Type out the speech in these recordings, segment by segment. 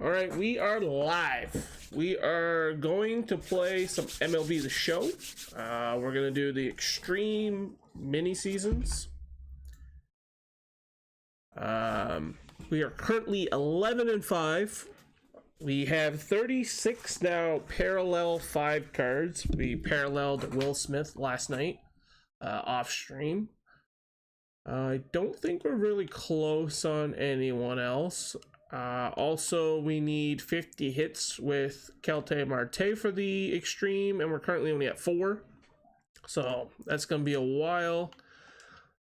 All right, we are live. We are going to play some MLB The Show. We're going to do the Extreme mini seasons. We are currently 11-5. We have 36 now parallel 5 cards. We paralleled Will Smith last night off stream. I don't think we're really close on anyone else. Also, we need 50 hits with Kelte Marte for the Extreme, and we're currently only at 4. So that's going to be a while.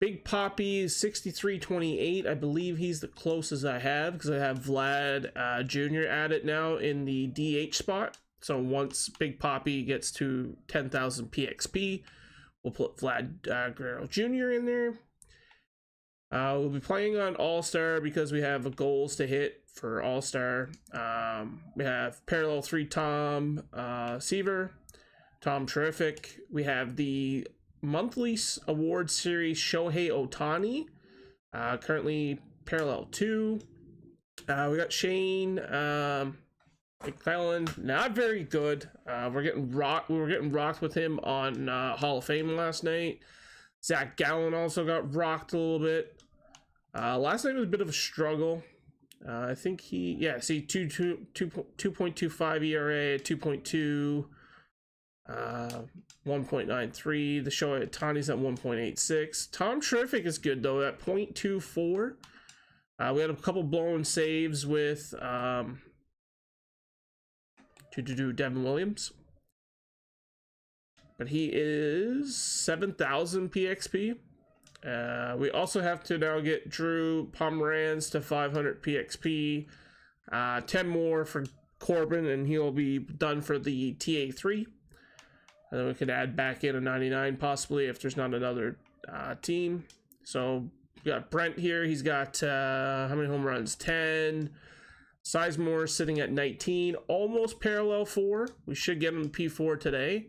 Big Poppy is 63-28. I believe he's the closest I have because I have Vlad Jr. at it now in the DH spot. So once Big Poppy gets to 10,000 PXP, we'll put Vlad Guerrero Jr. in there. We'll be playing on All-Star because we have goals to hit for All-Star. We have Parallel 3 Tom Seaver, Tom Terrific. We have the monthly award series Shohei Ohtani, currently Parallel 2. We got Shane McClellan, not very good. We're getting rocked. We were getting rocked with him on Hall of Fame last night. Zach Gallen also got rocked a little bit. Last night was a bit of a struggle. I think he, 2.25 ERA, 2.2, 1.93. The show at Tani's at 1.86. Tom Terrific is good though at 0.24. We had a couple blown saves with Devin Williams. But he is 7,000 PXP. We also have to now get Drew Pomeranz to 500 PXP. 10 more for Corbin, and he'll be done for the TA3. And then we could add back in a 99 possibly if there's not another team. So we got Brent here. He's got how many home runs? 10. Sizemore sitting at 19. Almost parallel 4. We should get him P4 today.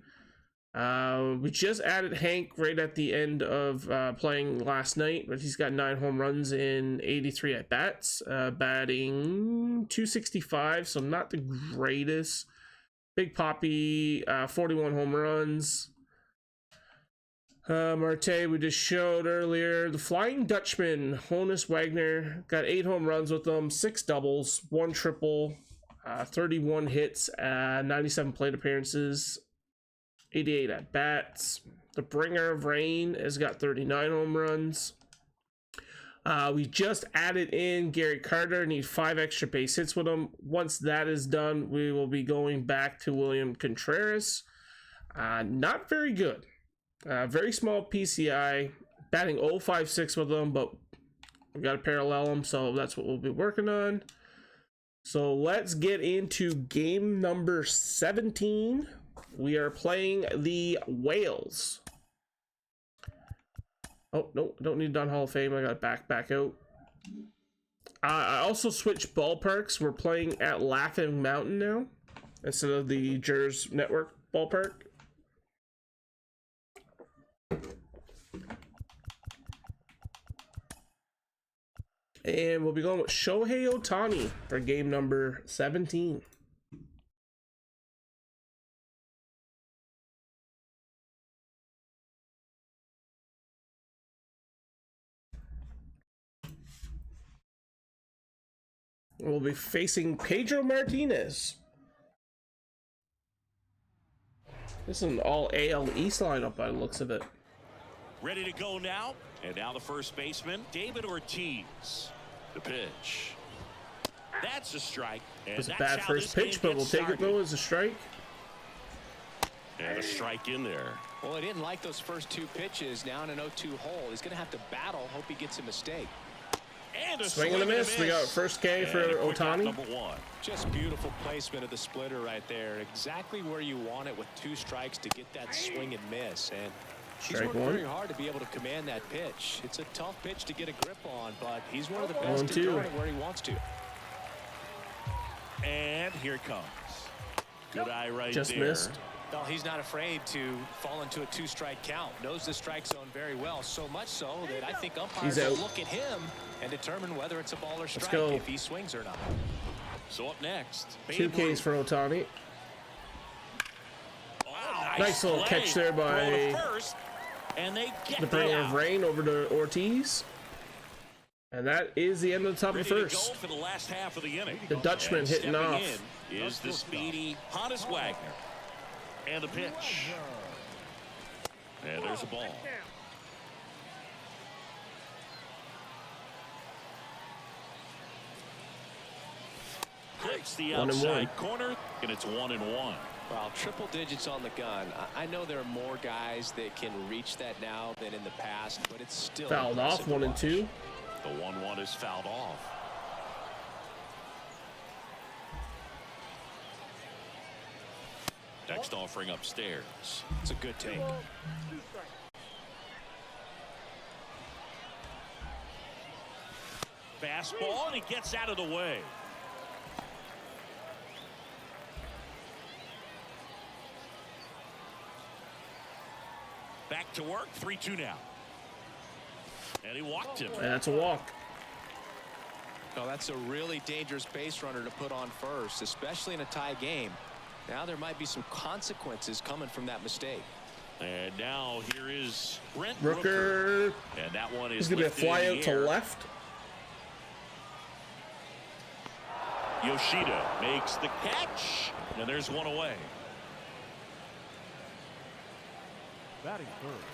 We just added Hank right at the end of playing last night, but he's got 9 home runs in 83 at bats, batting 265, so not the greatest. Big Poppy, 41 home runs. Marte, we just showed earlier. The Flying Dutchman, Honus Wagner, got 8 home runs with them, 6 doubles, 1 triple, 31 hits, 97 plate appearances. 88 at bats. The Bringer of Rain has got 39 home runs. We just added in Gary Carter. Need 5 extra base hits with him. Once that is done, we will be going back to William Contreras. Not very good. Very small PCI. Batting 0.56 with him, but we got to parallel him, so that's what we'll be working on. So let's get into game number 17. We are playing the Whales. Oh, no, don't need Don Hall of Fame. I got back out. I also switched ballparks. We're playing at Laughing Mountain now instead of the Jers Network ballpark. And we'll be going with Shohei Ohtani for game number 17. We'll be facing Pedro Martinez. This is an all AL East lineup by the looks of it. Ready to go now. And now the first baseman, David Ortiz. The pitch. That's a strike. It was a bad first pitch, but we'll take it though as a strike. And a strike in there. Well, he didn't like those first 2 pitches. Now in an 0-2 hole. He's going to have to battle. Hope he gets a mistake. And a swing and a miss. We got first K for Ohtani. Number 1. Just beautiful placement of the splitter right there. Exactly where you want it with 2 strikes to get that swing and miss. And he's worked very hard to be able to command that pitch. It's a tough pitch to get a grip on, but he's one of the best to throw it where he wants to. And here it comes. Good eye right just there. Missed. Well, he's not afraid to fall into a 2-strike count. Knows the strike zone very well, so much so that I think umpires will look at him and determine whether it's a ball or strike if he swings or not. So up next, 2 Ks for Ohtani. Oh, Nice little catch there by first, and they get the bringer of rain over to Ortiz. And that is the end of the top of the first. For the last half of the inning. The Dutchman hitting off. Is the speedy Hannes Wagner. And the pitch. And there's a ball. Clips the outside corner, and it's 1-1. Well, triple digits on the gun. I know there are more guys that can reach that now than in the past, but it's still fouled off. 1-2. The 1-1 is fouled off. Next offering upstairs. It's a good take. Fastball, and he gets out of the way. Back to work, 3-2 now. And he walked him. And that's a walk. Oh, that's a really dangerous base runner to put on first, especially in a tie game. Now there might be some consequences coming from that mistake. And now here is Brent Rooker. And that one is going to be a fly out to left. Yoshida makes the catch. And there's one away.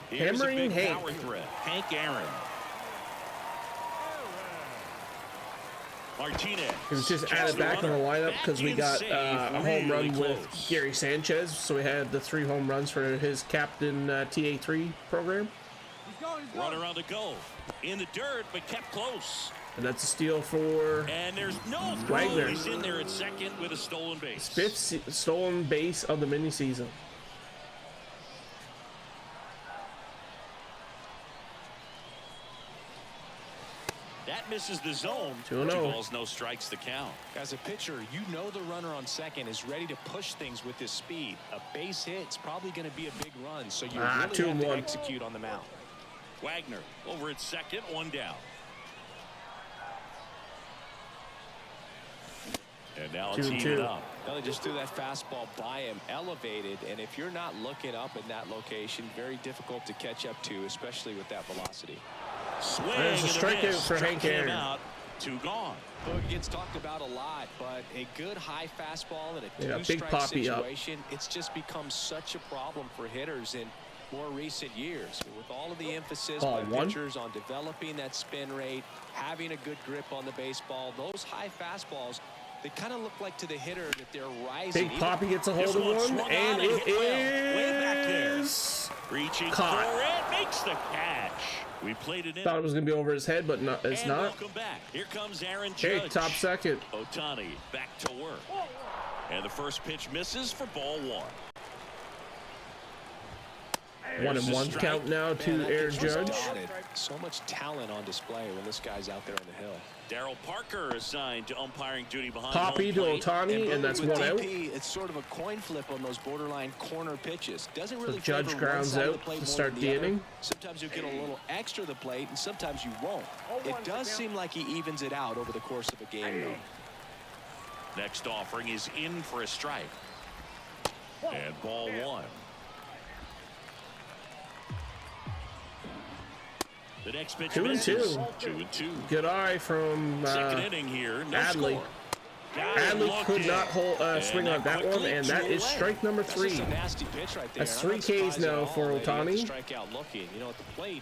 Here's Hammering a big Hank. power threat. Hank Aaron. Martinez. He was just added back in the lineup because we got a home run with Gary Sanchez. So we had the 3 home runs for his captain TA3 program. Run around the goal. In the dirt, but kept close. And that's a steal for And there's no Wagner. throw. He's in there at second with a stolen base. 5th stolen base of the mini season. That misses the zone. 2-0. 2 balls, no strikes to count. As a pitcher, you know the runner on second is ready to push things with his speed. A base hit's probably going to be a big run, so you really have to execute on the mound. Wagner over at second, 1 down. And now it's even up. Well, they just threw that fastball by him, elevated, and if you're not looking up in that location, very difficult to catch up to, especially with that velocity. Swing. There's a strikeout for Hank Aaron. Out, 2 gone. Well, it gets talked about a lot, but a good high fastball in a big 2-strike poppy situation, it's just become such a problem for hitters in more recent years. With all of the emphasis by pitchers on developing that spin rate, having a good grip on the baseball, those high fastballs, they kind of look like to the hitter that they're rising. Big Poppy gets a hold of one, and it is reaching caught. For it, makes the catch. We played it in. Thought it was going to be over his head, but no, it's and not. Welcome back. Here comes Aaron Judge. Okay, top second. Ohtani back to work. And the first pitch misses for ball 1. 1-1 count now to Aaron Judge. So much talent on display when this guy's out there on the hill. Darryl Parker assigned to umpiring duty behind Poppy to Ohtani, and that's 1 out. It's sort of a coin flip on those borderline corner pitches. Doesn't really So Judge grounds out to start the inning. Sometimes you get a little extra the plate, and sometimes you won't. It does seem like he evens it out over the course of a game, though. Next offering is in for a strike. And ball 1. The next pitch 2-2. 2-2. Good eye from Second inning here. No Adley. score. Adley could not swing on that one, and that is strike number 3. That's a nasty pitch right there. That's 3 Ks now for Ohtani. Strikeout looking. You know, at the plate,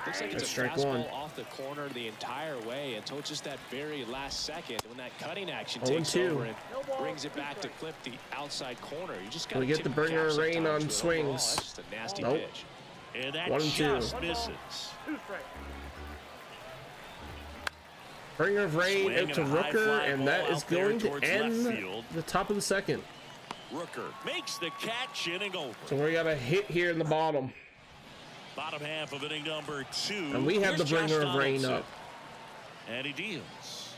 looks like it's a strike fastball 1 off the corner the entire way until just that very last second when that cutting action 0-2. takes over and brings it back to clip the outside corner. You just got We get the bringer of rain on That's swings. just a nasty Nope. pitch. And that 1-2. just misses. Bringer of rain Swing out to and a high Rooker, fly and ball that is out there going to towards end left field. the top of the second. Rooker makes the catch, inning over. So we got a hit here in the bottom. Bottom half of inning number 2. And we have the Here's bringer Josh of rain Donaldson. up. And he deals.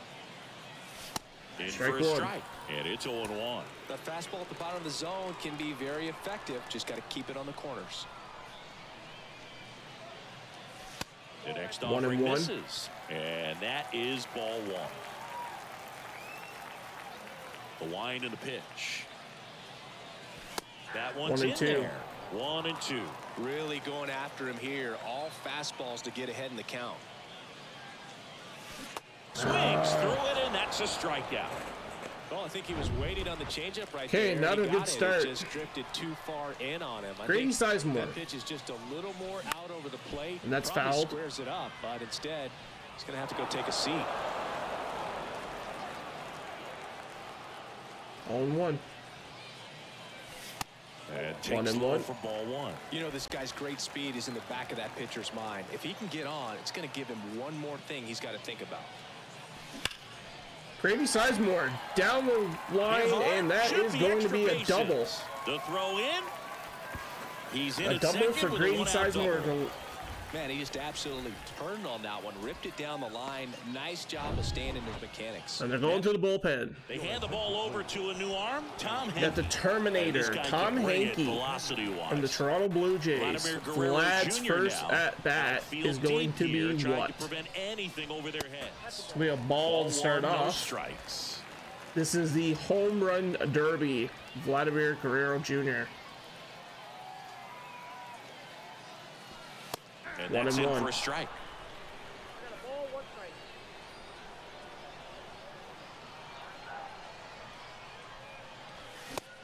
In Strike for a 1. strike. And it's 0-1. That fastball at the bottom of the zone can be very effective. Just got to keep it on the corners. The next 1-1. offering misses. And that is ball 1. The wind and the pitch. That 1 one's and in 2. there. 1 and 2. Really going after him here. All fastballs to get ahead in the count. Swings through it, and that's a strikeout. Well, I think he was waiting on the changeup right Okay, there. not He a got good it. start. It just drifted too far in on him. I Grady think Sizemore. that pitch is just a little more out over the plate. And that's Probably fouled. Squares it up, but instead, he's going to have to go take a seat. 0-1. And 1 takes and low 1. for ball 1. You know, this guy's great speed is in the back of that pitcher's mind. If he can get on, it's going to give him one more thing he's got to think about. Grady Sizemore down the line, and that Should is be going to extra be a bases. double. The throw in. He's in A at double second for with a Grady one-out Sizemore. double. Man, he just absolutely turned on that one, ripped it down the line. Nice job of staying in his mechanics. And they're going to the bullpen. They hand the ball over to a new arm. Tom You got the Henke. Terminator, Tom Henke, from the Toronto Blue Jays. Vlad's first at bat is going to be what? To prevent anything over their heads. It's going to be a ball to start No off. strikes. This is the home run derby. Vladimir Guerrero Jr. And 1 that's and in 1. for a strike.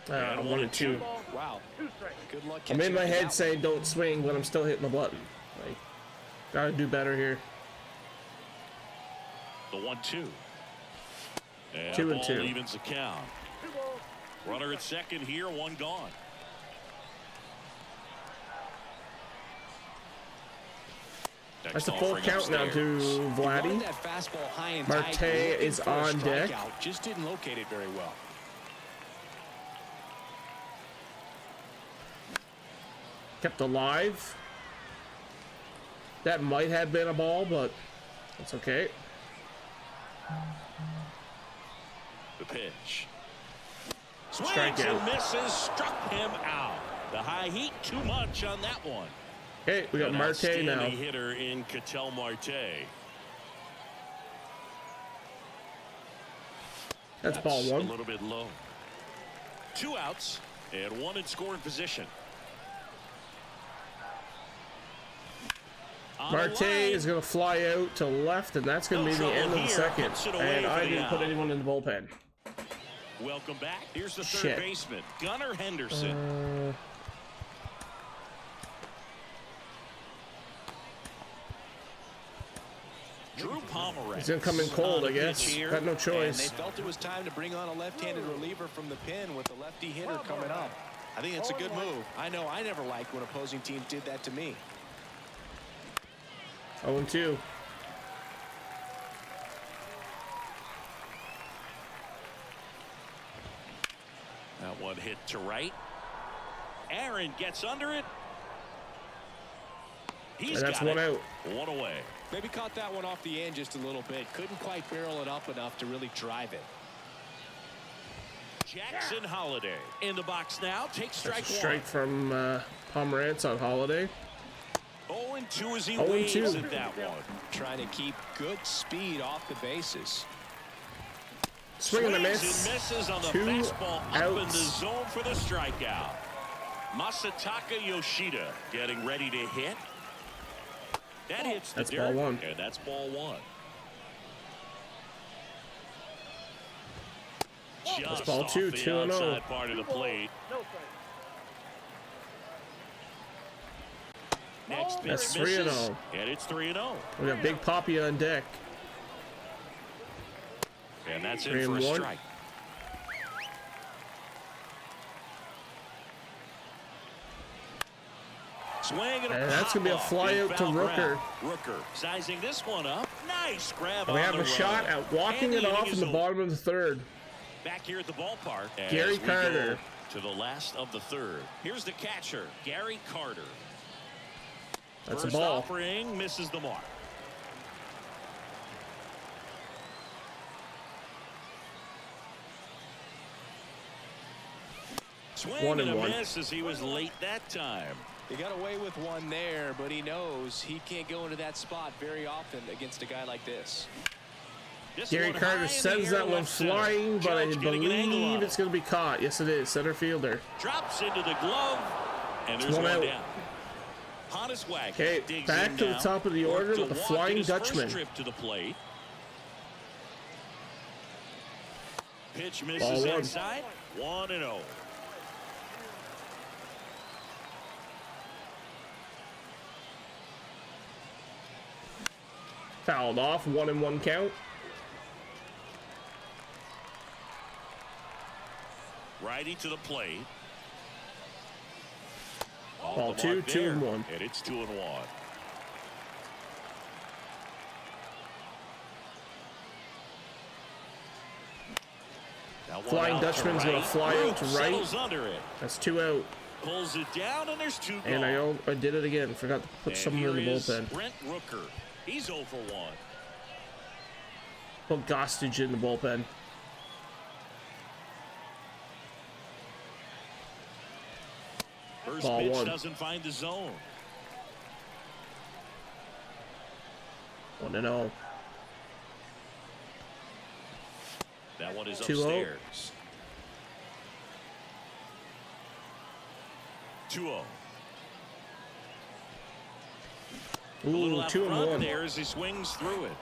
1 and 2. Wow. Good luck. I'm in my catching head that saying don't swing, but I'm still hitting the button. Like, gotta do better here. The 1-2. And 2 and ball 2. evens the count. Runner at second here, one gone. That's a full count now to Vladdy. That fastball high and Marte tight, looking is for a on deck. strikeout, just didn't locate it very well. Kept alive. That might have been a ball, but that's okay. The pitch. Swings Strikeout. and misses, struck him out. The high heat, too much on that one. Okay, we got An Marte outstanding now. hitter in Ketel Marte. That's ball A 1. little bit low. 2 outs and 1 in scoring position. On the Marte line. is going to fly out to left, and that's going to be the end of the here. second. Puts it away And for I the didn't put out. anyone in the bullpen. Welcome back. Here's the third Shit. baseman, Gunnar Henderson. Drew Pomeranz. He's going to come in cold, I on guess. pitch here. Got no And choice. they felt it was time to bring on a left-handed reliever from the pen with the lefty hitter coming up. I think that's a good move. I know I never liked when opposing teams did that to me. 0-2. That one hit to right. Aaron gets under it. He's And that's got one it. out. One away. Maybe caught that one off the end just a little bit. Couldn't quite barrel it up enough to really drive it. Jackson Holiday in the box now. Takes strike That's a one. strike from Pomerantz on Holiday. 0-2 as he 0-2. waves at that one. Trying to keep good speed off the bases. Swing and a Swings miss. and misses on the 2 fastball up in the outs. zone for the strikeout. Masataka Yoshida getting ready to hit. That hits the That's dirt, ball 1. and that's ball 1. Just ball off 2, the 2-0. outside part of the plate. Next pitch That's misses, 3-0. and it's 3-0. We got Big Poppy on deck. And that's 3 in for a and 1. strike. Swing and that's gonna be a pop-up fly in out to foul Rooker. ground. Rooker sizing this one up. Nice grab And we on have the a shot run. at walking And it the off inning in the is bottom of the third. back here at the ballpark. as Gary we go Carter. to the last of the third. Here's the catcher, Gary Carter. That's First a ball. offering misses the mark. Swing 1 and and a 1. miss as he was late that time. He got away with one there, but he knows he can't go into that spot very often against a guy like this. This Gary one Carter high in the sends air that to one left center. flying, but I Judge getting an angle believe on it's it. going to be caught. Yes, it is. Center fielder. Drops into the glove, and there's One one out. down. Honest Wagner Okay, digs back in to the now. top of the Worked order to with the walk Flying in his Dutchman. first trip to the plate. Pitch Ball misses one. inside. 1-0. Fouled off. 1-1 count. Righty to the plate. Ball Off the two, mark 2-1. there, and it's 2-1. Now one Flying out Dutchman's to gonna fly out to right. Settles under it. That's 2 out. Pulls it down, and there's 2 gone. And I did it again. Forgot to put And someone in the here is bullpen. Brent Rooker. He's 0 for 1. Put Gostage in the bullpen. First Ball pitch one. doesn't find the zone. 1-0. That one is 2-0. upstairs. 2-0. A little Ooh, out 2 and front 1. there as he swings through it.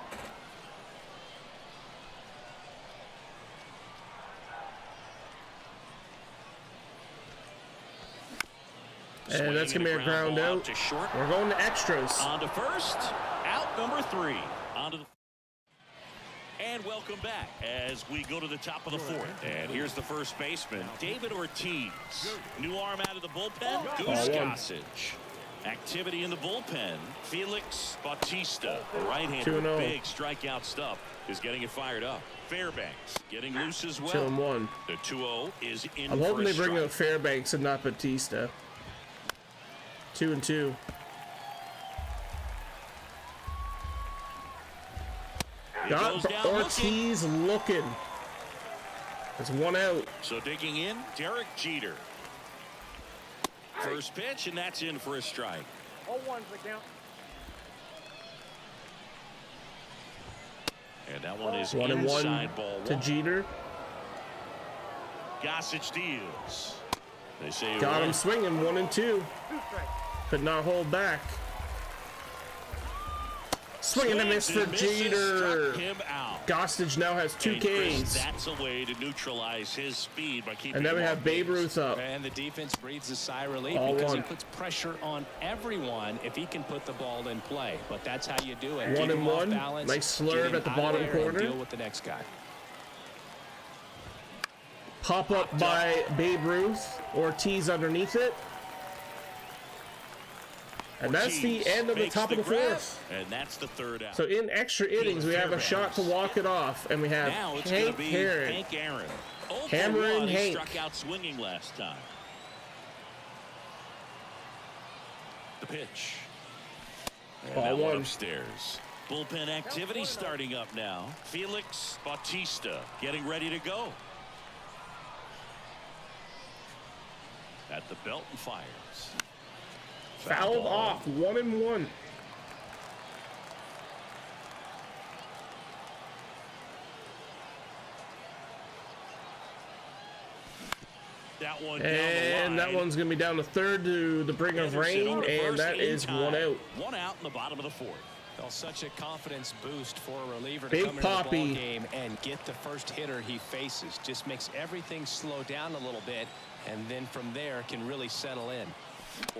And that's gonna be a ground out. To short. We're going to extras. On to first. Out number 3. On to the. And welcome back as we go to the top of the 4th. And here's the first baseman, David Ortiz. New arm out of the bullpen, Goose Gossage. Activity in the bullpen, Felix Bautista. A right-hander, 2-0. big strikeout stuff, is getting it fired up. Fairbanks getting loose as well. 2-1. The 2-0 is in I'm for hoping a they bring strike. up Fairbanks and not Batista. 2-2. He goes Got down Ortiz looking. There's 1 out. So digging in, Derek Jeter. First pitch, and that's in for a strike. All ones the count. And that one is 1-1 inside ball to 1. Jeter. Gossage deals. They say Got him one. swinging. 1-2. 2 strikes. Could not hold back. Swing and a miss Swings for and misses, Jeter. struck him out. Gostage now has 2 And Chris, Ks. that's a way to neutralize his speed by keeping And then we him have off Babe base. Ruth up. And the defense breathes a sigh of relief All because one. he puts pressure on everyone if he can put the ball in play. But that's how you do it. 1 Keep and him off 1. balance, Nice get slurve him at the out of bottom there and corner. Deal with the next guy. Pop up by Babe Ruth. Ortiz underneath it. And that's the Ortiz end of the makes top of the grab, 4th. And that's the 3rd out. So in extra innings, we have a shot to walk it off, and we have now it's going Hank to be Aaron. Hank Aaron. 0 for Hammering 1, he Hank. struck out swinging last time. The pitch. And Ball that one 1. upstairs. Bullpen activity starting up now. Felix Bautista getting ready to go. At the belt and fires. Fouled ball. off. 1-1. That one down And the that line. one's going to be down to 3rd to the brink of Anderson rain, on to and first that in is time. 1 out. 1 out in the bottom of the 4th. Well, such a confidence boost for a reliever to Big come into the Papi. ball game and get the first hitter he faces. Just makes everything slow down a little bit, and then from there can really settle in.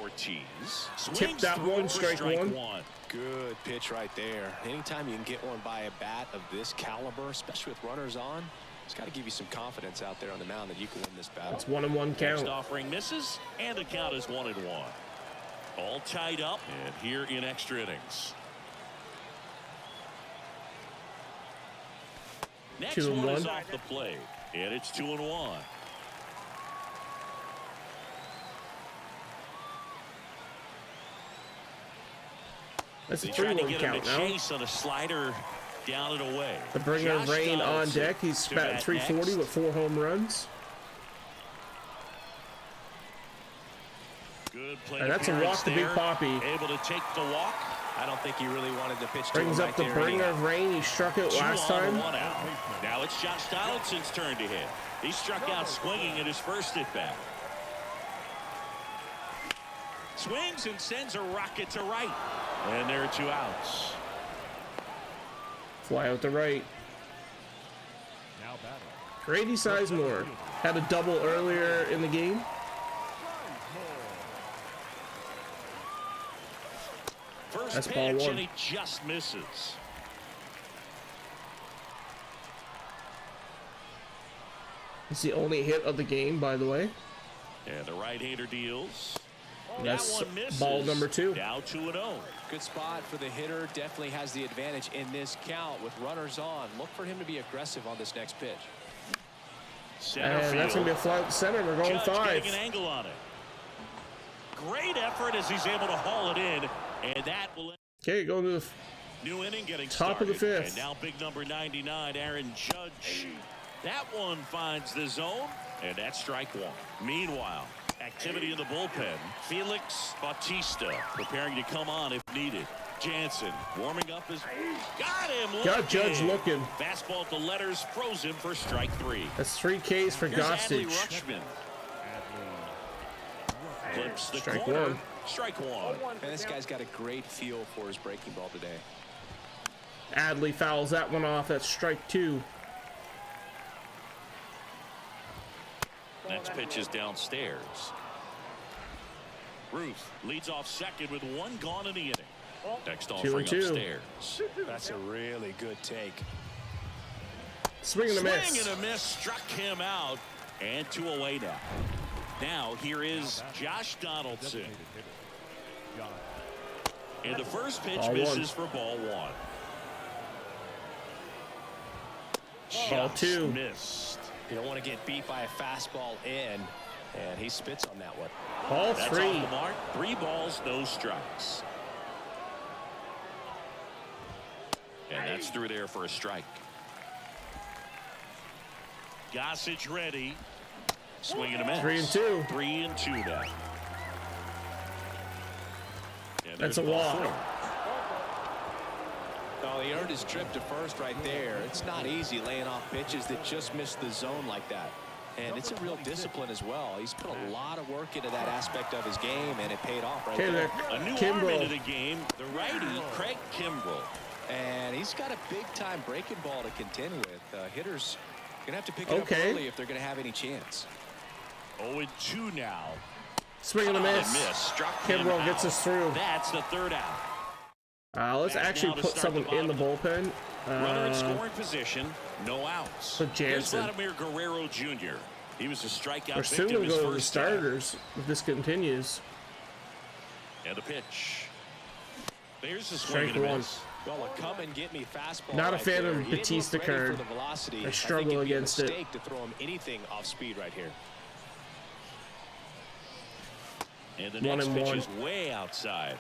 Ortiz Tip swings that through one, it for strike one. Good pitch right there. Anytime you can get one by a bat of this caliber, especially with runners on, it's got to give you some confidence out there on the mound that you can win this battle. It's 1-1 Next count. offering misses, and the count is 1-1. All tied up, and here in extra innings. Next 2 and one is 1. off the plate, and it's 2-1. That's a They tried to 3-1 get him count to now. chase on a slider down and away. The bringer of Josh rain on Donaldson deck. He's to batting bat 340 next. with 4 home runs. Good play And that's a appearance walk to Big there. Papi. Able to take the walk. I don't think he really wanted to pitch to Brings him up right the there bringer anyhow. of rain. He struck it 2 last on, time. 1 out. Now it's Josh Donaldson's turn to hit. He struck out swinging at his first at bat. Swings and sends a rocket to right. And there are 2 outs. Fly out the right. Grady Sizemore had a double earlier in the game. First That's ball pitch, one. and he just misses. It's the only hit of the game, by the way. And the right-hander deals. That's That one misses. ball number 2. Now 2-0. Good spot for the hitter. Definitely has the advantage in this count with runners on. Look for him to be aggressive on this next pitch. Center And field. that's going to be a fly out center. We're going Judge 5. getting an angle on it. Great effort as he's able to haul it in, and that will end. Okay, going to the New inning getting top of the started. 5th. And now big number 99, Aaron Judge. That one finds the zone, and that's strike 1. Meanwhile, activity in the bullpen. Felix Bautista preparing to come on if needed. Jansen warming up his. Got him. Got Judge looking. Fastball at the letters, froze him for strike 3. That's 3 Ks for Here's Adley Gossage. Rutschman. Flips the Strike corner. 1. Strike 1. And this guy's got a great feel for his breaking ball today. Adley fouls that one off. That's strike 2. Next pitch is downstairs. Ruth leads off second with 1 gone in the inning. Next offering 2-2. upstairs. That's a really good take. Swing and a miss. Swing and a miss struck him out, and 2 away now. Now here is Josh Donaldson. And the first pitch Ball misses for ball 1. Ball Just 2. missed. You don't want to get beat by a fastball in, and he spits on that one. Ball That's 3. off the mark. 3 balls, no strikes. And that's through there for a strike. Gossage ready. Swing and a miss. 3-2. 3-2 now. And That's a there's ball walk. 4. Oh, he earned his trip to first right there. It's not easy laying off pitches that just miss the zone like that. And it's a real discipline as well. He's put a lot of work into that aspect of his game, and it paid off right Okay, there. A new arm Kimbrel. into the game. The righty, Craig Kimbrel. And he's got a big-time breaking ball to contend with. Hitters going to have to pick it up Okay. early if they're going to have any chance. 0-2 now. Swing and a And miss. Struck him Kimbrel gets out. us through. That's the 3rd out. Let's That's actually now to put start someone the in the bullpen. Runner in scoring position, no outs. Put Here's Jansen. Vladimir Guerrero Jr. He was a strikeout We're soon victim going to his go to the first starters if this continues. time. And the pitch. There's the swing Strike and a 1. miss. Well, a come-and-get-me fastball. Not a right fan there. of He didn't Batista look ready card. for the velocity. I think struggle it'd be a against it. mistake to throw him anything off speed right here. And the 1 next and pitch 1. is way outside.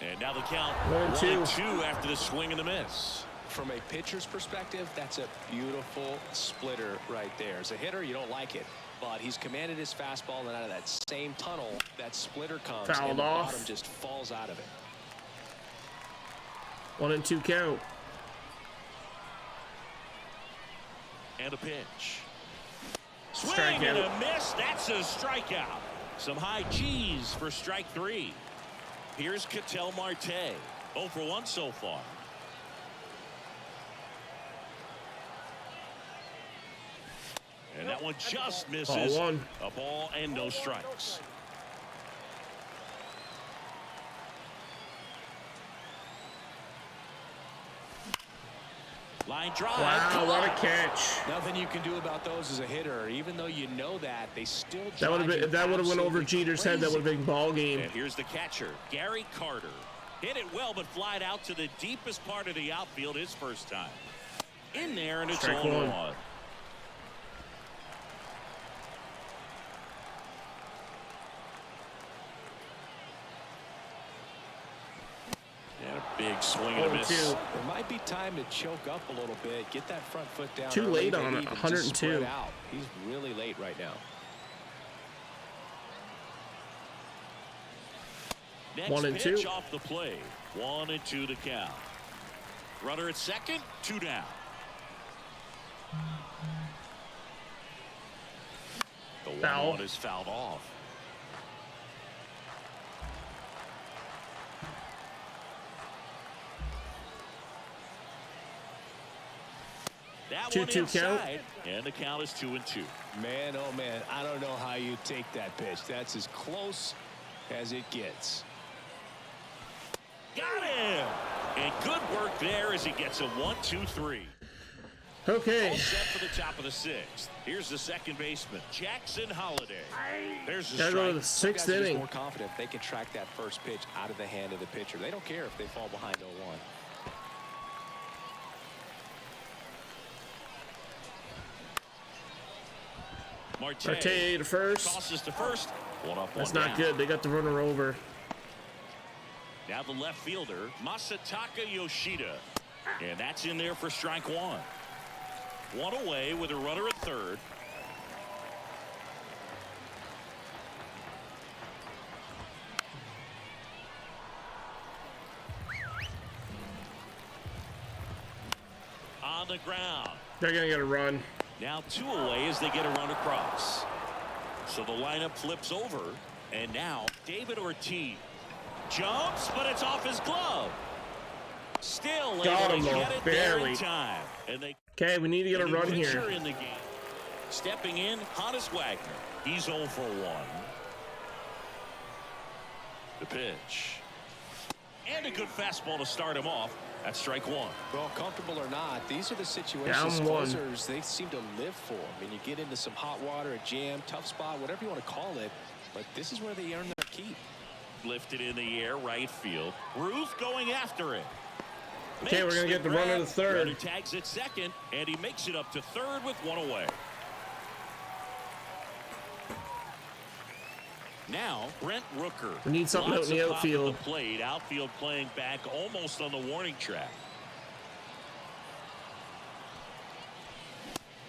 And now the count 1-2 after the swing and the miss. From a pitcher's perspective, that's a beautiful splitter right there. As a hitter, you don't like it, but he's commanded his fastball, and out of that same tunnel, that splitter comes, Fouled and the off. bottom just falls out of it. 1-2 count. And a pitch. Swing and a miss. That's a strikeout. Some high G's for strike 3. Here's Ketel Marte. 0 for 1 so far. And that one just misses. Ball 1. A ball and no strikes. Line drive. Wow, what a catch. Nothing you can do about those as a hitter. Even though you know that, they still That would have been, if that would have went over absolutely Jeter's head, that would have been ball game. And here's the catcher, Gary Carter. Hit it well, but flied out to the deepest part of the outfield his first time. In there, and it's Strike 0-1. one. And a big swing and a miss. There might be time to choke up a little bit, get that front foot down. Too late early, on maybe even 102. just spread out. He's really late right now. Next 1 and pitch 2. off the plate. 1 and 2 to count. Runner at second, 2 down. The 1-1 is fouled off. That 2-2 one count. inside, and the count is 2 and 2. Man, oh man, I don't know how you take that pitch. That's as close as it gets. Got him! And good work there as he gets a 1-2-3. Okay. All set for the top of the 6th. Here's the second baseman, Jackson Holiday. There's the Gotta strike. go to the 6th Guys are just inning. more confident they can track that first pitch out of the hand of the pitcher. They don't care if they fall behind 0-1. Marte to first. Tosses to first. 1 up, 1 That's down. not good. They got the runner over. Now the left fielder, Masataka Yoshida. And that's in there for strike 1. 1 away with a runner at third. On the ground. They're going to get a run. Now 2 away as they get a run across. So the lineup flips over. And now David Ortiz jumps, but it's off his glove. Still Got able him, to though. get it there in Barely. time. And they Okay, we need to get a new run pitcher here. in the game. Stepping in, Hannes Wagner. He's 0 for 1. The pitch. And a good fastball to start him off. That's strike 1. Well, comfortable or not, these are the situations Down 1. closers they seem to live for. I mean, you get into some hot water, a jam, tough spot, whatever you want to call it, but this is where they earn their keep. Lifted in the air, right field. Ruth going after it. Okay, we're Makes going to get the runner to third. Runner tags at second, and he makes it up to third with 1 away. Now, Brent Rooker. We need something out in the Lots of pop at outfield. the plate. Outfield playing back almost on the warning track.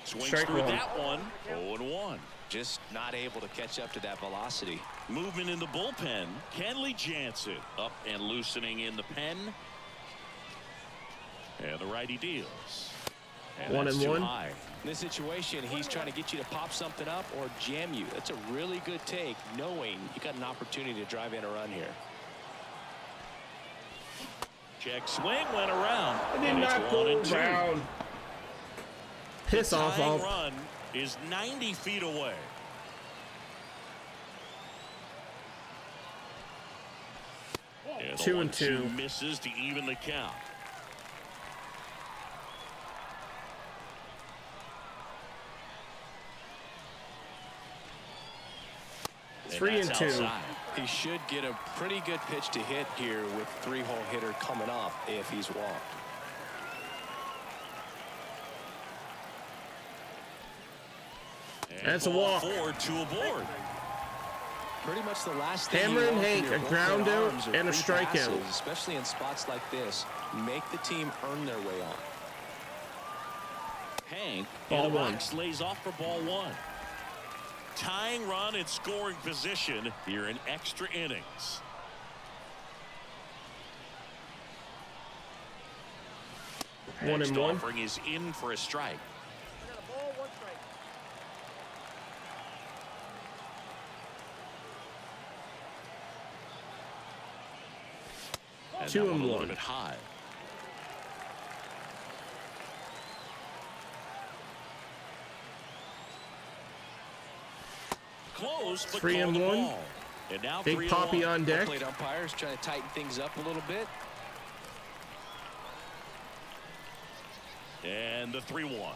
Swings Strike through 1. that one. 0-1. Just not able to catch up to that velocity. Movement in the bullpen. Kenley Jansen up and loosening in the pen. And the righty deals. And 1 that's and too 1. high. In this situation, he's trying to get you to pop something up or jam you. That's a really good take, knowing you got an opportunity to drive in a run here. Check swing went around. I did and it's not 1 go and 2. around. Piss off. Tying I'll run is 90 feet away. And the 2 and 2. 1-2 misses to even the count. And 3 and that's 2. outside. He should get a pretty good pitch to hit here with 3-hole hitter coming up if he's walked. And That's a ball walk. 4, 2 aboard. Pretty much the last thing Hammer you and want from Hank, your a bullpen ground out arms are and a free strikeout. passes, especially in spots like this. Make the team earn their way on. Hank Ball in the 1. box lays off for ball 1. Tying run in scoring position here in extra innings. One Next and one. offering is in for a strike. I got a ball, 1 strike. And 2 that and one a little 1. bit high. Close, but 3 called and the 1. ball. And now Big 3 Poppy and 1. on deck. Plate umpires trying to tighten things up a little bit. And the 3-1.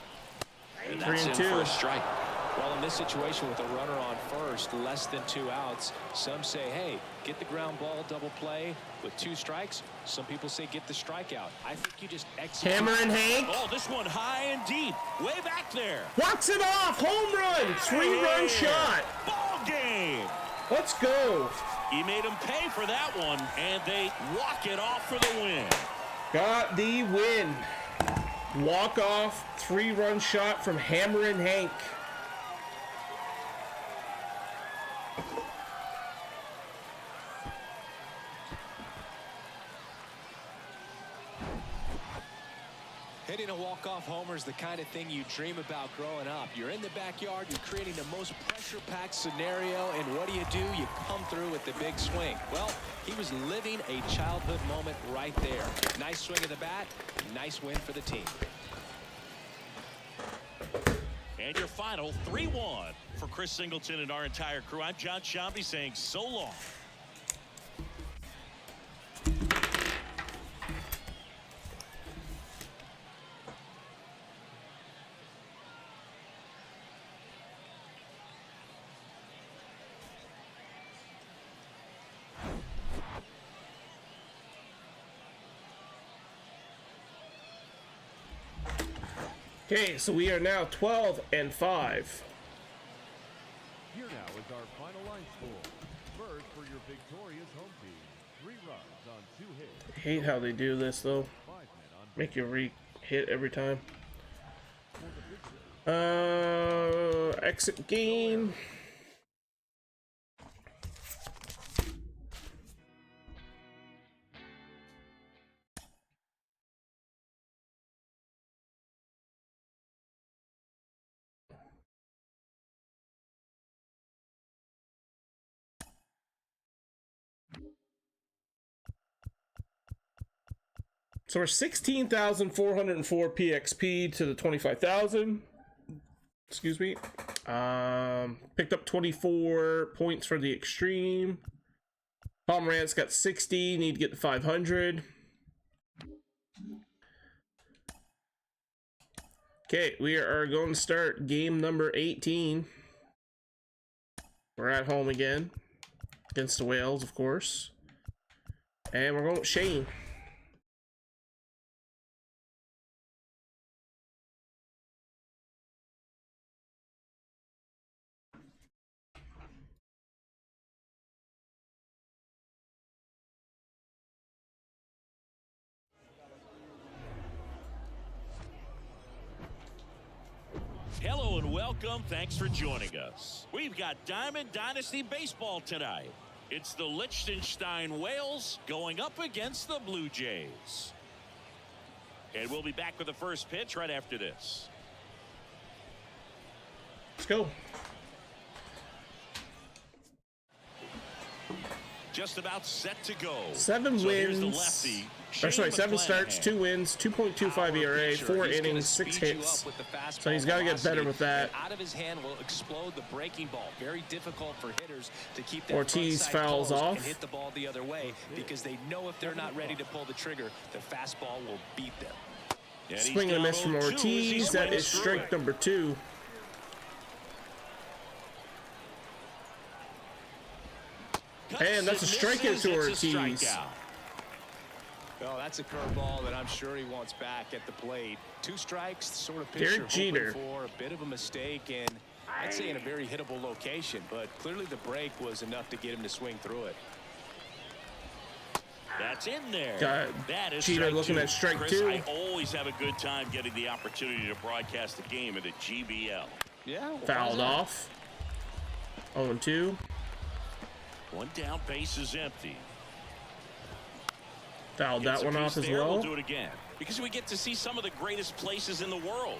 And 3 that's and in 2. for a strike. Well, in this situation with a runner on first, less than 2 outs, some say, hey, get the ground ball, double play with 2 strikes. Some people say get the strikeout. I think you just execute. Hammer and Hank. Oh, this one high and deep. Way back there. Walks it off. Home run. 3-run shot. Ball game. Let's go. He made him pay for that one, and they walk it off for the win. Got the win. Walk-off 3-run shot from Hammerin' Hank. Hitting a walk-off homer is the kind of thing you dream about growing up. You're in the backyard, you're creating the most pressure-packed scenario, and what do? You come through with the big swing. Well, he was living a childhood moment right there. Nice swing of the bat, nice win for the team. And your final 3-1 for Chris Singleton and our entire crew. I'm John Shambi saying so long. Okay, so we are now 12-5. Here now is our final line score. First for your victorious home team. 3 runs on 2 hits. I hate how they do this though. 5 men on Make you re-hit every time. for the victory. Exit game. So we're 16,404 PXP to the 25,000. Excuse me. Picked up 24 points for the extreme. Pomerantz got 60. Need to get to 500. Okay, we are going to start game number 18. We're at home again against the Whales, of course. And we're going with Shane. Hello and welcome. Thanks for joining us. We've got Diamond Dynasty Baseball tonight. It's the Liechtenstein Whales going up against the Blue Jays. And we'll be back with the first pitch right after this. Let's go. Just about set to go. 7 So here's wins. the lefty, Or sorry, Shane 7 starts, McClanahan. 2 wins, 2.25 ERA, 4 innings, 6 hits. So he's got to get better with that. Out of his hand will explode the breaking ball. Very difficult for hitters to keep that Ortiz front side fouls closed off. and hit the ball the other way because they know if they're not ready to pull the trigger, the fastball will beat them. And he's Swing and a down miss from 0-2 as he Ortiz. That swings is through strike it. number 2. And that's a strikeout to Ortiz. Well, that's a curveball that I'm sure he wants back at the plate. 2 strikes, sort of Derek pitcher Jeter. hoping for a bit of a mistake, and I'd say in a very hittable location, but clearly the break was enough to get him to swing through it. That's in there. Got That is Jeter strike looking 2. at strike Chris, 2. I always have a good time getting the opportunity to broadcast a game at a GBL. Yeah, well, Fouled off. 0-2. One down, base is empty. Fouled that Gets a one piece off as there, well. We'll do it again because we get to see some of the greatest places in the world.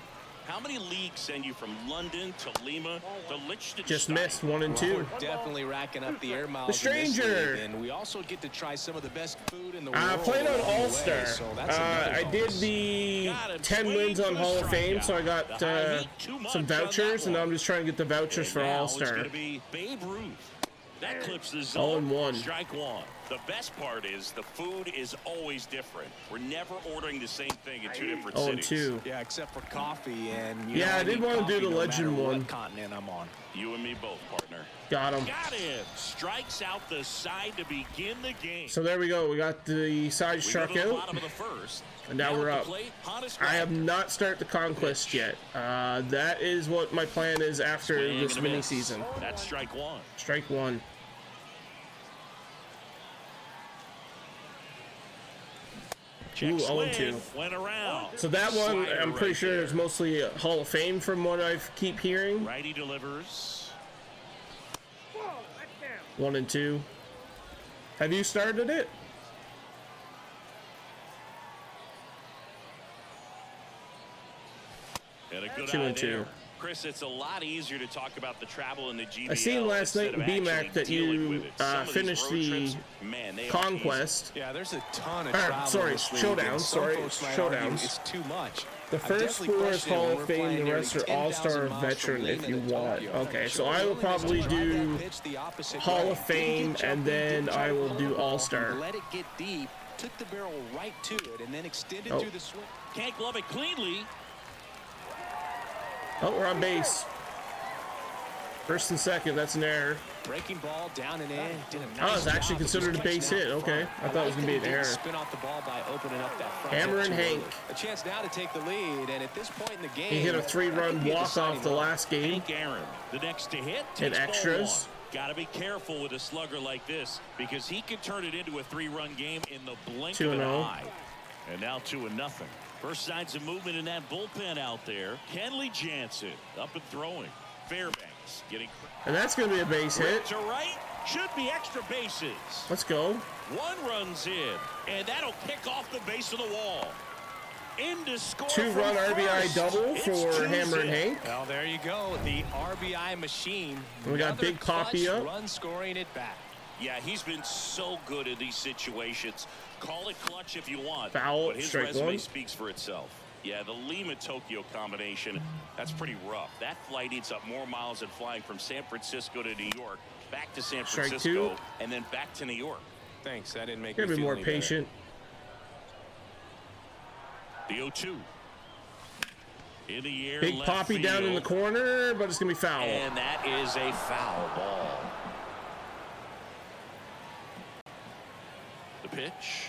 How many leagues send you from London to Lima to Liechtenstein? Just missed 1 and 2. we're definitely racking up the air miles. The Stranger. in this league, and we also get to try some of the best food in the I world. played on along the way, All-Star. so that's another I did bonus. the Got him. 10 Swinging wins on for the Hall of Fame, so I strikeout. got The high heat, too much some on that vouchers, and one. I'm just trying to get the vouchers And for now it's All-Star. going to be Babe Ruth. That clips the zone. 0-1. Strike 1. The best part is the food is always different. We're never ordering the same thing in 2 different cities. 0-2. Yeah, except for coffee, and Yeah, I did want to do the legend one. What continent I'm on. You and me both, partner. Got him. Got him. Strikes out the side to begin the game. So there we go. We got the side We go struck to the out, bottom of the first. and now at we're the up. plate, Honest I have Roger. not started the Conquest yet. That is what my plan is after Swing this and a mini miss. season. That's strike 1. Strike 1. Check Ooh, swing, 0-2. went around. So that one, Slider I'm pretty right sure there. is mostly Hall of Fame from what I keep hearing. Righty delivers. 1 and 2. Have you started it? And a good 2 eye and 2. there. Chris, it's a lot easier to talk about the travel in the GBL. I seen last night in instead of BMAC actually that dealing you with it. Some of these finished road the trips, man, they are Conquest. Yeah, there's a ton of Or, travel sorry, in this league, Showdown, and some sorry, folks might Showdowns. argue it's too much. The I first definitely 4 is question it Hall when of we're Fame, flying the nearly rest are 10,000 All-Star miles Veteran from if you Lima to want. Tokyo. Okay, so Sure, I will willingness to probably drive do that pitch the opposite Hall way. of Fame Didn't get and jumpy, then didn't try I to will pull do the ball, All-Star. Let it get deep, took the barrel right to it, and then extended Oh. through the swing. Can't glove it cleanly. Oh, we're on base. First and second, that's an error. Breaking ball down and in. Did a Oh, nice it's actually job of considered just a base catching hit. out Okay, front. I thought it was gonna be an Didn't error. spin off the ball by opening up that front Hammer hip and too Hank. early. A chance now to take the lead, and at this point in the game, He hit a that 3-run could be a walk-off deciding the run. last game. Hank Aaron, the next to hit, In takes ball extras. 1. Got to be careful with a slugger like this because he could turn it into a 3-run game in the blink of an 2-0. eye. And now 2-0. First signs of movement in that bullpen out there. Kenley Jansen up and throwing. Fairbanks getting And that's going to be a base hit. to right. Should be extra bases. Let's go. 1 runs in, and that'll kick off the base of the wall. In to score 2-run from RBI first. double It's for 2-0. Hammer and Hank. Well, there you go. The RBI machine. We got Another Big Poppy clutch up. Run scoring it back. Yeah, he's been so good in these situations. Call it clutch if you want, Foul, but his strike resume 1. speaks for itself. Yeah, the Lima-Tokyo combination, that's pretty rough. That flight eats up more miles than flying from San Francisco to New York, back to San Strike Francisco, 2. and then back to New York. Thanks. That didn't make Gotta me be feel more any better. patient. The 0-2. In the air, Big left Poppy down in the field. corner, but it's going to be foul. And that is a foul ball. The pitch.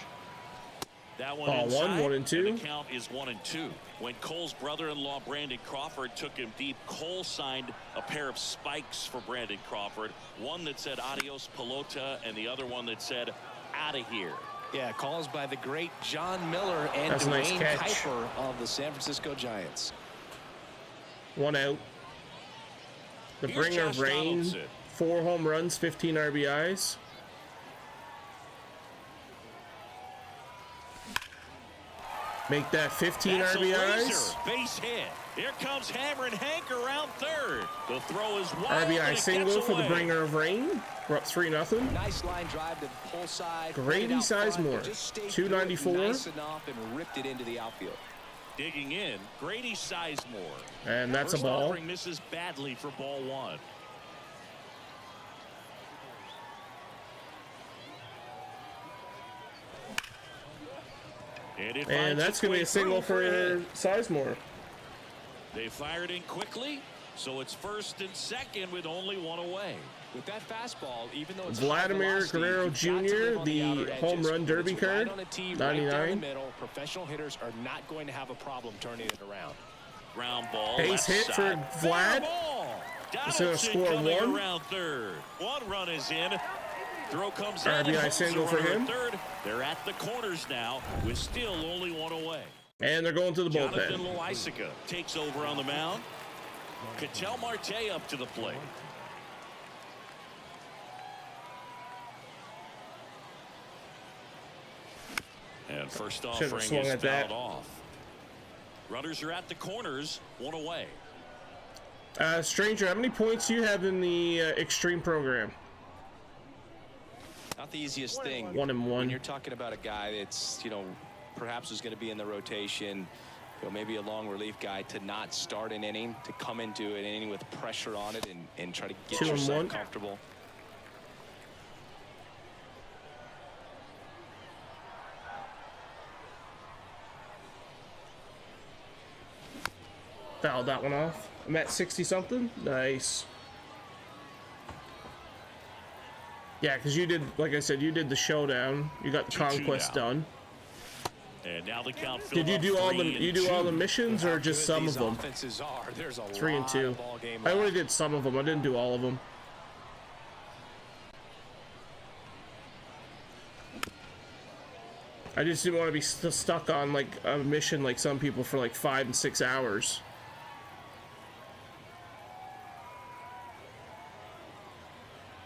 That one Ball inside, 1, 1 and 2. the count is 1-2. When Cole's brother-in-law Brandon Crawford took him deep, Cole signed a pair of spikes for Brandon Crawford. One that said adios pelota and the other one that said out of here. Yeah, calls by the great John Miller and That's a nice Dwayne catch. Kuiper of the San Francisco Giants. 1 out. The Here's bringer Josh of rain. Donaldson. 4 home runs, 15 RBIs. Make that 15 That's a RBIs. laser. Base hit. Here comes Hammer and Hank around third. The throw is wild. and RBI it single gets for the away. bringer of rain. We're up 3-0. Nice line drive to pull side. Grady put it out front, Sizemore, and just stayed 294. good, nice enough, and ripped it into the outfield. Digging in, Grady Sizemore. And that's First a ball. offering misses badly for ball 1. And, And that's going to be a single for Sizemore. They fired in quickly, so it's first and second with only 1 away. With that fastball, even though it's Vladimir high velocity, Guerrero you've got to live Jr., on the outer home edges. run When derby it's right card, on a tee, right down the 99. middle, professional hitters are not going to have a problem turning it around. Ground ball. Base left hit for side. Vlad. Fair ball. He's gonna Donaldson score coming 1. around third. 1 run is in. Throw comes in. RBI Holmes single the for runner at him. Third. They're at the corners now with still only 1 away. And they're going to the Jonathan bullpen. Loaisiga takes over on the mound. Ketel Marte up to the plate. And first Should've offering swung is at that. fouled off. Runners are at the corners, 1 away. Stranger, how many points do you have in the Extreme program? Not the easiest thing 1 and 1. when you're talking about a guy that's, perhaps is going to be in the rotation, maybe a long relief guy, to not start an inning, to come into an inning with pressure on it and try to get 2 and yourself 1. comfortable. Fouled that one off. I'm at 60 something. Nice. Yeah, because you did, like I said, you did the showdown. You got the 2-2 conquest now. done. And now the count Did you filled do up all the 3-2. missions or just some of them? Offenses are. There's a 3 and lot 2. of ball game I only left. did some of them. I didn't do all of them. I just didn't want to be stuck on like a mission like some people for like 5 and 6 hours.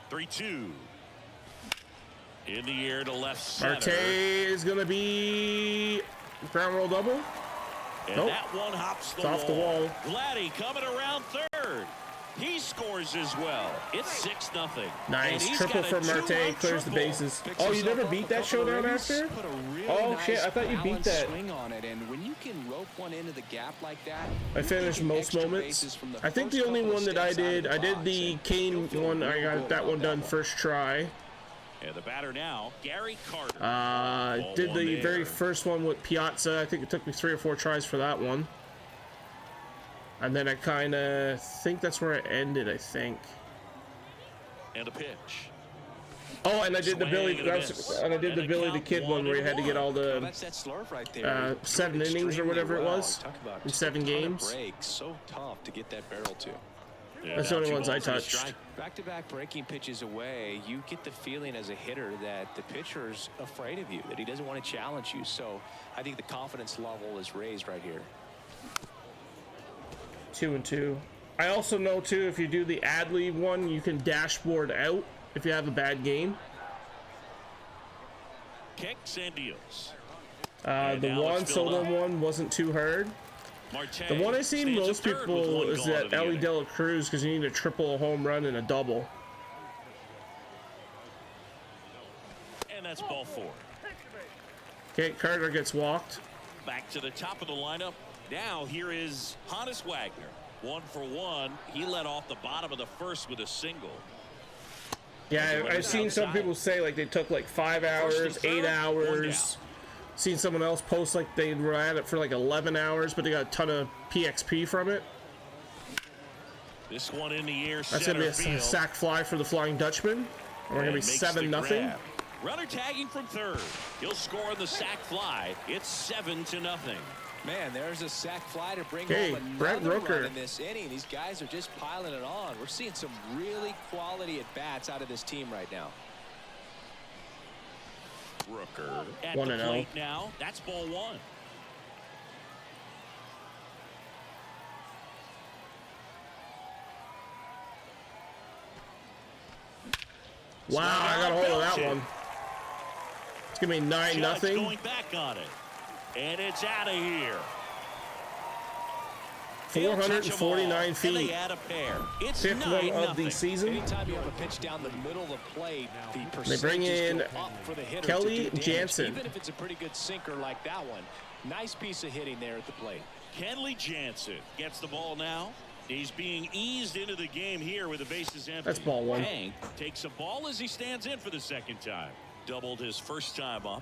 Three-two. In the air to left center. Marte is gonna be ground roll double. And nope. That one hops the off the wall. Vladdy coming around third. He scores as well. It's 6-0. Nice. Triple for Marte. Clears the bases. Oh, you never beat that showdown after? Oh, shit. I thought you beat that. I finished most moments. I think the only one that I did the Kane one. I got that one done first try. And the batter now, Gary Carter. Did the very first one with Piazza. I think it took me 3 or 4 tries for that one. And then I kind of think that's where it ended, I think. And a pitch. Oh, and I did the Billy, the Billy the Kid one where you had to get all the 7 innings or whatever it was in 7 games. So tough to get that barrel to. Yeah, that's the only ones I touched. Back-to-back breaking pitches away, you get the feeling as a hitter that the pitcher's afraid of you, that he doesn't want to challenge you. So I think the confidence level is raised right here. 2-2. I also know too, if you do the Adley one, you can dashboard out if you have a bad game. Kicks and deals. The Juan Soto one wasn't too hard. The one I see most people is that Ellie De La Cruz, because you need a triple, a home run, and a double. And that's ball 4. Okay, Carter gets walked. Back to the top of the lineup. Now here is Hannes Wagner. 1 for 1. He led off the bottom of the first with a single. Yeah, I've seen some people say like they took like 5 hours, 8 hours. Seen someone else post like they were at it for like 11 hours, but they got a ton of PXP from it. This one in the air. That's gonna be a sack fly for the Flying Dutchman. We're gonna be 7-0. Runner tagging from third. He'll score on the sack fly. It's 7-0. Man, there's a sack fly to bring home another run in this inning. These guys are just piling it on. We're seeing some really quality at-bats out of this team right now. Rooker at the plate now. That's ball 1. Wow, I got a hold of that one. It's gonna be 9-0. Going back on it, and it's out of here. 449 feet. And they add a pair. It's 5th one of the season. Anytime you have a pitch down the middle of the plate, they bring in Kelly Jansen. Even if it's a pretty good sinker like that one. Nice piece of hitting there at the plate. Kenley Jansen gets the ball now. He's being eased into the game here with the bases empty. That's ball 1. Hank takes a ball as he stands in for the 2nd time. Doubled his first time up.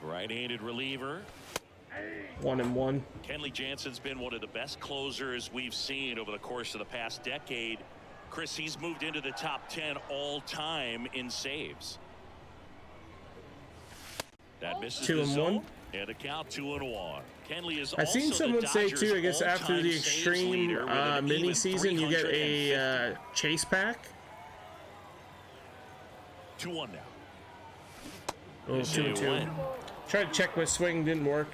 Right-handed reliever. 1-1. Kenley Jansen's been one of the best closers we've seen over the course of the past decade. Chris, he's moved into the top 10 all-time in saves. That misses 2-1. And a count 2-1. Kenley is. I've seen someone say too, I guess after the extreme mini season, you get a chase pack. 2-1 now. Oh, 2-2. Tried to check my swing, didn't work.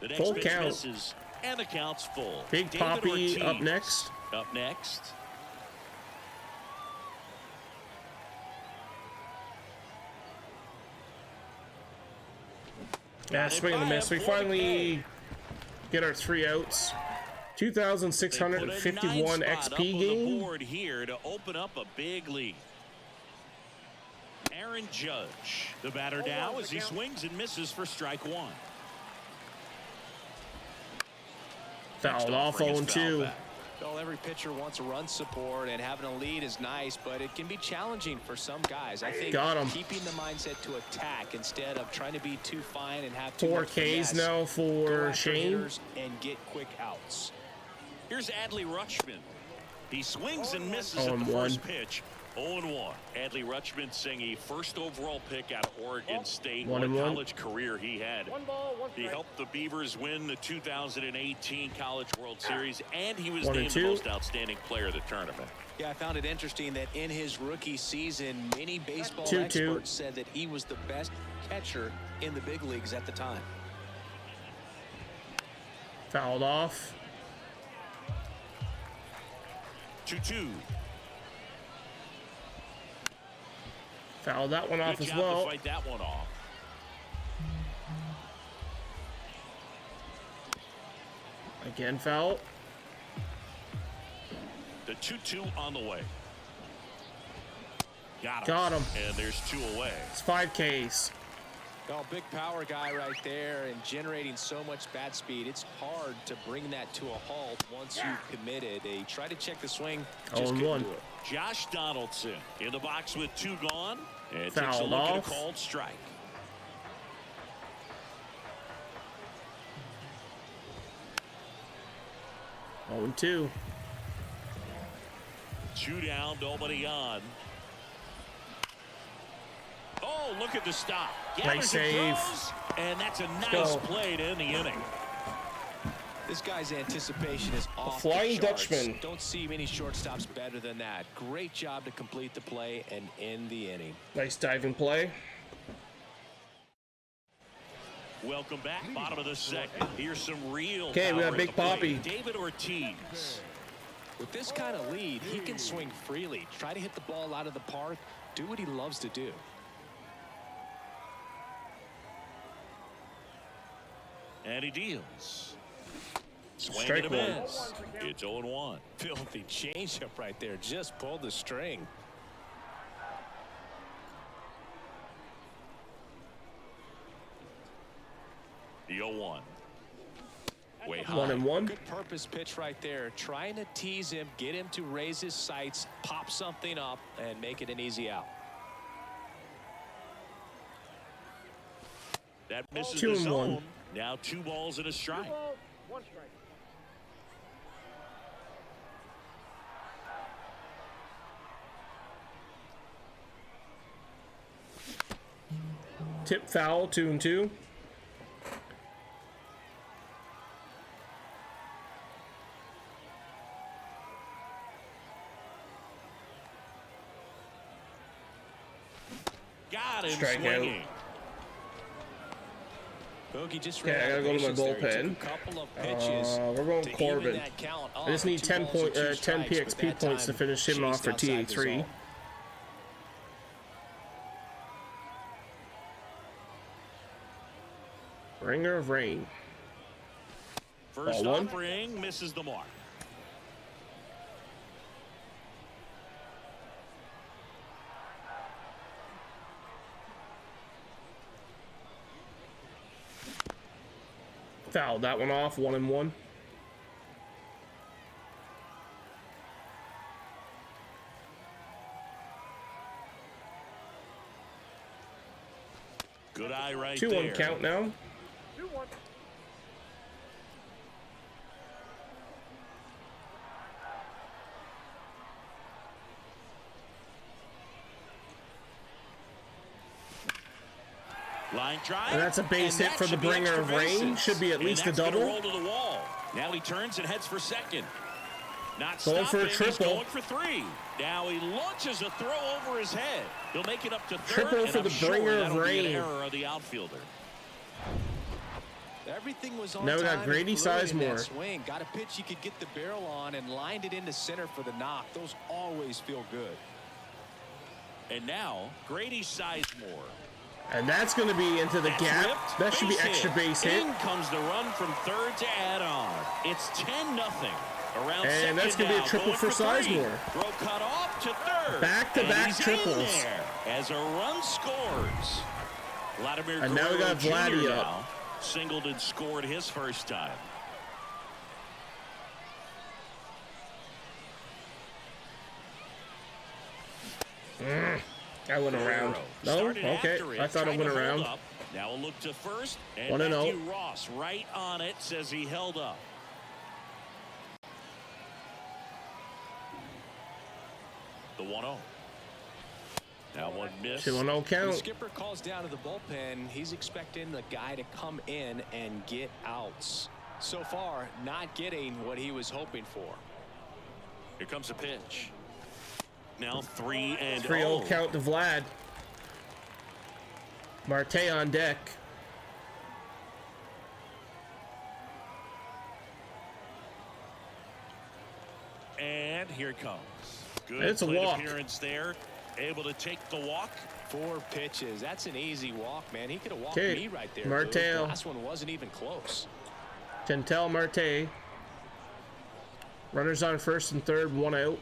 The next full pitch count. Misses, and the count's full. Big David Poppy Ortiz up next. Up next. Yeah, swing and a miss. We finally get our 3 outs. 2,651 XP game. Board here to open up a big lead. Aaron Judge, the batter now as he swings and misses for strike 1. Fouled off 0-2. Well, every pitcher wants a run support, and having a lead is nice, but it can be challenging for some guys. I think keeping the mindset to attack instead of trying to be too fine and have too 4 much Ks finesse, now for Shane. And get quick outs. Here's Adley Rutschman. He swings and misses at the first pitch. 0-1. Adley Rutschman saying a first overall pick out of Oregon State. 1-1. What college career he had. One ball, one He strike. helped the Beavers win the 2018 College World Series, and he was 1-2. named the most outstanding player of the tournament. Yeah, I found it interesting that in his rookie season, many baseball 2-2. experts said that he was the best catcher in the big leagues at the time. Fouled off. 2-2. Fouled that one off Good as job well. to fight that one off. Again foul. The 2-2 on the way. Got him. And there's 2 away. It's 5 Ks. Oh, big power guy right there and generating so much bat speed. It's hard to bring that to a halt once you've committed. They try to check the swing, just couldn't 0-1. do it. Josh Donaldson in the box with 2 gone. And takes a Fouled look at a off. called strike. Oh, and 2. 2 down, nobody on. Oh, look at the stop. Nice save. And that's a nice go. play to end the inning. This guy's anticipation is off Flying the charts. Dutchman. Don't see many shortstops better than that. Great job to complete the play and end the inning. Nice diving play. Welcome back, bottom of the second. Here's some real Okay, we power got at Big the plate. Poppy. David Ortiz. With this kind of lead, he can swing freely. Try to hit the ball out of the park. Do what he loves to do. And he deals. Swing Strike and a one. miss. It's 0-1. Filthy changeup right there. Just pulled the string. The 0-1. Way high. 1-1. Good purpose pitch right there. Trying to tease him, get him to raise his sights, pop something up, and make it an easy out. That misses 2 the and zone. 1. Now 2 balls and a Two strike. balls, one strike. Tip foul. 2 and 2. Got him Strikeout. swinging. Bogey just Okay, I gotta go to my patience there. He took bullpen. a couple of pitches We're going to even Corbin. that count I just up. need 2 10 balls and 2 10 strikes, but PXP that points to time finish him off for chased outside the TA3. zone. Ringer of rain. First Ball one. offering misses the mark. Fouled that one off. 1-1. Good eye right 2-1 there. count now. 2-1. Line drive. And that's a base and hit that for the should be bringer extra of rain. bases. Should be at And least a that's gonna double. roll to the wall. Now he turns and heads for second. Not Going for a stopping. He's triple. going for 3. Now he launches a throw over his head. He'll make it up to third. Triple and for I'm the sure bringer of that'll be rain. An error of the outfielder. Everything was on Now we got time and Grady fluid in Sizemore. that swing. Got a pitch he could get the barrel on and lined it into center for the knock. Those always feel good. And now Grady Sizemore. And that's going to be into the That's gap. ripped. That should be Base extra hit. base hit. In comes the run from third to add on. It's 10-0. Around And that's second gonna be a now, triple going for 3. Sizemore. Throw cut off to third. Back-to-back And he's in triples. there as a run scores. Vladimir And now we Guerrero got Vladdy Jr. up. now singled and scored his first time. I went around. Guerrero No? started Okay. after it, I thought I tried went to hold around. up. Now a look to first. And 1-0. Matthew Ross right on it, says he held up. The 1-0. Now one miss. 2-0 When the count. skipper calls down to the bullpen, he's expecting the guy to come in and get outs. So far, not getting what he was hoping for. Here comes a pitch. Now 3-0. 3-0 count to Vlad. Marte on deck. And here it comes. Good It's a plate walk. appearance there. Able to take the walk. 4 pitches. That's an easy walk, man. He could have walked Okay, me right there. Marte. The last one wasn't even close. Tentel Marte. Runners on first and third, 1 out.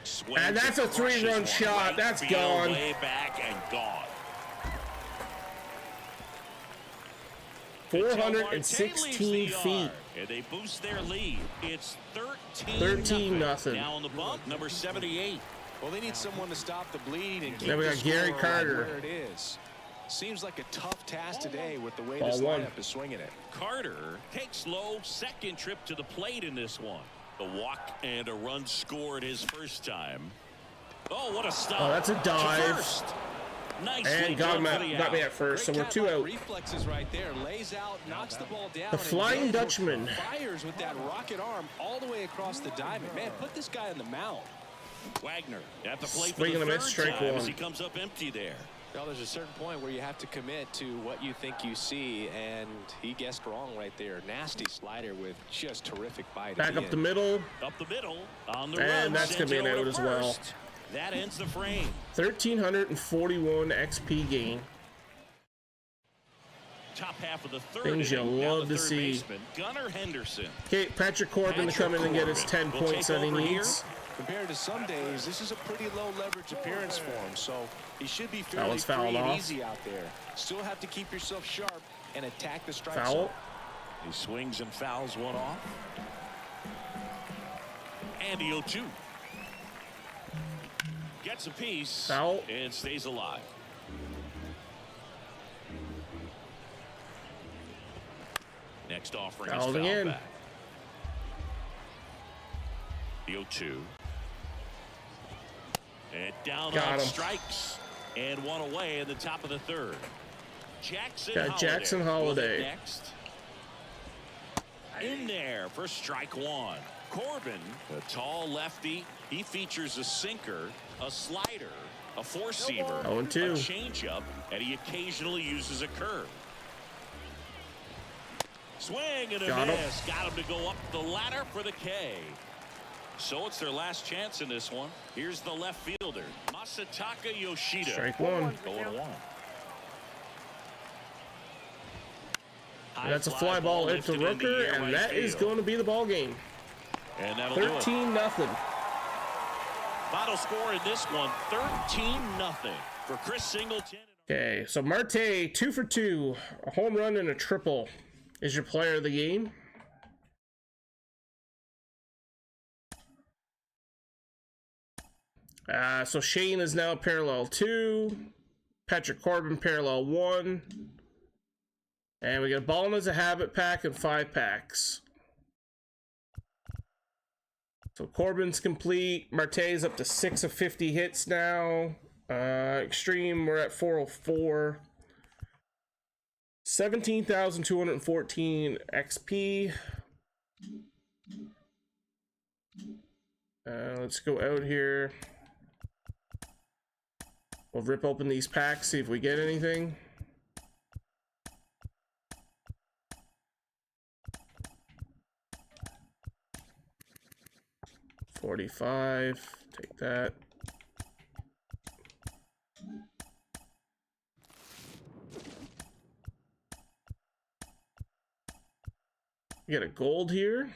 Swings And that's a crushes 3-run one. shot. Right That's field, gone. Way back and gone. 416 feet. And they boost their lead. It's 13 nothing. Now on the bump, number 78. Well, they need someone to stop the bleeding and keep Then we the got Gary score Carter. where it is. Seems like a tough task today with the way Ball this one. lineup is swinging it. Carter takes low, second trip to the plate in this one. The walk and a run scored his first time. Oh, what a stop. Oh, that's a To dive. first. Nicely And got done for the me out. at first, so Great we're 2 cat-like out. reflexes right there. Lays out, knocks the ball down. The and Flying then Dutchman. fires with that rocket arm all the way across the diamond. Man, put this guy on the mound. Wagner at the plate Swing for and the a miss, third strike time one. as he comes up empty there. Well, there's a certain point where you have to commit to what you think you see, and he guessed wrong right there. Nasty slider with just terrific bite. Back up the middle. Up the middle on the And run. that's sends gonna be it an over out to as well. first. That ends the frame. 1,341 XP gain. Top half of the third. Things you inning. Now love the to third see. baseman, Gunnar Henderson. Okay, Patrick Corbin to come in and get his 10 Corbin will points take that he over here. needs. Compared to some days, this is a pretty low leverage appearance for him, so he should be fairly was free fouled and off. easy out there. Still have to keep yourself sharp and attack the strike Foul. zone. He swings and fouls one off. And the 0-2. Gets a piece. Foul. And stays alive. Next offering is Fouled foul again. back. The 0-2. And down Got on him. strikes. And one away in the top of the third. Jackson Got Holiday. Jackson will hit Holiday. next. In there for strike one. Corbin, a tall lefty. He features a sinker, a slider, a four-seamer, 0-2. a changeup, and he occasionally uses a curve. Swing and a Got him. miss. Got him to go up the ladder for the K. So it's their last chance in this one. Here's the left fielder, Masataka Yoshida. Strike one. 0-1. That's a fly ball into Rooker, and that is going to be the ball game. And that'll do it. 13-0. Final score in this one, 13-0 for Chris Singleton. Okay, so Marte, 2 for 2, a home run and a triple is your player of the game. So Shane is now parallel 2, Patrick Corbin parallel 1, and we got Ballin' as a habit pack and 5 packs. So Corbin's complete. Marte's up to 6 of 50 hits now. Extreme, we're at 404. 17,214 XP. Let's go out here. We'll rip open these packs, see if we get anything. $45. Take that. We got a gold here.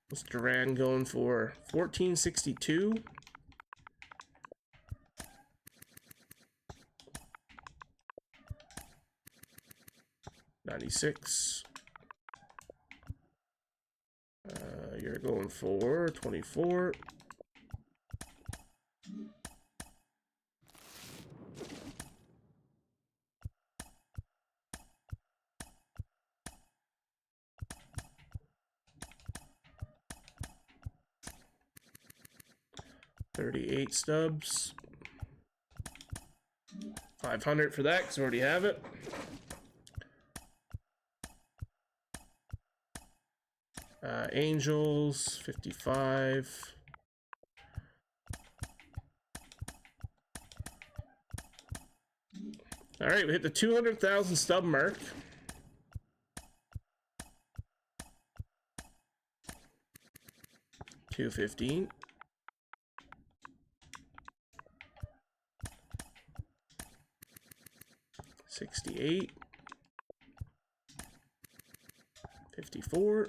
What's Duran going for? 1462. $96. You're going for 24. $38 stubs. 500 for that because we already have it. Angels, 55. All right, we hit the 200,000 stub mark. $215. $68. $54.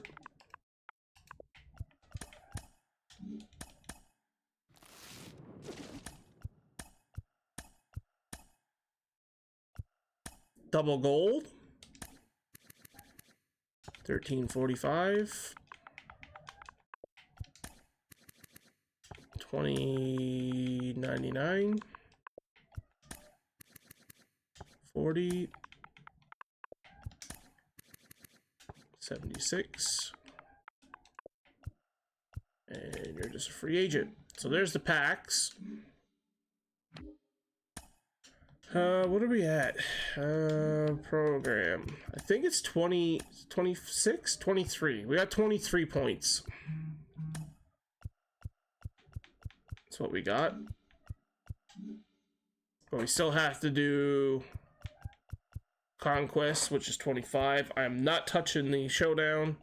Double gold. $13.45. $20.99. 40. 76. And you're just a free agent. So there's the packs. What are we at? Program. I think it's 20, 26, 23. We got 23 points. That's what we got. But we still have to do Conquest, which is 25. I'm not touching the Showdown.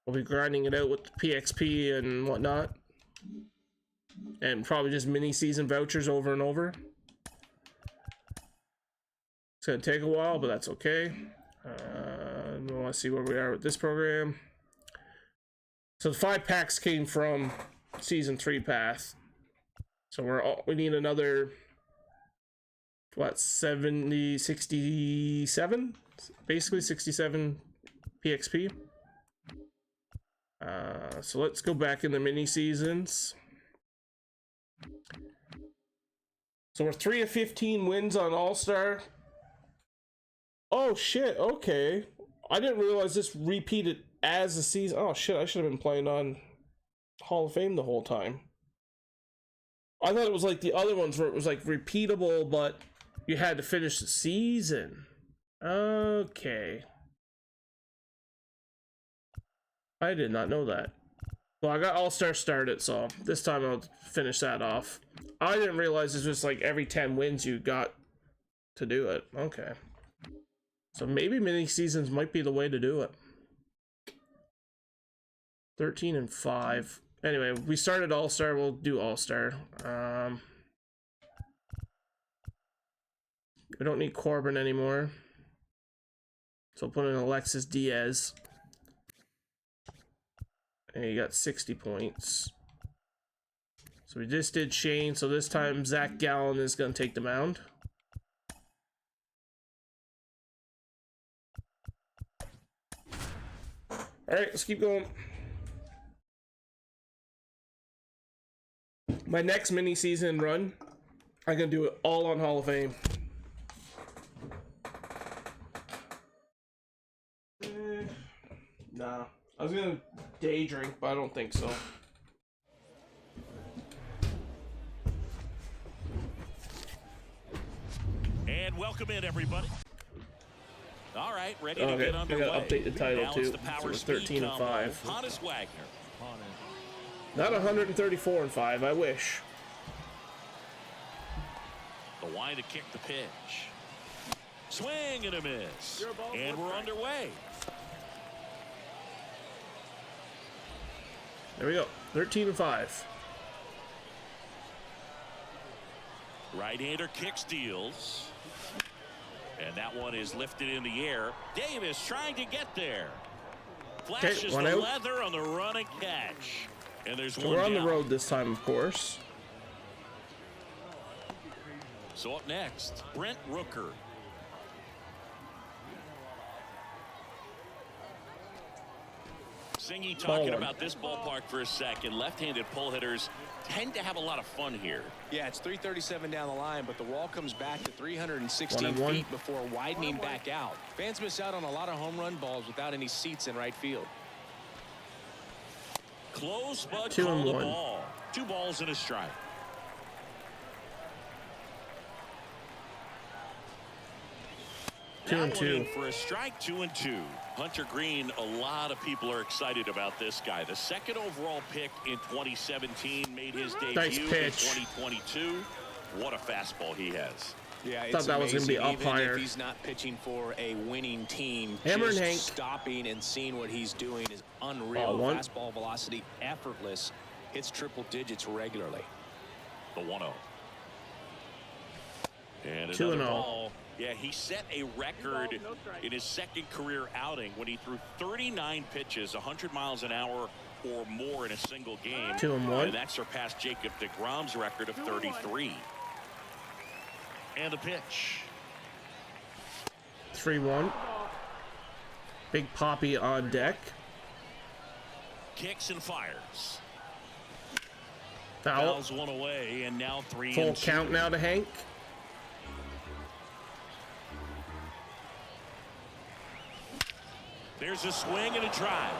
We'll be grinding it out with the PXP and whatnot. And probably just mini season vouchers over and over. It's gonna take a while, but that's okay. We want to see where we are with this program. So the 5 packs came from season 3 path. So we need another, what, 70, 67? Basically 67 PXP. So let's go back in the mini seasons. So we're 3 of 15 wins on All-Star. Oh shit, okay. I didn't realize this repeated as a season. Oh shit, I should have been playing on Hall of Fame the whole time. I thought it was like the other ones where it was like repeatable, but you had to finish the season. Okay. I did not know that. Well, I got All-Star started, so this time I'll finish that off. I didn't realize it was like every 10 wins you got to do it. Okay. So maybe mini seasons might be the way to do it. 13 and 5. Anyway, we started All-Star. We'll do All-Star. We don't need Corbin anymore. So I'll put in Alexis Diaz. And he got 60 points. So we just did Shane. So this time Zach Gallen is going to take the mound. Alright, let's keep going. My next mini season run, I'm gonna do it all on Hall of Fame. Nah. I was gonna day drink, but I don't think so. And welcome in, everybody. All right, ready to get underway. I gotta update the title now too. The power so it's 13 and 5. Hannes Wagner. Not 134 and 5. I wish. The line to kick the pitch. Swing and a miss. And we're underway. There we go. 13 and 5. Right-hander kick steals. And that one is lifted in the air. Davis trying to get there. Flashes the out. leather on the run and catch. And there's one We're on down. the road this time, of course. So up next, Brent Rooker. Singy talking about this ballpark for a second. Left-handed pull hitters tend to have a lot of fun here. Yeah, it's 337 down the line, but the wall comes back to 316 feet before widening back out. Fans miss out on a lot of home run balls without any seats in right field. Close, but call the ball. 2 balls and a strike. 2 and That 2. one in for a strike, 2-2. Hunter Green, a lot of people are excited about this guy. The second overall pick in 2017, made his Nice debut in pitch. 2022. What a fastball he has. Yeah, Thought it's that was gonna be amazing. up Even higher. if he's not pitching for a winning team, Hammer and just Hank. stopping and seeing what he's doing is unreal. Ball one. Fastball velocity, effortless, hits triple digits regularly. The 1-0. And 2-0. another ball. Yeah, he set a record in his second career outing when he threw 39 pitches, 100 miles an hour or more in a single game. 2-1. And that surpassed Jacob deGrom's record of 33. And the pitch. 3-1. Big Poppy on deck. Kicks and fires. Foul. Fouls one away, and now 3-2. Full count now to Hank. There's a swing and a drive.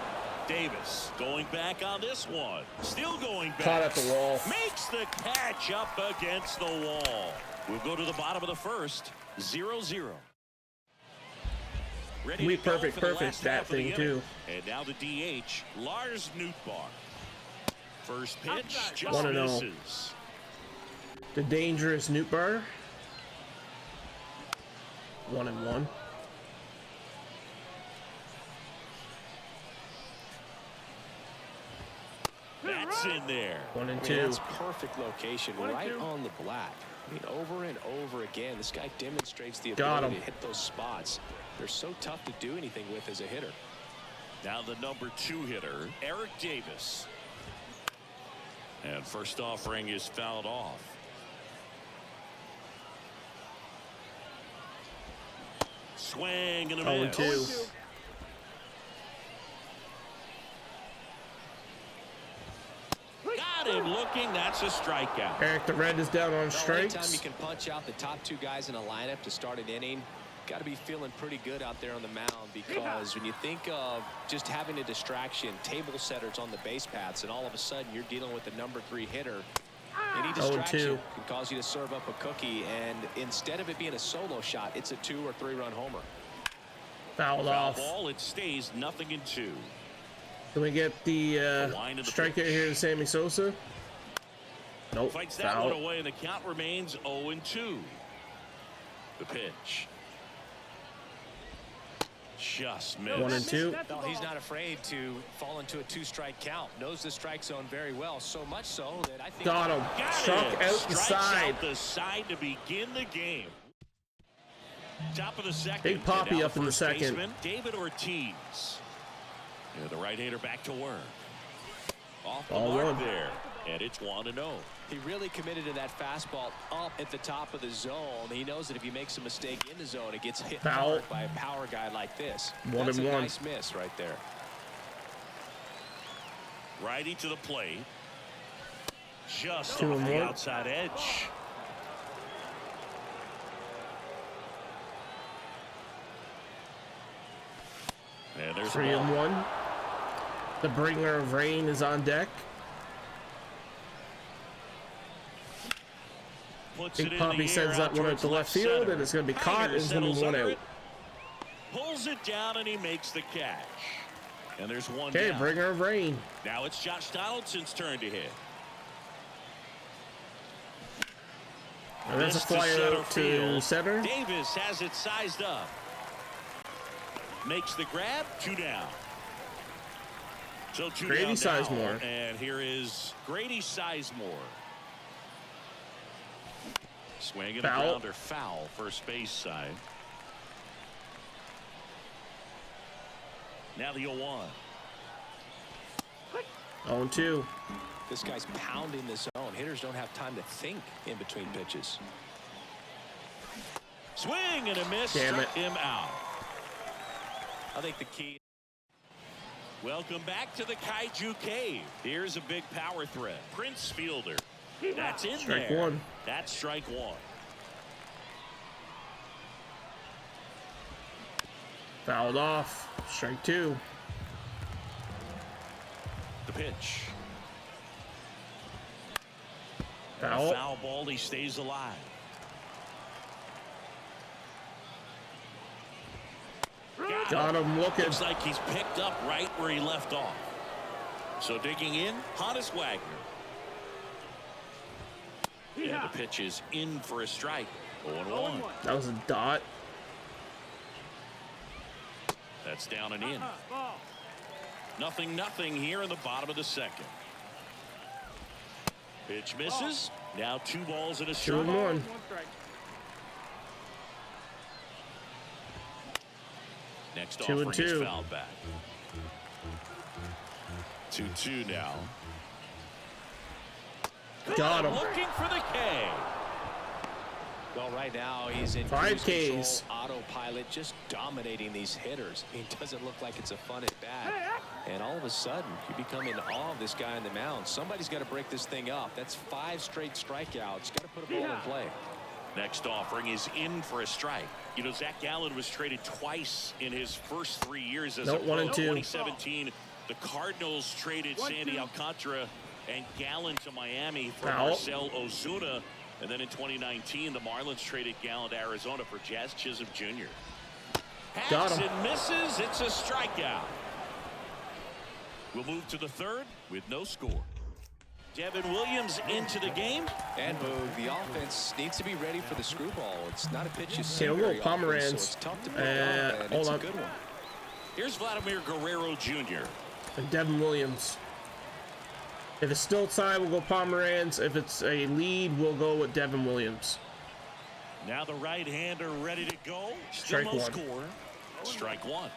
Davis going back on this one. Still going back. Caught at the wall. Makes the catch up against the wall. We'll go to the bottom of the first. 0-0. Ready We to go perfect for the last that half of the thing inning. too. And now the DH, Lars Nootbaar. First pitch, just 1-0. misses. The dangerous Nootbaar. 1-1. That's in there. 1 and I 2. mean, that's perfect location, right on the black. I mean, over and over again, this guy demonstrates the Got ability him. to hit those spots. They're so tough to do anything with as a hitter. Now the number 2 hitter, Eric Davis. And first offering is fouled off. Swing and a 0 and miss. 2. Got him looking. That's a strikeout. Eric the Red is down on Anytime you strikes. can punch out the top 2 guys in a lineup to start an inning, got to be feeling pretty good out there on the mound, because when you think of just having a distraction, table setters on the base paths, and all of a sudden you're dealing with the number 3 hitter, any 0-2. distraction can cause you to serve up a cookie, and instead of it being a solo shot, it's a 2 or 3 run homer. Fouled Foul off. ball. It stays 0-2. Can we get the line of the strikeout pitch. here to Sammy Sosa? Nope. Fights that Foul. one away, and the count remains 0-2. The pitch. Just missed. 1 and 2. No, he's not afraid to fall into a 2-strike count. Knows the strike zone very well, so much so that I think... Got him. Got Struck it. out the Strikes side. out the side to begin the game. Top of the second. Big Poppy And now up in the first second. baseman, David Ortiz. Yeah, the right-hander back to work. Off the Ball mark 1. there, and it's 1-0. He really committed to that fastball up at the top of the zone. He knows that if he makes a mistake in the zone, it gets hit Foul. hard by a power guy like this. 1 That's and a 1. nice miss right there. Righty to the plate. Just 2 off and the 1. outside edge. And there's 3 the ball. and 1. The bringer of rain is on deck. Puts Big it in Poppy the air sends out that one towards out to left field, center. and it's going to be caught, and Tiger it's going to be settles 1 under out. it, pulls it down, and he makes the catch. And there's 1 Okay, down. bringer of rain. Now it's Josh Donaldson's turn to hit. And that's a This fly center out to field. center. Davis has it sized up. Makes the grab, 2 down. So 2 Grady down now, Sizemore. and here is Grady Sizemore. Swing and a Foul. grounder, foul, first base side. Now the 0-1. 0 and 2. This guy's pounding the zone. Hitters don't have time to think in between pitches. Swing and a miss. Damn Struck it. him out. I think the key... Welcome back to the Kaiju Cave. Here's a big power threat. Prince Fielder. That's in Strike there. 1. That's strike 1. Fouled off. Strike 2. The pitch. And Foul. a foul ball. He stays alive. Got him looking. Looks like he's picked up right where he left off. So digging in, Hannes Wagner. And the pitch is in for a strike. 0-1. That was a dot. That's down and in. 0-0 here in the bottom of the second. Pitch misses. Now 2 balls and a strike. 2-1. Next 2-2. offering is fouled back. 2-2 now. Got him. Looking for the K. Well, right now he's in 5 cruise Ks. control, autopilot, just dominating these hitters. He doesn't look like it's a fun at bat. And all of a sudden, you become in awe of this guy on the mound. Somebody's got to break this thing up. That's 5 straight strikeouts. Got to put a ball in play. Next offering is in for a strike. You know, Zach Gallen was traded twice in his first 3 years as a pro. 1 and 2. 2017, the Cardinals traded Sandy Alcantara and Gallen to Miami for Foul. Marcell Ozuna. And then in 2019, the Marlins traded Gallen to Arizona for Jazz Chisholm Jr. Got Hacks him. and misses. It's a strikeout. We'll move to the third with no score. Devin Williams into the game. And Boog, the offense needs to be ready for the screwball. It's not a pitch you see Okay, we'll very go often, so Pomeranz. it's tough to pick up, and Hold it's a on. good one. Here's Vladimir Guerrero Jr. And Devin Williams. If it's still tied, we'll go Pomeranz. If it's a lead, we'll go with Devin Williams. Now the right-hander ready to go. Still Strike no 1. score. Strike 1.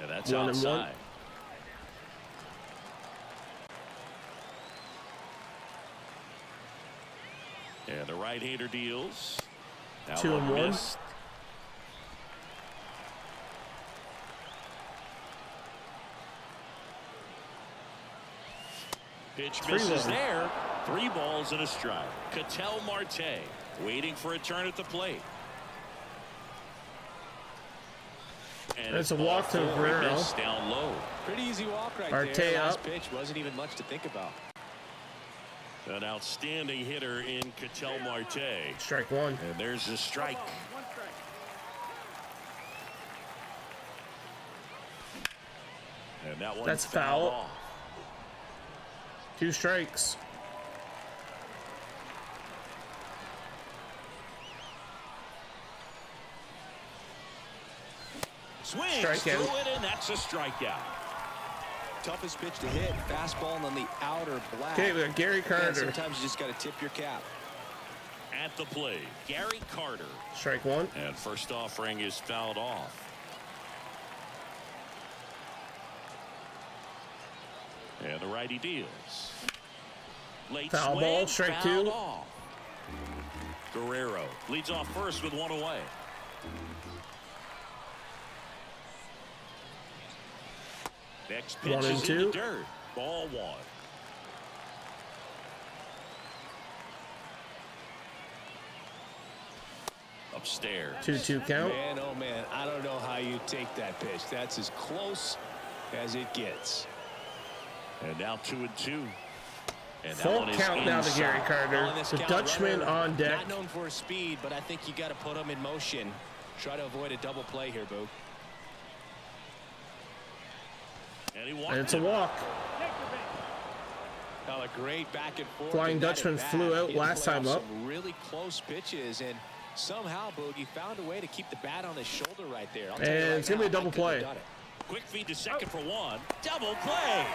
And that's 1 and 1. outside. And the right-hander deals. Now 2 and 1. missed. Pitch misses 3-1. there. 3 balls and a strike. Ketel Marte waiting for a turn at the plate. And It's a walk to Guerrero. Down low. Pretty easy walk right Marte there. Last up. pitch wasn't even much to think about. An outstanding hitter in Ketel Marte. Strike 1. And there's a strike. And that one's That's fouled foul. off. 2 strikes. Swings Strikeout. through it, and that's a strikeout. Toughest pitch to hit. Fastball on the outer black. Okay, we got Gary And Carter. sometimes you just got to tip your cap. At the plate, Gary Carter. Strike 1. And first offering is fouled off. And the righty deals. Late Foul swing, ball, strike fouled 2. off. Guerrero leads off first with 1 away. Next pitch 1 and is in 2. the dirt. Ball 1. Upstairs. 2-2 count. Man, oh man, I don't know how you take that pitch. That's as close as it gets. And now 2 and 2. And that Full one is count now to inside. Gary Carter. On this The count, Dutchman runner on deck. Not known for his speed, but I think you got to put him in motion. Try to avoid a double play here, Boog. And he walked And it's a it. walk. Now a great back and forth. Flying in that Dutchman at-bat. flew out He had to last play time off up. Some really close pitches, and somehow Boogie found a way to keep the bat on his shoulder right there. I'll tell you And right it's gonna be a now, double I couldn't have play. done it. Quick feed to second for 1. Double play.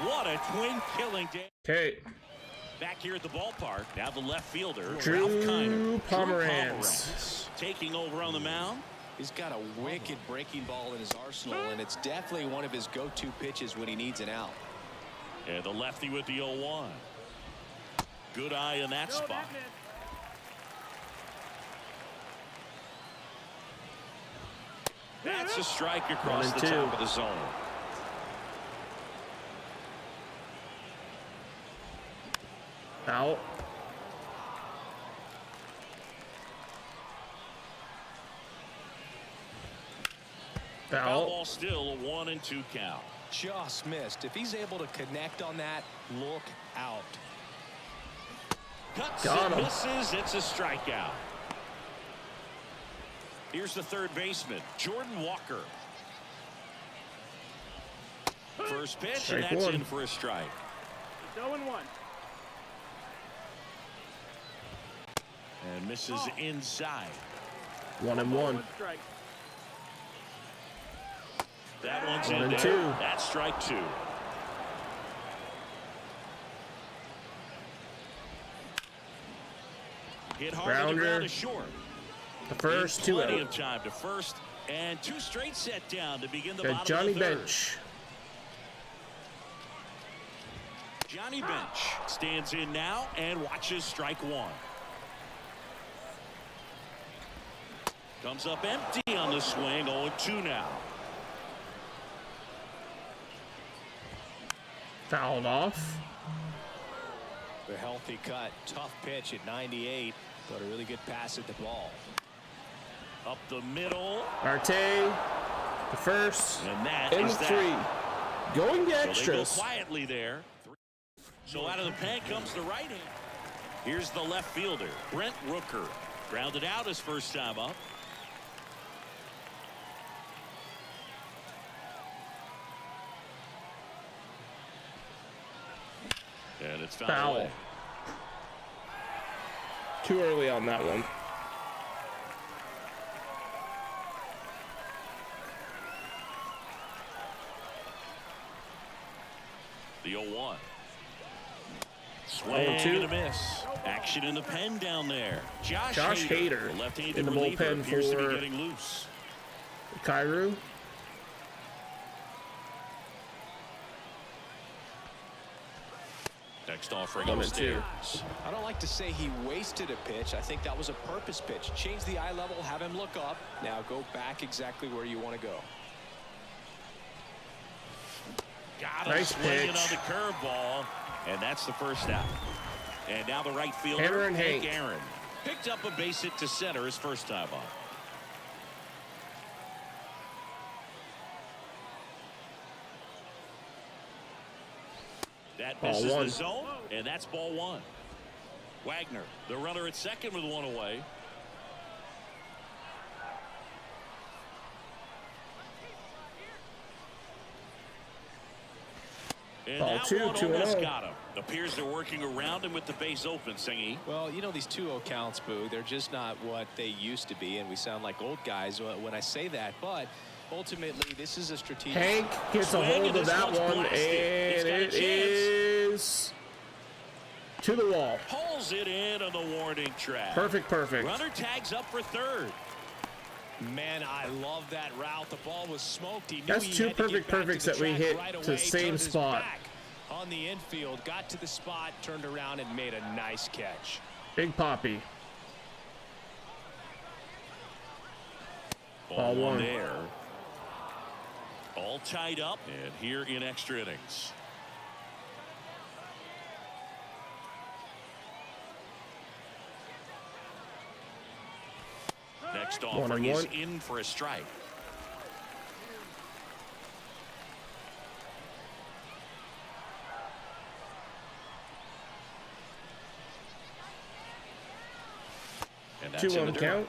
What a twin killing day. Okay. Back here at the ballpark. Now the left fielder, Drew Ralph Kiner. Pomeranz. Taking over on the mound. He's got a wicked breaking ball in his arsenal, and it's definitely one of his go-to pitches when he needs an out. And the lefty with the 0-1. Good eye in that spot. That's a strike across 1 and the 2. top of the zone. Out. Foul Foul. ball still a 1 and 2 count. Just missed. If he's able to connect on that, look out. Cuts Got and him. misses. It's a strikeout. Here's the third baseman, Jordan Walker. First pitch, Strike and that's one. in for a strike. It's 0-1. And misses inside. 1-1. One strike. That one's 1 in and there. 2. That's strike 2. Hit hard on the Grounder. ground to short. The first Leaves 2 plenty out. of time to first, and 2 straight set down to begin the Got bottom Johnny of the third. Bench. Johnny Bench stands in now and watches strike 1. Comes up empty on the swing. 0-2 now. Fouled off. The healthy cut. Tough pitch at 98, but a really good pass at the ball. Up the middle. Marte. The first. And that And is 3. that. Going to So they go extras. quietly there. So out of the pen comes the right hand. Here's the left fielder, Brent Rooker. Grounded out his first time up. And it's fouled Foul. away. Too early on that one. The 0-1. Swing 0-2. and a miss. Action in the pen down there. Josh Hader the left-handed in the reliever, bullpen appears to be for getting loose. Cairo. Next offering 1 and 2. upstairs. I don't like to say he wasted a pitch. I think that was a purpose pitch. Change the eye level, have him look up. Now go back exactly where you want to go. Got him Nice swinging pitch. on the curveball, and that's the first out. And now the right fielder, Aaron Hank Hank. Aaron, picked up a base hit to center his first time up. That Ball misses one. the zone, and that's ball 1. Wagner, the runner at second with 1 away. And Ball that 2, one 2-0. almost got him. Appears they're working around him with the base open, Singy. Well, you know, these 2-0 counts, Boo, they're just not what they used to be, and we sound like old guys when I say that, but ultimately this is a strategic. Hank gets a Swing, hold and of this that one's one, blasted. He's and got a it chance. is to the wall. Pulls it in on the warning track. Perfect, perfect. Runner tags up for third. Man, I love that route. The ball was smoked. He knew That's he 2 had to perfect get back to perfects the that we track hit right to the away, same turned his spot. back on the infield, got to the spot, turned around and made a nice catch. Big Poppy. Ball 1 1. there. All tied up, and here in extra innings. Next offering is 1-1. in for a strike. And that's in 2-1 the dirt. count.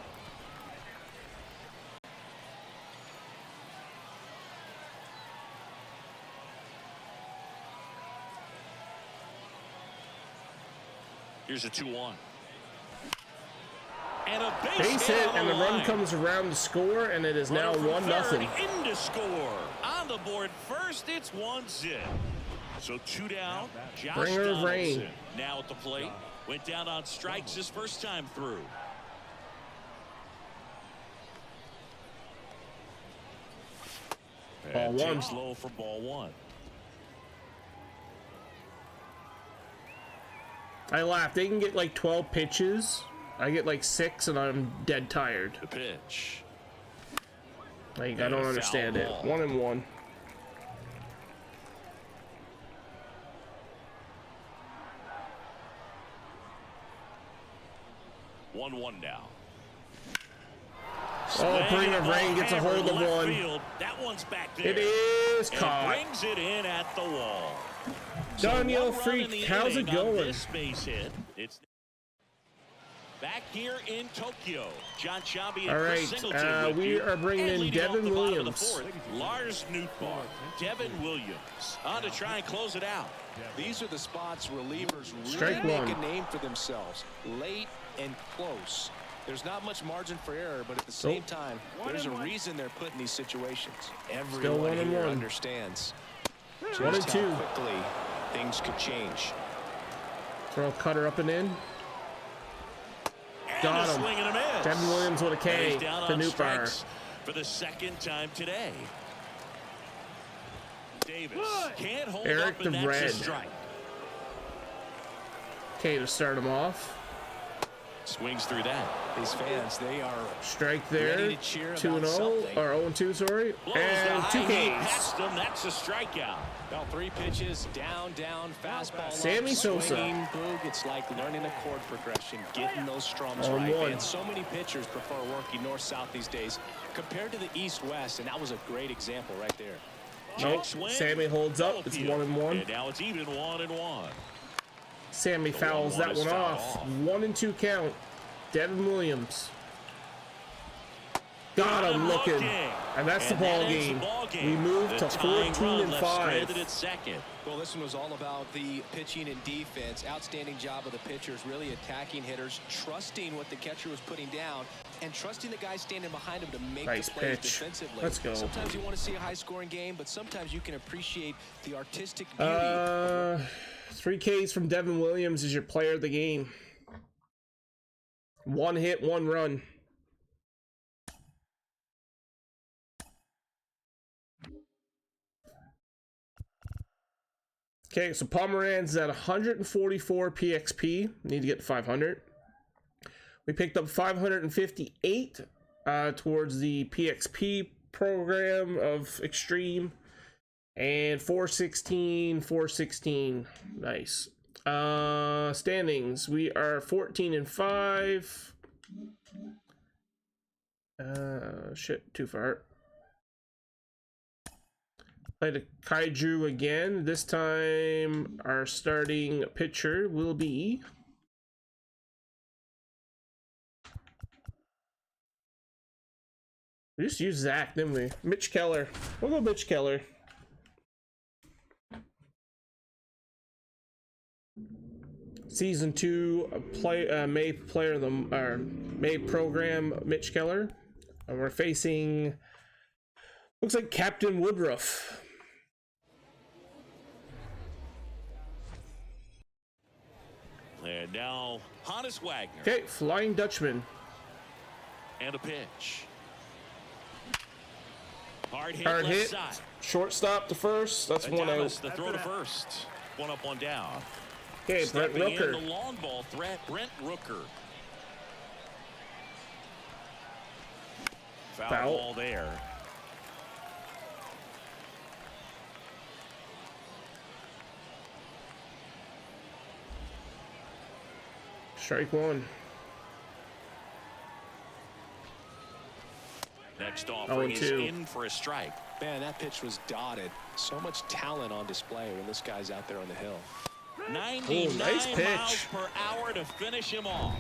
Here's a 2-1. And a Base hit, on and the run line. comes around to score, and it is now Runner from 1-0. third, in to score. On the board first, it's 1-0. So 2 down. Josh Bringer of rain. Donaldson now at the plate. Went down on strikes his first time through. Ball And 1. takes low for ball 1. I laugh. They can get like 12 pitches. I get like 6, and I'm dead tired. The pitch. Like, I And don't a understand foul it. ball. 1-1. One now. Oh, Swing, Bringer of ball Rain gets a hammered hold of left one. Field. That one's back there. It is And caught. brings it in at the wall. Daniel So 1 run Freak, in the how's it inning on going? this base hit. It's Back here in Tokyo, John Shambi and All Chris right, Singleton with we you. are bringing And in leading off Devin the bottom of the Williams. fourth, Lars Nootbaar. Devin Williams on to try and close it out. These are the spots relievers really Strike make one. a name for themselves. Late and close. There's not much margin for error, but at the same time, there's a reason they're put in these situations. Everyone here understands just 1-2. how quickly things could change. Throw a cutter up and in. And Got a him. swing and a miss. Devin Williams with a And K he's down to on Nootbaar. strikes for the second time today. Davis can't hold Eric up, and the that's a Red. strike. K to start him off. Swings through that. These fans, they are Strike there. ready to cheer 2-0 about something. or 0-2, sorry. Blows And the 2 high heat Ks. past him. That's a strikeout. Well, 3 pitches, down, fastball. Sammy up, Sosa. swinging, boog. It's like learning a chord progression, getting those strums On right. one. And so many pitchers prefer working north-south these days compared to the east-west, and that was a great example right there. Nope. Swing. Sammy holds up. It's Field. 1-1. And now it's even 1-1. Sammy fouls 1-1 that is one fouled off. off. 1-2 count. Devin Williams. Got him looking. And that's the ball game. We move to 14-5. At second. Well, this one was all about the pitching and defense. Outstanding job of the pitchers, really attacking hitters, trusting what the catcher was putting down, and trusting the guy standing behind him to make Nice the plays pitch. defensively. Let's go. Sometimes you want to see a high-scoring game, but sometimes you can appreciate the artistic beauty. 3 Ks from Devin Williams is your player of the game. 1 hit, 1 run. Okay, so Pomeranz is at 144 PXP. Need to get to 500. We picked up 558 towards the PXP program of Extreme. And 416. Nice. Standings. We are 14-5. Shit, too far. Played a Kaiju again. This time our starting pitcher will be we just used Zach, didn't we? Mitch Keller. We'll go Mitch Keller. Season 2 May player of the May program Mitch Keller. And we're facing looks like Captain Woodruff. And now Hannes Wagner. Okay, Flying Dutchman. And a pitch. Hard hit. Hard left hit. Side. Shortstop to first. That's 1 Adames, out. the throw to first. 1 up, 1 down. Okay, Brent Stepping in, Rooker. the long ball threat, Brent Rooker. Foul ball there. Strike 1. Next offering is 0-2. in for a strike. Man, that pitch was dotted. So much talent on display when this guy's out there on the hill. 99 nice pitch. miles per hour to finish him off.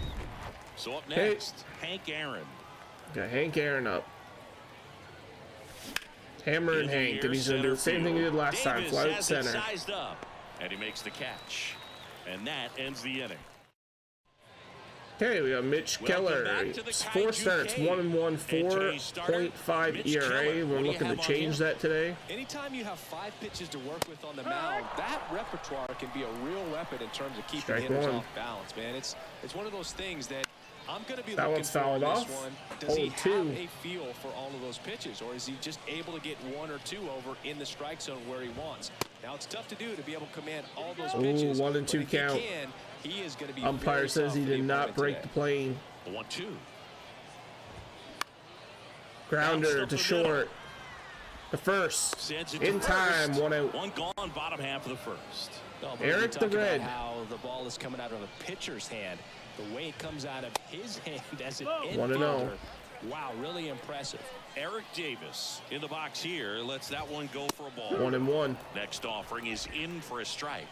So up Hey. next, Hank Aaron. Got Hank Aaron up. Hammer and In the Hank, air, and he's gonna do the center same thing he did last time. Davis Fly out has it center. sized up, and he makes the catch. And that ends the inning. Okay, we got Mitch Welcome Keller. back to the 4 Kaiju starts, Cave. 1-1, And today's starter, 4.5 Mitch ERA. Keller. We're What do you looking to have on change him? that today. Anytime you have 5 pitches to work with on the mound, that repertoire can be a real weapon in terms of keeping Strike hitters 1. off balance, man. It's one of those things that I'm going to be That looking one's for on fouled this off. one. Does he 0-2. have a feel for all of those pitches, or is he just able to get 1 or 2 over in the strike zone where he wants? Now, it's tough to do to be able to command all those pitches. 1 and 2 but if he count. can, he is going to be Umpire very says tough he for the did not opponent break today. the plane. 1-2. Grounder Bounced to up the short. The first. Sends it to In time, first. 1 out. 1 gone, bottom half of the first. Well, Eric we the talk about Red. how the ball is coming out of a pitcher's hand, the way it comes out of his hand as an 1-0. infielder. Wow, really impressive. Eric Davis in the box here lets that one go for a ball. 1-1. Next offering is in for a strike.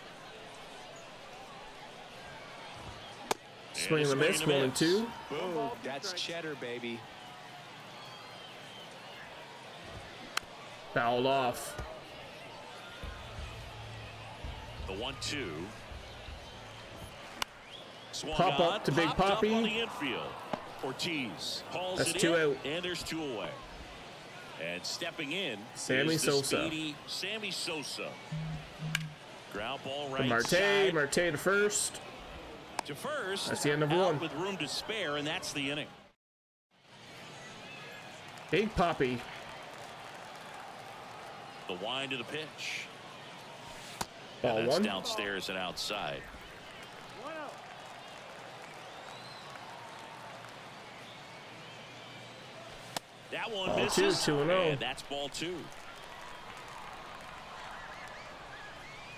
Swing and a miss, 1 and 2. Boom, that's cheddar, baby. Fouled off. The 1-2. Swung Pop on, up to Big popped up Poppy. on the infield. Ortiz hauls That's it 2 in, out. and there's 2 away. And stepping in Sammy is the Sosa. speedy Sammy Sosa. Ground ball To right Marte. side. Marte to first. To first. That's the end of out 1. with room to spare, and that's the inning. Big Poppy. The wind of the pitch. Ball And that's 1. downstairs and outside. 1-0. That one Ball misses. 2, 2-0. And that's ball 2.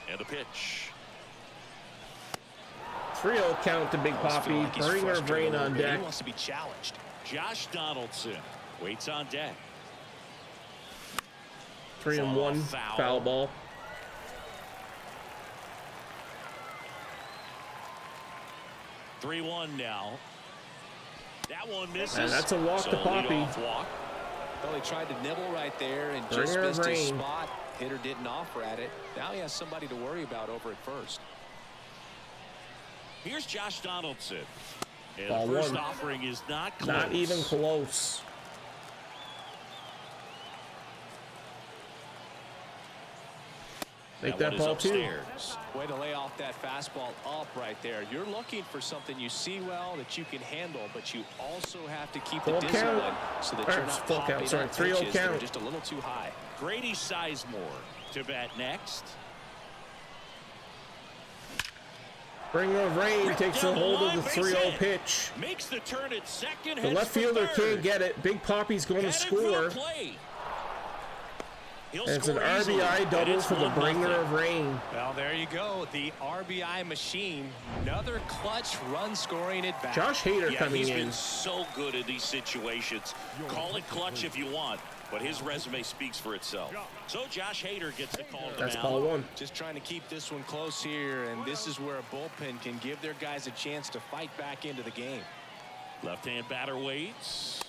And the pitch. 3-0 count to Big I almost feel Poppy. like he's Bringer of frustrated a rain little on bit. deck. He wants to be challenged. Josh Donaldson waits on deck. 3 and 1. Foul. Foul ball. Three 3-1 now. That one misses. And that's a walk So to Poppy. leadoff walk. Well, he tried to nibble right there and Bringer just of missed his rain. spot. Hitter didn't offer at it. Now he has somebody to worry about over at first. Here's Josh Donaldson. And Ball the first 1. offering is not close. Not even close. Make that one is ball 2. upstairs. Way to lay off that fastball up right there. You're looking for something you see well that you can handle, but you also have to keep the Full discipline count. so that Or, you're not full count, popping sorry, up 3-0 pitches that are count. just a little too high. Grady Sizemore to bat next. Bringer of rain Ripped takes a down the hold of line, the base 3-0 hit. pitch. Makes the turn at second. The heads left for fielder third. can't get it. Big Poppy's going to Headed for score. the plate. He'll And it's an score easily, RBI and double it's for the 1-0. bringer of rain. Well, there you go. The RBI machine. Another clutch run scoring at bat. Josh Hader Yeah, coming he's in. been so good in these situations. Call it clutch if you want, but his resume speaks for itself. So Josh Hader gets the call to the That's mound. ball 1. Just trying to keep this one close here, and this is where a bullpen can give their guys a chance to fight back into the game. Left-hand batter waits.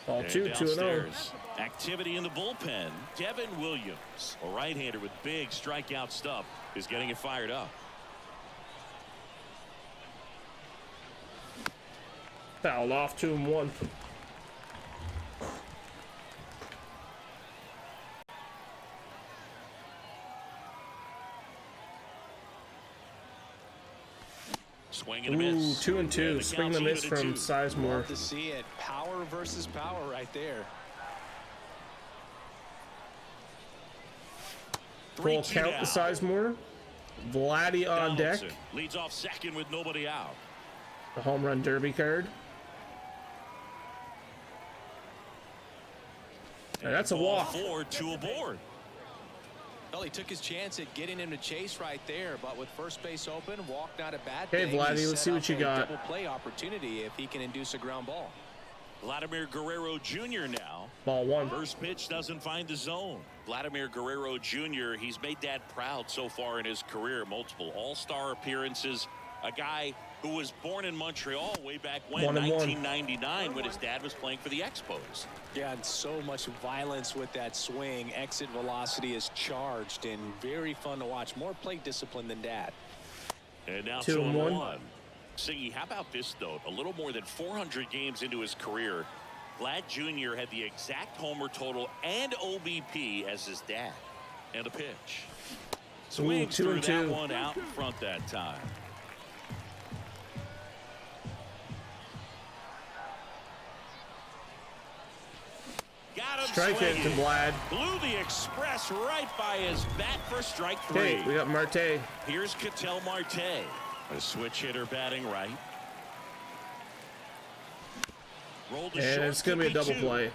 Ball And 2, 2-0. downstairs, activity in the bullpen. Devin Williams, a right-hander with big strikeout stuff, is getting it fired up. Fouled off 2 and 1. Swing and a Ooh, miss. 2 and 2. the Swing and a count's miss even from at 2. Sizemore. Love to see it. Power versus power right there. Full 3-2 count now. to Sizemore. Vladdy on deck. Donaldson leads off second with nobody out. The home run derby card. And that's a Ball walk. 4, 2 aboard. Well, he took his chance at getting him to chase right there, but with first base open, walk not a bad Okay, thing. Vladdy, He's let's set see up what you a got. double play opportunity if he can induce a ground ball. Vladimir Guerrero Jr. now. Ball 1. First pitch doesn't find the zone. Vladimir Guerrero Jr., he's made Dad proud so far in his career. Multiple all-star appearances. A guy who was born in Montreal way back when, 1 and 1. 1999, when his dad was playing for the Expos. Yeah, and so much violence with that swing. Exit velocity is charged and very fun to watch. More plate discipline than Dad. And now 2 and 1. Siggy, how about this, though? A little more than 400 games into his career, Vlad Jr. had the exact homer total and OBP as his dad. And a pitch. Swings 2 through and that 2. one out in front that time. Got him Strike it to swinging. Vlad. Blew the express right by his bat for strike 3. Okay, we got Marte. Here's Ketel Marte, a switch hitter batting right. Rolled to And short, it's going to be a double 2. play.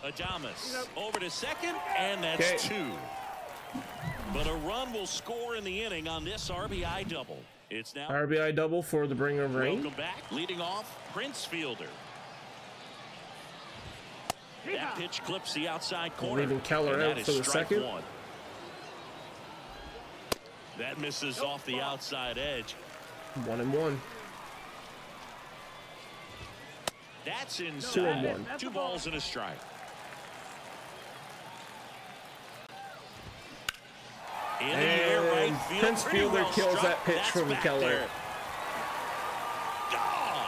Adames over to second, and that's Okay. 2. But a run will score in the inning on this RBI double. It's now RBI double for the bringer of rain. welcome back. Leading off, Prince Fielder. That pitch clips the outside corner. Leaving Keller and that out is for the strike second. 1. That misses off the outside edge. 1 and 1. That's inside. 2-1. 2 balls and a strike. In the air, right And field. Prince Pretty Fielder well kills struck. that pitch That's from back Keller. there. Gone.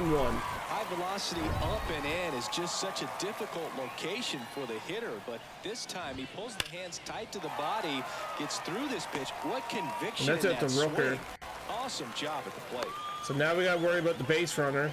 1-1. High velocity up and in is just such a difficult location for the hitter, but this time he pulls the hands tight to the body, gets through this pitch. What conviction And that's in at that the Rooker. swing. Awesome job at the plate. So now we got to worry about the base runner.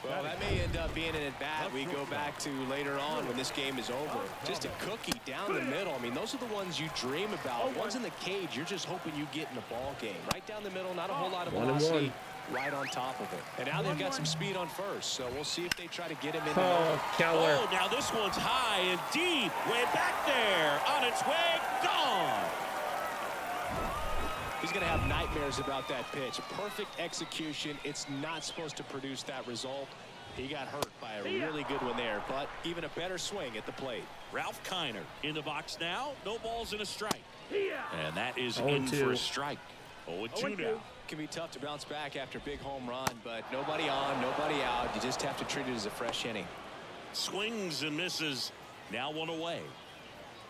Well, that may end up being an at-bat we go back to later on when this game is over. Just a cookie down the middle. I mean, those are the ones you dream about. Ones in the cage, you're just hoping you get in the ball game. Right down the middle, not a whole lot of 1-1. velocity. Right on top of it. And now they've got some speed on first, so we'll see if they try to get him in. Oh, Keller. Oh, now this one's high and deep. Way back there. On its way. Gone. He's going to have nightmares about that pitch. Perfect execution. It's not supposed to produce that result. He got hurt by a really good one there, but even a better swing at the plate. Ralph Kiner in the box now. No balls and a strike. And that is 0-2. in for a strike. 0-2 now. Can be tough to bounce back after a big home run, but nobody on, nobody out. You just have to treat it as a fresh inning. Swings and misses. Now 1 away.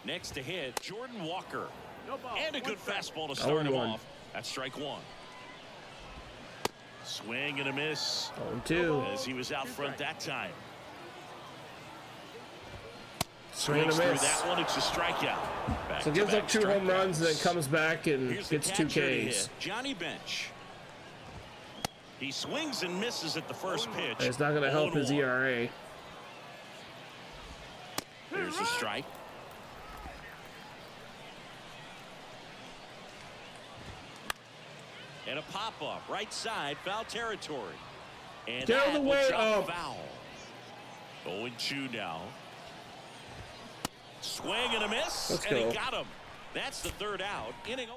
Next to hit, Jordan Walker. And a good fastball to start him 0-1. off. That's strike 1. Swing and a miss. 0-2. As he was out front that time. Swing and a Swings through miss. that one. It's a strikeout. So gives up 2 home runs and then strikeouts. comes back and Here's the gets 2 catcher to Ks. hit, Johnny Bench. He swings and misses at the first pitch. And it's not going to help his 0-1. ERA. There's a strike. And a pop-up, right side, foul territory. And Get out of that the will way jump of- foul. 0-2 now. Swing and a miss, Let's and go. he got him. That's the 3rd out. Inning.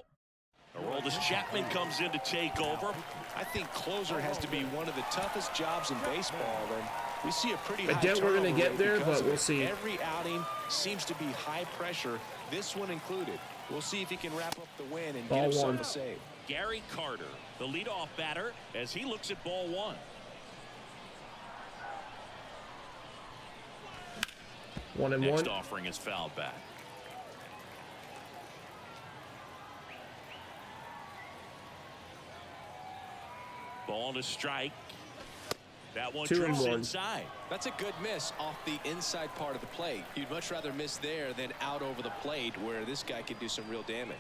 Aroldis Chapman comes in to take over. I think closer has to be one of the toughest jobs in baseball, and we see a pretty I high doubt we're gonna turnover get rate there, because but of we'll it. see. Every outing seems to be high pressure, this one included. We'll see if he can wrap up the win and Ball get himself 1. a save. Gary Carter, the leadoff batter, as he looks at ball 1. 1-1. Next offering is fouled back. Ball to strike. That one 2-1. drifts inside. That's a good miss off the inside part of the plate. You'd much rather miss there than out over the plate where this guy could do some real damage.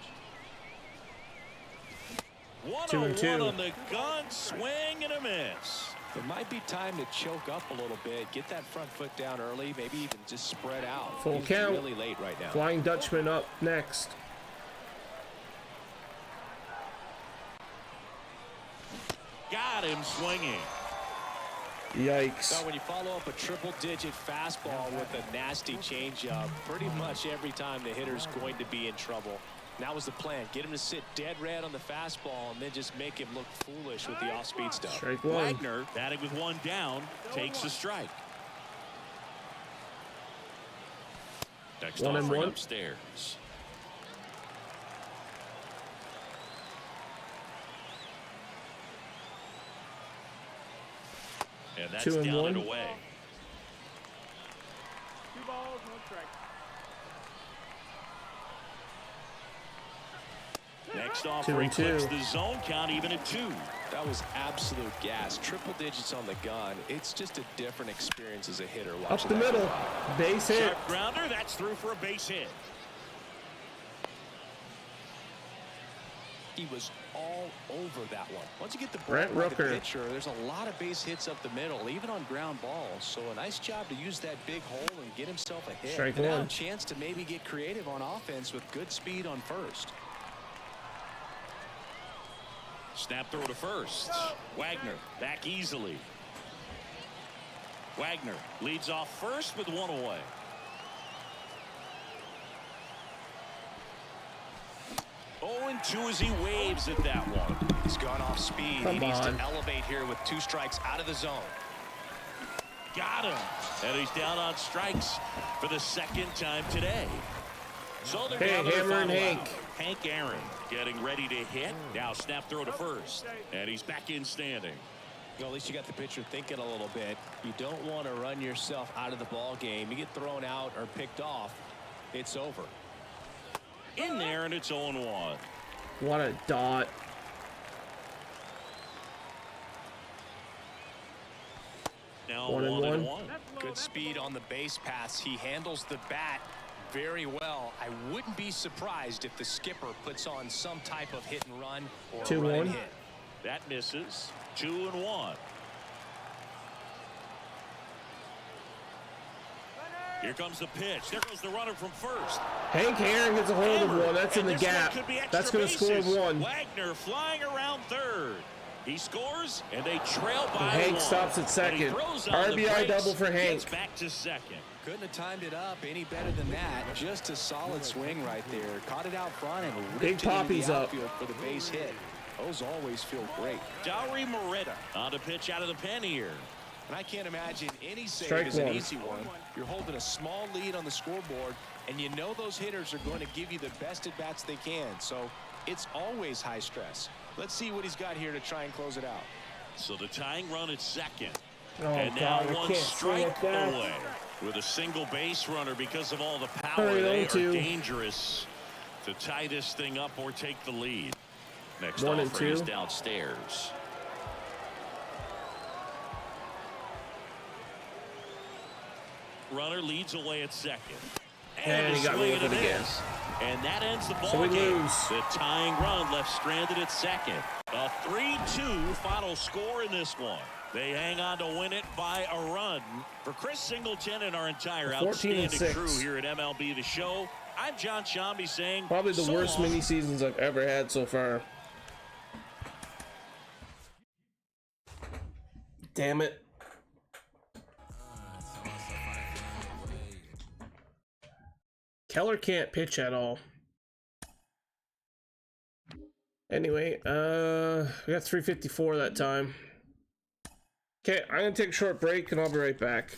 1-0-1 on the gun, swing and a miss. It might be time to choke up a little bit, get that front foot down early, maybe even just spread out. Full He's count. really late right now. Flying Dutchman up next. Got him swinging. Yikes. So when you follow up a triple-digit fastball with a nasty changeup, pretty much every time the hitter's going to be in trouble. And that was the plan. Get him to sit dead red on the fastball and then just make him look foolish with the off-speed stuff. Strike 1. Wagner, batting with 1 down, takes a strike. Next 1-1. offering upstairs. And that's 2-1. down and away. 2 balls, 1 strike. Next offering 2-2. clips the zone count even at 2. That was absolute gas. Triple digits on the gun. It's just a different experience as a hitter. Up watching the that. middle. Base hit. Sharp grounder, that's through for a base hit. He was all over that one. Once you get the ball Brent by the Rooker. pitcher, there's a lot of base hits up the middle, even on ground balls. So a nice job to use that big hole and get himself a hit. Strike And now 1. a chance to maybe get creative on offense with good speed on first. Snap throw to first. Wagner back easily. Wagner leads off first with 1 away. Oh, and 2 as he waves at that one. He's gone off speed. Come He needs on. to elevate here with 2 strikes out of the zone. Got him. And he's down on strikes for the 2nd time today. So they're Hey, down to the Hammer and final Hank. out. Hank Aaron getting ready to hit. Now snap throw to first. And he's back in standing. Well, at least you got the pitcher thinking a little bit. You don't want to run yourself out of the ball game. You get thrown out or picked off, it's over. In there, and it's 0-1. What a dot. Now 1-1. Good speed on the base pass. He handles the bat very well. I wouldn't be surprised if the skipper puts on some type of hit and run or a 2-1. running hit. That misses. 2-1. Here comes the pitch. There goes the runner from first. Hank Aaron gets a hold of one. That's in the gap. That's going to score one. Wagner flying around third. He scores, and they trail by Hank one. stops at second. RBI double for Hank. Gets back to second. Couldn't have timed it up any better than that. Just a solid swing right there. Caught it out front and Big ripped it into Poppy's the up. outfield for the base hit. Those always feel great. Dowry Moretta on the pitch out of the pen here. And I can't imagine any save Strike is an one. easy one. You're holding a small lead on the scoreboard, and you know those hitters are going to give you the best at-bats they can. So it's always high stress. Let's see what he's got here to try and close it out. So the tying run at second. Oh, And God, now I one can't swing strike at that. away with a single base runner because of all the power. Hurry, They are 0-2. dangerous to tie this thing up or take the lead. Next 1 and offer is 2. downstairs. Runner leads away at second. And he got swing rid of and it a again. miss. And that ends the ball So we game. lose. The tying run left stranded at second. A 3-2 final score in this one. They hang on to win it by a run. For Chris Singleton and our entire 14 and outstanding 6. crew here at MLB The Show, I'm John Shambi saying Probably the so worst long. mini seasons I've ever had so far. Damn it. Keller can't pitch at all. Anyway, we got 354 that time. Okay, I'm gonna take a short break and I'll be right back.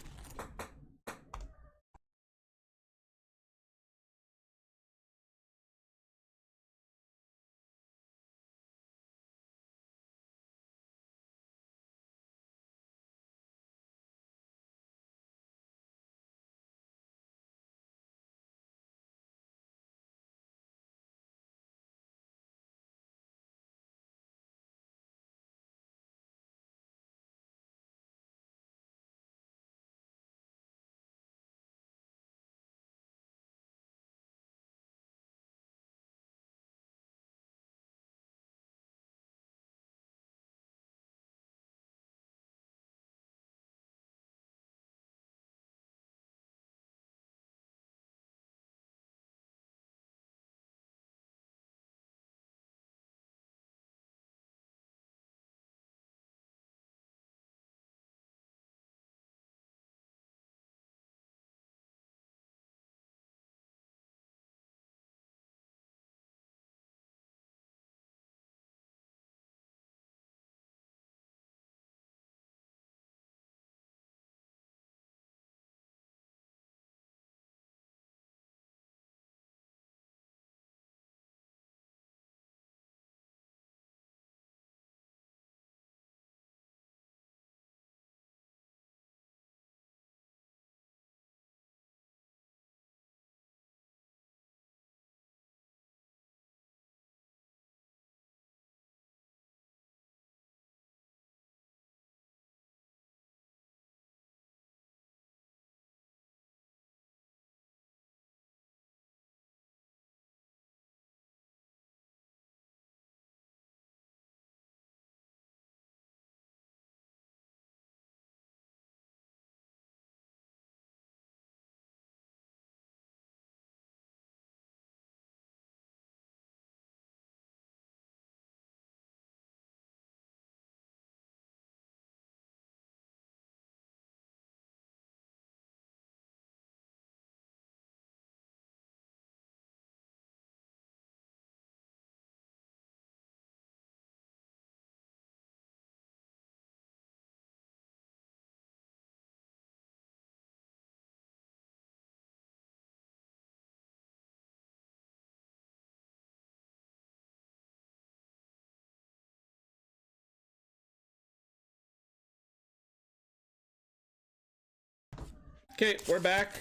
Okay, we're back.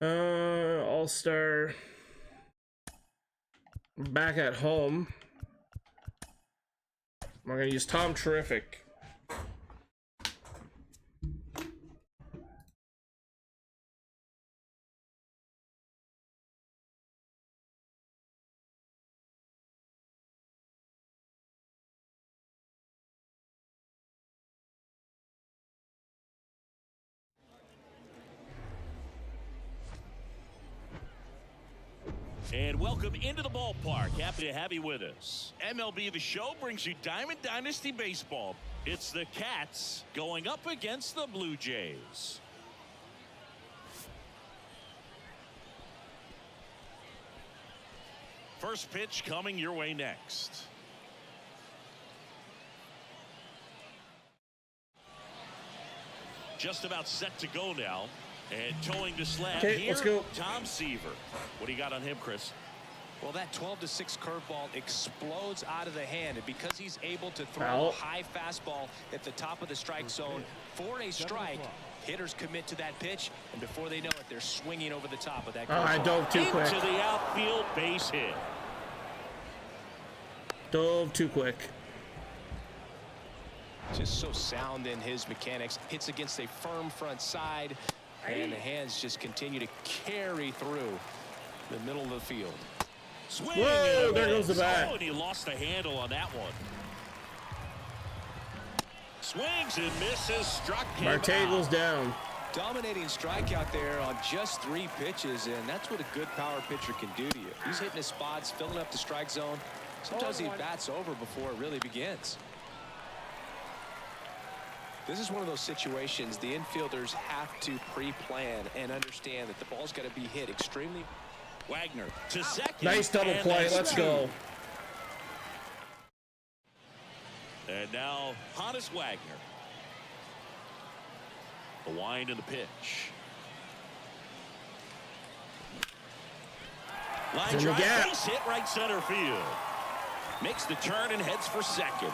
All-Star. Back at home. We're gonna use Tom Terrific. And welcome into the ballpark. Happy to have you with us. MLB The Show brings you Diamond Dynasty Baseball. It's the Cats going up against the Blue Jays. First pitch coming your way next. Just about set to go now. And towing the slab here, let's go. Tom Seaver. What do you got on him, Chris? Well, that 12-6 curveball explodes out of the hand, and because he's able to throw Foul. a high fastball at the top of the strike zone for a strike, hitters commit to that pitch, and before they know it, they're swinging over the top of that curveball. I dove too quick. Into the outfield, base hit. Dove too quick. Just so sound in his mechanics. Hits against a firm front side, and the hands just continue to carry through the middle of the field. Swing. Whoa, there goes the bat. Oh, and he lost the handle on that one. Swings and misses. Struck him Marte out. goes down. Dominating strikeout there on just 3 pitches, and that's what a good power pitcher can do to you. He's hitting his spots, filling up the strike zone. Sometimes he bats over before it really begins. This is one of those situations the infielders have to pre-plan and understand that the ball's got to be hit extremely. Wagner to second. Nice double and play. that's Let's two. go. And now Honus Wagner. The wind and the pitch. Line in the drive, gap. base hit right center field. Makes the turn and heads for second.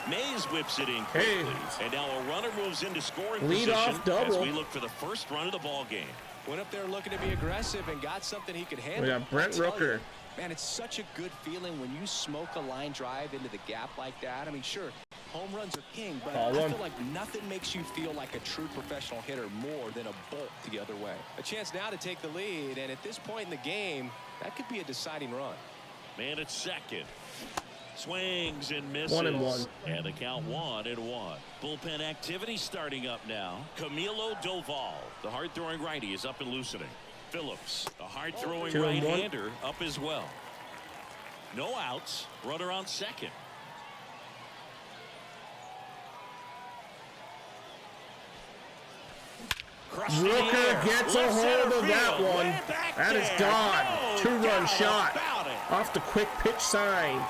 Mays whips it in quickly. Hey. And now a runner moves into scoring Lead position off double. as we look for the first run of the ball game. Went up there looking to be aggressive and got something he could handle. We got Brent I tell Rooker. you, man, it's such a good feeling when you smoke a line drive into the gap like that. I mean, sure, home runs are king, but Ball I one. feel like nothing makes you feel like a true professional hitter more than a bolt the other way. A chance now to take the lead, and at this point in the game, that could be a deciding run. Man at second. Swings and misses. 1-1. And the count 1-1. Bullpen activity starting up now. Camilo Doval, the hard-throwing righty, is up and loosening. Phillips, the hard-throwing 2-1. right-hander, up as well. No outs. Runner on second. Crushed in the Rooker air. gets a Left center hold of that field. one. Way back That is there. gone. No 2-run doubt shot. about it. Off the quick pitch sign.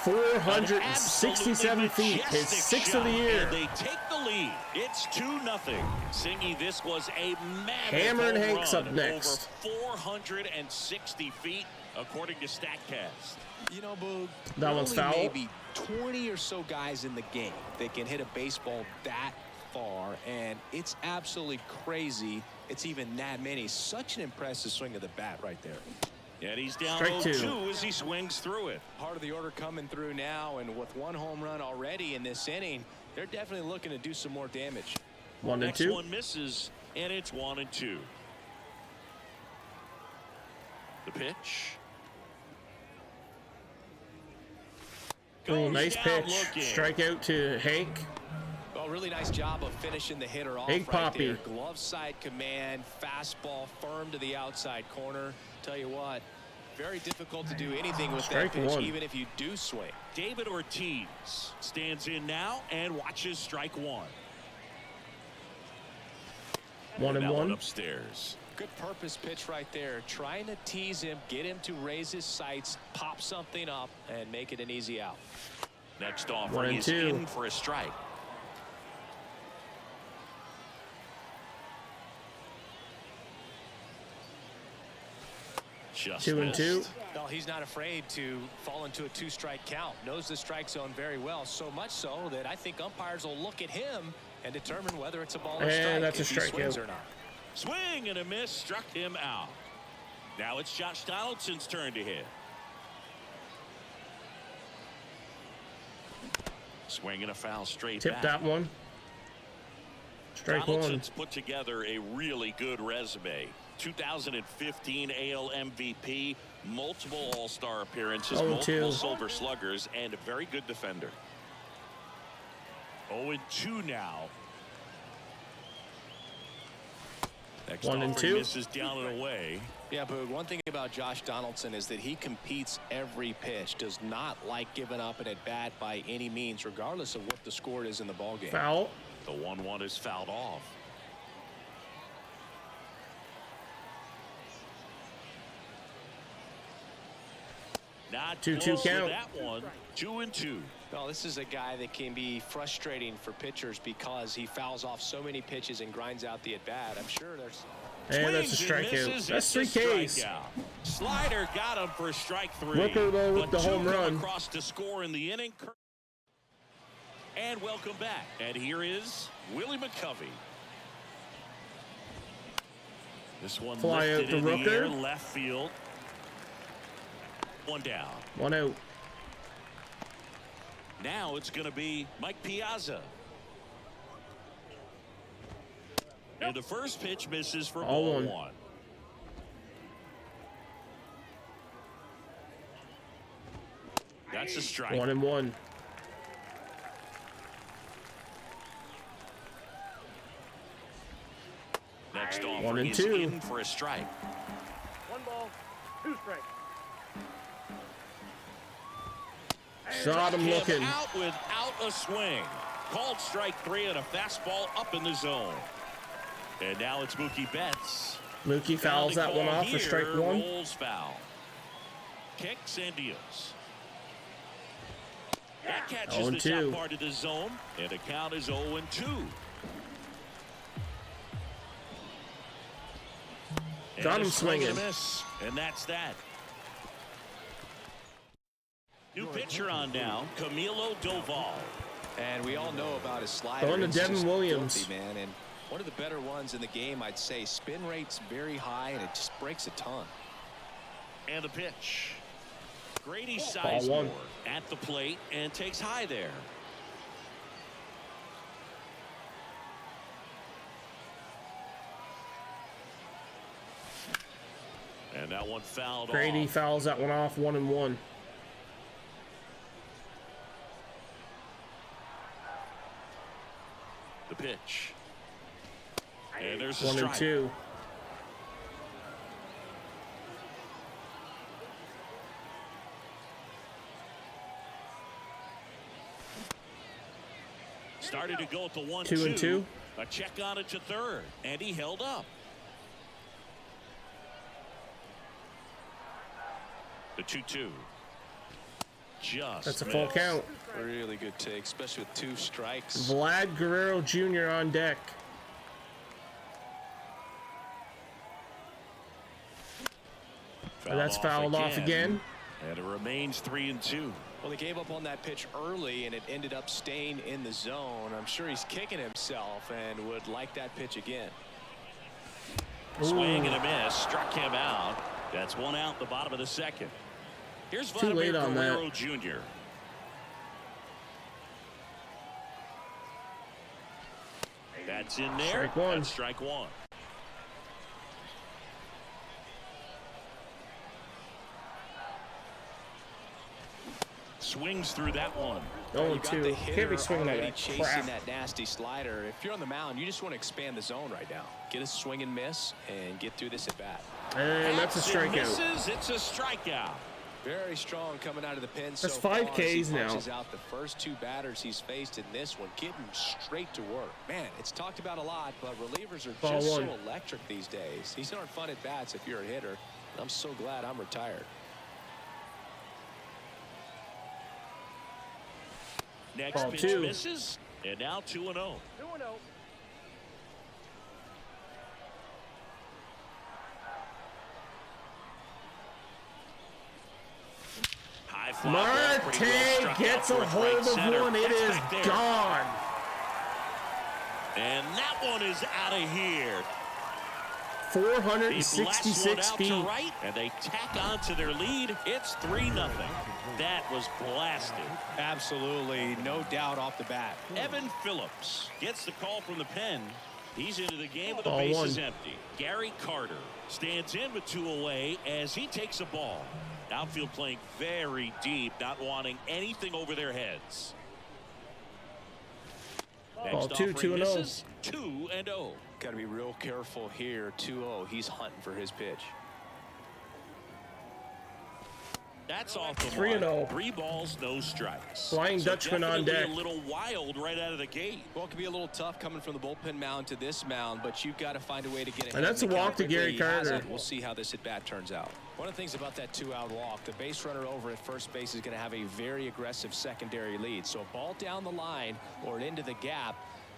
467 feet. His 6th of the year. And they take the lead. It's 2-0. Singy, this was a mammoth Hammer and home Hanks run up next. Over 460 feet, according to StatCast. You know, Boog, That one's only foul. maybe 20 or so guys in the game that can hit a baseball that far, and it's absolutely crazy it's even that many. Such an impressive swing of the bat right there. And he's down Strike 0-2 two. as he swings through it. Part of the order coming through now, and with 1 home run already in this inning, they're definitely looking to do some more damage. 1-2. Next one misses, and it's 1-2. The pitch. Oh, Goes nice down pitch. looking. Strikeout to Hank. Oh, really nice job of finishing the hitter off Big right Poppy. there. Glove side command, fastball firm to the outside corner. Tell you what, very difficult to do anything with Strike that pitch, one. even if you do swing. David Ortiz stands in now and watches strike 1. One and That one. upstairs. Good purpose pitch right there. Trying to tease him, get him to raise his sights, pop something up, and make it an easy out. Next offer 1 and is 2. in for a strike. Just 2-2. missed. Well, he's not afraid to fall into a 2-strike count. Knows the strike zone very well, so much so that I think umpires will look at him and determine whether it's a ball or And strike. that's a if he strikeout. swings or not. Swing and a miss, struck him out. Now it's Josh Donaldson's turn to hit. Swing and a foul straight Tip back. that one. Strike one. Donaldson's put together a really good resume. 2015 AL MVP, multiple All-Star appearances, 0-2. multiple Silver Sluggers, and a very good defender. 0-2 now. Next 1-2. offering misses down and away. Yeah, Boog, one thing about Josh Donaldson is that he competes every pitch, does not like giving up an at-bat by any means, regardless of what the score is in the ballgame. Foul. The 1-1 is fouled off. Not 2-2 close to count. that one. 2-2. Well, this is a guy that can be frustrating for pitchers because he fouls off so many pitches and grinds out the at-bat. I'm sure there's... And that's a Swings and strikeout. misses. That's It's 3 a Ks. strikeout. Slider got him for strike 3. Rooker, though, with But the two home come run. across to score in the inning. And welcome back. And here is Willie McCovey. This one Fly out lifted to in the Rooker. air, left field. One down. 1 out. Now it's going to be Mike Piazza. And the first pitch misses for ball 0-1. 1. That's a strike. 1-1. Next 1 offering and is 2. in for a strike. 1 ball, 2 strikes. Shot him looking. Out without a swing. Called strike 3 and a fastball up in the zone. And now it's Mookie Betts. Mookie fouls that one off for strike 1. Rolls foul. Kicks and deals. That catches the 0-2. top part of the zone, and the count is 0-2. Got And him a swing and a swinging. miss, and that's that. New pitcher on now, Camilo Doval. And we all know about his slider. Going to It's Devin just Williams. filthy, man. And one of the better ones in the game, I'd say. Spin rate's very high, and it just breaks a ton. And the pitch. Grady Ball 1. Sizemore at the plate and takes high there. And that one fouled Grady off. fouls that one off. 1-1. The pitch. And there's a 1-2. strike. Started to go at the 1-2. 2-2. A check on it to third, and he held up. The 2-2. Just That's a full missed. count. Really good take, especially with 2 strikes. Vlad Guerrero Jr. on deck. That's fouled off again. And it remains 3-2. Well, he gave up on that pitch early, and it ended up staying in the zone. I'm sure he's kicking himself and would like that pitch again. Swing and a miss. Struck him out. That's 1 out the bottom of the second. Here's Too late Vladimir on Guerrero that. Jr. That's in there. Strike 1. That's strike 1. Swings through that one. You got the 0-2. hitter Can't be swinging already that chasing crap. that nasty slider. If you're on the mound, you just want to expand the zone right now. Get a swing and miss and get through this at bat. And that's a It strikeout. misses. It's a strikeout. Very strong coming out of the pen. That's so 5 far as he Ks now. punches out the first 2 batters he's faced in this one, getting straight to work. Man, it's talked about a lot, but relievers are Ball just 1. so electric these days. These aren't fun at bats if you're a hitter. I'm so glad I'm retired. Next Ball pitch 2. misses. And now 2-0. 2-0. fly ball, pretty well Marte struck out gets a towards hold right of center. one. It That's is back there. gone. And that one is out of here. He blasts one 466 out feet. to right, and they tack on to their lead. It's 3-0. That was blasted. Absolutely, no doubt off the bat. Evan Phillips gets the call from the pen. He's into the game with the Ball bases one. empty. Gary Carter stands in with 2 away as he takes a ball. Outfield playing very deep, not wanting anything over their heads. Ball Next 2, offering 2-0. misses. 2-0. Got to be real careful here. 2-0. He's hunting for his pitch. That's off the 3-0. mark. 3 balls, no strikes. Flying Dutchman on definitely deck. A little wild right out of the gate. Well, it can be a little tough coming from the bullpen mound to this mound, but you've got to find a way to get ahead. And that's in the a walk count to quickly. Gary He has Carter. it. We'll see how this at bat turns out. One of the things about that 2-out walk, the base runner over at first base is going to have a very aggressive secondary lead. So a ball down the line or into the gap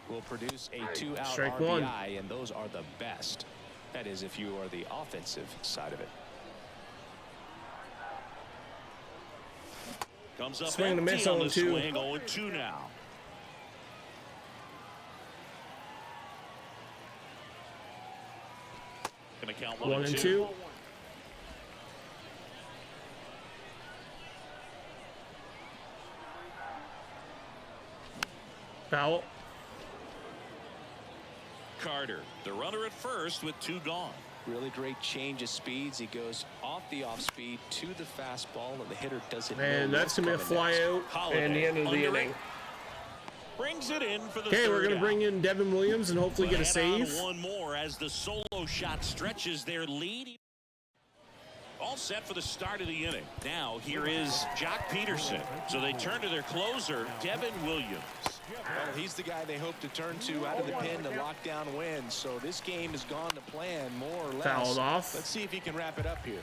will produce a 2-out Strike RBI, one. and those are the best. That is, if you are the offensive side of it. Comes up Swing and a empty miss, on the 0-2. swing, 0-2 now. Gonna count 1 and 2. Foul. Carter, the runner at first with 2 gone. Really great change of speeds. He goes off the off speed to the fastball, and the hitter doesn't know And that's what's going to be a coming fly next. out and the end of the Holiday inning. under Brings it in for the Okay, we're third going to bring in Devin Williams and hopefully out. get a save. One more as the solo shot stretches their lead. All set for the start of the inning. Now here is Jock Peterson. So they turn to their closer, Devin Williams. Well, he's the guy they hope to turn to out of the pen to lock down wins. So this game has gone to plan, more or less. Fouled off. Let's see if he can wrap it up here.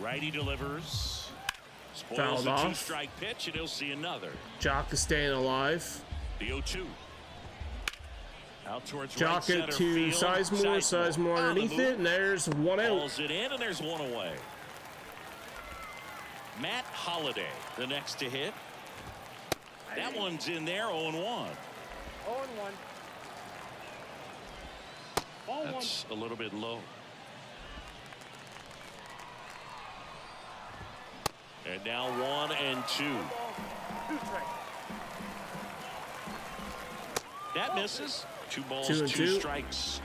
Righty delivers. Spoils Fouled the off. 2-strike pitch, and he'll see another. Jock is staying alive. The 0-2. Out towards Jock right it center to field. Sizemore on the underneath move. it, and there's one out. Balls it in, and there's 1 away. Matt Holliday, the next to hit. That one's in there, 0-1. 0-1. Ball 1. That's a little bit low. And now 1 and 2. 2 strikes. That misses. 2 balls, 2 and 2 2. strikes.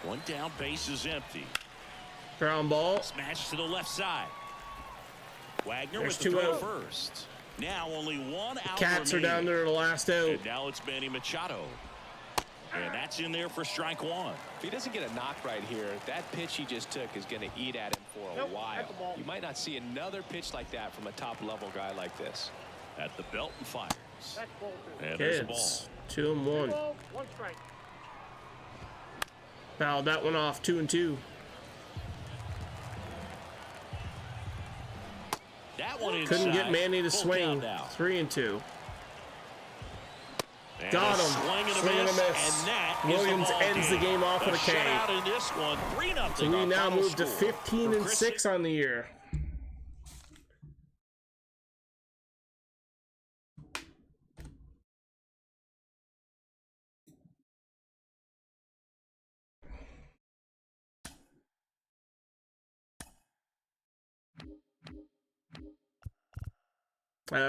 1 down, base is empty. Ground ball. Smash to the left side. Wagner There's with the 2 throw out. first. Now only 1 out. Cats are remaining. down there to the last out. And now it's Manny Machado. And that's in there for strike 1. If he doesn't get a knock right here, that pitch he just took is going to eat at him for a Nope, while. that's a ball. You might not see another pitch like that from a top-level guy like this. At the belt and fires. That's ball 2. And there's a ball. Kids. 2 and 1. Ball, 1 strike. Fouled that one off. 2 and 2. That one inside. Couldn't get Manny to Full swing. count now. 3 and 2. And Got a him. Swing and a miss. miss. And that Williams is the ball ends the game off a with a K. shutout in this one. 3-0. So we our now final move to score. 15 For and Chris 6 on the year.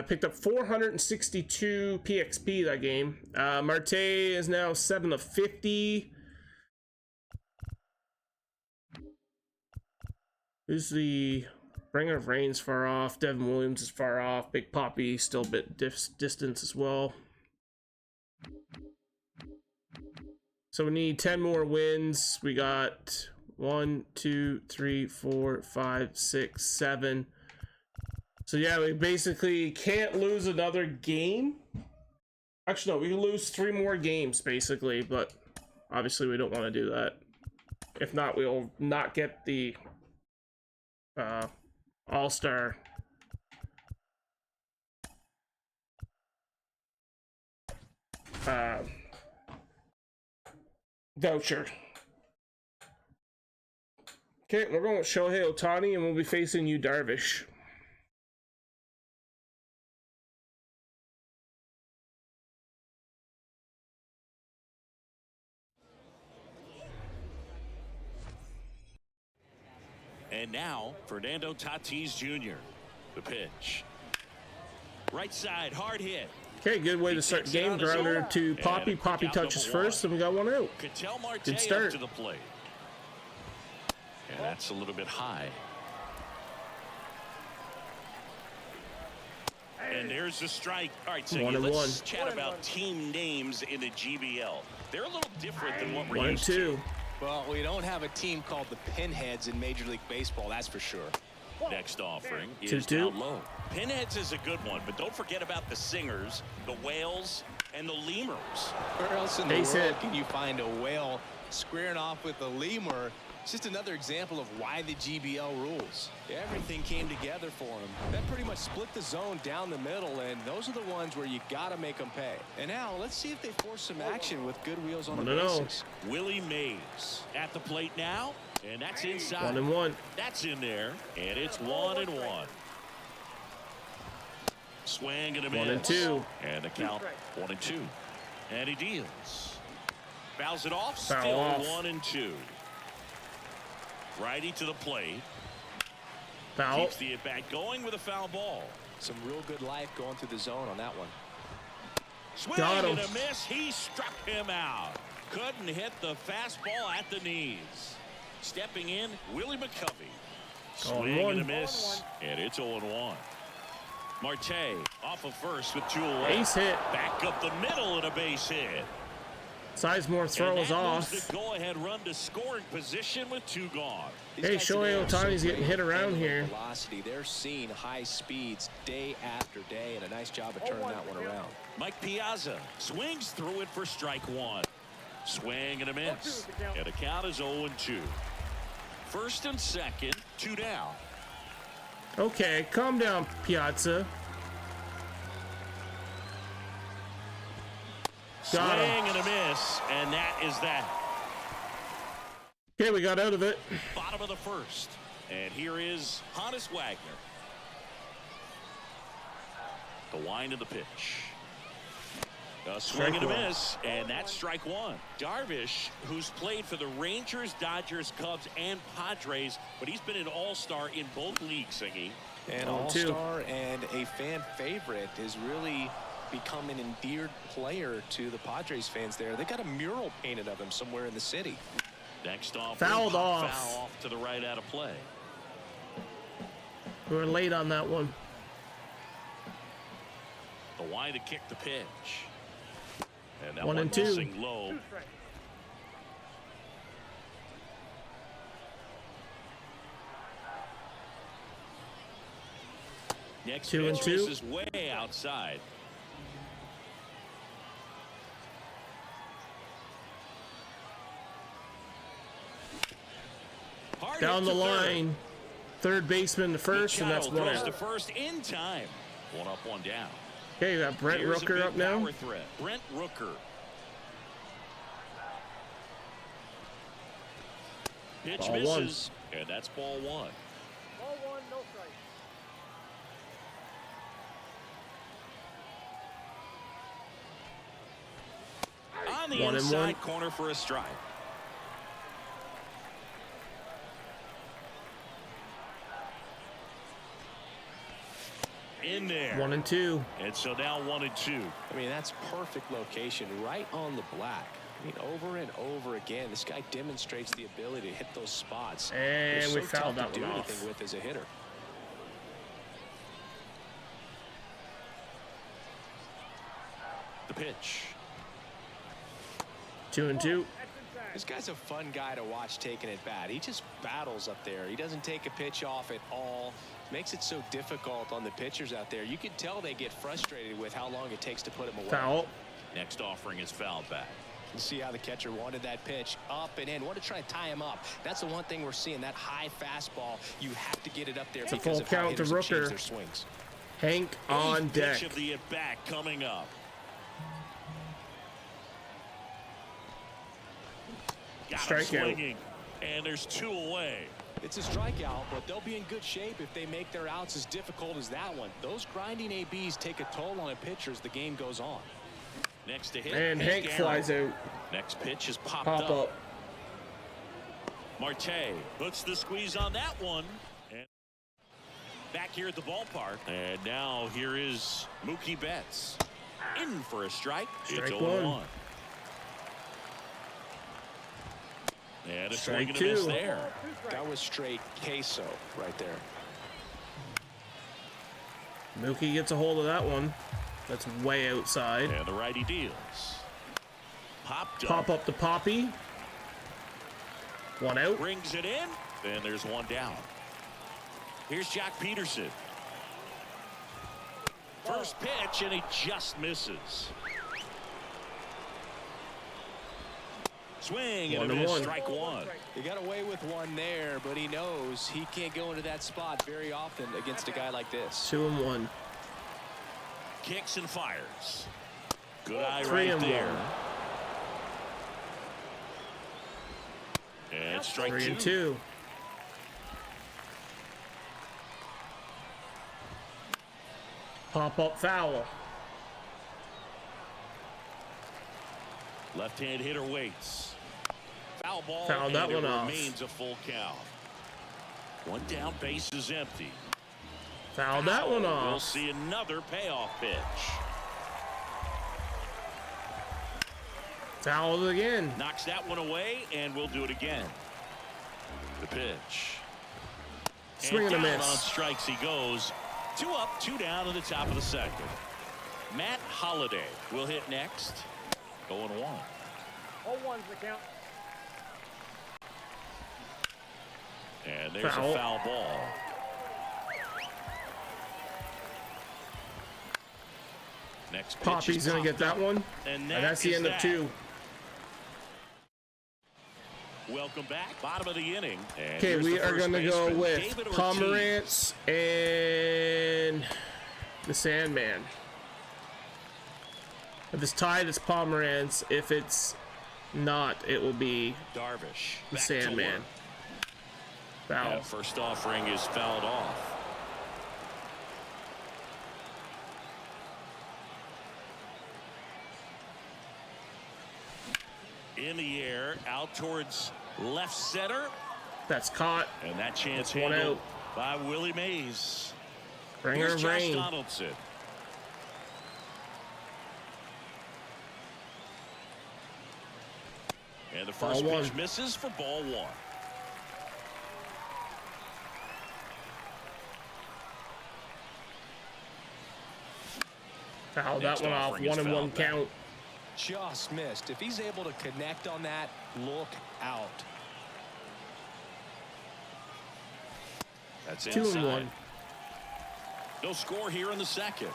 Picked up 462 PXP that game. Marte is now 7 of 50. Who's the Bringer of Rain's far off? Devin Williams is far off. Big Poppy still a bit distance as well. So we need 10 more wins. We got 1, 2, 3, 4, 5, 6, 7. So yeah, we basically can't lose another game. Actually, no, we can lose 3 more games basically, but obviously we don't want to do that. If not, we'll not get the All-Star voucher. Okay, we're going with Shohei Ohtani, and we'll be facing you, Darvish. And now, Fernando Tatis Jr. The pitch. Right side, hard hit. Okay, good way to start the game. Grounder to Poppy. Poppy touches first, and we got one out. Good start. To the plate. And that's a little bit high. And there's the strike. All right, so let's chat about team names in the GBL. They're a little different than what we're used to. Well, we don't have a team called the Pinheads in Major League Baseball, that's for sure. Next offering is down low. Pinheads is a good one, but don't forget about the Singers, the Whales, and the Lemurs. Where else in the world can you find a whale squaring off with a lemur? It's just another example of why the GBL rules. Everything came together for him. That pretty much split the zone down the middle, and those are the ones where you got to make them pay. And now let's see if they force some action with good wheels on the bases. Willie Mays at the plate now, and that's inside. 1-1. That's in there, and it's 1-1. Swing and a miss. 1-2. And the count 1-2. And he deals. Fouls it off. Foul Still off. 1-2. Righty to the plate. Foul. Keeps the at-bat going with a foul ball. Some real good life going through the zone on that one. Swing and a miss. He struck him out. Couldn't hit the fastball at the knees. Stepping in, Willie McCovey. Swing and a miss. And it's 0-1. Marte off of first with 2 away. Base hit. Back up the middle and a base hit. Sizemore throws off. The go-ahead run to scoring position with 2 gone. Hey, Shohei Ohtani's getting hit around here. Velocity. They're seeing high speeds day after day, and a nice job of turning that one around. Mike Piazza swings through it for strike 1. Swing and a miss. And the count is 0-2. First and second, 2 down. Okay, calm down, Piazza. Swing and a miss, and that is that. Okay, we got out of it. Bottom of the first. And here is Honus Wagner. The wind of the pitch. A swing and a miss, and that's strike 1. Darvish, who's played for the Rangers, Dodgers, Cubs, and Padres, but he's been an all-star in both leagues, Singy. An all-star and a fan favorite, is really become an endeared player to the Padres fans there. They got a mural painted of him somewhere in the city. Next off, foul off to the right out of play. We were late on that one. The wide to kick the pitch. And that 1-2. Missing low. Next 2-2. is way outside. Hard down the line. Third baseman to first, and that's 1 out. To first in time. 1 up, 1 down. Okay, we got Brent Rooker up now. Brent Rooker. Pitch ball misses, and that's ball 1. Ball 1, no strike. On the inside corner for a strike. In there. 1-2. And so now 1-2. I mean, that's perfect location right on the black. I mean, over and over again, this guy demonstrates the ability to hit those spots. And we fouled that one off. Anything with as a hitter. The pitch. 2-2. This guy's a fun guy to watch taking it bat. He just battles up there. He doesn't take a pitch off at all. Makes it so difficult on the pitchers out there. You can tell they get frustrated with how long it takes to put him away. Foul. Next offering is fouled back. You see how the catcher wanted that pitch up and in. Want to try to tie him up. That's the one thing we're seeing. That high fastball. You have to get it up there. It's a full count to Rooker. Hank on deck. Pitch of the at bat coming up. Got him swinging, and there's 2 away. It's a strikeout, but they'll be in good shape if they make their outs as difficult as that one. Those grinding ABs take a toll on a pitcher as the game goes on. Next to hit, And Hank flies out. Next pitch is popped Pop up. Marte puts the squeeze on that one. And back here at the ballpark. And now here is Mookie Betts. In for a strike. It's 0-1. And a swing and a miss there. That was straight queso right there. Mookie gets a hold of that one. That's way outside. And the righty deals. Popped up. Pop up to Poppy. One out. Brings it in. And there's one down. Here's Jack Peterson. First pitch, and he just misses. Swing and a miss, strike one. He got away with one there, but he knows he can't go into that spot very often against a guy like this. 2-1. Kicks and fires. Good eye 3-1. right there. And strike 3-2. Pop up foul. Left-hand hitter waits. Foul ball. Foul that and one it off. Remains a full count. One down, base is empty. Foul that one We'll off. see another payoff pitch. Fouled again. Knocks that one away, and we'll do it again. The pitch. Swing and a down miss. on strikes he goes. 2 up, 2 down in the top of the second. Matt Holliday will hit next. 0-1. 0-1's the count. And there's Foul. a foul ball. Next pitch Poppy's is going to get popped that one. up. And that's the end of 2. Welcome back. Bottom of the inning. And Okay, here's we the are first going to go baseman, with David Ortiz. Pomerantz and the Sandman. If it's tied, it's Pomerantz. If it's not, it will be Darvish. the Back to Sandman. work. Foul. Yeah, first offering is fouled off. In the air, out towards left center. That's caught. And that chance That's one handled by Willie Mays. Bringer Here's of Josh rain. Donaldson. And the first Ball pitch one. misses for ball 1. Foul Next that one off. offering is 1-1 fouled back. count. Just missed. If he's able to connect on that, look out. That's 2-1. inside. No score here in the second.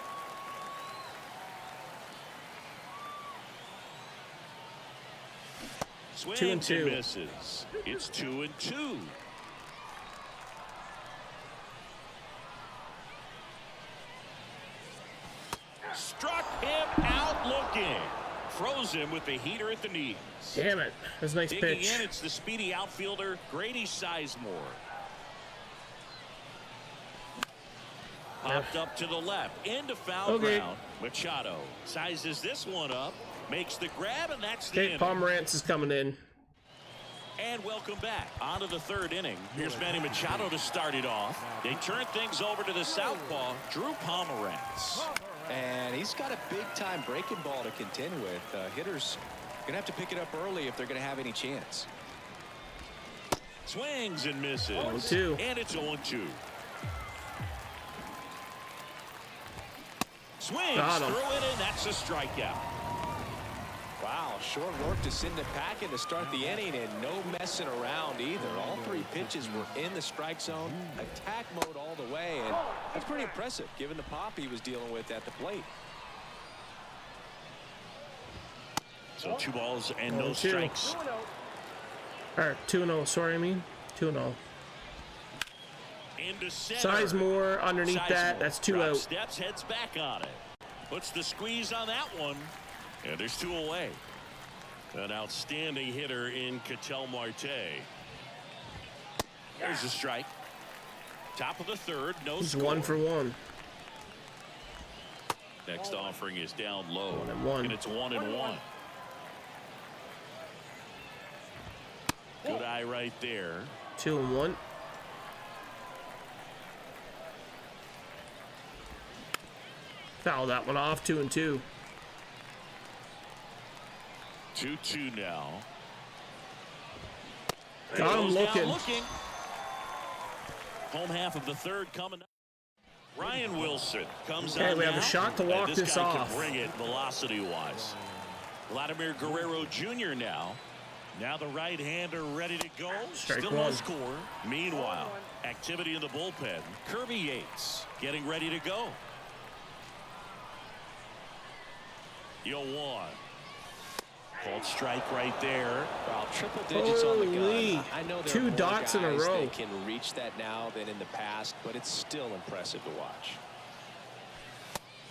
Swings 2-2. and misses. It's 2-2. Struck him out looking. Froze him with the heater at the knees. Damn it. That's a nice Digging pitch. in, it's the speedy outfielder, Grady Sizemore. Popped up to the left, into foul ground. Machado sizes this one up, makes the grab, and that's the Okay, inning. Pomerantz is coming in. And welcome back. On to the third inning. Here's Manny Machado to start it off. They turn things over to the southpaw, Drew Pomerantz. And he's got a big-time breaking ball to contend with. Hitters going to have to pick it up early if they're going to have any chance. Swings and misses. 0-2. And it's 0-2. Swings Got him. through it, and that's a strikeout. Wow, short work to send it packing to start the inning, and no messing around either. All 3 pitches were in the strike zone, attack mode all the way, and that's pretty impressive given the pop he was dealing with at the plate. So 2 balls and no 0-2. strikes. Or 2-0. Sorry, I mean 2-0. Into center. Sizemore underneath that. Sizemore That's 2 drops out. steps, heads back on it. Puts the squeeze on that one. And there's 2 away. An outstanding hitter in Ketel Marte. There's a strike. Top of the third, no He's score. 1 for 1. Next offering is down low. 1-1. And it's 1-1. Good eye right there. 2-1. Foul that one off. 2-2. 2-2 now. Got him Goes down looking. Home half of the third coming up. Ryan Wilson comes Okay, on we have a now. shot to walk And this guy off. Can bring it velocity-wise. Vladimir Guerrero Jr. now. Now the right-hander ready to go. Strike Still one. no score. Meanwhile, activity in the bullpen. Kirby Yates getting ready to go. 0-1. Called strike right there. Well, triple digits on the Holy. gun. I know there 2 are more dots in a guys row. that can reach that now than in the past, but it's still impressive to watch.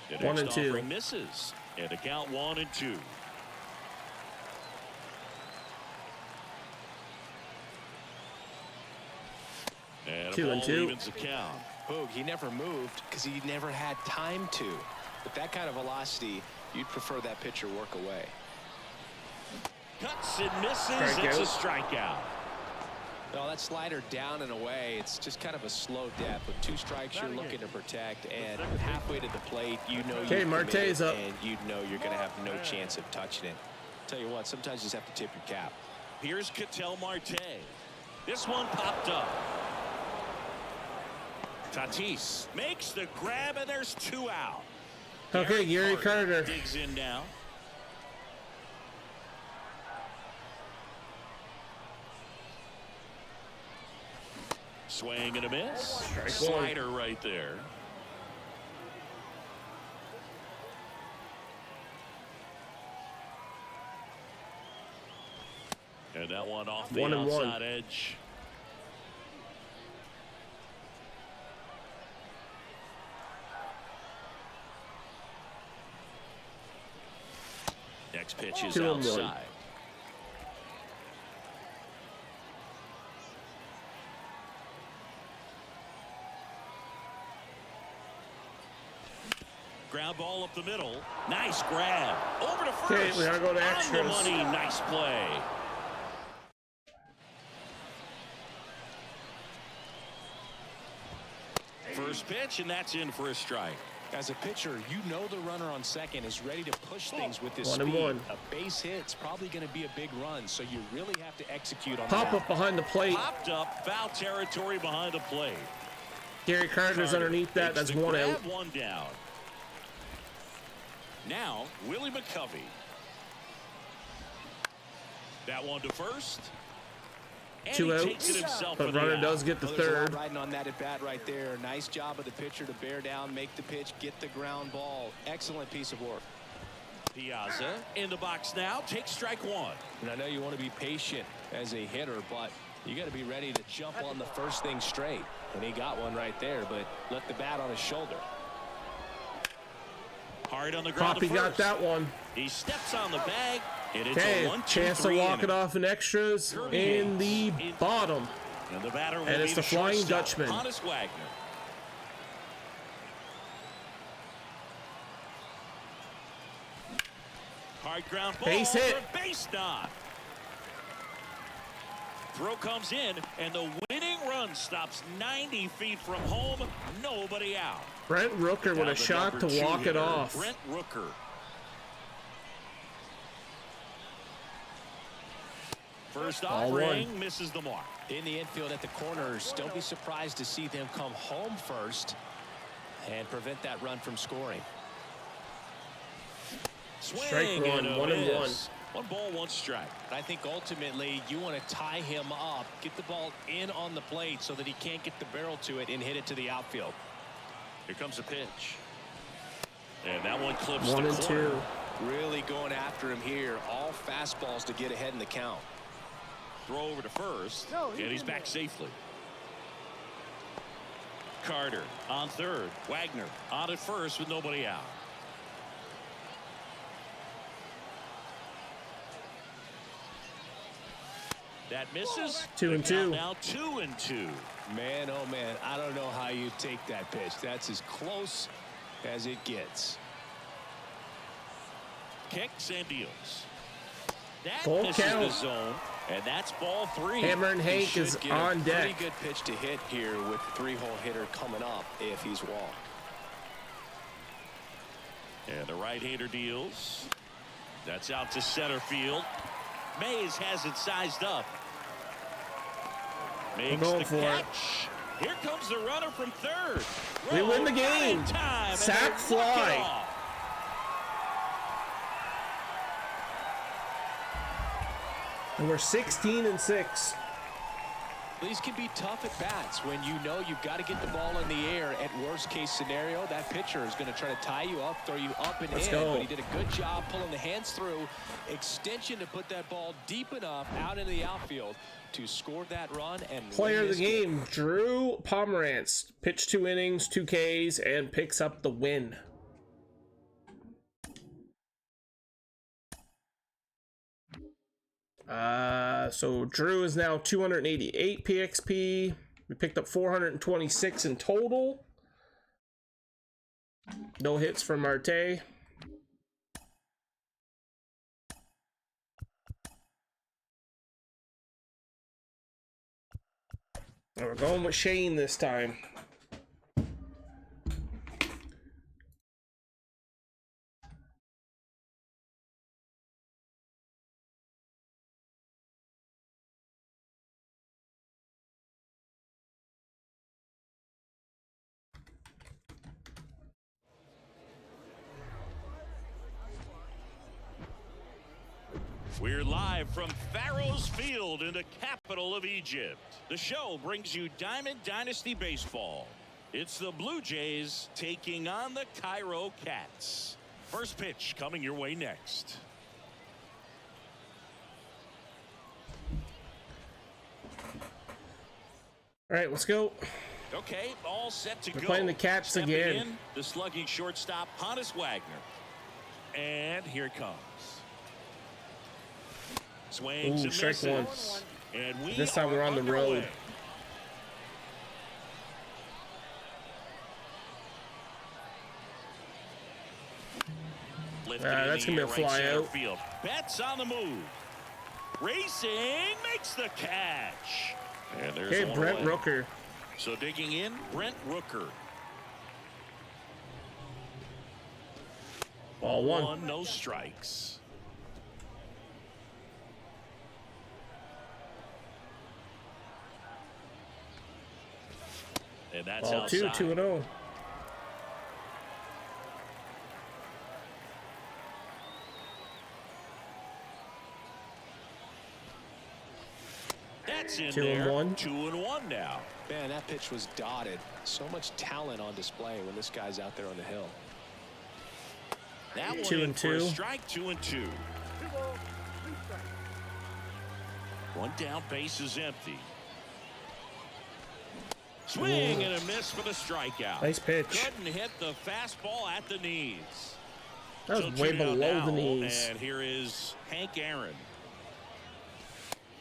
The 1 next and 2. offering misses. And the count 1-2. And 2 and 2. Evens the count. Boog, he never moved because he never had time to. With that kind of velocity, you'd prefer that pitcher work away. Cuts and misses. Strikeout. It's a strikeout. No, that slider down and away, it's just kind of a slow depth. With 2 strikes, you're looking to protect, and halfway to the plate, you know Okay, you've Marte's committed, up. and you know you're going to have no chance of touching it. Tell you what, sometimes you just have to tip your cap. Here's Ketel Marte. This one popped up. Tatis makes the grab, and there's 2 out. Okay, Gary Carter. Digs in now. Swing and a miss. Strike Slider right there. And that one off the 1-1. outside edge. Next pitch is 2-1. outside. Ground ball up the middle. Nice grab. Over to first. Okay, we gotta go to On the extras. money. Nice play. First pitch, and that's in for a strike. As a pitcher, you know the runner on second is ready to push things with this 1-1. speed. A base hit's probably going to be a big run, so you really have to execute on Pop that. up behind the plate. Popped up, foul territory behind the plate. Gary Carter's underneath that. Takes That's the 1 grab, out. 1 down. Now, Willie McCovey. That one to first. And 2 he takes outs. it himself But for the runner out. does get the Well, there's a lot third. riding on that at bat right there. Nice job of the pitcher to bear down, make the pitch, get the ground ball. Excellent piece of work. Piazza in the box now. Takes strike 1. And I know you want to be patient as a hitter, but you got to be ready to jump on the first thing straight. And he got one right there, but left the bat on his shoulder. Hard on the ground. Poppy to got first. that one. He steps on the bag. And it's Okay, a 1-2-3 chance to walk it inning. off in extras Kirby in the Yates. bottom. And the batter will And be it's the Flying shortstop, Dutchman. Honus Wagner. Hard ground ball. Base hit. For a base knock. Throw comes in, and the winning run stops 90 feet from home. Nobody out. Brent Rooker with Now a the shot to number 2 walk it hitter, off. Brent Rooker. First All offering misses the mark. In the infield at the corners, don't be surprised to see them come home first and prevent that run from scoring. Swing Strike one, and a 1-1. miss. 1 ball, 1 strike. I think ultimately you want to tie him up, get the ball in on the plate so that he can't get the barrel to it and hit it to the outfield. Here comes a pitch. And that one clips 1 the and corner. 2. Really going after him here. All fastballs to get ahead in the count. Throw over to first, and he's back safely. Carter on third. Wagner on at first with nobody out. That misses. 2-2. Now 2-2. Man, oh man, I don't know how you take that pitch. That's as close as it gets. Kicks and deals. That Full misses count. the zone, and that's ball 3. Hammer and Hank He is should get on a deck. pretty good pitch to hit here with the 3-hole hitter coming up if he's walked. And the right-hander deals. That's out to center field. Mays has it sized up. Makes going the for it. catch. Here comes the runner from third. We win the Rolled game. in time, and Sack they walk it fly. off. And we're 16-6. These can be tough at bats when you know you've got to get the ball in the air. At worst case scenario, that pitcher is going to try to tie you up, throw you up and Let's in. go. But he did a good job pulling the hands through. Extension to put that ball deep enough out into the outfield to score that run. And Player win of the this game, Drew Pomerantz. Pitched 2 innings, 2 Ks, and picks up the win. So Drew is now 288 PXP. We picked up 426 in total. No hits from Marte. And we're going with Shane this time. We're live from Pharaoh's Field in the capital of Egypt. The show brings you Diamond Dynasty Baseball. It's the Blue Jays taking on the Cairo Cats. First pitch coming your way next. All right, let's go. Okay, all set to We're go. playing the Cats Stepping again. in, the slugging shortstop, Honus Wagner. And here it comes. Swings Ooh, and strike misses. one. And we This time are we're on the underway. road. Lifted in that's the gonna be a air, right fly center out. field. Betts on the move. Racing makes the catch. And there's Okay, one Brent away. Rooker. So digging in, Brent Rooker. Ball one. No strikes. And that's Ball two, outside. 2-0. That's in 2 and there. 1. 2-1 now. Man, that pitch was dotted. So much talent on display when this guy's out there on the hill. That one 2 in and for a 2. strike. 2-2. 2 balls, 2 strikes. One down, base is empty. Swing Ooh. and a miss for the strikeout. Nice pitch. Couldn't hit the fastball at the knees. That was So way 2 down below now, the knees. And here is Hank Aaron.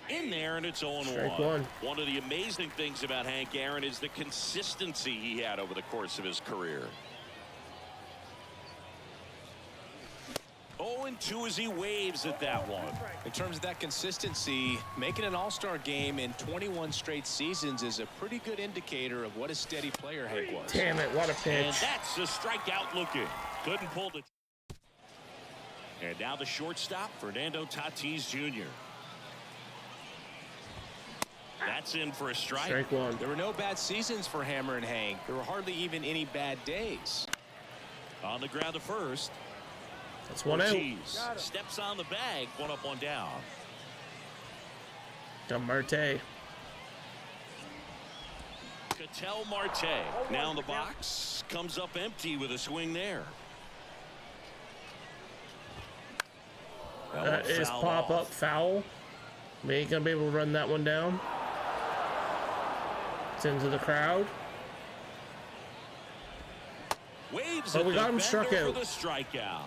In there, and it's 0-1. Strike one. One of the amazing things about Hank Aaron is the consistency he had over the course of his career. 0-2 as he waves at that one. In terms of that consistency, making an all-star game in 21 straight seasons is a pretty good indicator of what a steady player Hank was. Damn it, what a And pitch. that's a strikeout looking. Couldn't pull the... And now the shortstop, Fernando Tatis Jr. That's in for a strike. Strike one. There were no bad seasons for Hammer and Hank. There were hardly even any bad days. On the ground to first. That's 1 out. Ortiz steps on the bag. 1 up, 1 down. Done Marte. Ketel Marte now in the box. Comes up empty with a swing there. That is Foul pop off. up foul. We ain't gonna be able to run that one down. It's into the crowd. Waves Oh, at we the got him bender struck for out. the strikeout.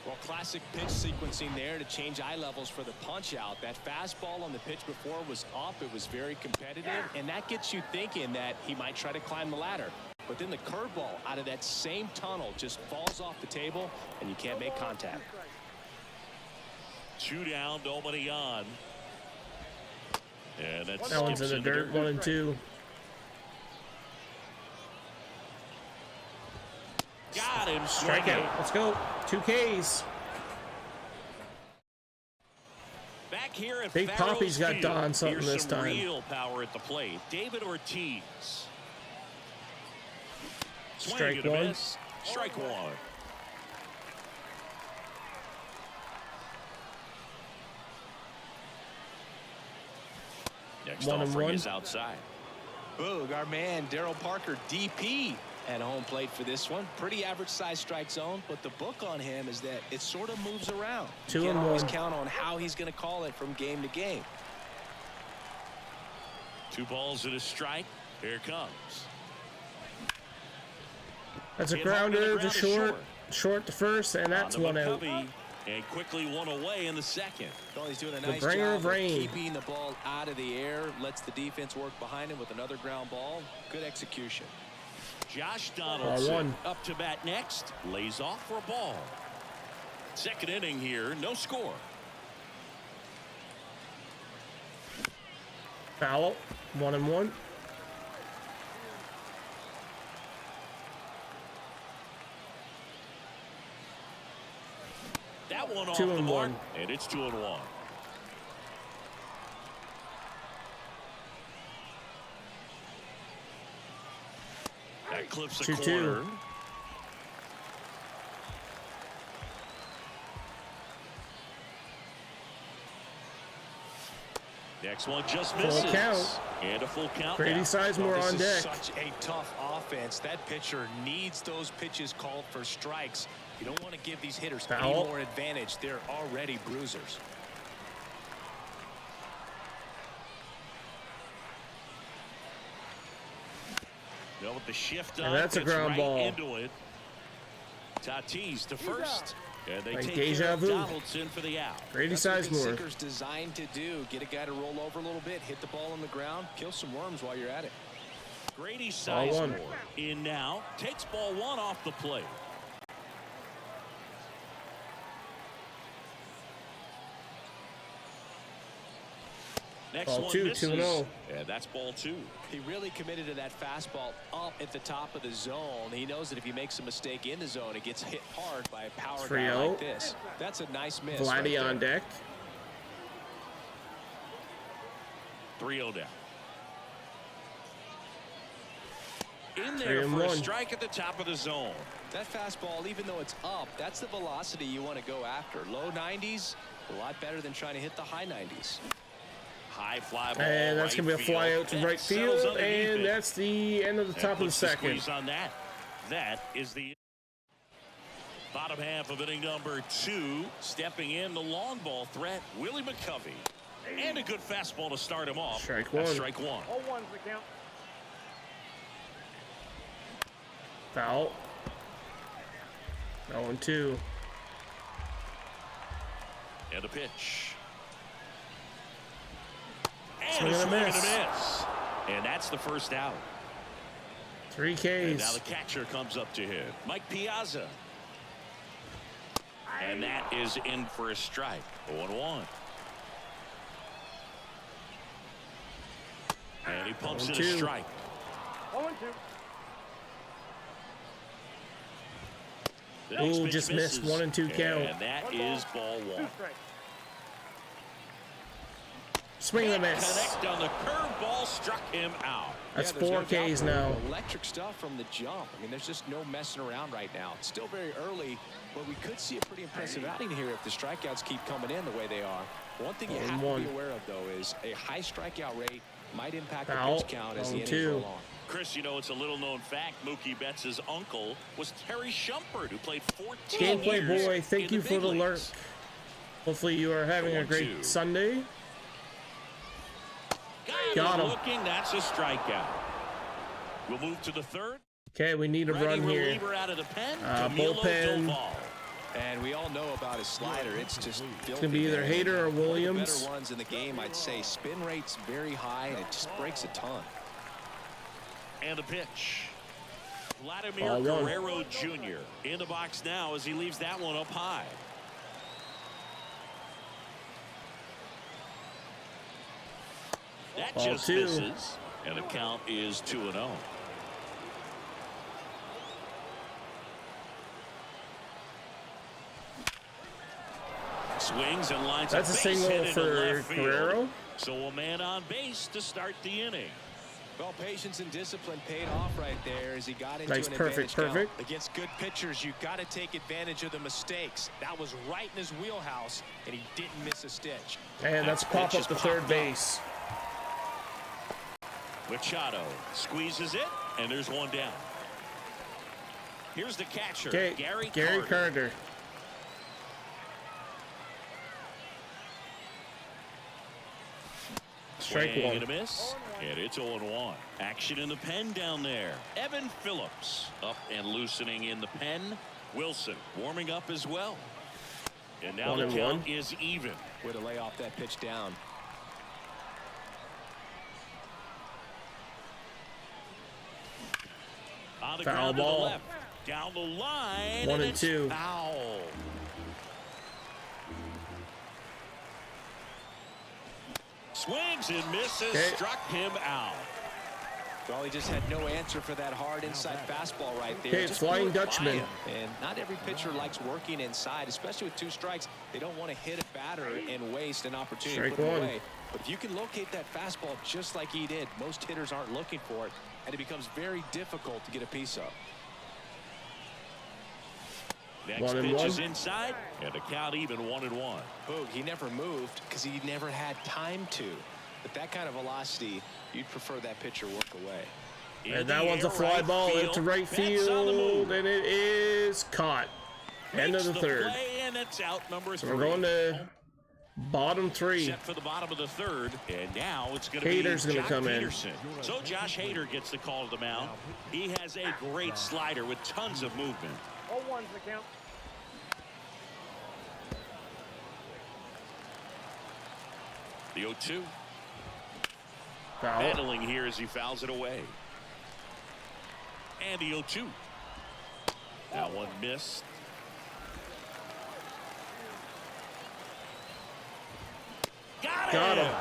Well, classic pitch sequencing there to change eye levels for the punch out. That fastball on the pitch before was up. It was very competitive, and that gets you thinking that he might try to climb the ladder. But then the curveball out of that same tunnel just falls off the table, and you can't make contact. 2 down, nobody on. And that's That one's in the dirt. 1 and 2. Got him. Strikeout. Let's go. 2 Ks. Back here at Big Farrell's Poppy's got Field, Don something here's this some time. real power at the plate. David Ortiz. Strike Swing and a 1. miss. Strike 1. Next 1 and offering 1. is outside. Boog, our man, Daryl Parker, DP, at home plate for this one. Pretty average size strike zone, but the book on him is that it sort of moves around. 2 You can't and always 1. count on how he's going to call it from game to game. 2 balls and a strike. Here it comes. That's a Hit hard to the grounder to ground to short. Short to first, and that's On to 1 out. McCovey, and quickly 1 away in the second. Well, he's doing a nice bringer job of rain. keeping the ball out of the air, lets the defense work behind him with another ground ball. Good execution. Josh Ball Donaldson 1. up to bat next. Lays off for a ball. Second inning here, no score. Foul. 1 and 1. That one off 2 the and mark, 1. and it's 2 and 1. That clips the 2-2. corner. Next one just misses. Full count. And a full count. Grady now. Sizemore This on is deck. such a tough offense. That pitcher needs those pitches called for strikes. You don't want to give these hitters any Foul. more advantage. They're already bruisers. No, with the shift And on, that's a gets ground right ball. into it. Tatis to first. And they Like take deja care of vu. Donaldson for the out. Grady That's what Sizemore. sinker's designed to do. Get a guy to roll over a little bit, hit the ball on the ground, kill some worms while you're at it. Grady Ball 1. Sizemore in now. Takes ball 1 off the plate. Next Ball one 2, misses. 2-0. And that's ball 2. He really committed to that fastball up at the top of the zone. He knows that if he makes a mistake in the zone, it gets hit hard by a power guy 3-0. like this. That's a nice miss. Vladdy right on there. deck. 3-0 down. In 3 there and for a 1. strike at the top of the zone. That fastball, even though it's up, that's the velocity you want to go after. Low 90s, a lot better than trying to hit the high 90s. High fly ball. And that's right going to be a fly field. out to That right settles field. underneath And it. that's the end of the That top of the puts second. squeeze on that. That is the bottom half of inning number 2. Stepping in the long ball threat, Willie McCovey. And a good fastball to start him off. Strike That's 1. strike 1. All one's the count. Foul. 0 and 2. And a pitch. Swing And a and a swing and a miss. miss. And that's the first out. 3 And now Ks. the catcher comes up to him, Mike Piazza. And that is in for a strike. 0-1. And he pumps in a 0-2. strike. 0-2. The next Ooh, pitch just missed. misses. 1 and 2 count. And that is ball 1. 2 strikes. Swing and a miss. Connect on the curveball, struck him out. That's Yeah, there's 4 no doubt Ks there. now. Electric stuff from the jump. I mean, there's just no messing around right now. It's still very early, but we could see a pretty impressive outing here if the strikeouts keep coming in the way they are. One thing you have to 0-1. be aware of, though, is a high strikeout rate might impact the Foul. pitch count as the innings 0-2. roll on. Chris, you know, it's a little known fact. Mookie Betts' uncle was Terry Shumpert, who played 14 Gameplay years boy, thank in you for big the leagues. alert. Hopefully you are having a 0-2. great Sunday. Got him. Looking, that's a strikeout. We'll move to the third. Okay, we need a Ready run here. reliever out of the pen. Bullpen. Doval. And we all know about his slider. It's just It's gonna be either Hader or Williams. Better ones in the game, I'd say. Spin rate's very high, and it just breaks a ton. And a pitch. Vladimir Guerrero Jr. in the box now as he leaves that one up high. That just misses, and the count is 2-0. Swings and lines. That's a single for Guerrero. So a man on base to start the inning. Well, patience and discipline paid off right there as he got into nice, an perfect. count. Against good pitchers, you got to take advantage of the mistakes. That was right in his wheelhouse, and he didn't miss a stitch. And that's pop up to third base. Machado squeezes it, and there's one down. Here's the catcher, Gary Carter. Strike one. And a miss, and it's 0-1. Action in the pen down there. Evan Phillips up and loosening in the pen. Wilson warming up as well. And now the count is even. Way to lay off that pitch down. On the Foul ground ball. to the left. Down the line. 1-2. Foul. Swings and misses. Struck him out. Well, he just had no answer for that hard inside fastball right there. Okay, Flying Dutchman. And not every pitcher likes working inside, especially with 2 strikes. They don't want to hit a batter and waste an opportunity to put it away. But if you can locate that fastball just like he did, most hitters aren't looking for it, and it becomes very difficult to get a piece of. Next pitch is inside, and the count even 1-1. Boog, he never moved because he never had time to. But that kind of velocity, you'd prefer that pitcher work away. And that one's a fly ball into right field, and it is caught. End of the third. And it's out number 3. So we're going to bottom 3. Set for the bottom of the third, and now it's going to Hader's be going to come Peterson. So Josh Hader gets the call to the mound. He has a great slider with tons of movement. 0-1's the count. The 0-2. Foul. Battling here as he fouls it away. And the 0-2. That one missed. Got him.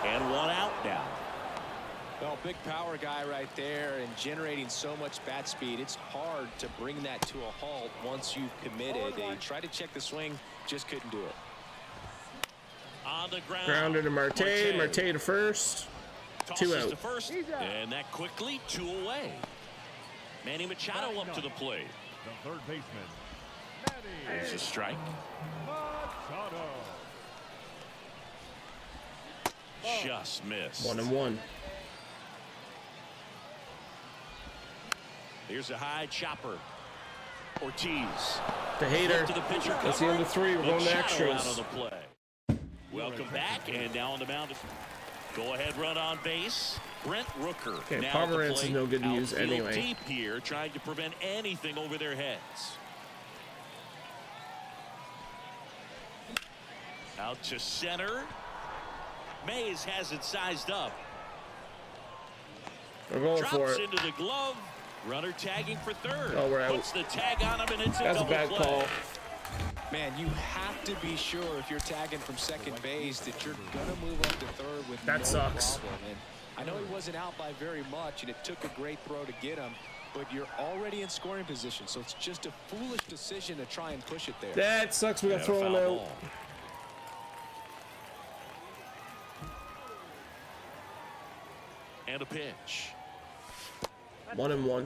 And one out now. Well, big power guy right there and generating so much bat speed. It's hard to bring that to a halt once you've committed. He tried to check the swing, just couldn't do it. On the ground. Grounded to Marte. Marte to first. 2 out. To first, and that quickly 2 away. Manny Machado up to the plate. The third baseman, Manny There's a strike. Machado. Just missed. 1-1. Here's a high chopper. Ortiz. The Hader. To the pitcher. That's the end of 3. We're going to Machado extras. out on the play. Welcome back, and now on the mound. Go ahead, run on base. Brent Rooker. Okay, now Pomerantz is no good to use Outfield anyway. Deep here, trying to prevent anything over their heads. Out to center. Mays has it sized up. We're going Drops for it. into the glove. Runner tagging for third. Oh, we're out. Puts the tag on him, and it's That's a double bad play. call. Man, you have to be sure if you're tagging from second base that you're going to move up to third with That no sucks. problem. And I know he wasn't out by very much, and it took a great throw to get him, but you're already in scoring position, so it's just a foolish decision to try and push it there. That sucks. We got thrown foul out. ball. And a pitch. 1-1.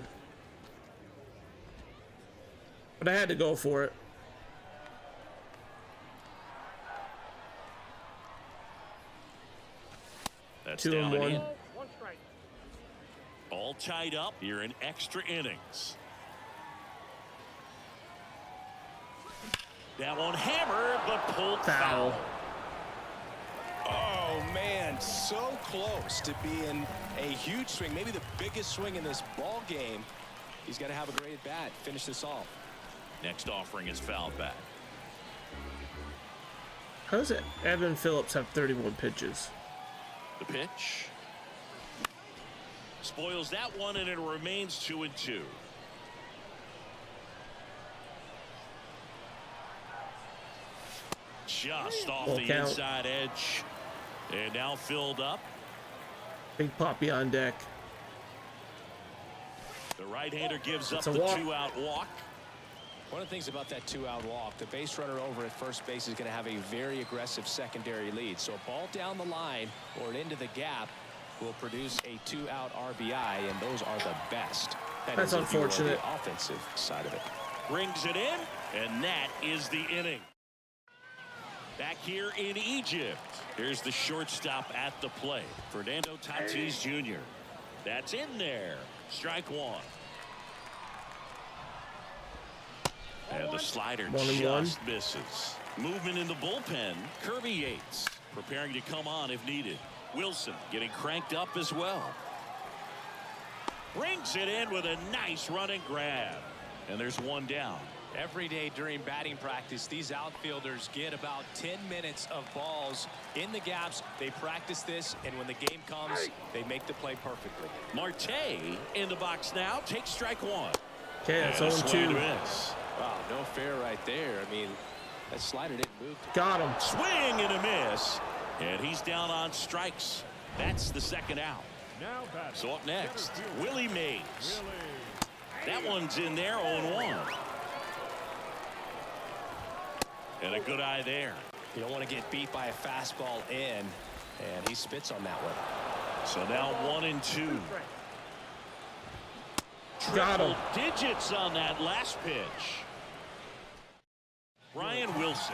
But I had to go for it. That's 2-1. down and in. 1 strike. All tied up here in extra innings. That one hammered, but pulled Foul. foul. Oh, man, so close to being a huge swing, maybe the biggest swing in this ball game. He's got to have a great at bat, finish this off. Next offering is fouled back. How does it? Evan Phillips have 31 pitches? The pitch. Spoils that one, and it remains 2-2. Just off Full the count. inside edge. And now filled up. Big Poppy on deck. The right-hander gives up It's a the walk. 2-out walk. One of the things about that 2-out walk, the base runner over at first base is going to have a very aggressive secondary lead. So a ball down the line or into the gap will produce a 2-out RBI, and those are the best. That's unfortunate. The offensive side of it. Brings it in, and that is the inning. Back here in Egypt, here's the shortstop at the plate, Fernando Tatis Jr. That's in there. Strike one. And the slider just misses. Movement in the bullpen. Kirby Yates preparing to come on if needed. Wilson getting cranked up as well. Brings it in with a nice running grab. And there's one down. Every day during batting practice, these outfielders get about 10 minutes of balls in the gaps. They practice this, and when the game comes, they make the play perfectly. Marte in the box now. Takes strike one. Okay, that's And a swing 0-2. and a miss. Wow, no fair right there. I mean, that slider didn't move. Got him. Swing and a miss. And he's down on strikes. That's the second out. Now batting. So up next, Center fielder, Willie Mays. Willie. That one's in there, 0-1. And a good eye there. You don't want to get beat by a fastball in, and he spits on that one. So now 1-2. Got him. Triple digits on that last pitch. Ryan Wilson.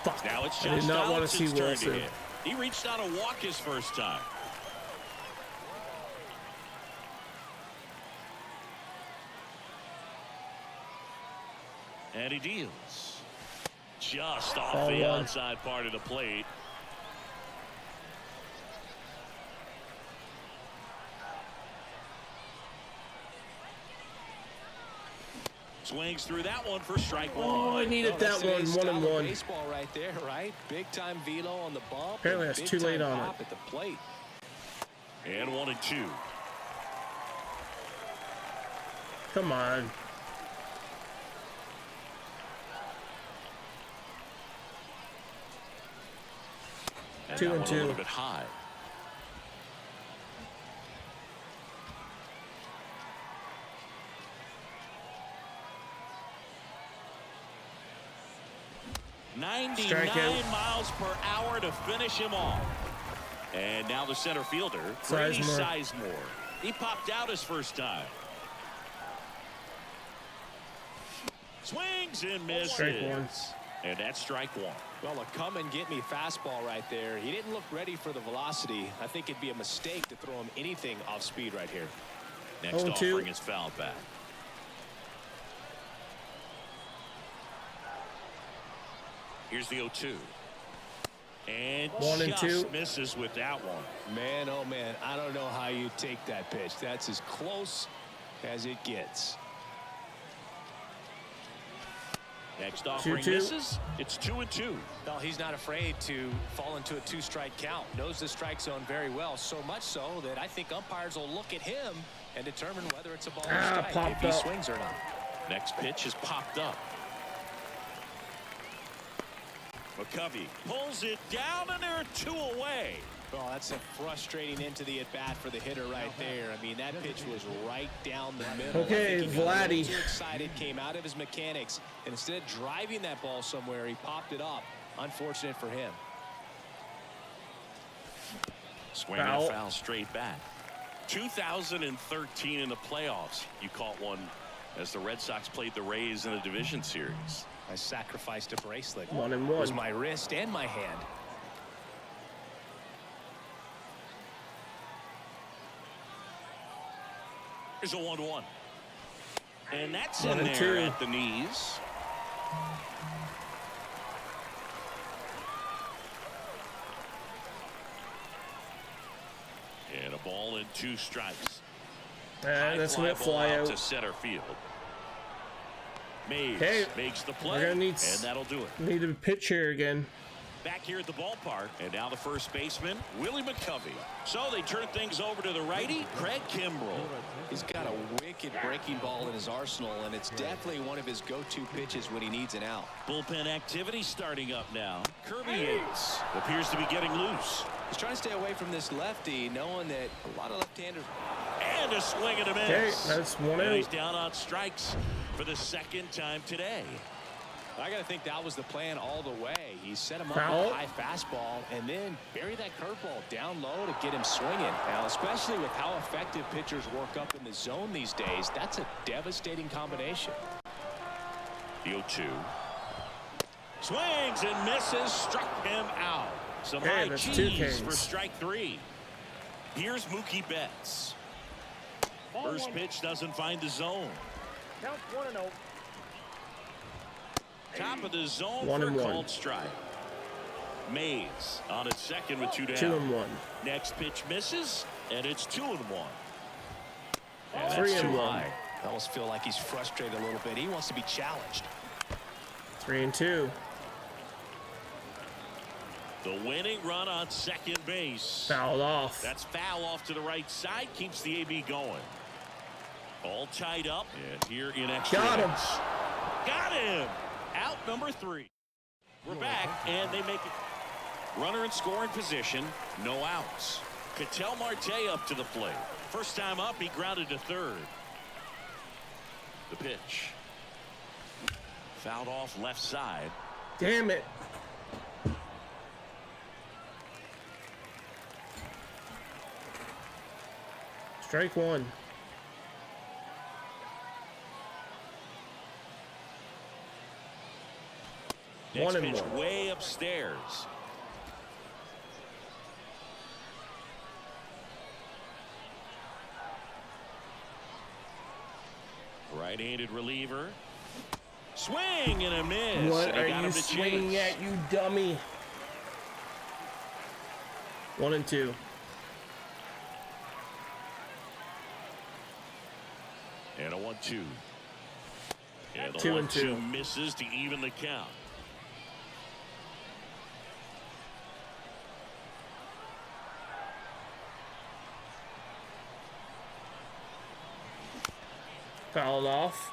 Fuck. Now it's I did Josh not want to see Donaldson's turn to Wilson. hit. He reached on a walk his first time. And he deals. Just off Ball the one. outside part of the plate. Swings through that one for strike one. Oh, I needed that one. Today's 1 style and of 1. Baseball right there, right? Big time velo on the bump. Apparently and that's big too late time on pop it. at the plate. And 1-2. Come on. And 2 that and one 2. a little bit high. Strikeout. 99 miles per hour to finish him off. And now the center fielder, Brady Sizemore. He popped out his first time. Swings and misses. Strike one. And that's strike one. Well, a come and get me fastball right there. He didn't look ready for the velocity. I think it'd be a mistake to throw him anything off speed right here. Next 0-2. offering is fouled back. Here's the 0-2. And 1 and 2. just misses with that one. Man, oh man, I don't know how you take that pitch. That's as close as it gets. Next offering 2-2. misses. It's 2-2. Well, he's not afraid to fall into a two-strike count. Knows the strike zone very well, so much so that I think umpires will look at him and determine whether it's a ball or strike, if he swings or not. Next pitch is popped up. McCovey pulls it down, and there are two away. Oh, that's a frustrating into the at-bat for the hitter right there. I mean, that pitch was right down the middle. Okay, I think he got a little Vladdy. too excited, came out of his mechanics, and instead of driving that ball somewhere, he popped it up. Unfortunate for him. Swing and a foul straight back. 2013 in the playoffs, you caught one as the Red Sox played the Rays in a division series. I sacrificed a bracelet. 1 and It 1. was my wrist and my hand. Here's a 1-1. And that's 1 in and there 2. at the knees. And a ball and 2 strikes. And that's High a fly fly ball out out. to center field. Mays Okay, makes the we're play, gonna need and that'll do it. Need a pitch here again. back here at the ballpark. And now the first baseman, Willie McCovey. So they turn things over to the righty, Craig Kimbrell. He's got a wicked breaking ball in his arsenal, and it's definitely one of his go-to pitches when he needs an out. Bullpen activity starting up now. Kirby Yates appears to be getting loose. He's trying to stay away from this lefty, knowing that a lot of left-handers. And a swing and a miss. Okay, that's 1 And he's out. down on strikes for the second time today. I got to think that was the plan all the way. He set him up Foul. with a high fastball and then bury that curveball down low to get him swinging. Now, especially with how effective pitchers work up in the zone these days, that's a devastating combination. The 0-2. Swings and misses, struck him out. Some Okay, high that's two cheese for Kings. strike 3. Here's Mookie Betts. First pitch doesn't find the zone. Count 1-0. Top of the zone 1 for a and 1. called strike. Mays on its second with 2 down. 2 and 1. Next pitch misses, and it's 2 and 1. And 3 that's and too 1. high. I almost feel like he's frustrated a little bit. He wants to be challenged. 3 and 2. The winning run on second base. Fouled off. That's foul off to the right side. Keeps the AB going. All tied up. And here in extra Got him. innings. Got him. Out number 3. We're back, and they make it. Runner in scoring position. No outs. Ketel Marte up to the plate. First time up, he grounded to third. The pitch. Fouled off left side. Damn it. Strike 1. Next 1 and pitch 1. way upstairs. Right-handed reliever. Swing and a miss. What And he are got you him to swinging chase. at, you dummy? 1 and 2. And a 1-2. And the 2 and 2. 1-2 misses to even the count. Fouled off.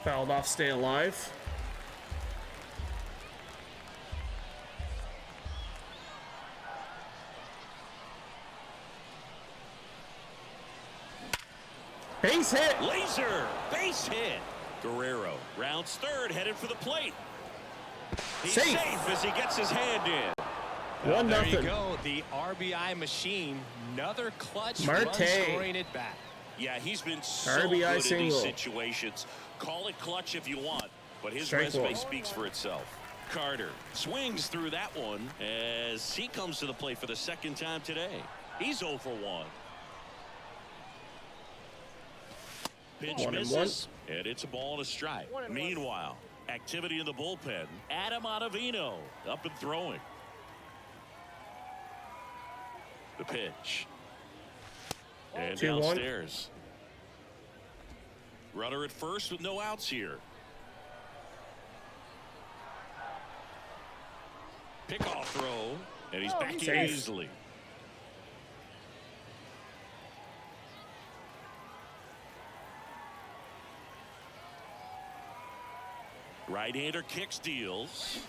Fouled off, stay alive. Base hit. Laser. Base hit. Guerrero rounds third, headed for the plate. He's Safe. safe as he gets his hand in. Well, 1-0. there you go. The RBI machine. Another clutch run Marte. scoring at bat. Yeah, he's been so RBI good in these single. situations. Call it clutch if you want, but his Strike resume 1. speaks for itself. Carter swings through that one as he comes to the plate for the second time today. He's 0 for 1. Pitch 1 and misses, and it's a ball and a strike. 1 and 1. Meanwhile, activity in the bullpen. Adam Ottavino up and throwing. The pitch. And 2-1. downstairs. Runner at first with no outs here. Pickoff throw, and he's back in safe. easily. Right-hander kicks, deals.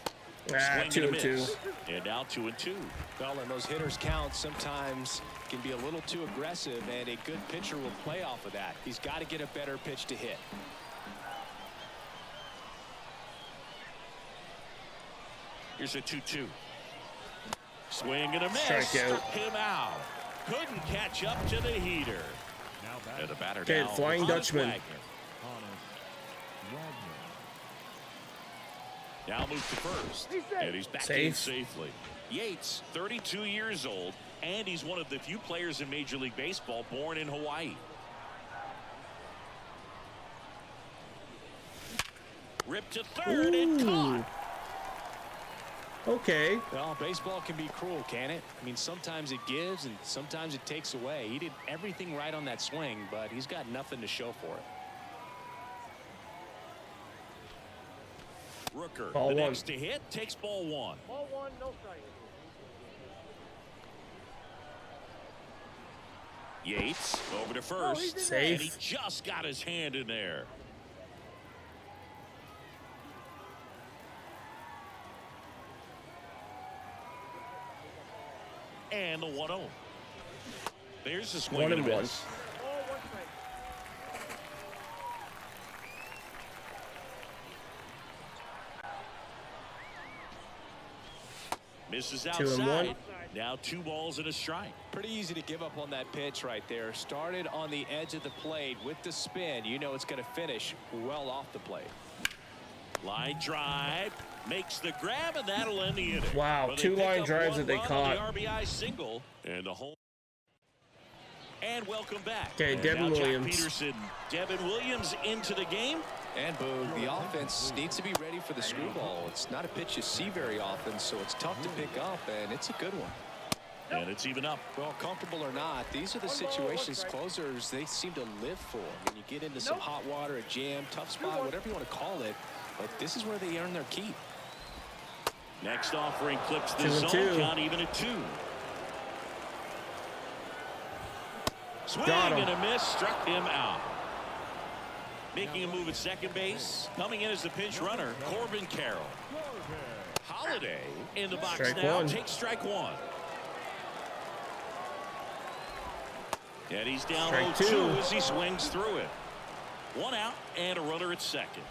Ah, Swing 2 and and a 2. miss. And now 2 and 2. Well, and those hitters count sometimes can be a little too aggressive, and a good pitcher will play off of that. He's got to get a better pitch to hit. Here's a 2-2. Swing and a miss. Strikeout. Struck him out. Couldn't catch up to the heater. Now back, And the batter Okay, down. Flying Honest Dutchman. Wagner. Wagner. Now moved to first. He's safe. And he's back in Safe. safely. Yates, 32 years old, and he's one of the few players in Major League Baseball born in Hawaii. Ripped to third and caught. Okay. Well, baseball can be cruel, can it? I mean, sometimes it gives and sometimes it takes away. He did everything right on that swing, but he's got nothing to show for it. Rooker, Ball the one. next to hit, takes ball one. Ball one, no strike. Yates over to first. Safe. And he just got his hand in there. And the 1-0. There's the swing 1 and and a 1. miss. Ball one strike. Misses 2 and 1. outside. Now 2 balls and a strike. Pretty easy to give up on that pitch right there. Started on the edge of the plate with the spin. You know it's going to finish well off the plate. Line drive. Makes the grab, and that'll end the inning. Wow, But they 2 pick line up drives 1 that they run caught. on the RBI single and a home. And welcome back. Okay, And Devin now Jack Williams. Peterson. Devin Williams into the game. And Boog, the offense needs to be ready for the screwball. It's not a pitch you see very often, so it's tough to pick up, and it's a good one. And it's even up. Well, comfortable or not, these are the situations closers they seem to live for. When you get into some hot water, a jam, tough spot, whatever you want to call it, but this is where they earn their keep. Next offering clips the 2 and zone 2. count even at 2. Swing Got him. and a miss, struck him out. Making a move at second base. Coming in as the pinch runner, Corbin Carroll. Holiday in the box Strike now. 1. Takes strike 1. And he's down Strike 0-2 2. as he swings through it. 1 out and a runner at second.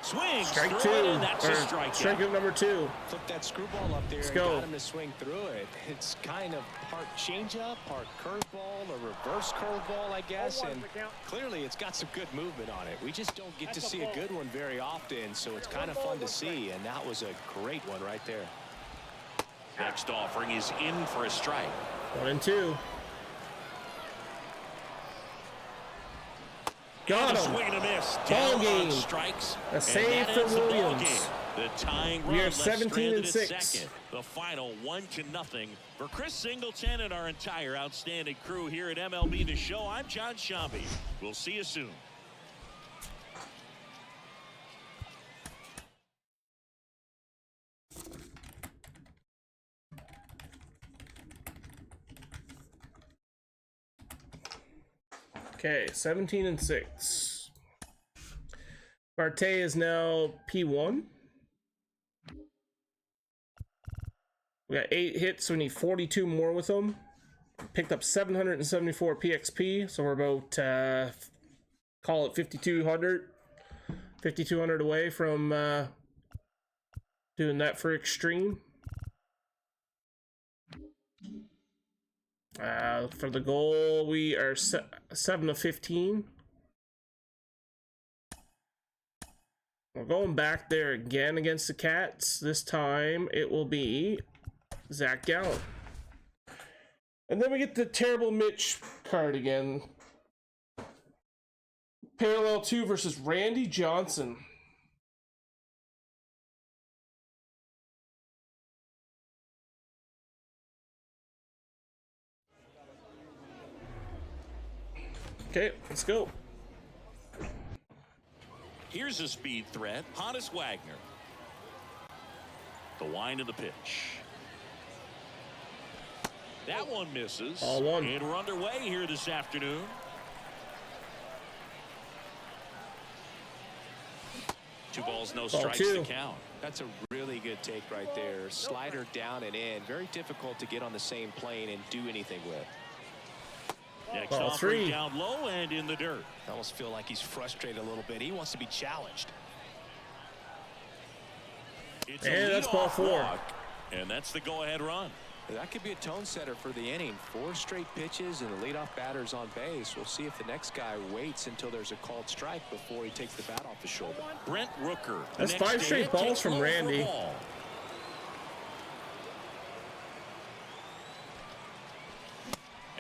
Swings Strike through 2. it, and that's a Or strikeout. strikeout number 2. Flip that screwball up there Let's and go. got him to swing through it. It's kind of part changeup, part curveball, a reverse curveball, I guess. And clearly it's got some good movement on it. We just don't get to see a good one very often, so it's kind of fun to see. And that was a great one right there. Next offering is in for a strike. 1 and 2. Got And a him. swing and a miss. Ball Down on game. strikes. A And save that for ends the ball Williams. game. The tying We run are left 17 stranded and at 6. second. The final 1-0 for Chris Singleton and our entire outstanding crew here at MLB The Show. I'm John Shambi. We'll see you soon. Okay, 17 and 6. Marte is now P1. We got 8 hits, so we need 42 more with them. Picked up 774 PXP, so we're about, call it 5,200. 5,200 away from doing that for Extreme. For the goal, we are 7 of 15. We're going back there again against the Cats. This time it will be Zach Gallen. And then we get the terrible Mitch card again. Parallel 2 versus Randy Johnson. Okay, let's go. Here's a speed threat. Honus Wagner. The wind of the pitch. That one misses. Ball 1. And we're underway here this afternoon. Two balls, no Ball strikes 2. to count. That's a really good take right there. Slider down and in. Very difficult to get on the same plane and do anything with. Next Ball offering 3. down low and in the dirt. I almost feel like he's frustrated a little bit. He wants to be challenged. It's And a that's ball leadoff 4. walk, and that's the go-ahead run. That could be a tone setter for the inning. 4 straight pitches and the leadoff batter's on base. We'll see if the next guy waits until there's a called strike before he takes the bat off his shoulder. Brent Rooker. the That's next 5 to straight hit, balls takes from low for a Randy. ball.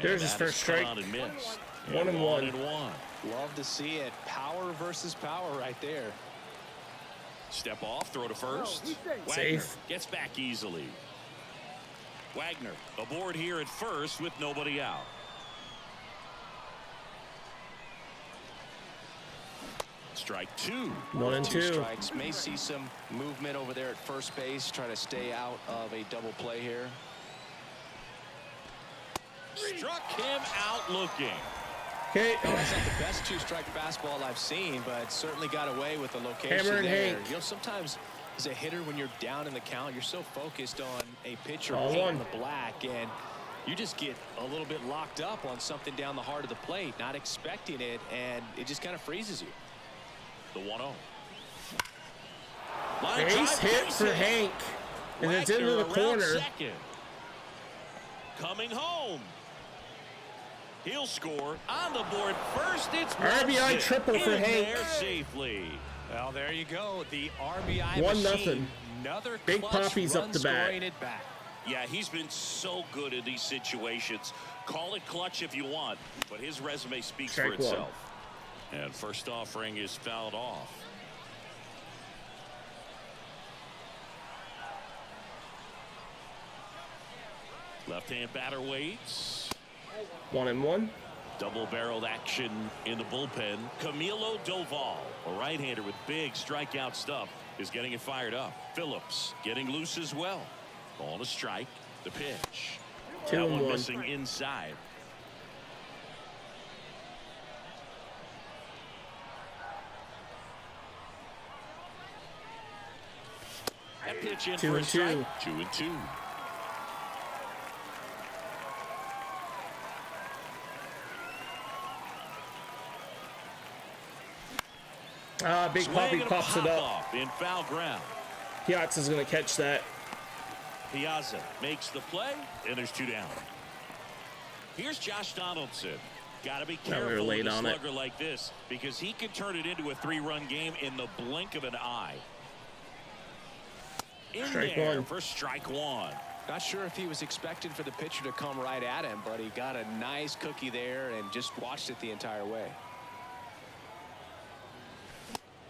There's And his that first is caught strike. out and missed. 1 and 1. 1 and 1. Love to see it. Power versus power right there. Step off, throw to first. he's safe. Wagner Safe. gets back easily. Wagner aboard here at first with nobody out. Strike two. 1 and 2. Strikes. May see some movement over there at first base. Try to stay out of a double play here. Struck him out looking. Okay. That's not the best two-strike fastball I've seen, but certainly got away with the location Hammer and there. Hank. You know, sometimes as a hitter, when you're down in the count, you're so focused on a pitcher Ball hitting one. the black, and you just get a little bit locked up on something down the heart of the plate, not expecting it, and it just kind of freezes you. The 1-0. Base hit for Hank. And it's into the corner. Second. Coming home. He'll score on the board first. It's RBI Munson triple for in Hank. there safely. Well, there you go. The RBI 1-0. machine. Another Big clutch Poppy's up run the bat. scoring at bat. Yeah, he's been so good in these situations. Call it clutch if you want, but his resume speaks for Strike one. itself. And first offering is fouled off. Left-hand batter waits. 1 and 1. Double-barreled action in the bullpen. Camilo Doval, a right-hander with big strikeout stuff, is getting it fired up. Phillips getting loose as well. Ball a strike. The pitch. 2 That and one 1. missing inside. That pitch in 2 for a and 2. strike. 2 and 2. Big Poppy Swing and a pops it up. pop-off in foul ground. Piazza's going to catch that. Piazza makes the play, and there's 2 down. Here's Josh Donaldson. Got to be we were careful late with a on it. slugger like this because he can turn it into a 3-run game in the blink of an eye. In Strike there one. for strike one. Not sure if he was expecting for the pitcher to come right at him, but he got a nice cookie there and just watched it the entire way.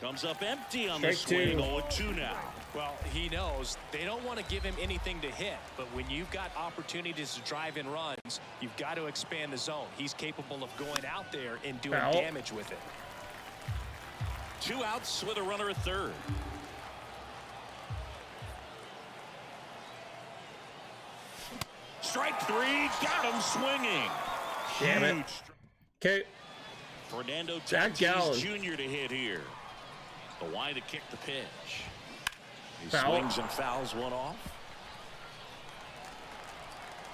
Comes up empty on the Strike swing. two. 0-2 now. Well, he knows they don't want to give him anything to hit, but when you've got opportunities to drive in runs, you've got to expand the zone. He's capable of going out there and doing Foul. damage with it. 2 outs with a runner at third. Strike 3. Got him swinging. Damn it. Huge. Okay. Fernando Jack Tatis Gallen. Jr. to hit here. The wide to kick the pitch. He Foul. swings and fouls one off.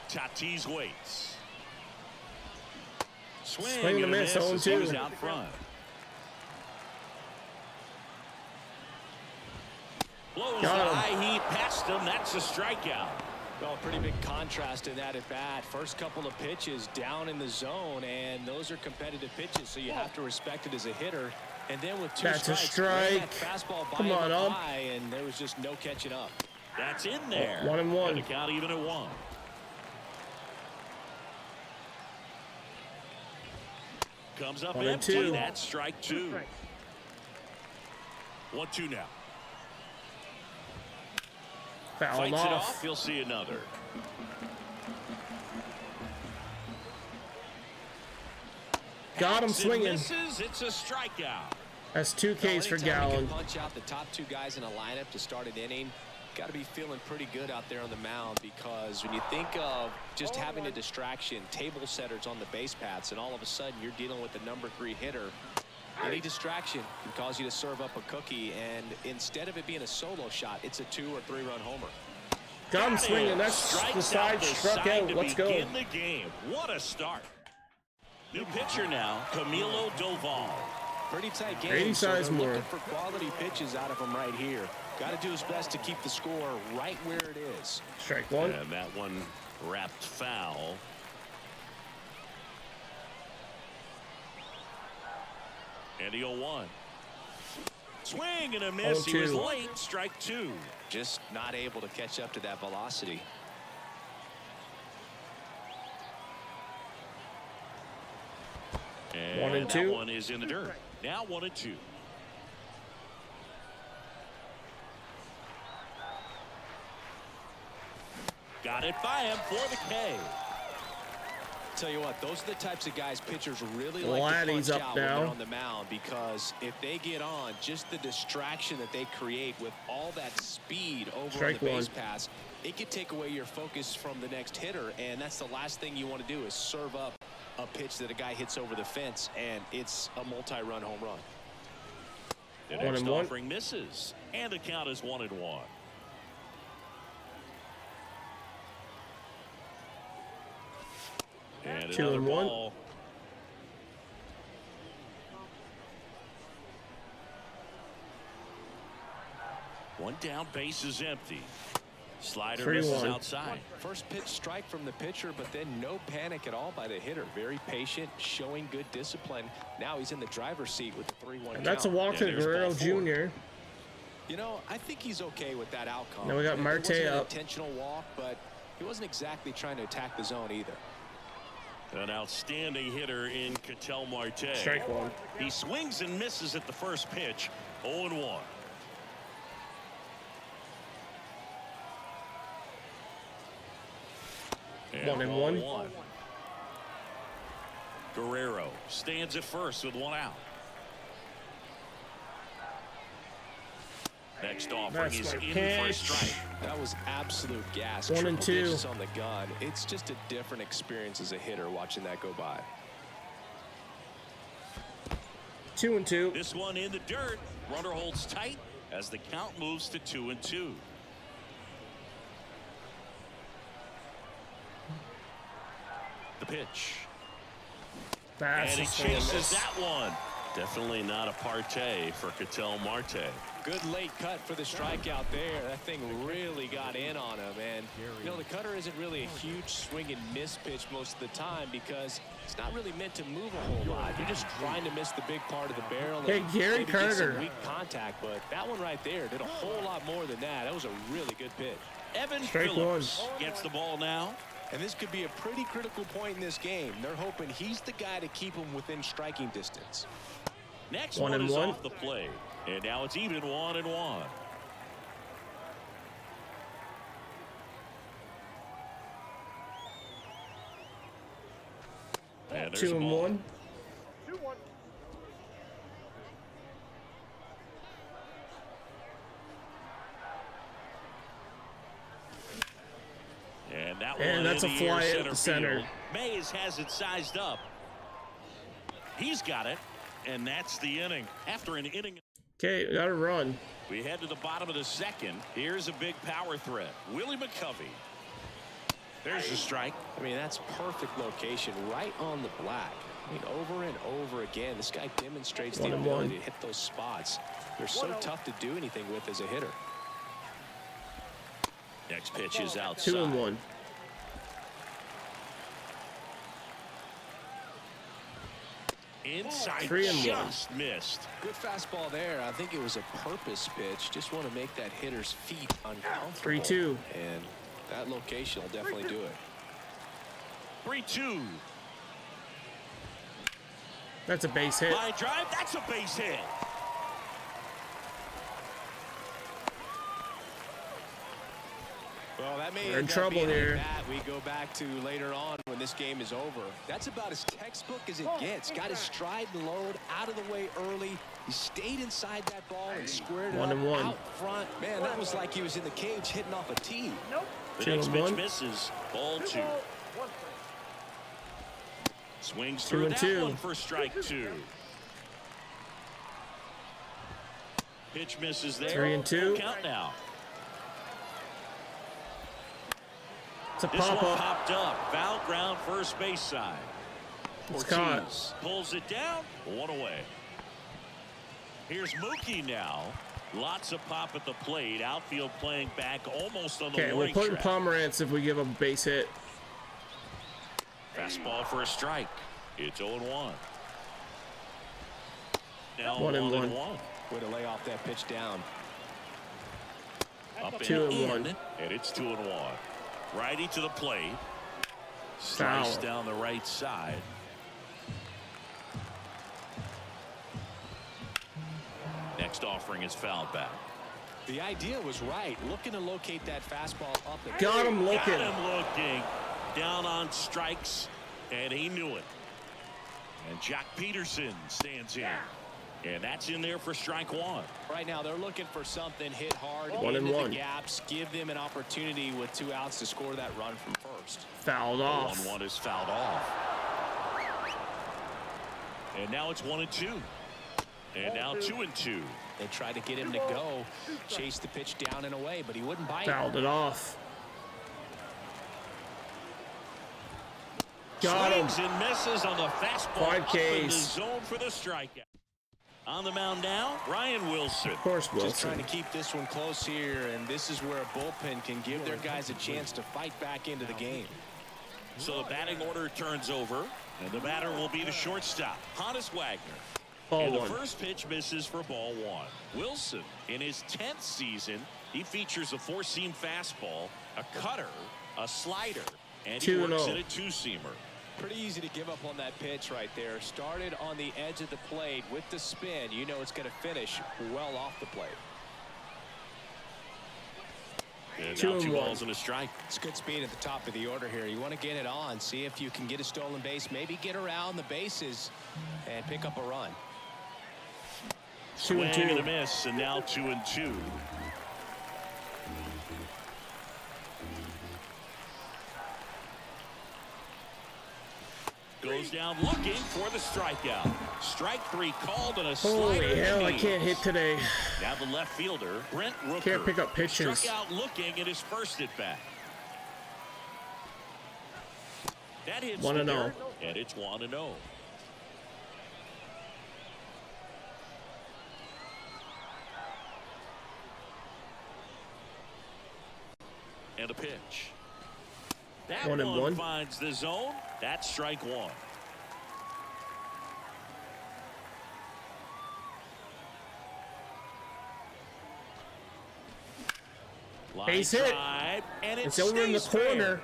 Tatis waits. Swing and a miss, as he 0-2. was out front. Blows the Got him. high heat past him. That's a strikeout. Well, pretty big contrast in that at bat. First couple of pitches down in the zone, and those are competitive pitches, so you have to respect it as a hitter. And then with 2 That's a strikes, ran that strike. fastball by Come him on, up Ump. high, and there was just no catching up. That's in there. 1 and 1. And the count even at 1. Comes up 1 and empty. 2. That's strike 2. 1-2 now. Fouled Fights it off. off. You'll see another. Got him Hacks and swinging. misses. It's a strikeout. That's 2 Ks for Anytime you Gallen. can punch out the top 2 guys in a lineup to start an inning, got to be feeling pretty good out there on the mound, because when you think of just having a distraction, table setters on the base paths, and all of a sudden you're dealing with the number 3 hitter, any distraction can cause you to serve up a cookie, and instead of it being a solo shot, it's a 2 or 3 run homer. Got him swinging. it. That's Strikes the side the struck side out. to Let's go. begin the game. What a start. New pitcher now, Camilo Doval. Pretty tight game. Grady so they're Sizemore. looking for quality pitches out of him right here. Got to do his best to keep the score right where it is. Strike 1. And that one wrapped foul. And the 0-1. Swing and a miss. He was 0-2. late. Strike 2. Just not able to catch up to that velocity. And 1 and that 2. one is in the dirt. Now 1 and 2. it by him for the K. Tell you what, those are the types of guys pitchers really like to Laddie's punch up out when now. they're on the mound, because if they get on, just the distraction that they create with all that speed over Strike on the base one. pass, it could take away your focus from the next hitter, and that's the last thing you want to do is serve up a pitch that a guy hits over the fence, and it's a multi-run home run. The 1 next and 1. offering misses, and the count is 1-1. And 2 another and 1. ball. One down, base is empty. Slider 3-1. misses outside. First pitch strike from the pitcher, but then no panic at all by the hitter. Very patient, showing good discipline. Now he's in the driver's seat with the 3-1 And that's a count. walk to Yeah, there's Guerrero ball 4. Jr. You know, I think he's okay with that outcome. Now we got It Marte wasn't an up. intentional walk, but he wasn't exactly trying to attack the zone either. An outstanding hitter in Ketel Marte. Strike one. He swings and misses at the first pitch. 0-1. And 1-1. 1. Guerrero stands at first with one out. Next offering That's is my in for a pitch. strike. That was absolute gas. 1 and 2. Digits on the gun. It's just a different experience as a hitter watching that go by. 2 and 2. This one in the dirt. Runner holds tight as the count moves to 2-2. The pitch. That's And he a swing and chases miss. that one. Definitely not a partay for Ketel Marte. Good late cut for the strikeout there. That thing really got in on him. And, you know, the cutter isn't really a huge swing and miss pitch most of the time because it's not really meant to move a whole lot. You're just trying to miss the big part of the barrel. Hey, and Gary maybe get some Carter. weak contact, but that one right there did a whole lot more than that. That was a really good pitch. Evan Strike Phillips gets the ball now. And this could be a pretty critical point in this game. They're hoping he's the guy to keep him within striking distance. Next 1 one and is 1. off the plate. And now it's even 1-1. And there's 2 a and ball. 1. 2-1. And that And one that's in a the air fly at the center. field. Mays has it sized up. He's got it. And that's the inning. After an inning, Okay, got to run. we head to the bottom of the second. Here's a big power threat. Willie McCovey. There's the strike. I mean, that's perfect location right on the black. I mean, over and over again, this guy demonstrates the 1 and ability 1. to hit those spots. They're so tough to do anything with as a hitter. Next pitch is outside. 2 and 1. Inside 3 and 1. just missed. Good fastball there. I think it was a purpose pitch. Just want to make that hitter's feet uncomfortable. 3-2. And that location will definitely do it. 3-2. That's a base hit. Line drive. That's a base hit. Well, that may We're in end up trouble being here. like that we go back to later on when this game is over. That's about as textbook as it gets. Got his stride and load out of the way early. He stayed inside that ball and squared it 1 up and 1. out front. Man, that was like he was in the cage hitting off a tee. Nope. The 2 next and pitch 1. misses. Ball 2. 2 balls, 1 strike. Swings 2 through and that 2. one for strike 2. Pitch misses there. 3 and 2. Count now. It's a This one pop up. popped up. Foul ground first base side. It's Ortiz caught. pulls it down. One away. Here's Mookie now. Lots of pop at the plate. Outfield playing back almost on the Okay, we're warning putting track. Pomerantz if we give him a base hit. Fastball for a strike. It's 0-1. Now 1 and 1-1. 1. Way to lay off that pitch down. Up 2 and in, 1. and it's 2-1. Righty to the plate. Slice Foul. down the right side. Next offering is fouled back. The idea was right. Looking to locate that fastball up. Got him looking. Got him looking. Down on strikes, and he knew it. And Jock Peterson stands in. And that's in there for strike one. Right now, they're looking for something hit hard. 1-1. The gaps, give them an opportunity with 2 outs to score that run from first. Fouled off. 1-1 is fouled off. And now it's 1-2. And now 2-2. They tried to get him to go, chase the pitch down and away, but he wouldn't bite. Fouled it off. Got him. Swings and misses on the fastball. 5 Up in the Ks. zone for the strikeout. On the mound now, Ryan Wilson. Of course, Wilson. Just trying to keep this one close here, and this is where a bullpen can give their guys a chance to fight back into the game. So the batting order turns over, and the batter will be the shortstop, Honus Wagner. Ball And the one. first pitch misses for ball one. Wilson, in his 10th season, he features a 4-seam fastball, a cutter, a slider, and he 2-0. works in a 2-seamer. Pretty easy to give up on that pitch right there. Started on the edge of the plate with the spin. You know it's going to finish well off the plate. And 2 now 2 and 1. balls and a strike. It's good speed at the top of the order here. You want to get it on, see if you can get a stolen base, maybe get around the bases and pick up a run. 2 and Swing and a 2. miss, and now 2-2. Goes down looking for the strikeout. Strike 3 called and a slider. Holy hell, I knees. can't hit today. Now the left fielder, Brent Rooker. Can't pick up pitches. Struck out looking at his first at bat. That hits 1-0. the dirt, and it's 1-0. And a pitch. That 1-1. finds the zone. That's strike 1. Line Base hit. drive, and it It's over in the stays fair. corner.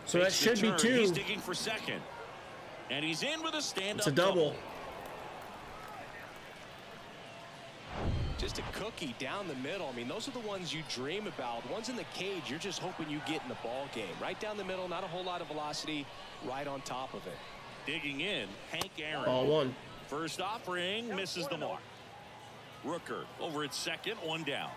So that Makes the should be turn. 2. He's digging for second. And he's in with a stand-up It's a double. Just a cookie down the middle. I mean, those are the ones you dream about. The ones in the cage, you're just hoping you get in the ball game. Right down the middle, not a whole lot of velocity, right on top of it. Digging in, Hank Aaron. Ball 1. First offering, misses the mark. Rooker over at second, 1 down.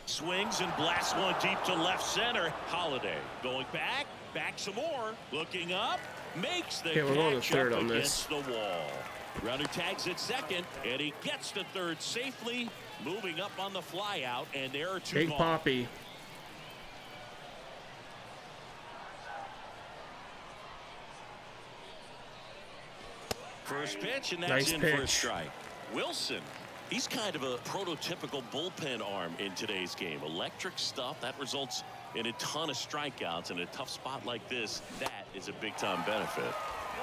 Swings and blasts one deep to left center. Holiday going back some more. Looking up, makes the Okay, we're going to catch third up on this. against the wall. Runner tags at second, and he gets to third safely. Moving up on the fly out, and there are 2 Big gone. Poppy. First pitch, and that's Nice in for a pitch. strike. Wilson, he's kind of a prototypical bullpen arm in today's game. Electric stuff that results in a ton of strikeouts in a tough spot like this. That is a big-time benefit.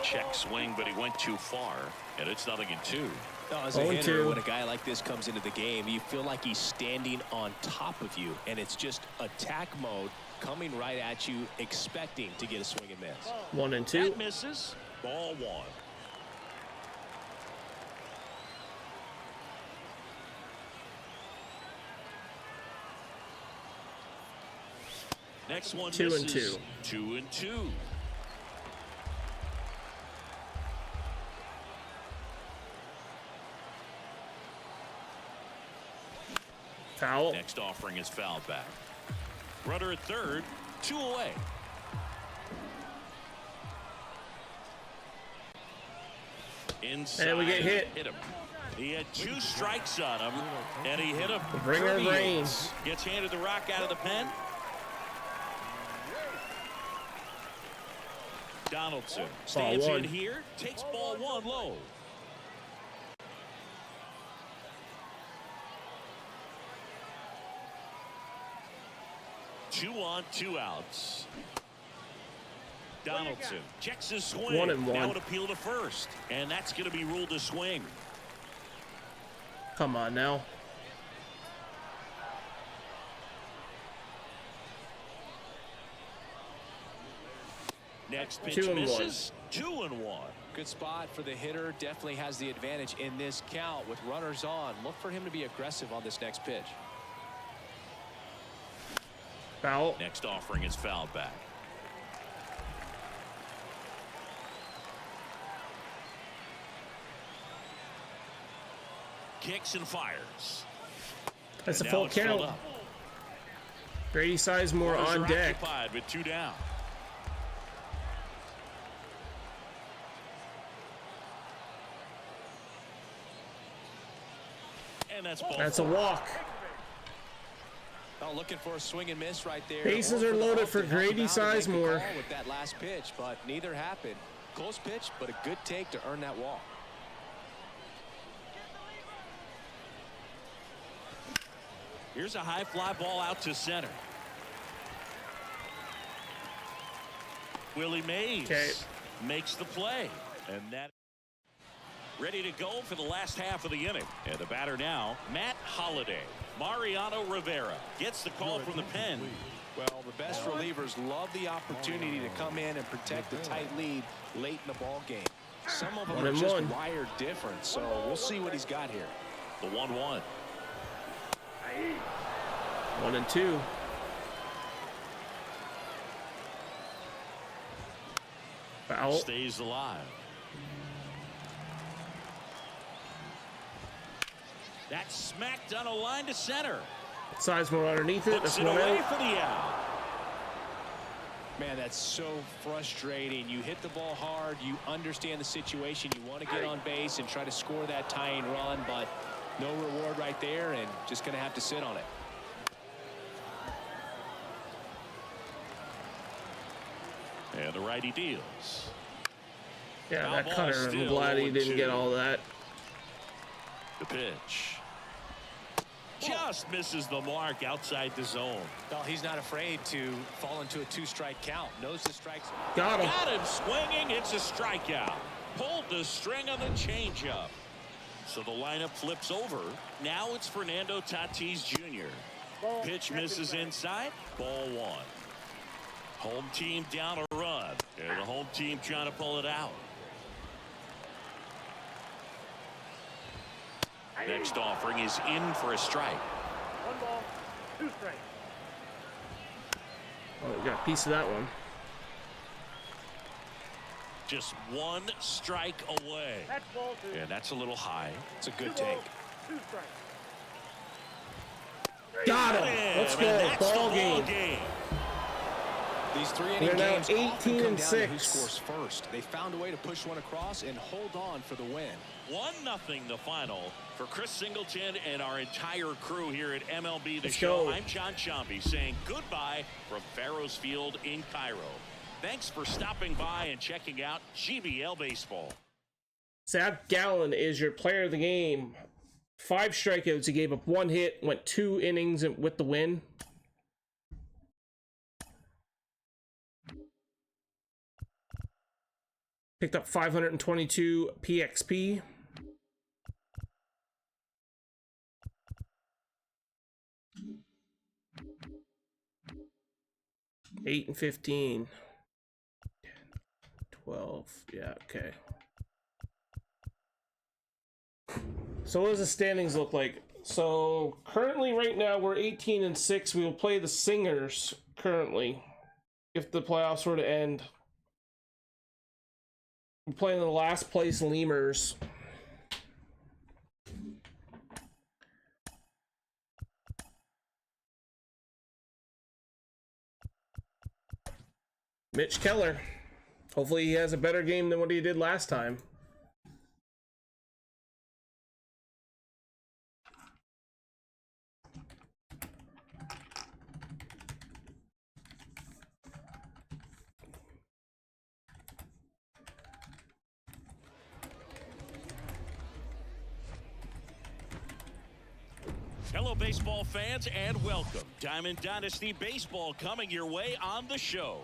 Check swing, but he went too far, and it's 0-2. No, as a 0-2. hitter, when a guy like this comes into the game, you feel like he's standing on top of you, and it's just attack mode coming right at you, expecting to get a swing and miss. 1 and 2. That misses. Ball 1. Next one 2 and misses. 2. 2 and 2. Foul. Next offering is fouled back. Runner at third, 2 away. Inside. And we get hit. Hit him. He had 2 strikes on him, and he hit him. Bring our 38. brains. Gets handed the rock out of the pen. Donaldson stands Ball in 1. here, takes ball 1 low. Two on, 2 outs. Donaldson checks his swing. 1 and 1. Now an appeal to first, and that's going to be ruled a swing. Come on now. Next pitch 2 and 1. misses. 2 and 1. good spot for the hitter. Definitely has the advantage in this count with runners on. Look for him to be aggressive on this next pitch. Foul. Next offering is fouled back. Kicks and fires. That's a Now full it's filled count. up. Grady Sizemore Runners on are deck. occupied with 2 down. And that's ball. That's a walk. Oh, looking for a swing and miss right there. Bases Or are the loaded bump for to help him Grady out and make the Sizemore. call with that last pitch, but neither happened. Close pitch, but a good take to earn that walk. Here's a high fly ball out to center. Willie Mays makes the play, and that ready to go for the last half of the inning. And the batter now, Matt Holliday. Mariano Rivera gets the call from the pen. Well, the best relievers love the opportunity to come in and protect the tight lead late in the ball game. Some of them are just wired different, so we'll see what he's got here. The 1-1. 1-2. Foul. Stays alive. That's smacked on a line to center. Sizemore underneath it. Puts That's it one away out. for the out. Man, that's so frustrating. You hit the ball hard. You understand the situation. You want to get on base and try to score that tying run, but no reward right there, and just going to have to sit on it. And the righty deals. Yeah, Foul that ball cutter. I'm still glad he didn't 0-2. get all that. The pitch. Just misses the mark outside the zone. Well, he's not afraid to fall into a 2-strike count. Knows the strikes. Got him. Got him swinging. It's a strikeout. Pulled the string on the changeup. So the lineup flips over. Now it's Fernando Tatis Jr. Pitch misses inside. Ball 1. Home team down a run. And the home team trying to pull it out. Next offering is in for a strike. 1 ball, 2 strikes. Oh, we got a piece of that one. Just 1 strike away. That's ball 2. And that's a little high. It's a good 2 take. balls, 2 strikes. Got him. Let's And go. that's Ball the game. These 3-inning They're now games often 18 come and down to who 6. scores first. They found a way to push one across and hold on for the win. 1-0 the final for Chris Singleton and our entire crew here at MLB The Let's Show. go. I'm John Chambi saying goodbye from Farrows Field in Cairo. Thanks for stopping by and checking out GBL Baseball. Zach Gallen is your player of the game. 5 strikeouts. He gave up 1 hit, went 2 innings with the win. Picked up 522 PXP. Eight and 15. 12. Yeah, okay. So what does the standings look like? So currently right now we're 18 and 6. We will play the Singers currently if the playoffs were to end. We're playing the last place Lemurs. Mitch Keller. Hopefully he has a better game than what he did last time. Hello, baseball fans, and welcome. Diamond Dynasty Baseball coming your way on the show.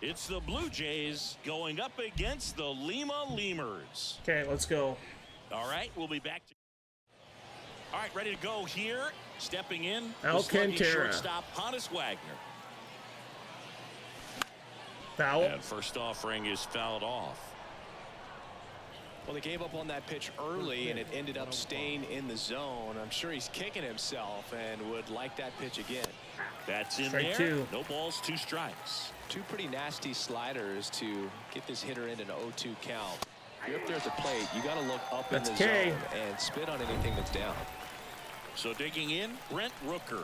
It's the Blue Jays going up against the Lima Lemurs. Okay, let's go. All right, we'll be back. All right, ready to go here. Stepping in, Alcantara. the shortstop, Honus Wagner. Foul. And first offering is fouled off. Well, they gave up on that pitch early, and it ended up staying in the zone. I'm sure he's kicking himself and would like that pitch again. That's in Strike there. two. No balls, 2 strikes. Two pretty nasty sliders to get this hitter into an 0-2 count. If you're up there at the plate, you got to look up That's in the K. zone and spit on anything that's down. So digging in, Brent Rooker.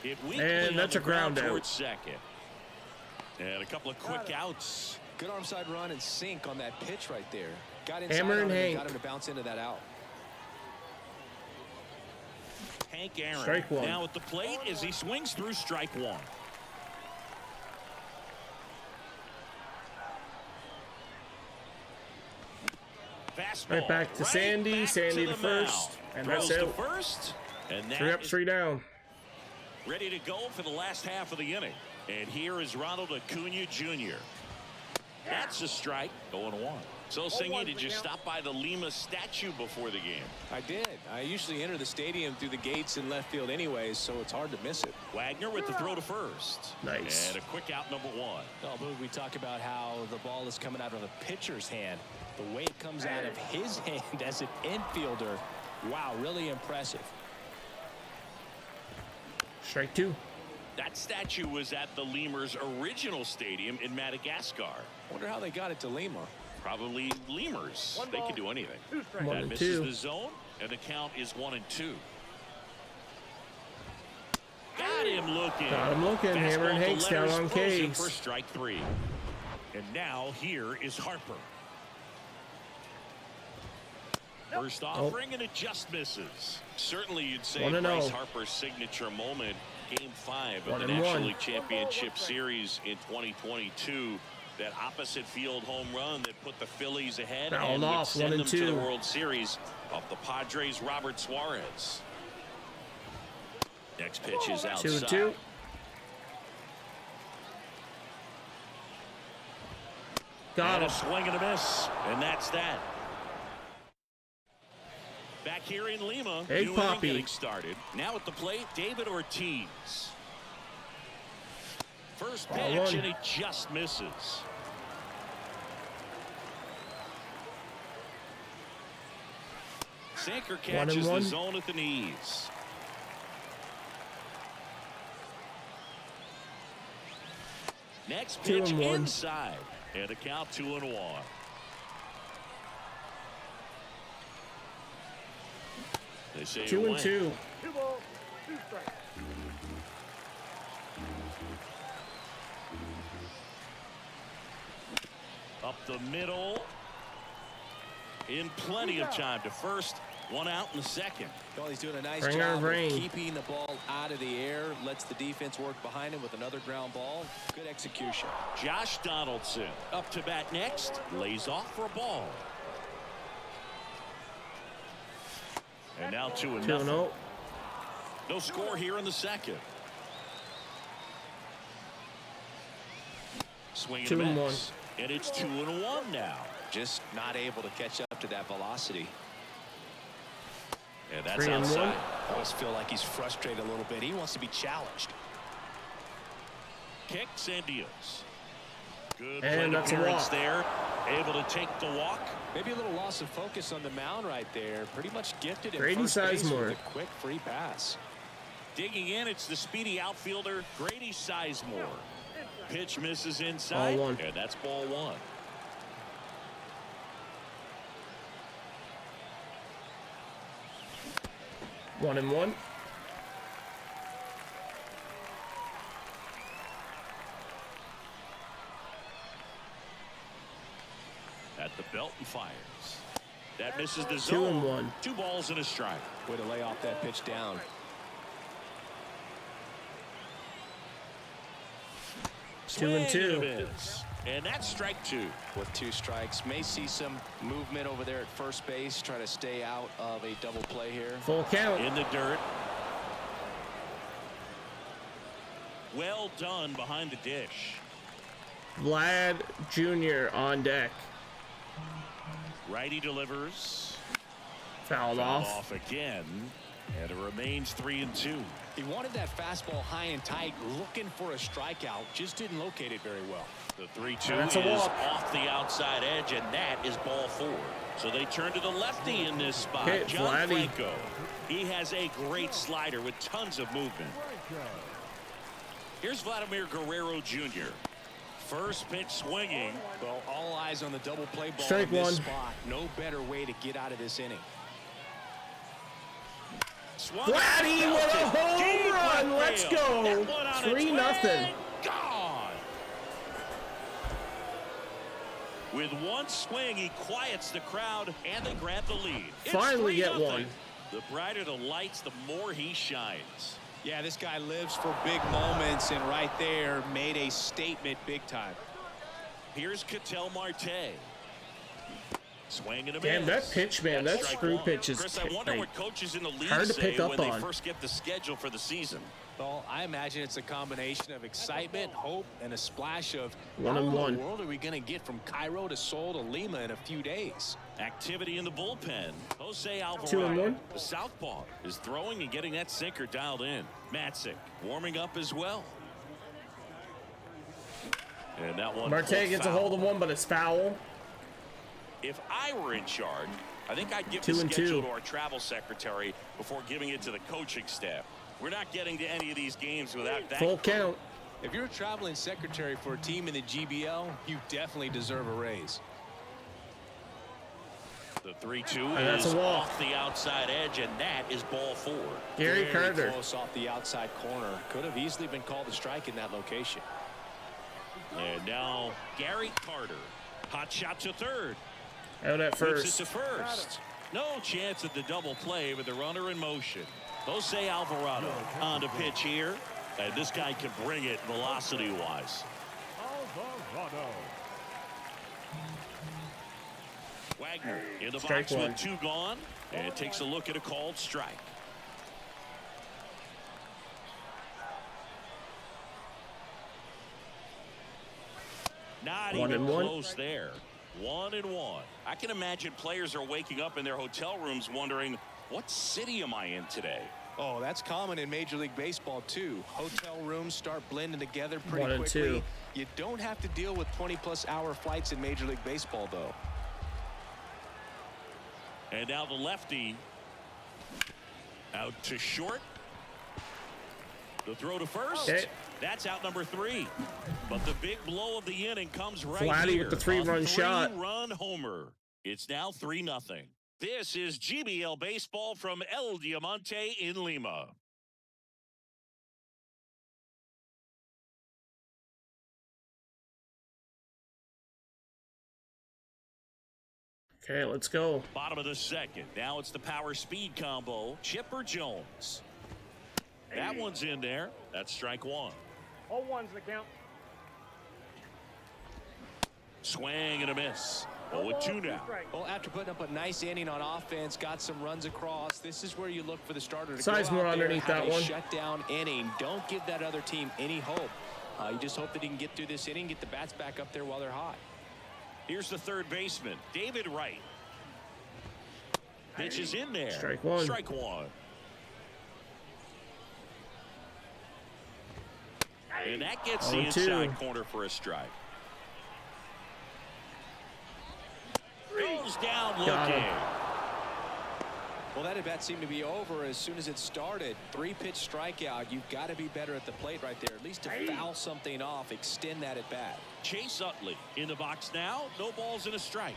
Hit weakly And that's on a the ground ground out. towards second. And a couple of quick outs. Good arm side run and sink on that pitch right there. Got Hammer inside and on him and Hank. got him to bounce into that out. Hank Aaron Strike one. now at the plate as he swings through strike 1. Fastball Right back to Sandy. back Sandy to to the first. mound. And Throws that's to it. first. And that 3 up, is 3 down. ready to go for the last half of the inning. And here is Ronald Acuna Jr. That's a strike. 0-1. So, Singy, did you stop by the Lima statue before the game? I did. I usually enter the stadium through the gates in left field anyways, so it's hard to miss it. Wagner with the throw to first. Nice. And a quick out, number 1. Well, Boog, we talk about how the ball is coming out of the pitcher's hand. The way it comes out of his hand as an infielder, wow, really impressive. Strike 2. That statue was at the Lemurs' original stadium in Madagascar. Wonder how they got it to Lima. Probably Lemurs. They can do anything. 2 strikes. 1 That and misses 2. the zone, and the count is 1-2. Got him looking. Got him looking. Hammer and Fastball to Hank's down letters, on throws it K's. for strike 3. And now here is Harper. First offering, and it just misses. Certainly, you'd say 1-0. Bryce Harper's signature moment, Game 5 of the 1-1. National League Championship Series in 2022. That opposite field home run that put the Phillies ahead Fouled and would off, send them to 1-2. the World Series off the Padres' Robert Suarez. Next pitch is outside. 2-2. Got And a him. swing and a miss, and that's that. Back here in Lima, Egg new inning Poppy. getting started. Now at the plate, David Ortiz. First Ball pitch, one. and he just misses. Sinker catches the 1-1. zone at the knees. Next pitch 2-1. inside, and a count 2-1. They say 2 and win. 2. 2 balls, 2 strikes. Up the middle. In plenty of time to first. 1 out in the second. Well, he's doing a nice Bring our job of rain. keeping the ball out of the air, lets the defense work behind him with another ground ball. Good execution. Josh Donaldson up to bat next. Lays off for a ball. And now 2-0. 2-0. No score here in the second. Swing and 2 a and miss. And it's 2-1 now. Just not able to catch up to that velocity. And that's 3 and 1. outside. I always feel like he's frustrated a little bit. He wants to be challenged. Kicks and deals. Good And plate that's a appearance walk. there. Able to take the walk. Maybe a little loss of focus on the mound right there. Pretty much gifted at Grady first base Sizemore. with a quick free pass. Digging in, it's the speedy outfielder, Grady Sizemore. Pitch misses inside. Ball 1. And that's ball 1. One and 1. At the belt and fires. That misses the 2 zone. and 1. 2 balls and a strike. Way to lay off that pitch down. Two and Swing 2. a miss. And that's strike 2. With 2 strikes, may see some movement over there at first base. Try to stay out of a double play here. Full count. In the dirt. Well done behind the dish. Vlad Jr. on deck. Righty delivers. Fouled Fouled off. off again. And it remains 3-2. He wanted that fastball high and tight, looking for a strikeout. Just didn't locate it very well. The 3-2 is off the outside edge, and that is ball 4. So they turn to the lefty in this spot. Okay, John Franco. He has a great slider with tons of movement. Here's Vladimir Guerrero Jr. First pitch swinging. Well, all eyes on the double play ball Strike in this one. spot. No better way to get out of this inning. Vladdy with a home run. Let's go. 3-0. Gone. With one swing, he quiets the crowd, and they grab the lead. It's Finally get 3-0. one. The brighter the lights, the more he shines. Yeah, this guy lives for big moments, and right there made a statement big time. Here's Ketel Marte. Swing and a Damn, miss. that pitch, man, that Strike screw one. pitch is Chris, I wonder like, what coaches in the league hard to say pick up when they on. first get the schedule for the season. Well, I imagine it's a combination of excitement, hope, and a splash of 1-1. How in the world are we going to get from Cairo to Seoul to Lima in a few days? Activity in the bullpen. Jose Alvarado, 2-1. the southpaw, is throwing and getting that sinker dialed in. Matzik warming up as well. And that one. Marte gets a hold of one, but it's foul. If I were in charge, I think I'd give 2 the and schedule 2. to our travel secretary before giving it to the coaching staff. We're not getting to any of these games without that. Full count. If you're a traveling secretary for a team in the GBL, you definitely deserve a raise. The 3-2 that's is a walk. off the outside edge, and that is ball 4. Gary Very Carter. close off the outside corner. Could have easily been called a strike in that location. And now Gary Carter. Hot shot to third. Out at Flips first. it to first. No chance at the double play with the runner in motion. Jose Alvarado on the pitch here. And this guy can bring it velocity-wise. Alvarado. Wagner in the Strike box one. with 2 gone. And takes a look at a called strike. Not 1-1. even close there. 1-1. I can imagine players are waking up in their hotel rooms wondering, what city am I in today? Oh, that's common in Major League Baseball, too. Hotel rooms start blending together pretty 1 and quickly. 2. You don't have to deal with 20-plus hour flights in Major League Baseball, though. And now the lefty out to short. The throw to first. Okay. That's out number 3. But the big blow of the inning comes right Vladdy here. with the 3-run shot. 3-run homer. It's now 3-0. This is GBL Baseball from El Diamante in Lima. Okay, let's go. Bottom of the second. Now it's the power speed combo. Chipper Jones. That one's in there. That's strike 1. All ones in the count. Swing and a miss. 0-2 now. Well, after putting up a nice inning on offense, got some runs across, this is where you look for the starter to Sizemore go out there, underneath have that a one. shutdown inning. Don't give that other team any hope. You just hope that he can get through this inning, get the bats back up there while they're hot. Here's the third baseman, David Wright. Pitch is in there. Strike 1. Strike 1. And that gets the 0-2. inside corner for a strike. Goes down Got looking. him. Well, that at bat seemed to be over as soon as it started. 3-pitch strikeout. You've got to be better at the plate right there, at least to foul something off, extend that at bat. Chase Utley in the box now. No balls and a strike.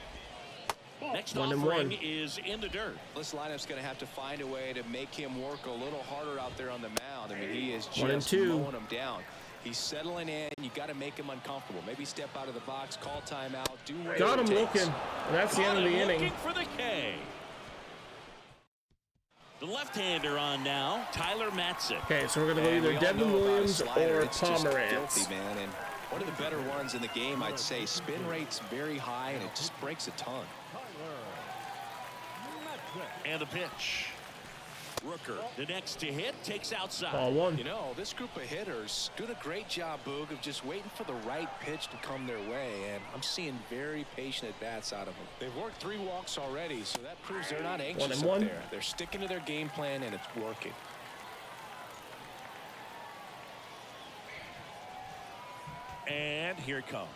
Next 1-1. offering is in the dirt. This lineup's going to have to find a way to make him work a little harder out there on the mound. I mean, he is 1 and just 2. mowing him down. He's settling in. You got to make him uncomfortable. Maybe step out of the box, call timeout, do whatever Got him it takes. looking. And that's the end of the inning. Looking for the K. The left-hander on now, Tyler Matzik. Okay, so we're going to go And we either all Devin know about a Williams slider. or It's just Pomerantz. filthy, man. And one of the better ones in the game, I'd say. Spin rate's very high, and it just breaks a ton. And the pitch. Rooker, the next to hit, takes outside. Ball one. You know, this group of hitters doing a great job, Boog, of just waiting for the right pitch to come their way, and I'm seeing very patient at-bats out of them. They've worked 3 walks already, so that proves they're not anxious up there. They're sticking to their game plan, and it's working. And here it comes.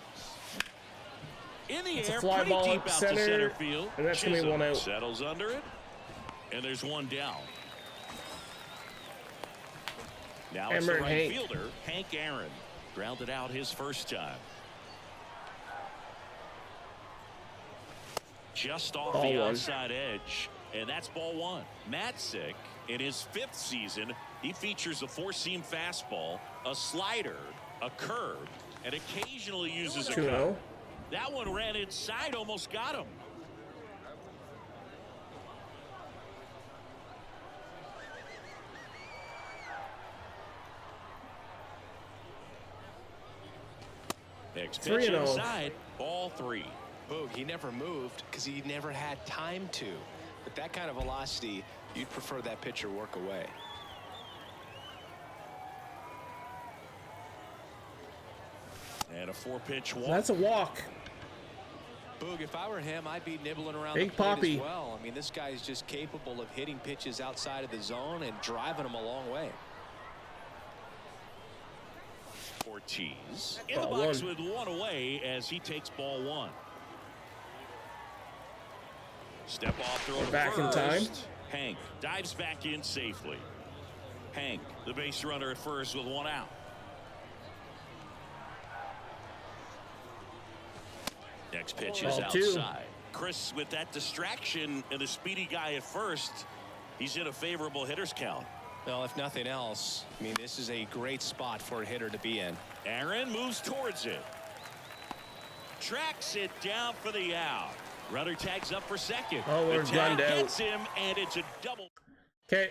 In the It's air, a fly pretty ball deep up out center, to center field. and that's gonna be one out. Settles under it, and there's one down. Now it's the Aaron right Hank. fielder, Hank Aaron. Grounded out his first time. Just off Ball the one. outside edge, and that's ball one. Matzik, in his 5th season, he features a 4-seam fastball, a slider, a curve, and occasionally uses a 2-0. cut. That one ran inside, almost got him. Next pitch 3-0. inside, ball 3. Boog, he never moved because he never had time to. With that kind of velocity, you'd prefer that pitcher work away. And a 4-pitch walk. That's a walk. Boog, if I were him, I'd be nibbling around Big the plate Poppy. as well. I mean, this guy's just capable of hitting pitches outside of the zone and driving them a long way. Ortiz in the Ball box one. with one away as he takes ball 1. Step off throw to back in first. time. Hank dives back in safely. Hank, the base runner at first with 1 out. Next pitch is Ball 2. outside. Chris, with that distraction and the speedy guy at first, he's in a favorable hitter's count. Well, if nothing else, I mean, this is a great spot for a hitter to be in. Aaron moves towards it. Tracks it down for the out. Runner tags up for second. Oh, we're the gunned tag out. gets him, and it's a double. Okay.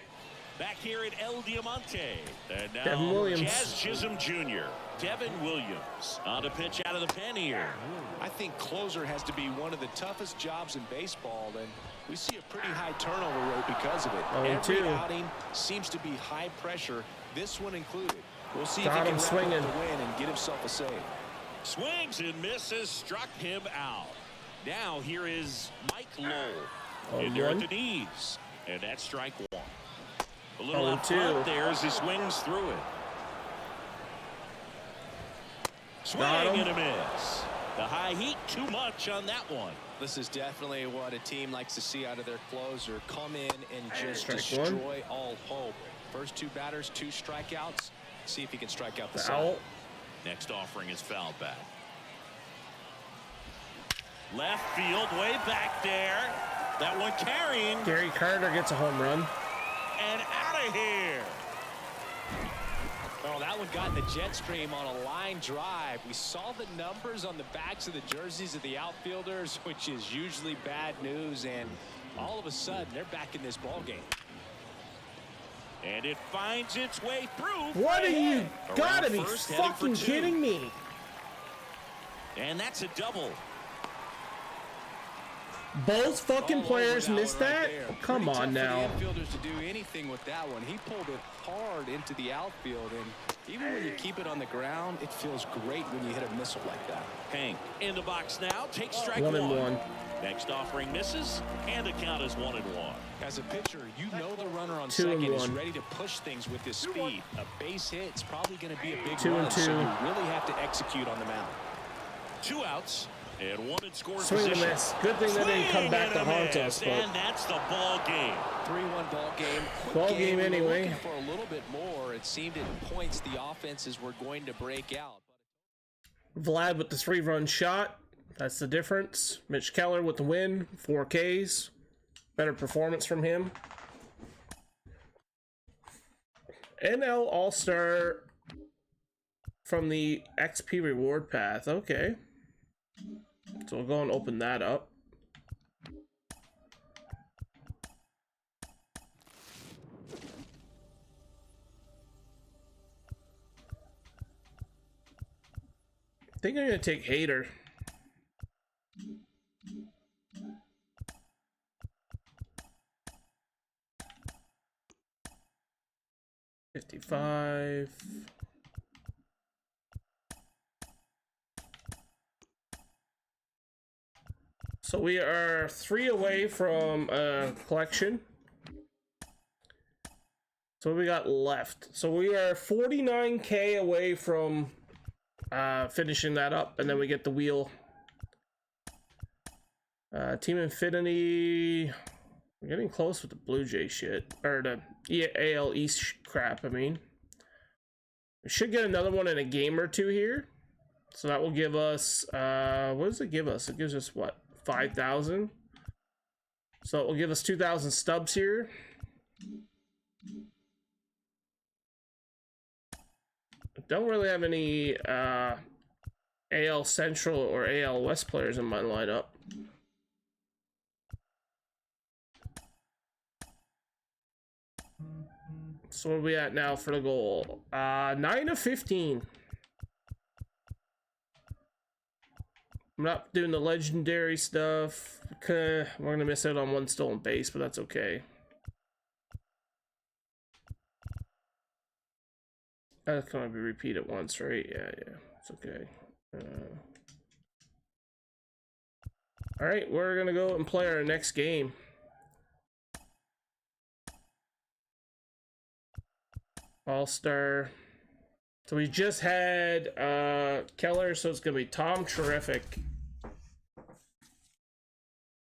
Back here at El Diamante. And now Devin Williams. Jazz Chisholm Jr. Devin Williams on a pitch out of the pen here. I think closer has to be one of the toughest jobs in baseball, and we see a pretty high turnover rate because of it. Every 0-2. outing seems to be high pressure, this one included. We'll see Got if he him can swinging. wrap up the win and get himself a save. Swings and misses, struck him out. Now here is Mike Lowell. In there at 0-1. the knees. And that's strike 1. A little out 0-2. front there as he swings through it. Swing Got him. and a miss. The high heat too much on that one. This is definitely what a team likes to see out of their closer. Come in and just Strike destroy all hope. First 2 batters, 2 strikeouts. See if he can strike out the side. Foul. Next offering is fouled back. Left field, way back there. That one carrying Gary Carter gets a home run. and out of here. Oh, that one got in the jet stream on a line drive. We saw the numbers on the backs of the jerseys of the outfielders, which is usually bad news, and all of a sudden they're back in this ball game. And it finds its way through. What are you? Around Gotta be first, heading for fucking 2. kidding me. And that's a double. Both fucking All over players that missed one right that? there. Come Pretty on tough now. for the infielders to do anything with that one. He pulled it hard into the outfield, and even when you keep it on the ground, it feels great when you hit a missile like that. Hank in the box now. Takes strike 1-1. Next offering misses, and the count is 1-1. As a pitcher, you know the runner on 2 second and is 1. ready to push things with his speed. A base hit is probably going to be a big 2 run, and so 2. you really have to execute on the mound. 2 outs and 1 in scoring Swing and position. miss. Good thing they didn't come Swing back to and a haunt miss, us, but and that's the ball game. 3-1 ball game. Quick Ball game We were anyway. looking for a little bit more. It seemed at points the offenses were going to break out. Vlad with the 3-run shot. That's the difference. Mitch Keller with the win. 4 Ks. Better performance from him. NL All-Star from the XP reward path. Okay. So we'll go and open that up. I think I'm going to take Hater. So we are 3 away from collection. So what we got left? So we are 49K away from finishing that up, and then we get the wheel. Team Infinity. We're getting close with the Blue Jay shit, or the AL East crap. I mean, we should get another one in a game or two here. So that will give us, what does it give us? It gives us what, 5,000? So it will give us 2,000 stubs here. Don't really have any AL Central or AL West players in my lineup. So where are we at now for the goal? 9 of 15. I'm not doing the legendary stuff. Okay, we're gonna miss out on one stolen base, but that's okay. That's gonna be repeated once, right? Yeah, it's okay. All right, we're gonna go and play our next game. All-Star. So we just had Keller, so it's gonna be Tom Terrific.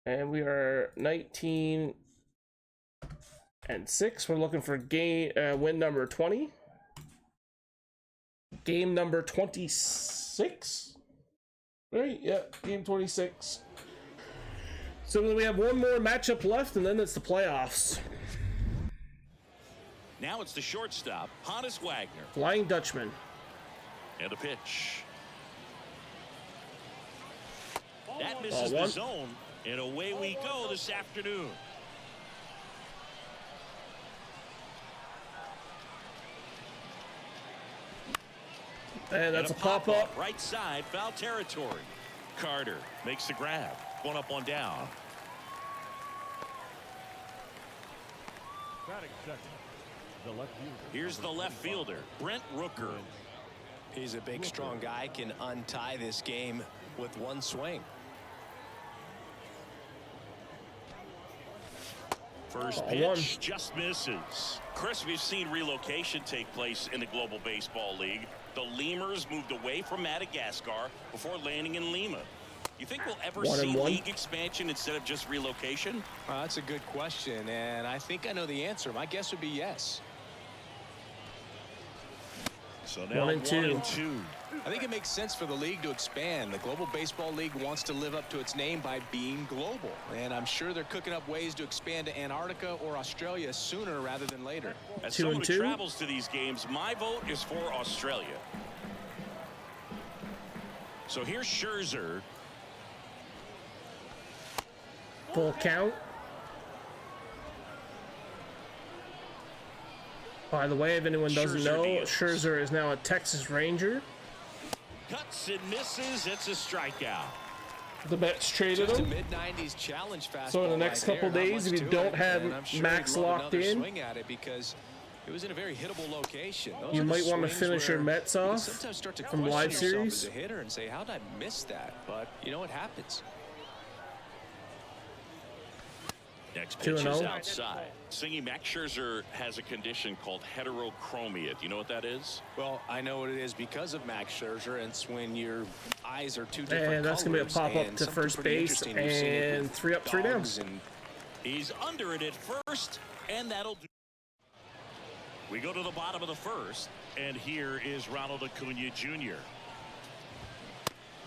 And we are 19 and 6. We're looking for game win number 20. Game number 26. Right? Yeah, game 26. So then we have one more matchup left, and then it's the playoffs. Now it's the shortstop, Hannes Wagner. Flying Dutchman. And a pitch. That misses the zone, and away we go this afternoon. And that's a pop-up. Right side, foul territory. Carter makes the grab. One up, one down. Batting second, the left fielder. Here's the left fielder, Brent Rooker. He's a big, strong guy, can untie this game with one swing. First pitch just misses. Chris, we've seen relocation take place in the Global Baseball League. The Lemurs moved away from Madagascar before landing in Lima. You think we'll ever see league expansion instead of just relocation? That's a good question, and I think I know the answer. My guess would be yes. So now 1-2. I think it makes sense for the league to expand. The Global Baseball League wants to live up to its name by being global, and I'm sure they're cooking up ways to expand to Antarctica or Australia sooner rather than later. As someone who travels to these games, my vote is for Australia. So here's Scherzer. Full count. By the way, if anyone doesn't know, Scherzer is now a Texas Ranger. Cuts and misses. It's a strikeout. The Mets traded him. Mid-90s challenge fastball. So in the next couple days, if you don't have Max locked in, swing at it because it was in a very hittable location. You might want to finish your Mets off from live series. As a hitter and say, how did I miss that? But you know what happens. Next pitch is outside. Singing, Max Scherzer has a condition called heterochromia. Do you know what that is? Well, I know what it is because of Max Scherzer. It's when your eyes are two different and that's going to be a pop-up to first base and 3 up, 3 down. He's under it at first, and that'll do. We go to the bottom of the first, and here is Ronald Acuna Jr.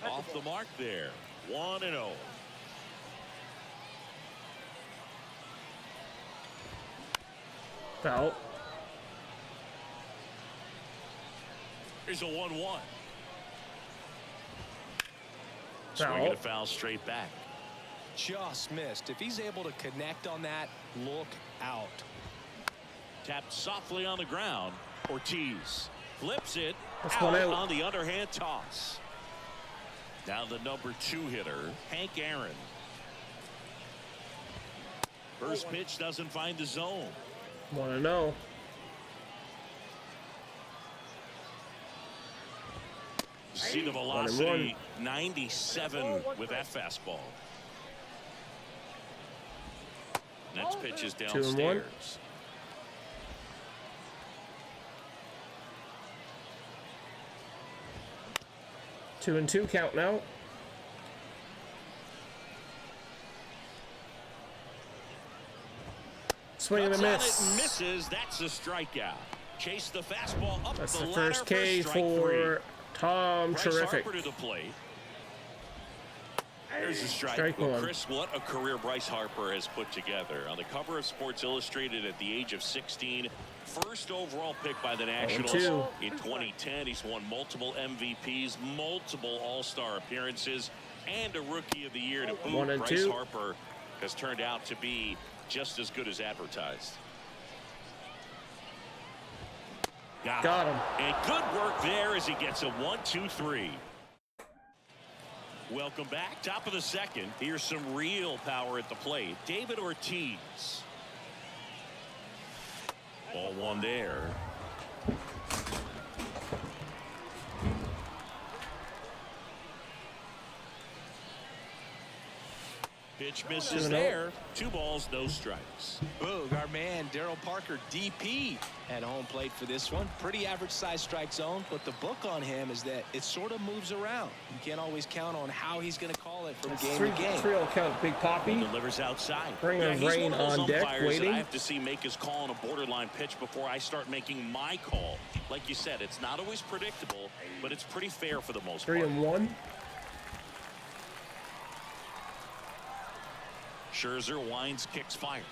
Off the mark there, 1-0. Foul. Here's a 1-1. Foul. A foul straight back. Just missed. If he's able to connect on that, look out. Tapped softly on the ground. Ortiz flips it out on the underhand toss. Now the number 2 hitter, Hank Aaron. First pitch doesn't find the zone. 1-0. See the velocity, 97 with that fastball. Next pitch is 2-1. downstairs. 2-2 count now. Swing and a miss. It misses. That's a strikeout. Chase the fastball up That's the the ladder first K for for Tom. Bryce Terrific. Harper to the plate. There's a strike. Strike Well, one. Chris, what a career Bryce Harper has put together. On the cover of Sports Illustrated at the age of 16, first overall pick by the Nationals 0-2. in 2010. He's won multiple MVPs, multiple All-Star appearances, and a Rookie of the Year to boot. 1-2. Bryce Harper has turned out to be just as good as advertised. Got him. And good work there as he gets a 1-2-3. Welcome back. Top of the second. Here's some real power at the plate. David Ortiz. Ball one there. Pitch misses 2-0. there. 2 balls, no strikes. Boog, our man Darryl Parker, DP, at home plate for this one. Pretty average size strike zone, but the book on him is that it sort of moves around. You can't always count on how he's going to call it from game to game. 3-0 count. Big Poppy. Delivers outside. Bring a he's rain one of those on deck, umpires that waiting. I have to see make his call on a borderline pitch before I start making my call. Like you said, it's not always predictable, but it's pretty fair for the most part. 3-1. Scherzer winds, kicks, fires.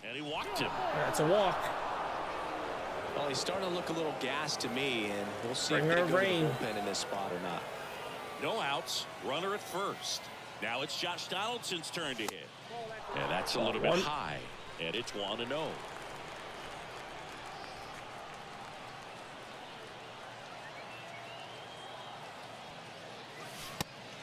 And he walked him. That's a walk. Well, he's starting to look a little gassed to me, and we'll see Bring if they her go to the rain. bullpen in this spot or not. No outs. Runner at first. Now it's Josh Donaldson's turn to hit. And that's a little bit high. And it's 1-0.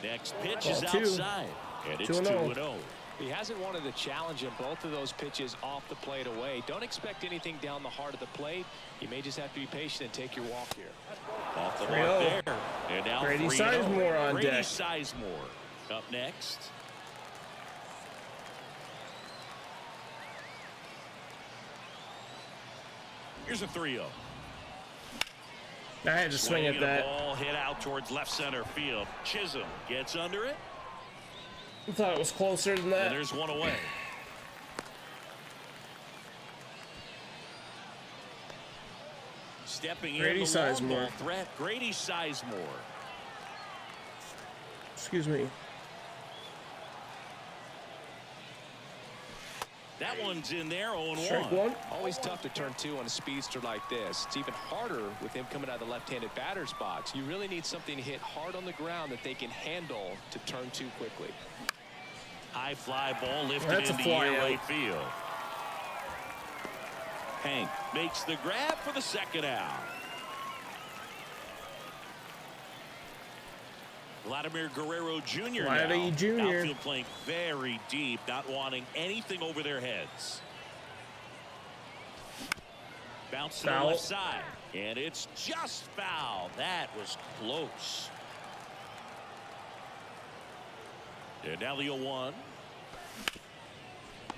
Next pitch is Ball 2. outside. And it's 2-0. 2-0. He hasn't wanted the challenge in both of those pitches off the plate away. Don't expect anything down the heart of the plate. You may just have to be patient and take your walk here. Off the 3-0. mark there. And now Grady 3-0. Sizemore on Grady deck. Sizemore up next. Here's a 3-0. I had to swing at And a that. ball hit out towards left center field. Chisholm gets under it. I thought it was closer than And that. there's one away. Stepping Grady in the long Sizemore. ball threat. Grady Sizemore. Excuse me. That one's in there, 0-1. Strike one. Always tough to turn 2 on a speedster like this. It's even harder with him coming out of the left-handed batter's box. You really need something to hit hard on the ground that they can handle to turn 2 quickly. High fly ball lifted That's a into fly near out. right field. Hank makes the grab for the second out. Vladimir Guerrero Jr. Vladdy now. Jr. Outfield playing very deep, not wanting anything over their heads. Bounce to the Foul. left side. And it's just foul. That was close. And now the 0-1.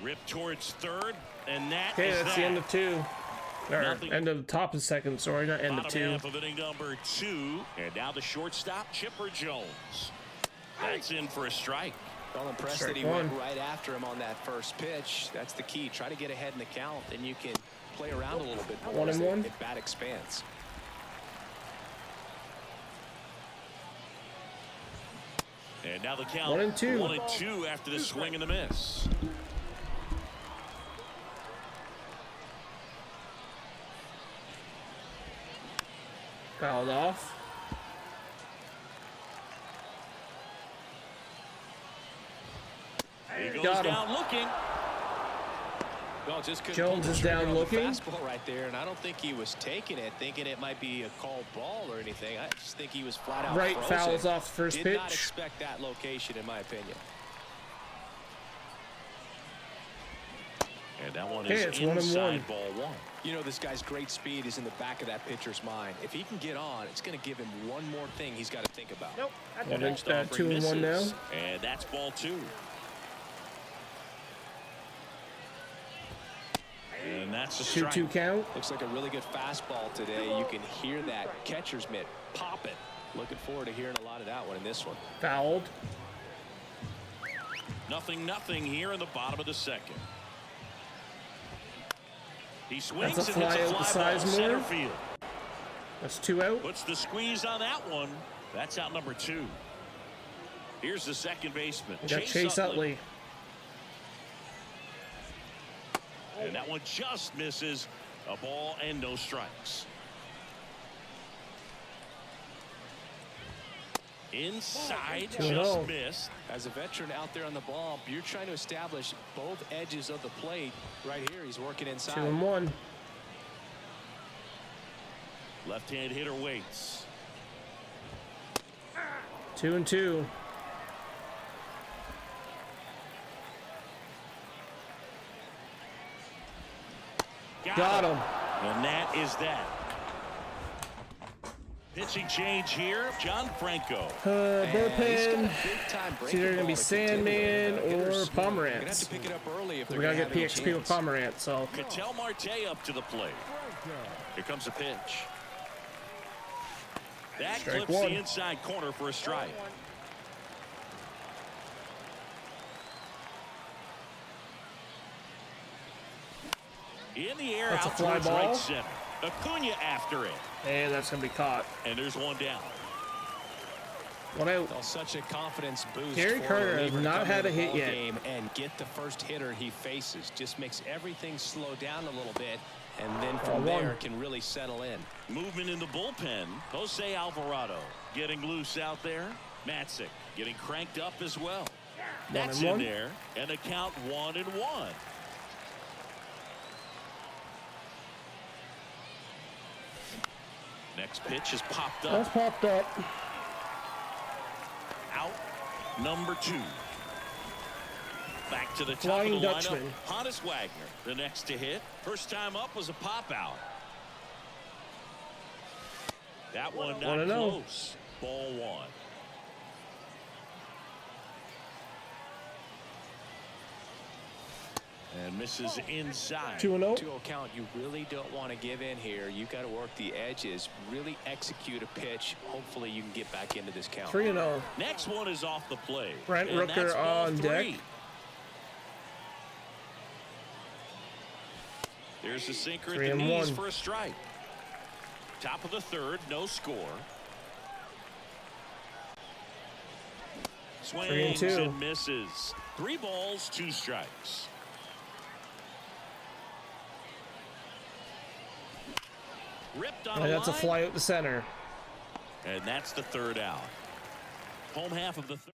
Rip towards third. And that Okay, is that's that. the end of 2. Or Nothing. end of the top of the second, sorry, not end of Bottom 2. half of inning number 2. And now the shortstop, Chipper Jones. That's in for a strike. Well, impressed Strike that he one. went right after him on that first pitch. That's the key. Try to get ahead in the count, and you can play around a little bit more 1-1. as bat expands. And now the count 1-2. 1-2 after the swing and the miss. Fouled off. He goes Got him. down looking. Well, just couldn't Jones pull the is trigger down on the looking. fastball right there, and I don't think he was taking it, thinking it might be a called ball or anything. I just think he was flat out Right, frozen. fouls off the first Did not pitch. expect that location, in my opinion. And that one Hey, is it's 1-1. inside ball 1. You know, this guy's great speed is in the back of that pitcher's mind. If he can get on, it's going to give him one more thing he's got to think about. Nope. That's Well, a there's ball. that 2-1 now. And that's ball 2. And that's a 2-2 strike. count. Looks like a really good fastball today. You can hear that catcher's mitt pop it. Looking forward to hearing a lot of that one in this one. Fouled. 0-0 here in the bottom of the second. He swings That's a and hits fly a out the fly ball Sizemore. center field. That's 2 out. Puts the squeeze on that one. That's out number 2. Here's the second baseman. We got Chase Utley. And that one just misses. A ball and no strikes. Inside, 2-0. just missed. As a veteran out there on the ball, you're trying to establish both edges of the plate. Right here, he's working inside. 2-1. Left-hand hitter waits. 2-2. Got him. And that is that. Pitching change here, John Franco. Bullpen. It's either going to be Sandman or Pomerantz. We got to get PXP with Pomerantz, so. Ketel Marte up to the plate. Here comes a pitch. That Strike clips one. the inside corner for a strike. In the air, That's a out fly towards ball. right center. Acuna after it. And that's going to be caught. And there's one down. 1 out. Well, such a confidence boost. Gary for Carter a has reliever to not come had into a the hit ball yet. game and get the first hitter he faces. Just makes everything slow down a little bit, and then from there can really settle in. Movement in the bullpen. Jose Alvarado getting loose out there. Matzik getting cranked up as well. That's in 1-1. there. And the count 1-1. Next pitch is popped That's up. popped up. Out number 2. Back to the top Flying of the Dutchman. lineup. Honus Wagner, the next to hit. First time up was a pop out. That one not 1-0. close. Ball 1. And misses inside. 2-0. 2-0 count. You really don't want to give in here. You got to work the edges, really execute a pitch. Hopefully you can get back into this count. 3-0. Next one is off the plate. Brent And Rooker that's ball on 3. deck. There's the sinker at 3 the and knees 1. for a strike. Top of the third, no score. 3 and Swings 2. and misses. 3 balls, 2 strikes. Ripped on And a that's a line, fly out the center. and that's the third out. Home half of the third.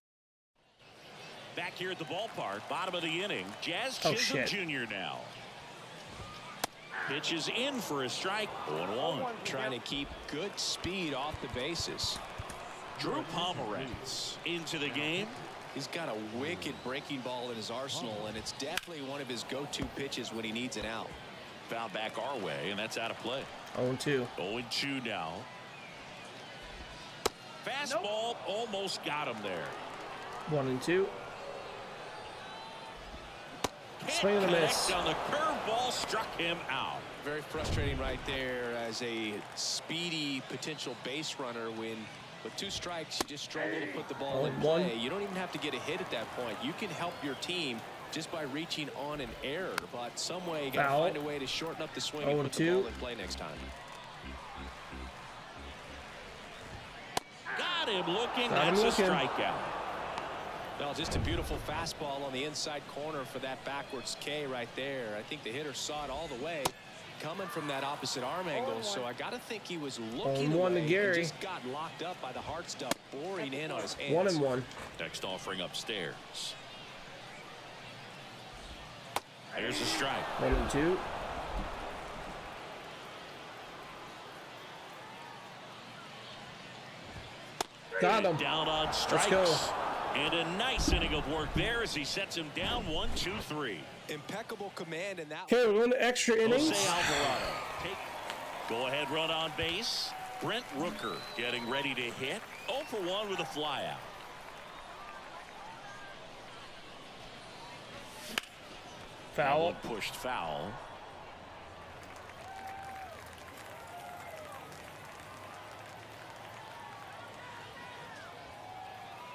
Back here at the ballpark, bottom of the inning. Jazz Oh, Chisholm shit. Jr. now. Pitches in for a strike. 0-1. Trying to keep good speed off the bases. Drew Pomerantz into the game. He's got a wicked breaking ball in his arsenal, and it's definitely one of his go-to pitches when he needs an out. Foul back our way, and that's out of play. 0-2. 0-2 now. Fastball almost got him there. 1-2. Can't Swing and a connect miss. on the curveball, struck him out. Very frustrating right there as a speedy potential base runner when with 2 strikes you just struggle to put the ball in 0-1. play. You don't even have to get a hit at that point. You can help your team just by reaching on an error, but some way you got to Foul. find a way to shorten up the swing and put the 0-2. ball in play next time. Got him looking. Got him That's a looking. strikeout. Well, just a beautiful fastball on the inside corner for that backwards K right there. I think the hitter saw it all the way coming from that opposite arm angle, so I got to think he was looking 0-1 to away and Gary. just got locked up by the hard stuff boring in on his hands. 1-1. Next offering upstairs. There's a strike. 1-2. Got him. Down on strikes. go. And a nice inning of work there as he sets him down 1-2-3. Impeccable command in that. Okay, we're going to extra innings. Jose Alvarado. Go ahead run on base. Brent Rooker getting ready to hit. 0 for 1 with a flyout. Foul. Pushed foul.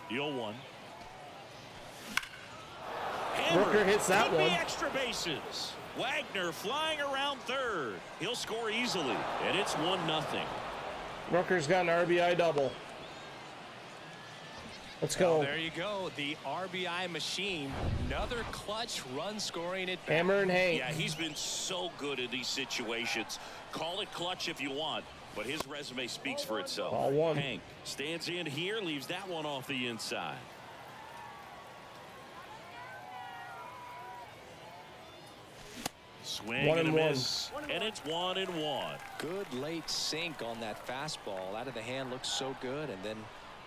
The 0-1. Rooker hits that Could be one. Extra bases. Wagner flying around third. He'll score easily, and it's 1-0. Rooker's got an RBI double. Let's go. Oh, there you go. The RBI machine. Another clutch run scoring at bat. Hammer and Hank. Yeah, he's been so good in these situations. Call it clutch if you want, but his resume speaks for itself. Ball one. Hank stands in here, leaves that one off the inside. Swing and a miss, and it's 1-1. Good late sink on that fastball. Out of the hand looks so good, and then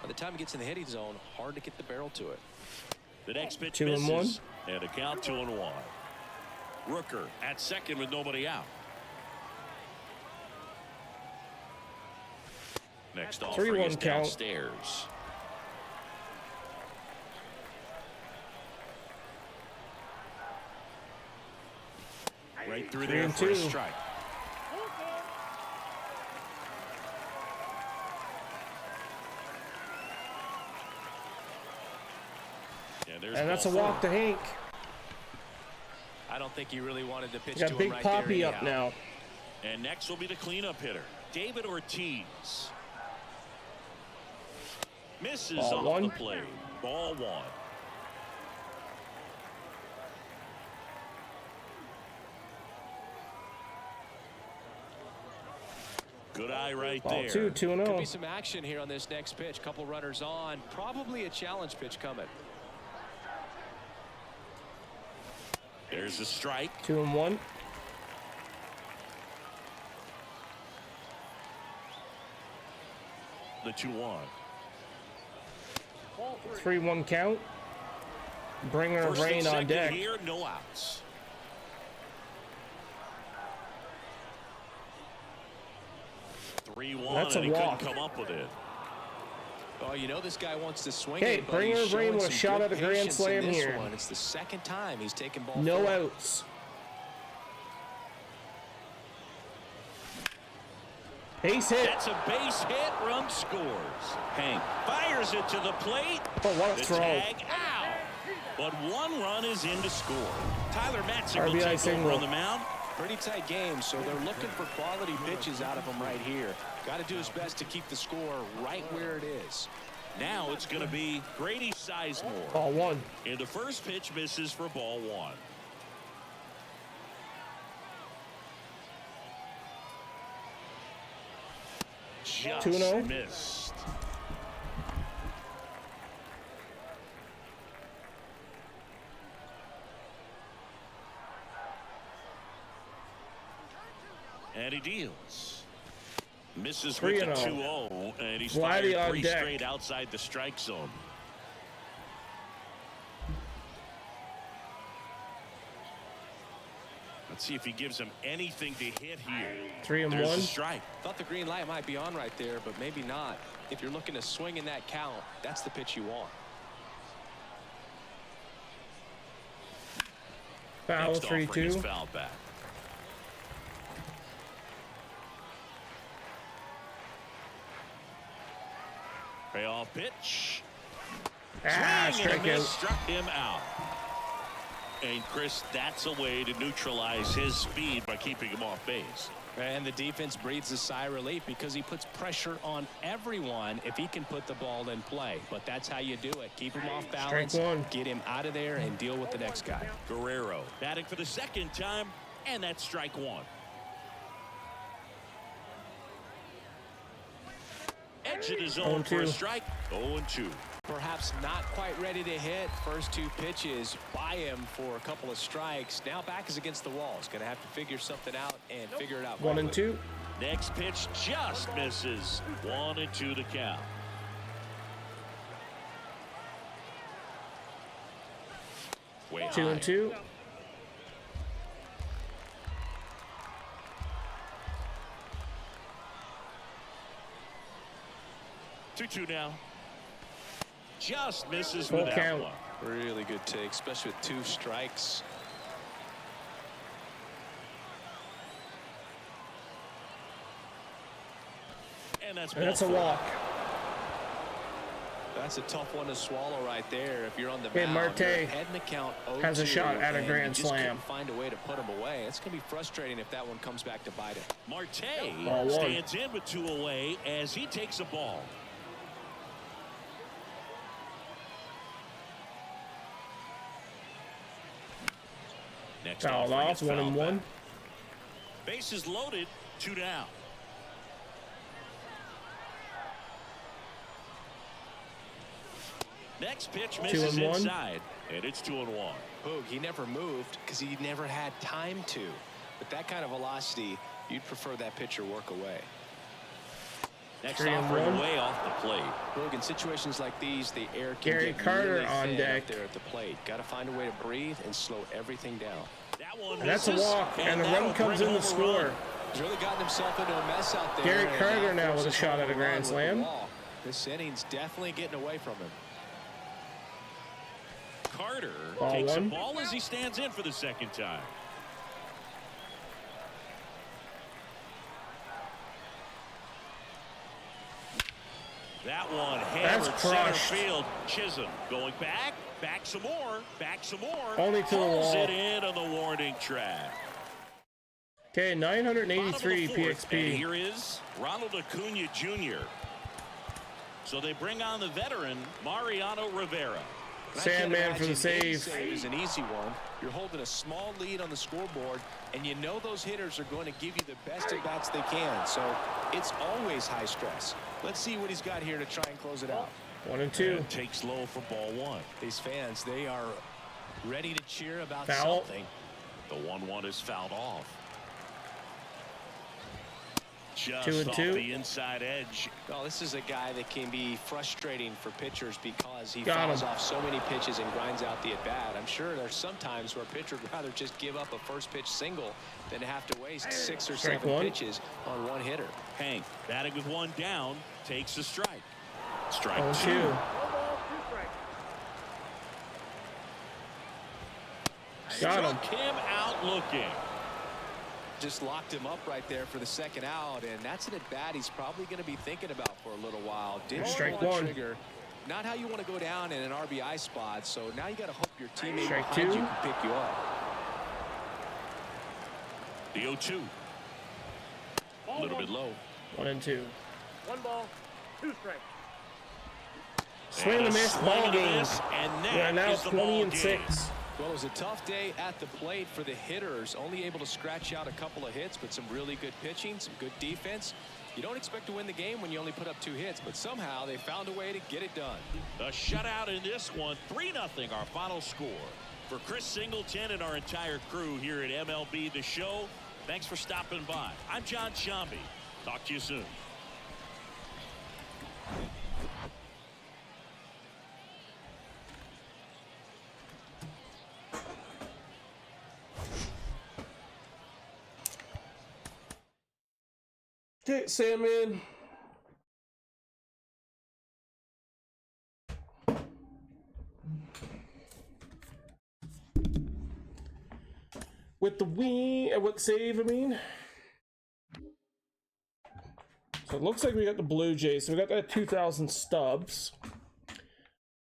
by the time it gets in the hitting zone, hard to get the barrel to it. The next pitch 2-1. misses, and a count 2-1. Rooker at second with nobody out. Next offering 3-1 is count. downstairs. Right through there for a 3-2. strike. And that's a walk to Hank. I don't think he really wanted to pitch Got to Big him right Poppy there up anyhow. now. And next will be the cleanup hitter, David Ortiz. Misses Ball off one. the plate. Ball 1. Good eye right Ball there. 2, Could 2-0. be some action here on this next pitch. Couple runners on. Probably a challenge pitch coming. There's the strike. 2-1. The 2-1. 3-1 count. Bringer of First and rain on second deck. here, no outs. That's a and he walk. couldn't come up with it. Oh, you know this guy wants to swing Okay, it, but Bringer he's of rain showing with a some shot good at a grand patience in slam this here. one. It's the second time he's taken ball No 4. outs. Base hit. That's a base hit. Run scores. Hank fires it to the plate. Oh, what a The throw. tag out. But 1 run is in to score. Tyler Matzik will RBI take single. over on the mound. Pretty tight game, so they're looking for quality pitches out of him right here. Got to do his best to keep the score right where it is. Now it's going to be Grady Sizemore. Ball 1. And the first pitch misses for ball 1. Just 2-0. missed. And he deals. Misses with the 3-0. 2-0, and he's Vladdy fired on 3 deck. straight outside the strike zone. Let's see if he gives him anything to hit here. 3 and There's 1. a strike. Thought the green light might be on right there, but maybe not. If you're looking to swing in that count, that's the pitch you want. Foul. Next offering is 3-2. fouled back. Payoff pitch. Ah, Swing and a miss, strikeout. struck him out. And Chris, that's a way to neutralize his speed by keeping him off base. And the defense breathes a sigh of relief because he puts pressure on everyone if he can put the ball in play. But that's how you do it. Keep him off balance, Strike 1. get him out of there, and deal with the next guy. Guerrero batting for the second time, and that's strike 1. Exit his zone for a 0-2. strike. 0-2. Perhaps not quite ready to hit. First 2 pitches by him for a couple of strikes. Now back is against the wall. He's going to have to figure something out and figure it out. 1 and 2. Next pitch just misses. 1-2 to count. Way 2 high. and 2. Two now. Just misses Full with that count. one. Really good take, especially with 2 strikes. And that's And that's a ball 4. walk. That's a tough one to swallow right there. If you're on the Hey, mound, Marte you're heading the count 0-2, has a shot at a and grand you just slam. couldn't find a way to put him away. It's going to be frustrating if that one comes back to bite him. Marte Ball one. stands in with 2 away as he takes a ball. Next Fouled offering off, is 1-1. back. Bases loaded, 2 down. Next pitch misses 2-1. inside, and it's 2-1. Boog, he never moved because he never had time to. With that kind of velocity, you'd prefer that pitcher work away. Next 3-1. offering way off the plate. Boog, in situations like these, the air can Gary get Carter really on thin deck. up there at the plate. Got to find a way to breathe and slow everything down. That one And that's a misses, walk, and the that'll run comes bring in home to a score. run. He's really gotten himself into a mess out there. Gary and Carter now with a forces shot home at a run grand with the slam. wall. This inning's definitely getting away from him. Carter Ball takes one. a ball as he stands in for the second time. That one hammered center crushed. field. Chisholm going back some more, Only to the Pulls wall. it in on the warning track. Okay, Bottom of the 983 fourth, and PXP. here is Ronald Acuna Jr. So they bring on the veteran Mariano Rivera. I Sandman can't for the imagine any save. is an easy one. You're holding a small lead on the scoreboard, and you know those hitters are going to give you the best at bats they can. So it's always high stress. Let's see what he's got here to try and close it out. 1-2. And takes low for ball one. These fans, they are ready to cheer about Foul. something. The 1-1 is fouled off. Just 2-2. off the inside edge. Well, this is a guy that can be frustrating for pitchers because he Got fouls him. off so many pitches and grinds out the at-bat. I'm sure there's some times where a pitcher would rather just give up a first pitch single than have to waste 6 or Strike 7 one. pitches on one hitter. Hank batting with 1 down takes a strike. Strike 0-2. 2. 1 ball, 2 strikes. Got him. Struck him out looking. Just locked him up right there for the second out, and that's an at-bat he's probably going to be thinking about for a little while. Didn't Strike pull the one. trigger. Not how you want to go down in an RBI spot, so now you got to hope your teammate Strike behind two. you can pick you up. The 0-2. A little bit low. 1-2. 1 ball, 2 strikes. Swing And and a a miss swing ball and a game. miss, and that We're now is the ball 20 and game. 6. Well, it was a tough day at the plate for the hitters. Only able to scratch out a couple of hits, but some really good pitching, some good defense. You don't expect to win the game when you only put up 2 hits, but somehow they found a way to get it done. A shutout in this one. 3-0 our final score. For Chris Singleton and our entire crew here at MLB The Show, thanks for stopping by. I'm John Shambi. Talk to you soon. Okay, Sandman. With the with save, I mean. So it looks like we got the Blue Jays. So we got that 2,000 stubs.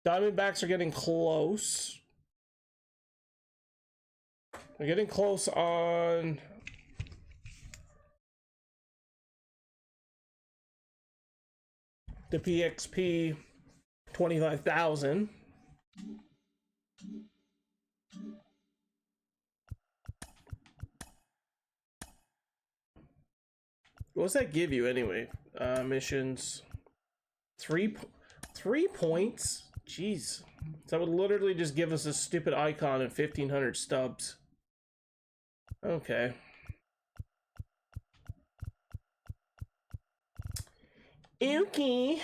Diamondbacks are getting close. We're getting close on the PXP 25,000. What does that give you anyway? Missions. 3 points? Jeez. That would literally just give us a stupid icon and 1,500 stubs. Okay. Okay.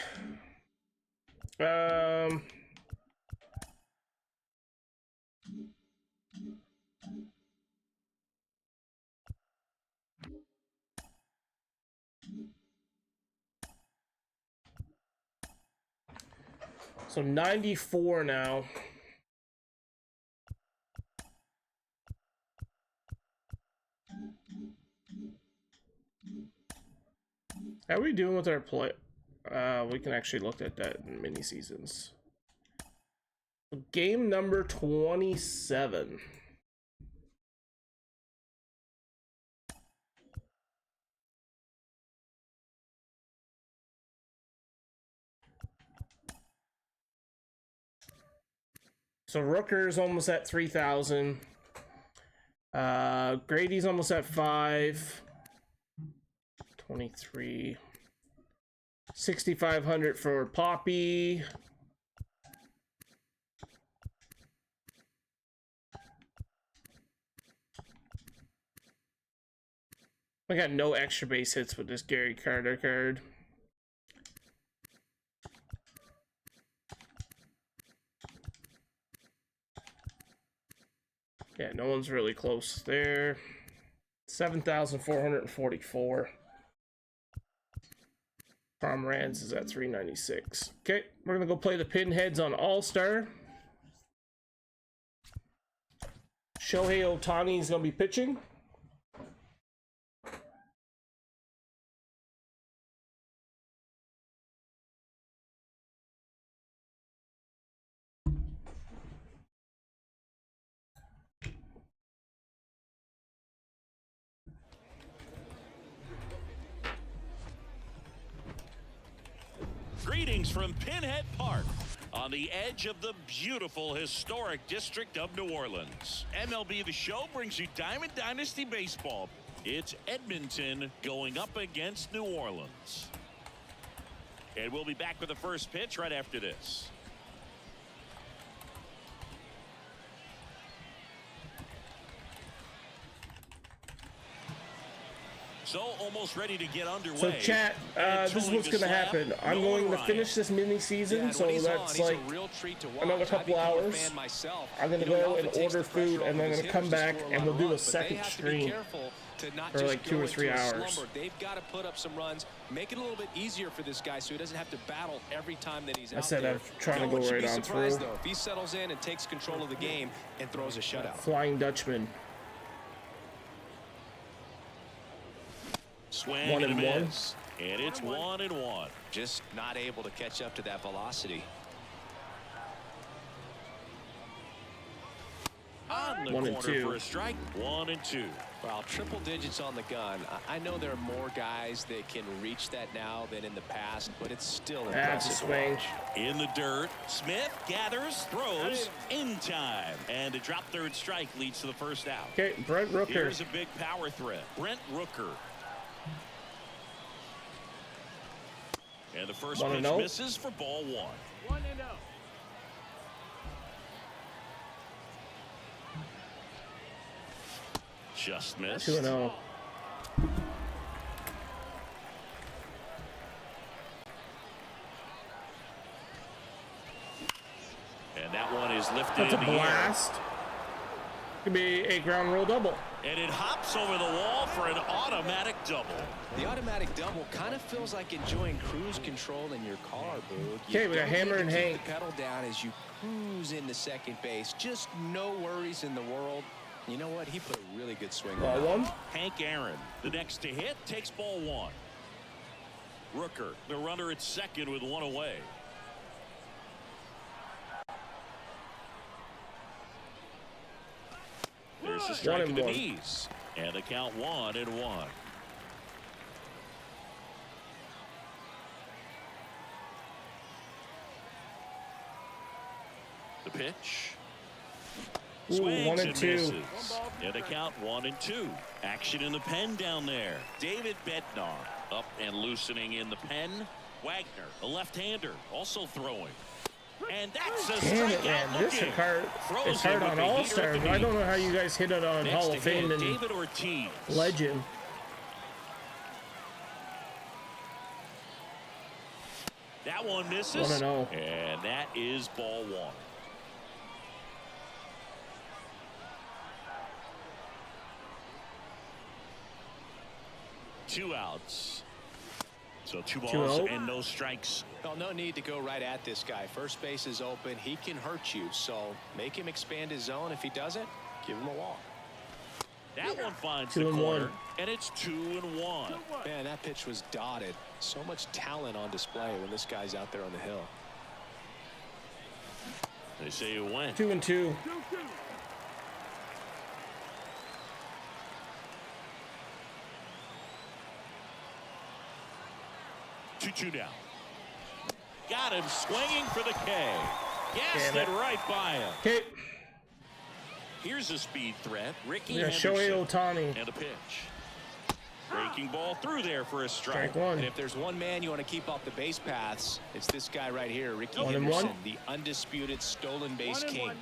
So 94 now. How are we doing with our play? We can actually look at that in mini seasons. Game number 27. So Rooker's almost at 3,000. Grady's almost at 5. 23. 6,500 for Poppy. I got no extra base hits with this Gary Carter card. Yeah, no one's really close there. 7,444. Comrades is at 396. Okay, we're gonna go play the pinheads on All-Star. Shohei Ohtani is gonna be pitching. Greetings from Pinhead Park on the edge of the beautiful historic district of New Orleans. MLB The Show brings you Diamond Dynasty Baseball. It's Edmonton going up against New Orleans. And we'll be back with the first pitch right after this. So almost ready to get underway. So chat, this is what's going to happen. I'm going to finish this mini season, so that's like another couple hours. I'm going to go and order food, and then I'm going to come back and we'll do a second stream for like 2 or 3 hours. They've got to put up some runs, make it a little bit easier for this guy so he doesn't have to battle every time that he's out there. I'm trying to go right on through. Though, if he settles in and takes control of the game and throws a shutout. Flying Dutchman. Swing 1 and 1. And it's 1 and 1. Just not able to catch up to that velocity. On the 1 and corner 2 for a strike. 1 and 2. Well, triple digits on the gun. I know there are more guys that can reach that now than in the past, but it's still That's a swing. In the dirt, Smith gathers, throws in time, and a drop third strike leads to the first out. Okay, Brent Rooker. Here's a big power threat. Brent Rooker. And the first pitch misses for ball 1. 1-0. Just missed. 2-0. And that one is lifted That's a in the blast. air. Could be a ground roll double. And it hops over the wall for an automatic double. The automatic double kind of feels like enjoying cruise control in your car, Boog. Okay, we got Hammer and Hank. The pedal down as you cruise into second base. Just no worries in the world. You know what? He put a really good swing Ball on 1. Hank Aaron, the next to hit, takes ball 1. Rooker, the runner at second with 1 away. There's a strike in the knees. And the count 1 and 1. The pitch. Ooh, Swings 1 and 2. misses. And the count 1 and 2. Action in the pen down there. David Bednar up and loosening in the pen. Wagner, a left-hander, also throwing. And that's a Damn it, strikeout man. This looking. is hard on All-Star. I don't know how you guys hit it on Hall of Fame and David Ortiz. Legend. That one misses. 1-0. And that is ball 1. Two outs. So 2 balls and no strikes. Well, no need to go right at this guy. First base is open. He can hurt you. So make him expand his zone. If he doesn't, give him a walk. That one finds 2 the and corner, 1. and it's 2-1. Man, that pitch was dotted. So much talent on display when this guy's out there on the hill. They say it went. 2 and 2. 2-2 down. Got him swinging for the K. Gassed Damn it it. right by him. Okay. Here's a speed threat. Ricky We got Shohei Henderson. Ohtani. And a pitch. Breaking ball through there for a strike. Strike 1. And if there's one man you want to keep off the base paths, it's this guy right here, Ricky 1 and Henderson, 1. the undisputed stolen base 1 and king. 1.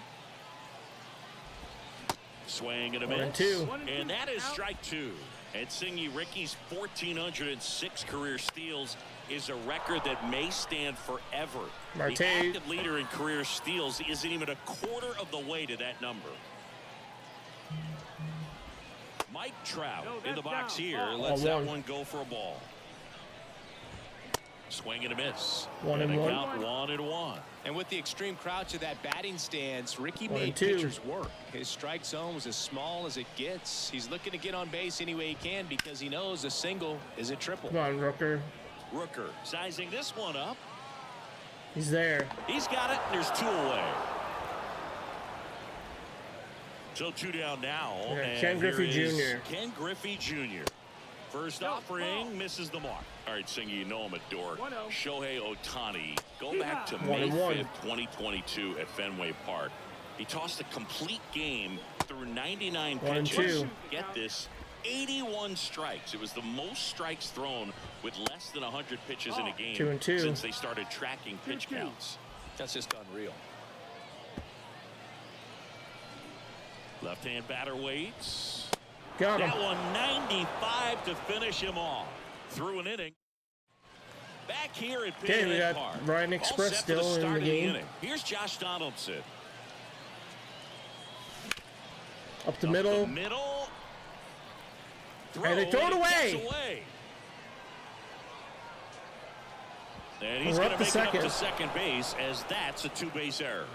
Swing and a 1 and miss. 2. And that is strike 2. And Singy, Ricky's 1,406 career steals is a record that may stand forever. Marte. The active leader in career steals isn't even a quarter of the way to that number. Mike Trout No, in the that's box down. here. Ball. Lets Ball that 1. one go for a ball. Swing and a miss. 1 and a 1. count 1-1. And with the extreme crouch of that batting stance, Ricky 1 and made 2. pitchers work. His strike zone was as small as it gets. He's looking to get on base any way he can because he knows a single is a triple. Come on, Rooker. Rooker sizing this one up. He's there. He's got it. There's 2 away. So 2 down now. Yeah, And Ken Griffey here is Jr. Ken Griffey Jr. First offering misses the mark. All right, Singy, you know him at dork. 1-0. Shohei Ohtani. Go back to 1 May and 1. 5th, 2022 at Fenway Park. He tossed a complete game through 99 1 and pitches. 2. Get this, 81 strikes. It was the most strikes thrown with less than 100 pitches in a game 2 and 2. since they started tracking pitch 2-2. counts. That's just unreal. Left-hand batter waits. Got That him. one 95 to finish him off. Through an inning. Back here at Okay, we Pinhead got Park. Ryan All Express set for the still in start the of game. inning. Here's Josh Donaldson. Up the Up middle. the middle. And they throw it and away. gets away. And he's We're going up to to make it up second. to second base as that's a 2-base error.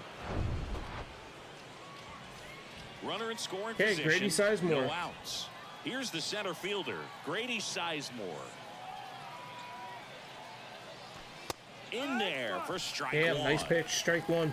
Runner in scoring Okay, position. Grady Sizemore. No outs. Here's the center fielder, Grady Sizemore. In there for strike Damn, 1. nice pitch. Strike 1. 0-1.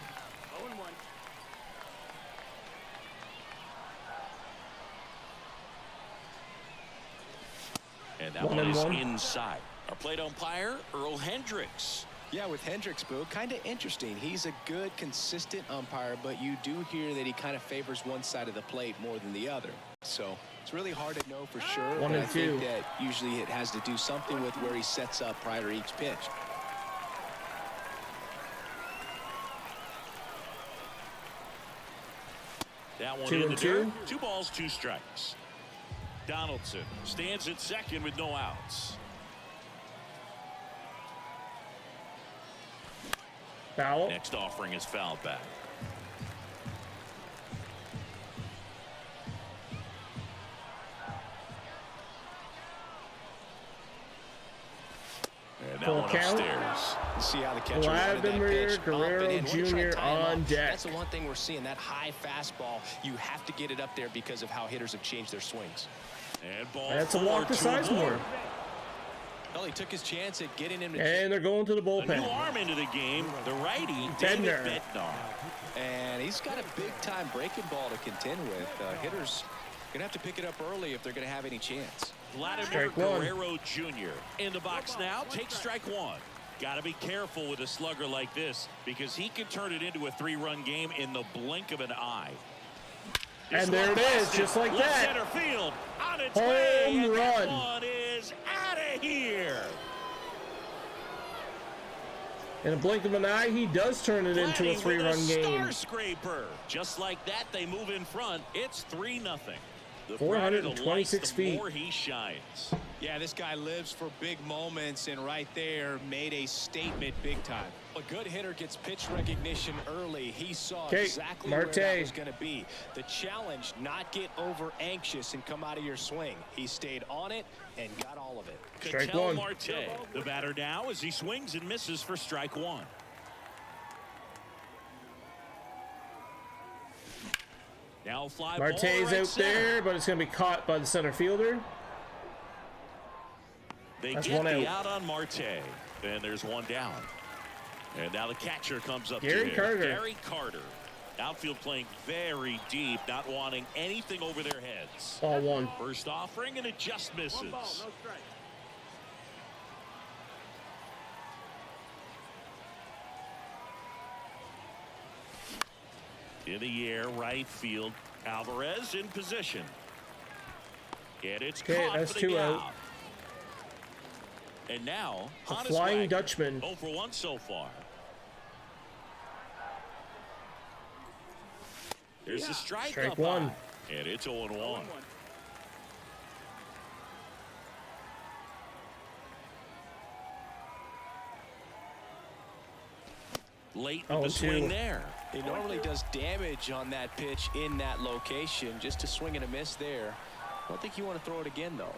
And that 1 one and is 1. inside. Our plate umpire, Earl Hendricks. Yeah, with Hendricks, Boo, kind of interesting. He's a good, consistent umpire, but you do hear that he kind of favors one side of the plate more than the other. So it's really hard to know for sure. 1 but and I think 2. that usually it has to do something with where he sets up prior to each pitch. That one 2 in and the 2. dirt. 2 balls, 2 strikes. Donaldson stands at second with no outs. Foul. Next offering is fouled back. And that Full one count. upstairs. You see how the catcher wanted that Vladimir pitch up Guerrero and in. We're gonna try to Jr. tie him on up. deck. That's the one thing we're seeing, that high fastball. You have to get it up there because of how hitters have changed their swings. And ball That's a 4, walk to 2 and 1. Sizemore. Well, he took his chance at getting him to And they're going to the A new bullpen. arm into the game, the righty, Bednar. David Bednar. And he's got a big-time breaking ball to contend with. Hitters going to have to pick it up early if they're going to have any chance. Vladimir Strike 1. Guerrero Jr. in the box now. Takes strike 1. Got to be careful with a slugger like this because he can turn it into a 3-run game in the blink of an eye. And there it is, just like Left that. center field on its Home way, and run. that one is out of here. In a blink of an eye, he does turn it into a Vladdy with 3-run game. Star scraper. Just like that, they move in front. It's 3-0. The 426 brighter the lights, the feet. more he shines. Yeah, this guy lives for big moments, and right there made a statement big time. A good hitter gets pitch recognition early. He saw Okay, exactly where Marte. that was going to be. The challenge, not get over anxious and come out of your swing. He stayed on it and got all of it. Strike Ketel 1. Marte, the batter now as he swings and misses for strike 1. Now fly Marte's ball right out center. there, but it's going to be caught by the center fielder. They That's get one the out. out on Marte. And there's one down. And now the catcher comes up Gary to him. Carter. Gary Carter. Outfield playing very deep, not wanting anything over their heads. Ball one. First offering, and it just misses. One ball, no strike. In the air, right field. Alvarez in position. And it's Okay, caught that's for the 2 out. out. And now, A Honus Flying Wagner. Dutchman. 0 for 1 so far. There's the strike Strike up one. high. And it's 0-1. 1-1. Late in the 0-2. swing there. He normally does damage on that pitch in that location. Just a swing and a miss there. I don't think you want to throw it again, though.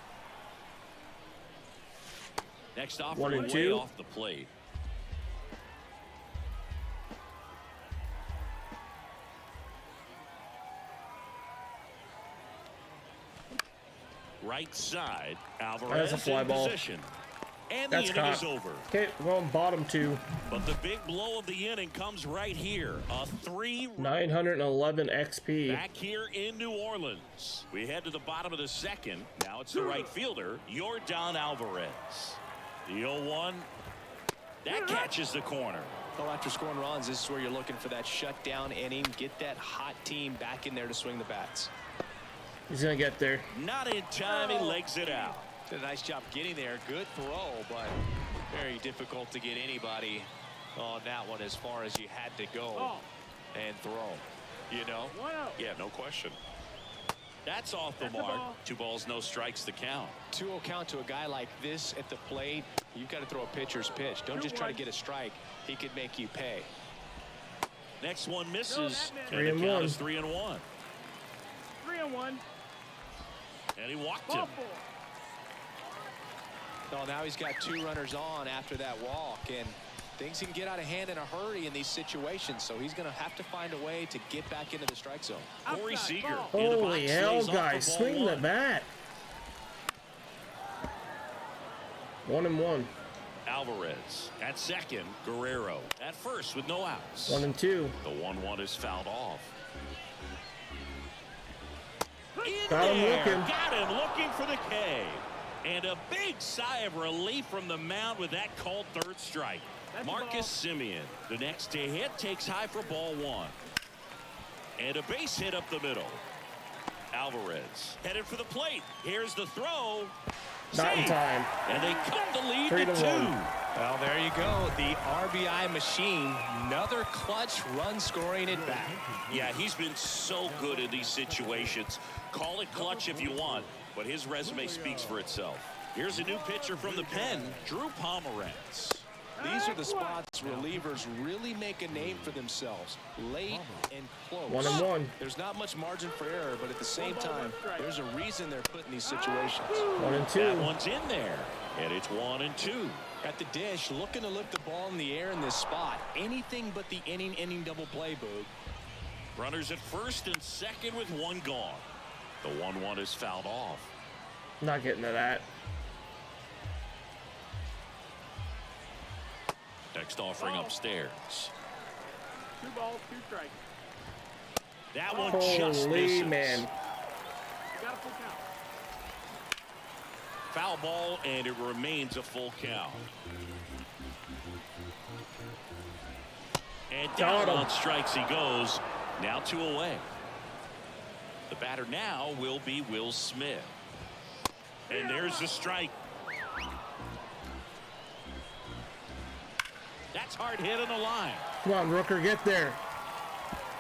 Next 1 offering and way 2. off the plate. Right side, Alvarez That's a fly in ball. position. And That's the inning is caught. over. Okay, well, bottom 2. But the big blow of the inning comes right here. A 3 911 XP. back here in New Orleans. We head to the bottom of the second. Now it's the right fielder, Yordan Alvarez. The 0-1. That catches the corner. Well, after scoring runs, this is where you're looking for that shutdown inning. Get that hot team back in there to swing the bats. He's going to get there. Not in time. He legs it out. Did a nice job getting there. Good throw, but very difficult to get anybody on that one as far as you had to go Ball. and throw. You know? 1 out. Yeah, no question. That's off the That's a mark. ball. 2 balls, no strikes to count. 2-0 count to a guy like this at the plate. You've got to throw a pitcher's pitch. Don't just try to 2-1. get a strike. He could make you pay. Next one misses. No, Three and and the count one. is 3-1. 3-1. And he walked Ball him. 4. Well, now he's got 2 runners on after that walk, and things can get out of hand in a hurry in these situations, so he's going to have to find a way to get back into the strike zone. Corey Outside, Seager. ball. in the Holy box, hell, lays off guys. the ball Swing the 1. bat. 1-1. Alvarez at second. Guerrero at first with no outs. 1-2. The 1-1 is fouled off. In Got him there. looking. Got him looking for the K. And a big sigh of relief from the mound with that called third strike. That's a Marcus ball. Simeon, the next to hit, takes high for ball 1. And a base hit up the middle. Alvarez headed for the plate. Here's the throw. Not in Safe. time. And they cut the lead 3-1. to 2. Well, there you go. The RBI machine. Another clutch run scoring at bat. Yeah, he's been so good in these situations. Call it clutch if you want, but his resume speaks for itself. Here's a new pitcher from the pen, Drew Pomeranz. These are the spots relievers really make a name for themselves. Late and close. 1-1. There's not much margin for error, but at the same time, there's a reason they're put in these situations. 1-2. That one's in there, and it's 1-2. At the dish, looking to lift the ball in the air in this spot. Anything but the inning double play, Boog. Runners at first and second with 1 gone. The 1-1 is fouled off. Not getting to that. Next offering upstairs. 2 balls, 2 strikes. That one just Holy misses. man. You got a full count. Foul ball, and it remains a full count. And down Got him. on strikes he goes. Now 2 away. The batter now will be Will Smith. And there's the strike. That's hard hit on the line. Come on, Rooker, get there.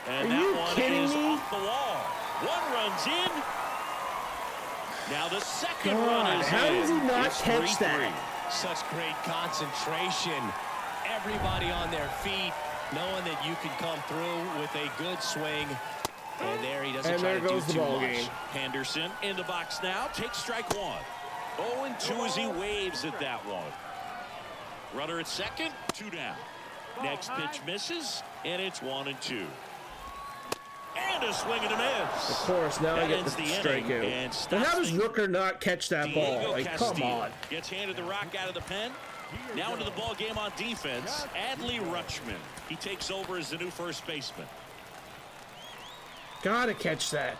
And Are that you one kidding is me? off the wall. 1 runs in. Now the second God, run is how in. does he not It's catch 3-3. that? Such great concentration. Everybody on their feet, knowing that you can come through with a good swing. And there he doesn't And try there to goes do the too ball much. game. Henderson in the box now. Takes strike 1. 0-2 as he waves at that one. Runner at second, 2 down. Next pitch misses, and it's 1-2. And a swing and a miss. Of course, now I That get ends the the strikeout. inning and But how stops does things. Rooker not catch that ball? Diego Like, come Castillo on. gets handed the rock out of the pen. Now into the ball game on defense, Adley Rutschman. He takes over as the new first baseman. Gotta catch that.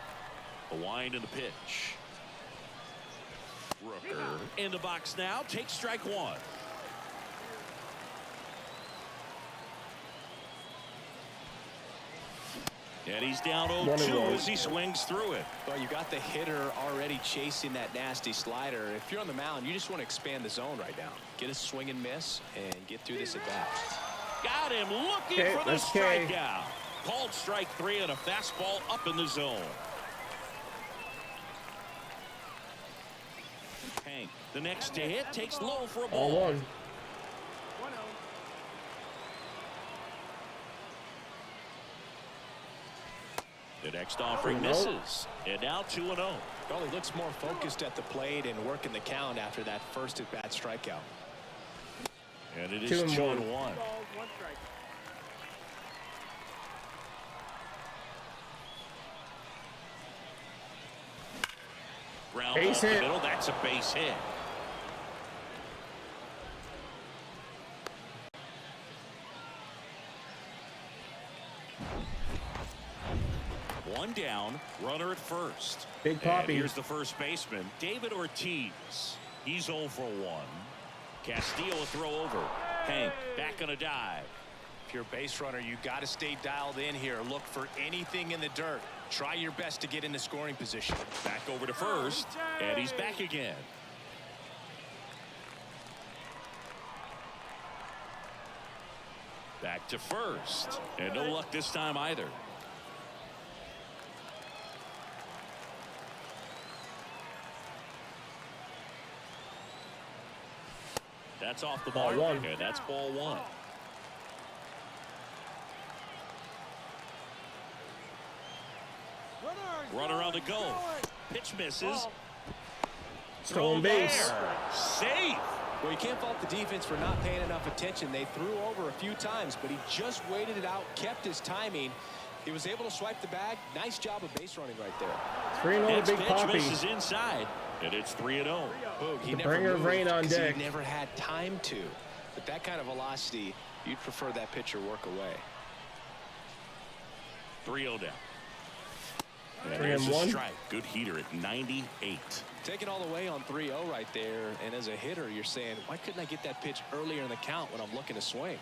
A wind and the pitch. Rooker in the box now. Takes strike one. And he's down 0-2 as he swings through it. Well, you got the hitter already chasing that nasty slider. If you're on the mound, you just want to expand the zone right now. Get a swing and miss and get through this at bat. Got him looking for the strikeout. Called strike 3 and a fastball up in the zone. Hank, the next to hit, takes low for a ball. 0-1. 1-0. The next offering misses. And now 2-0. Well, he looks more focused at the plate and working the count after that first at bat strikeout. And it is 2-1. 2 balls, 1 strike. Ground Base off the hit. middle. That's a base hit. One down, runner at first. Big Poppy. And here's the first baseman, David Ortiz. He's 0 for 1. Castillo a throw over. Hank back on a dive. If you're a base runner, you got to stay dialed in here. Look for anything in the dirt. Try your best to get into scoring position. Back over to first, and he's back again. Back to first, and no luck this time either. That's off the Ball mark, one. and that's ball 1. Runner on the go. Pitch misses. Stolen base. Safe. Well, you can't fault the defense for not paying enough attention. They threw over a few times, but he just waited it out, kept his timing. He was able to swipe the bag. Nice job of base running right there. 3-0 Next Big pitch Poppy. misses inside, and it's 3-0. Boog, he The never bringer of moved rain on 'cause deck. He never had time to. But that kind of velocity, you'd prefer that pitcher work away. 3-0 down. And 3 there's and a 1. strike. Good heater at 98. Taking all the way on 3-0 right there. And as a hitter, you're saying, why couldn't I get that pitch earlier in the count when I'm looking to swing?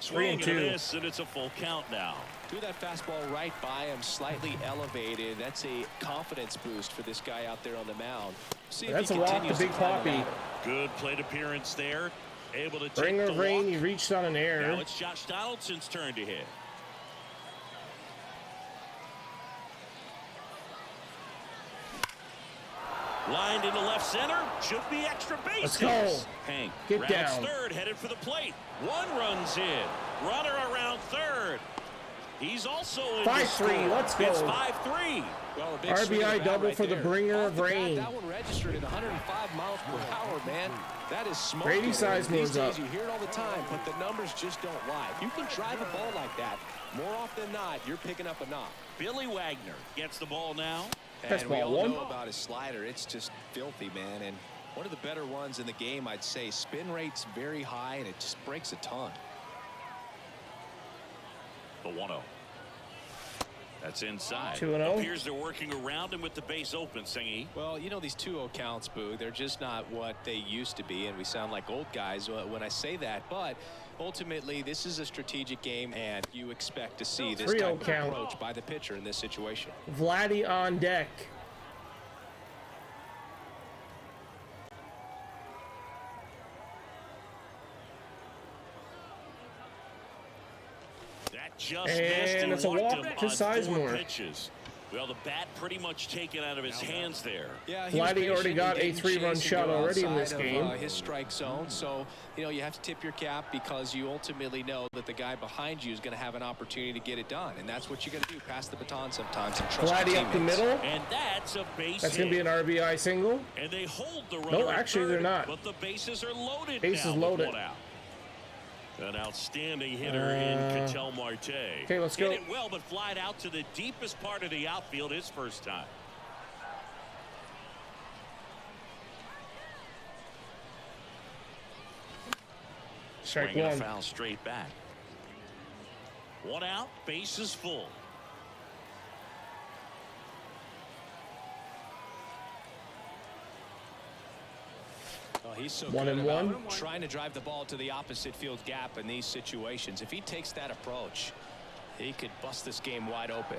Swing and 2. a miss, and it's a full count now. Threw that fastball right by him, slightly elevated. That's a confidence boost for this guy out there on the mound. See if That's he a walk to continues Big climb the Poppy. ladder. Good plate appearance there. Able to take Bringer the of rain. walk. He reached on an Now error. it's Josh Donaldson's turn to hit. Lined into left center. Should be extra bases. Let's go. Hank Get rounds down. third, headed for the plate. One runs in. Runner around third. He's also in 5-3. Let's go. It's 5-3. Well, a big swing RBI of the bat double right for the there. bringer Off of the bat, rain. that one registered at 105 miles per hour, man. That is smoke. Grady Sizemore's These days up. you hear it all the time, but the numbers just don't lie. If you can drive a ball like that, more often than not, you're picking up a knock. Billy Wagner gets the ball now. That's And we ball all 1. know about his slider. It's just filthy, man. And one of the better ones in the game, I'd say. Spin rate's very high, and it just breaks a ton. The 1-0. That's inside. 2-0. Appears they're working around him with the base open, Singy. Well, you know, these 2-0 counts, Boo, they're just not what they used to be, and we sound like old guys when I say that. But ultimately, this is a strategic game, and you expect to see this 3-0 type of count. approach by the pitcher in this situation. Vladdy on deck. That just And missed. He it's a walked walk him to on 4 Sizemore. pitches. Well, the bat pretty much taken out of his hands there. Yeah, Vladdy was already patient. got He a didn't 3-run chase and shot go already in outside this of, game. his strike zone. So, you know, you have to tip your cap because you ultimately know that the guy behind you is going to have an opportunity to get it done. And that's what you got to do. Pass the baton sometimes and trust your Vladdy up the teammates. middle. And that's a base That's hit. going to be an RBI single. And they hold the runner. No, at actually, third, they're not. But the bases are loaded Bases now with loaded. 1 out. An outstanding hitter in Ketel Marte. Okay, let's go. Hit it well, but flied out to the deepest part of the outfield his first time. Strike Swinging a one. foul straight back. One out, base is full. Oh, he's so One good and about one. trying to drive the ball to the opposite field gap in these situations. If he takes that approach, he could bust this game wide open.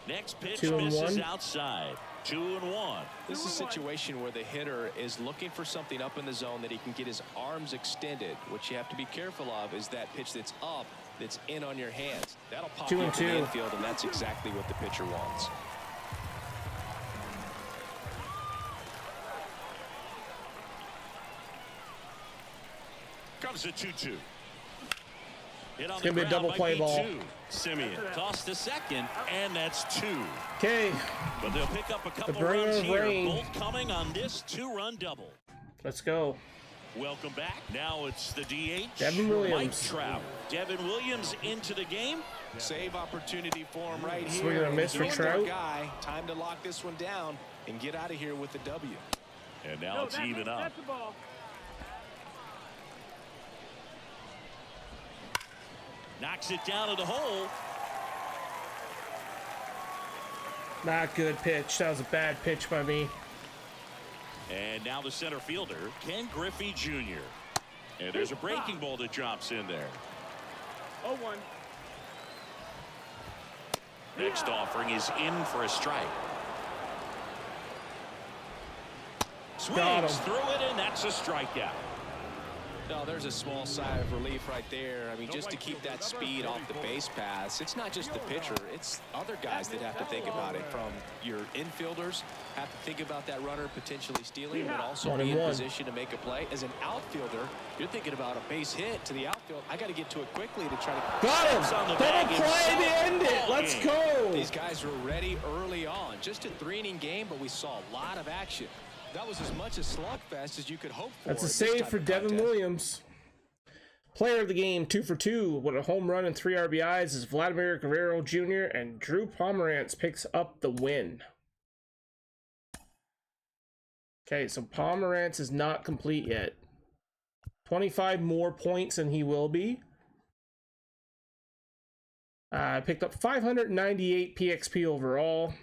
Next pitch 2 and misses 1. outside. 2-1. This is a situation where the hitter is looking for something up in the zone that he can get his arms extended. What you have to be careful of is that pitch that's up, that's in on your hands. That'll pop 2 you and up in the 2. infield, and that's exactly what the pitcher wants. Comes a 2-2. Hit on It's the gonna be a ground double by play ball. B2. Simeon tossed to second, and that's 2. Okay, But they'll pick up a couple bringer runs of here, rain. both coming on this 2-run double. let's go. Welcome back. Now it's the DH. Devin Williams. Mike Trout. Devin Williams into the game. Save opportunity for him right Swing here. and a miss for He's the Trout. guy. Time to lock this one down and get out of here with the W. And now it's even up. That's the ball. Knocks it down to the hole. Not good pitch. That was a bad pitch by me. And now the center fielder, Ken Griffey Jr. And there's a breaking ball that drops in there. 0-1. Next offering is in for a strike. Got Swings him. through it, and that's a strikeout. No, there's a small sigh of relief right there. I mean, just to keep that speed off the base paths. It's not just the pitcher. It's other guys that have to think about it. From your infielders, have to think about that runner potentially stealing, but also 1 be and in 1. position to make a play. As an outfielder, you're thinking about a base hit to the outfield. I got to get to it quickly to try to... Got Steps on him. the Double bag play himself. to end it. Ball Let's game. go. These guys were ready early on. Just a 3-inning game, but we saw a lot of action. That was as much a slugfest as you could hope for. That's a in this save type for of Devin contest. Williams. Player of the game, 2 for 2 with a home run and 3 RBIs is Vladimir Guerrero Jr. and Drew Pomerantz picks up the win. Okay, so Pomerantz is not complete yet. 25 more points than he will be. Picked up 598 PXP overall.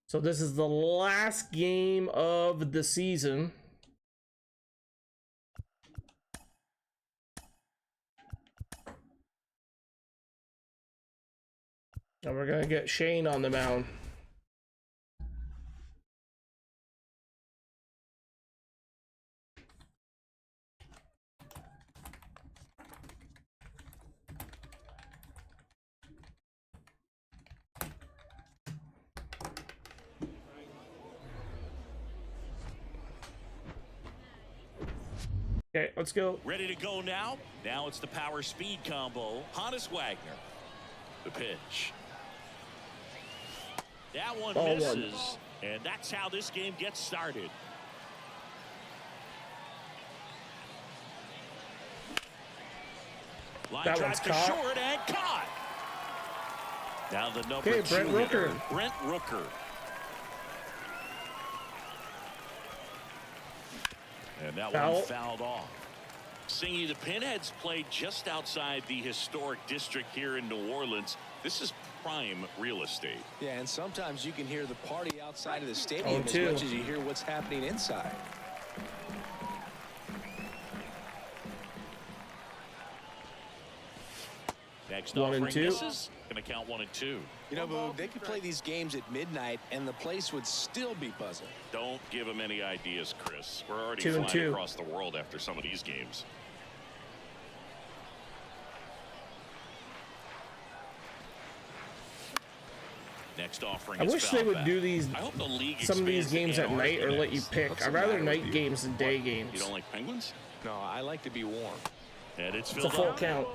So this is the last game of the season. And we're going to get Shane on the mound. Okay, let's go. Ready to go now? Now it's the power speed combo. Hannes Wagner. The pitch. That one Ball misses. one. And that's how this game gets started. Line That drive one's to caught. short and caught. Now the number Okay, 2 Brent hitter, Rooker. Brent Rooker. And that Foul. one fouled off. Singy, the Pinheads played just outside the historic district here in New Orleans. This is prime real estate. Yeah, and sometimes you can hear the party outside of the stadium as 0-2. much as you hear what's happening inside. Next 1 and offering 2. misses. Gonna count 1 and 2. You know, Boog, they could play these games at midnight and the place would still be buzzing. Don't give them any ideas, Chris. We're already 2 and flying 2. across the world after some of these games. Next offering I is wish fouled they would back. do these I hope the league some of these expands games the at night or Antarctic let you Nets. pick. What's I'd the rather matter with night you? games than day You games. don't like penguins? No, I like to be warm. And it's It's a filled full up. count.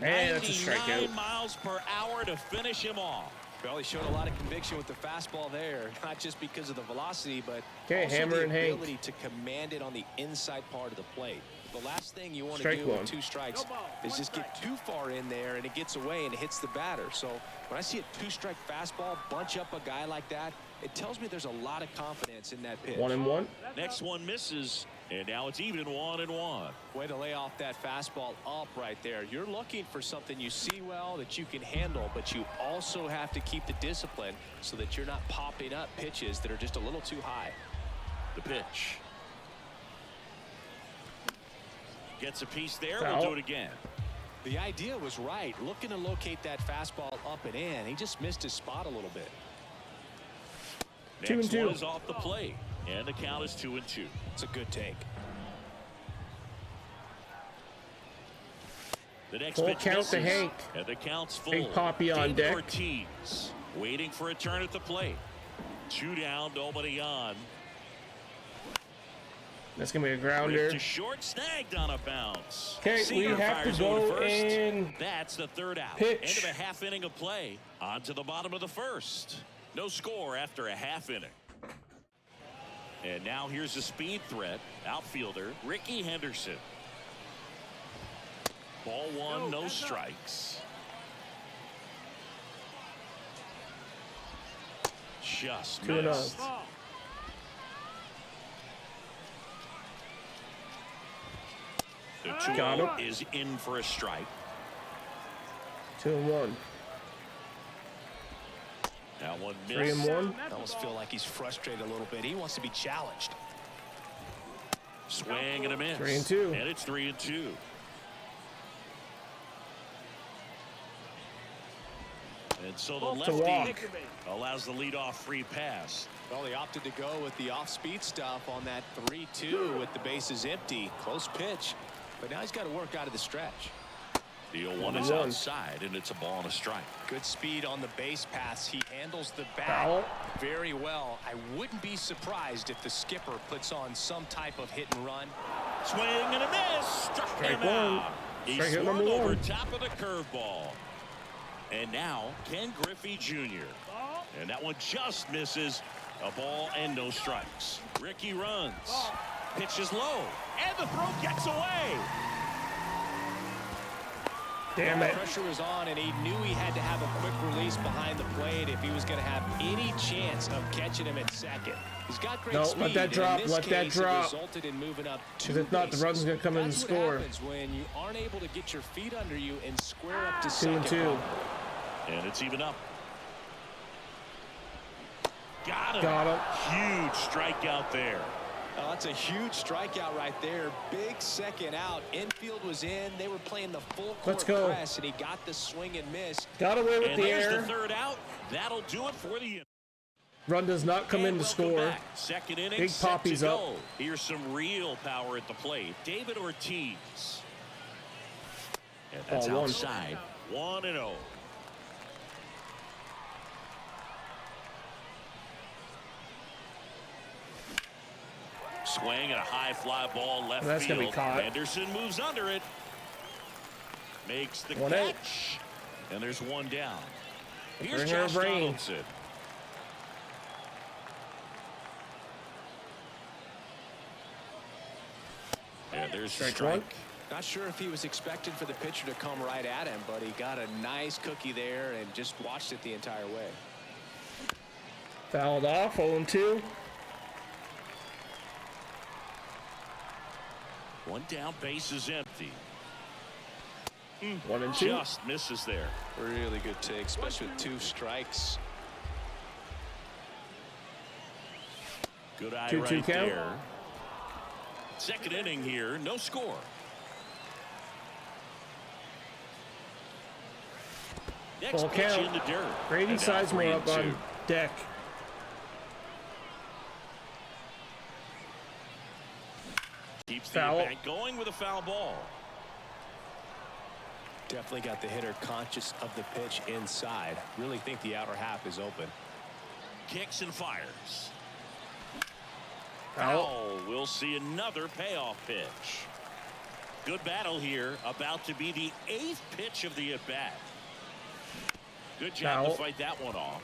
And that's a 99 strikeout. miles per hour to finish him off. Well, he showed a lot of conviction with the fastball there, not just because of the velocity, but Okay, also Hammer the and Hank. ability to command it on the inside part of the plate. The last thing you want to Strike do one. with 2 strikes is just get too far in there and it gets away and it hits the batter. So when I see a 2-strike fastball bunch up a guy like that, it tells me there's a lot of confidence in that pitch. 1-1. Next one misses, and now it's even 1-1. Way to lay off that fastball up right there. You're looking for something you see well that you can handle, but you also have to keep the discipline so that you're not popping up pitches that are just a little too high. The pitch. Gets a piece there. Foul. We'll do it again. The idea was right. Looking to locate that fastball up and in. He just missed his spot a little bit. Next 2-2. one is off the plate, and the count is 2-2. It's a good take. The next Full pitch count misses, to Hank. and the count's full. Big Poppy on David deck. Ortiz waiting for a turn at the plate. 2 down, nobody on. That's going to be a Ripped grounder. to short, snagged on a bounce. Okay, we Seager have to fires over go first. in. That's the third out. Pitch. End of a half inning of play. On to the bottom of the first. No score after a half inning. And now here's the speed threat. Outfielder Ricky Henderson. Ball one, no strikes. Just 2-0. missed. The 2-0 Got him. is in for a strike. 2-1. That one missed. 3-1. I almost feel like he's frustrated a little bit. He wants to be challenged. Swing and a miss. 3-2. And it's 3-2. And so the To lefty walk. allows the leadoff free pass. Well, he opted to go with the off-speed stuff on that 3-2 with the bases empty. Close pitch. But now he's got to work out of the stretch. The 0-1 is 1-1. outside, and it's a ball and a strike. Good speed on the base pass. He handles the bat Foul. very well. I wouldn't be surprised if the skipper puts on some type of hit and run. Swing and a miss. Struck Strike him one. out. He Strike out swung number over 1. top of the curveball. And now Ken Griffey Jr. And that one just misses. A ball and no strikes. Ricky runs. Pitches low. And the throw gets away. Damn it. Pressure was on, and he knew he had to have a quick release behind the plate if he was going to have any chance of catching him at second. He's got great No, speed. let that and drop, in this let that case, drop. It resulted in moving up 2 Because if not, the bases. run's going to come in and That's score. what happens when you aren't able to get your feet under you and square up to 2-2. second. And it's even up. Got him. Got him. Huge strikeout there. Oh, that's a huge strikeout right there. Big second out. Infield was in. They were playing the full Let's court go. press, and he got the swing and miss. Got away with And the there's air. the third out. That'll do it for the inning. Run does not come in And to welcome score. back. Second inning, Big set Poppy's to up. go. Here's some real power at the plate. David Ortiz. And that's Ball one. outside. 1-0. Swing and a high fly ball left That's field. gonna be caught. Anderson moves under it. Makes the 1-out. catch. And there's one down. Here's Bring her Josh brain. Donaldson. And there's the Strike strike. one. Not sure if he was expecting for the pitcher to come right at him, but he got a nice cookie there and just watched it the entire way. Fouled off. 0-2. One down, base is empty. 1-2. Just misses there. Really good take, especially with 2 strikes. Good eye 2-2 right count. there. Second inning here, no score. Next Full pitch count. in the dirt. Brady And now Sizemore up 3-2. on deck. Keeps the Foul. at-bat going with a foul ball. Definitely got the hitter conscious of the pitch inside. Really think the outer half is open. Kicks and fires. Foul. Foul. We'll see another payoff pitch. Good battle here. About to be the 8th pitch of the at-bat. Good job to fight that one off.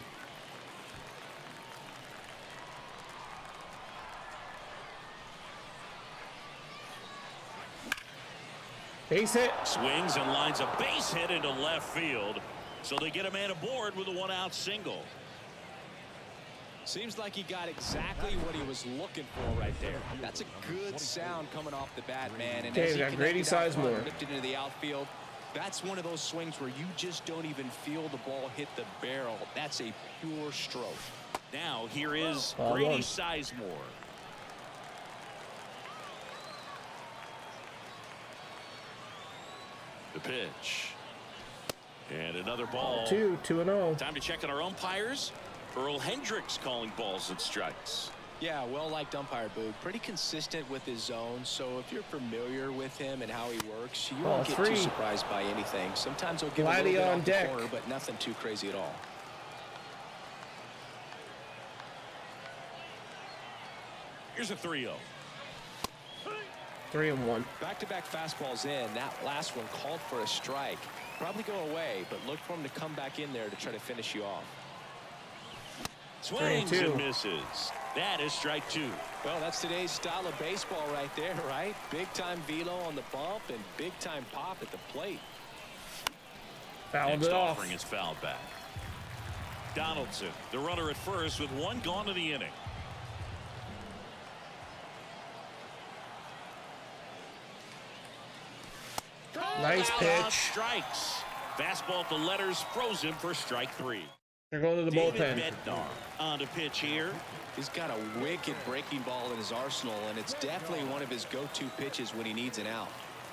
Base hit. Swings and lines a base hit into left field. So they get a man aboard with a 1-out single. Seems like he got exactly what he was looking for right there. That's a good sound coming off the bat, man. And as he got Grady Sizemore lifted into the outfield, that's one of those swings where you just don't even feel the ball hit the barrel. That's a pure stroke. Now here is Grady Sizemore. The pitch. And another ball. 2-0. Time to check on our umpires. Earl Hendricks calling balls and strikes. Yeah, well-liked umpire, Boog. Pretty consistent with his zone, so if you're familiar with him and how he works, you won't get too surprised by anything. Sometimes he'll give a little bit off the corner, but nothing too crazy at all. Here's a 3-0. 3-1. Back-to-back fastballs in. That last one called for a strike. Probably go away, but look for him to come back in there to try to finish you off. Swings and misses. That is strike 2. Well, that's today's style of baseball right there, right? Big-time velo on the bump and big-time pop at the plate. Fouled Next it off. offering is fouled back. Donaldson, the runner at first with 1 gone in the inning. Nice pitch. Strikes. Fastball at the letters, frozen for strike 3. They're going to the bullpen. Bednar on the pitch here. He's got a wicked breaking ball in his arsenal, and it's definitely one of his go-to pitches when he needs an out.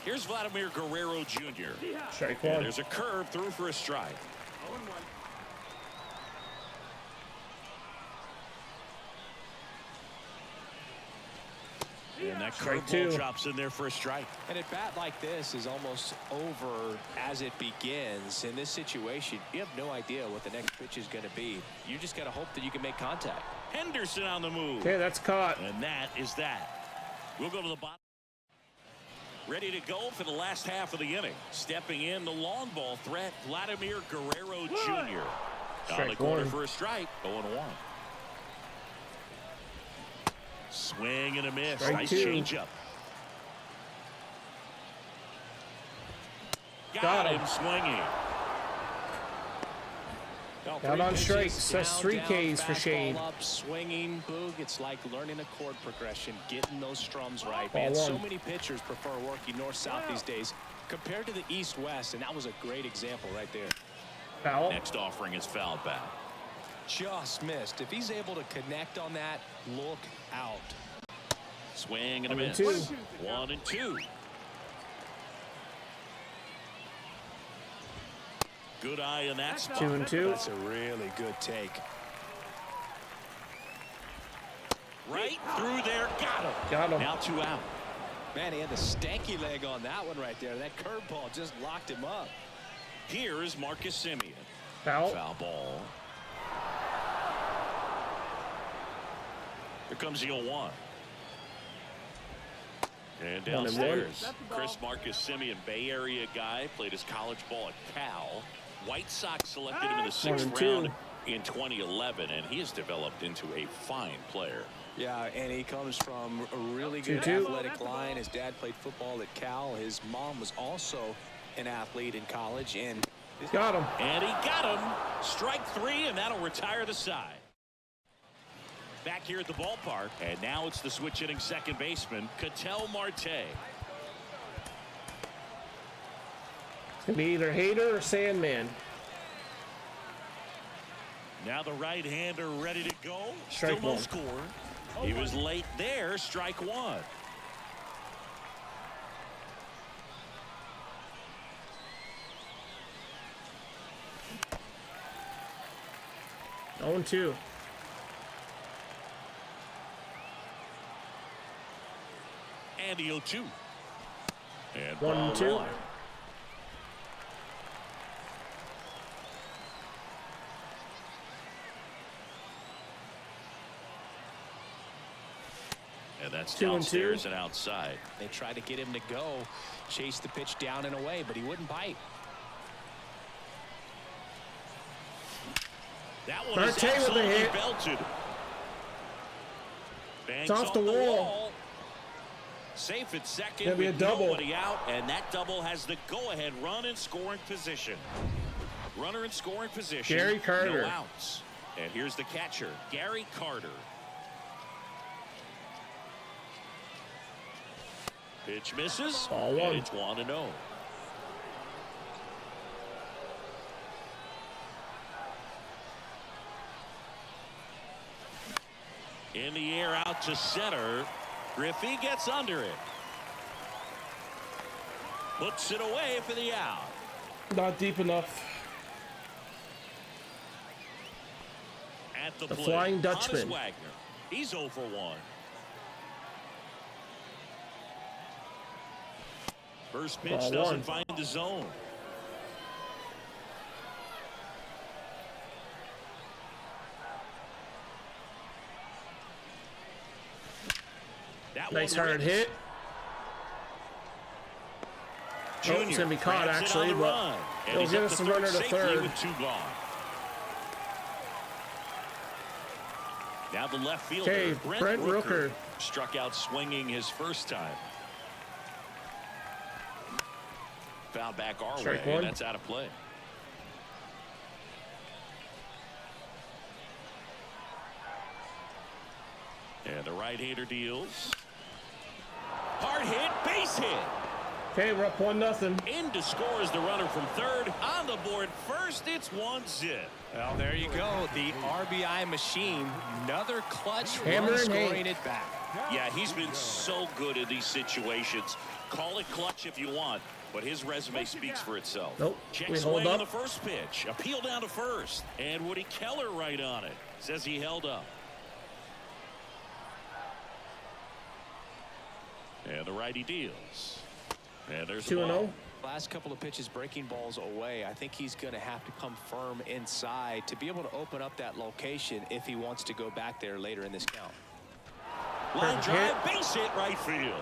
Here's Vladimir Guerrero Jr. Strike And one. there's a curve through for a strike. 0-1. And that Strike curveball 2. drops in there for a strike. And at bat like this is almost over as it begins. In this situation, you have no idea what the next pitch is going to be. You just got to hope that you can make contact. Henderson on the move. Okay, that's caught. And that is that. We'll go to the bottom. Ready to go for the last half of the inning. Stepping in the long ball threat, Vladimir Guerrero Jr. On the corner for a strike, 0-1. Swing and a miss. Strike nice 2. changeup. Got him swinging. Got on strikes. That's 3 Ks for Shane. Up, swinging, Boog. It's like learning a chord progression, getting those strums right. Ball Man, one. so many pitchers prefer working north-south these days compared to the east-west, and that was a great example right there. Foul. Next offering is fouled back. Just missed. If he's able to connect on that, look out. Swing and a 1 miss. and 2. 1 and 2. Good eye in that spot. 2 and 2. That's a really good take. Right through there. Got him. Got him. Now 2 out. Man, he had the stanky leg on that one right there. That curveball just locked him up. Here is Marcus Semien. Foul. Foul ball. Here comes the 0-1. And 1 and 1. downstairs, Chris Marcus Semien, Bay Area guy, played his college ball at Cal. White Sox selected him in the 6th round in 2011, and he has developed into a fine player. Yeah, and he comes from a really good 2-2. athletic line. His dad played football at Cal. His mom was also an athlete in college. And Got him. And he got him. Strike 3, and that'll retire the side. Back here at the ballpark, and now it's the switch-hitting second baseman, Ketel Marte. It's going to be either Hader or Sandman. Now the right-hander ready to go. Strike Still no 1. score. He was late there. Strike 1. Oh and 2. And the 0-2. And 1 and 2. 1. And that's 2-2. downstairs and outside. They tried to get him to go, chase the pitch down and away, but he wouldn't bite. That one is Marte with the absolutely hit. belted. Bangs It's off the wall. Safe at second. Gonna be a with double. Nobody out, and that double has the go-ahead run in scoring position. Runner in scoring position. Gary Carter. No outs. And here's the catcher, Gary Carter. Pitch misses. Ball one. And it's 1-0. In the air out to center. Griffey gets under it. Puts it away for the out. Not deep enough. At the The plate, Flying Honus Dutchman. Wagner. He's 0 for 1. First pitch Ball doesn't one. find the zone. That Nice one hard rips. hit. Junior it's gonna be caught, grabs it actually, on the but run, and it'll he's get up us to the runner to safely third. with 2 gone. Now the left fielder, Okay, Brent Rooker. struck out swinging his first time. Foul back our Strike way, one. and that's out of play. And the right-hander deals. Hard hit, base hit. Okay, we're up 1-0. In to score is the runner from third. On the board first, it's 1-0. Well, there you go. The RBI machine. Another clutch Hammer run and scoring Hank. it back. Yeah, he's been so good in these situations. Call it clutch if you want, but his resume speaks for itself. Nope, Check we swing hold on up. the first pitch. Appeal down to first. And Woody Keller right on it. Says he held up. And the righty deals. And there's the 2-0. ball. Last couple of pitches breaking balls away. I think he's going to have to come firm inside to be able to open up that location if he wants to go back there later in this count. Line Hit. drive, base hit right field.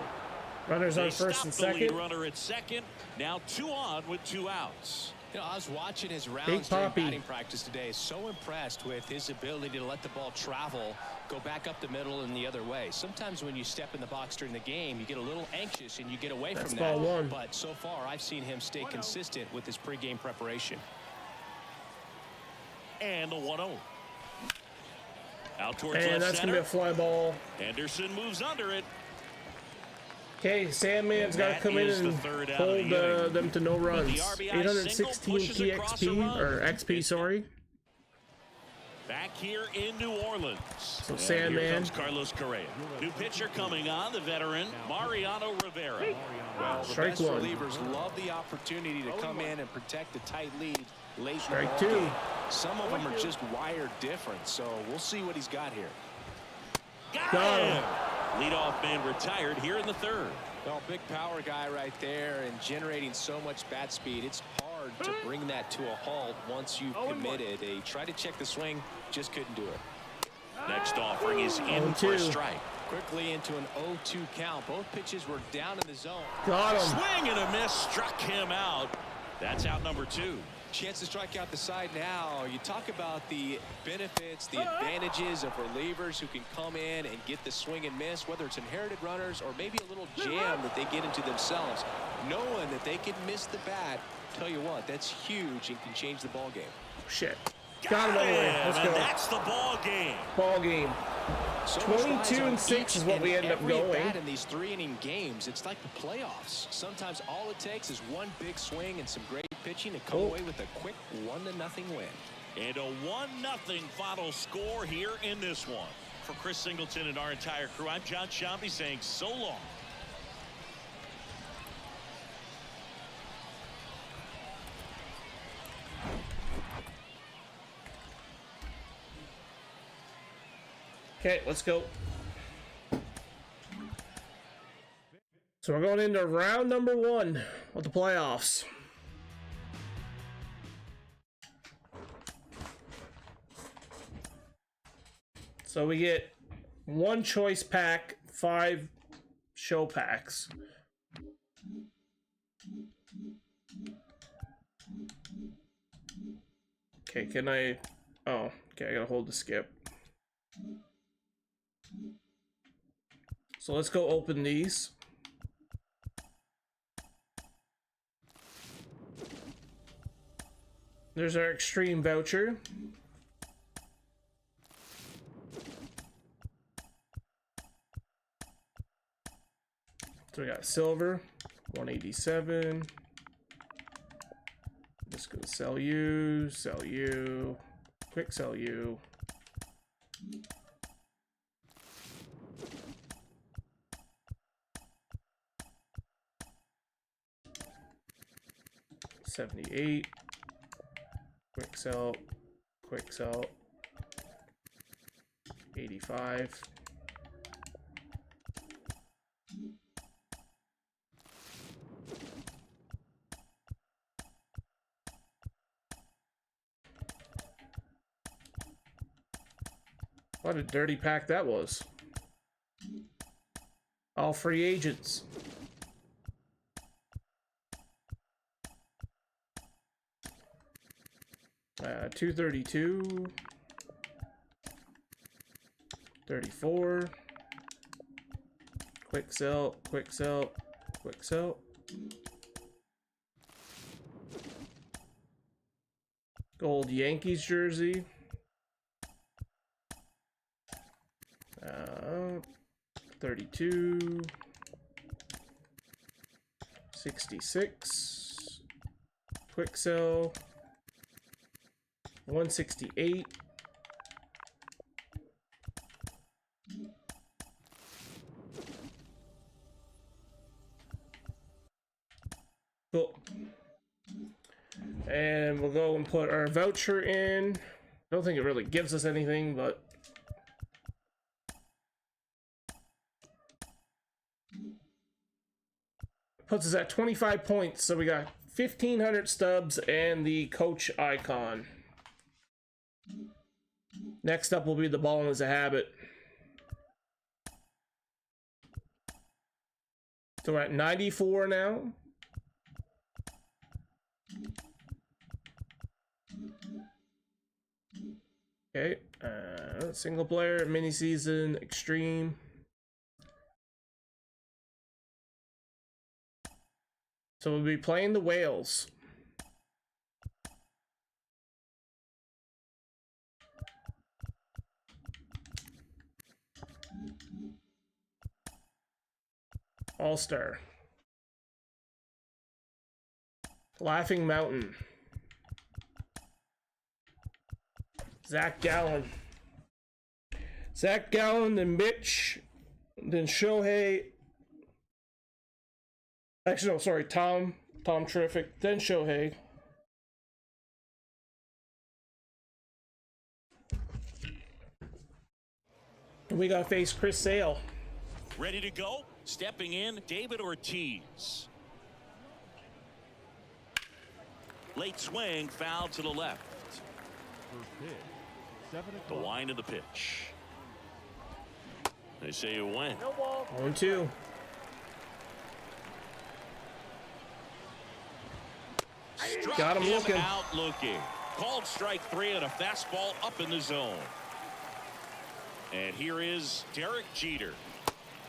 Runners on They first stop and the lead second. runner at second. Now 2 on with 2 outs. You know, I was watching his Big rounds during Poppy. batting practice today. So impressed with his ability to let the ball travel, go back up the middle and the other way. Sometimes when you step in the box during the game, you get a little anxious and you get away That's from ball that. one. But so far, I've seen him stay consistent with his pregame preparation. And the 1-0. Out towards And left that's center. gonna be a fly ball. Anderson moves under it. Okay, Sandman's And got to that come in is the and third out of hold the inning. them to no runs. RBI 816 single pushes across the PXP, run. or XP, sorry. Back here in New Orleans. So And Sandman. here comes Carlos Correa. New pitcher coming on, the veteran Mariano Rivera. Well, the Strike best one. relievers love the opportunity to come in and protect a tight lead late Strike in the two. ball game. Some of them are just wired different, so we'll see what he's got here. Got him. him. Leadoff man retired here in the third. Well, big power guy right there and generating so much bat speed. It's hard to bring that to a halt once you've committed. They tried to check the swing, just couldn't do it. Next offering is in for a 0-2. strike. Quickly into an 0-2 count. Both pitches were down in the zone. Got him. Swing and a miss, struck him out. That's out number 2. Chance to strike out the side now. You talk about the benefits, the advantages of relievers who can come in and get the swing and miss, whether it's inherited runners or maybe a little jam that they get into themselves. Knowing that they can miss the bat, tell you what, that's huge and can change the ball game. Shit. Got him anyway. Let's And go. that's the ball game. Ball game. So much 22 lies on and 6 each is what we and end up every going. bat in these 3-inning games. It's like the playoffs. Sometimes all it takes is one big swing and some great pitching to come away with a quick 1-0 win. And a 1-0 final score here in this one. For Chris Singleton and our entire crew, I'm John Shambi saying so long. Okay, let's go. So we're going into round number 1 of the playoffs. So we get one choice pack, 5 show packs. Okay, can I... Oh, okay, I gotta hold the skip. So let's go open these. There's our extreme voucher. So we got silver, 187. Just gonna sell you, quick sell you. $78. Quick sell, 85. What a dirty pack that was. All free agents. Uh, 232. 34. Quick sell. Gold Yankees jersey. 32. 66. Quick sell. 168. Cool. And we'll go and put our voucher in. I don't think it really gives us anything, but puts us at 25 points. So we got 1,500 stubs and the coach icon. Next up will be the ball is a habit. So we're at 94 now. Okay, single player, mini season, extreme. So we'll be playing the Whales. All-Star. Laughing Mountain. Zach Gallen, then Mitch, then Shohei. Actually, no, sorry, Tom Terrific, then Shohei. And we gotta face Chris Sale. Ready to go? Stepping in, David Ortiz. Late swing, foul to the left. First pitch, 7 The o'clock. wind of the pitch. They say you win. 1-2. Got him looking. Out looking. Called strike 3 on a fastball up in the zone. And here is Derek Jeter.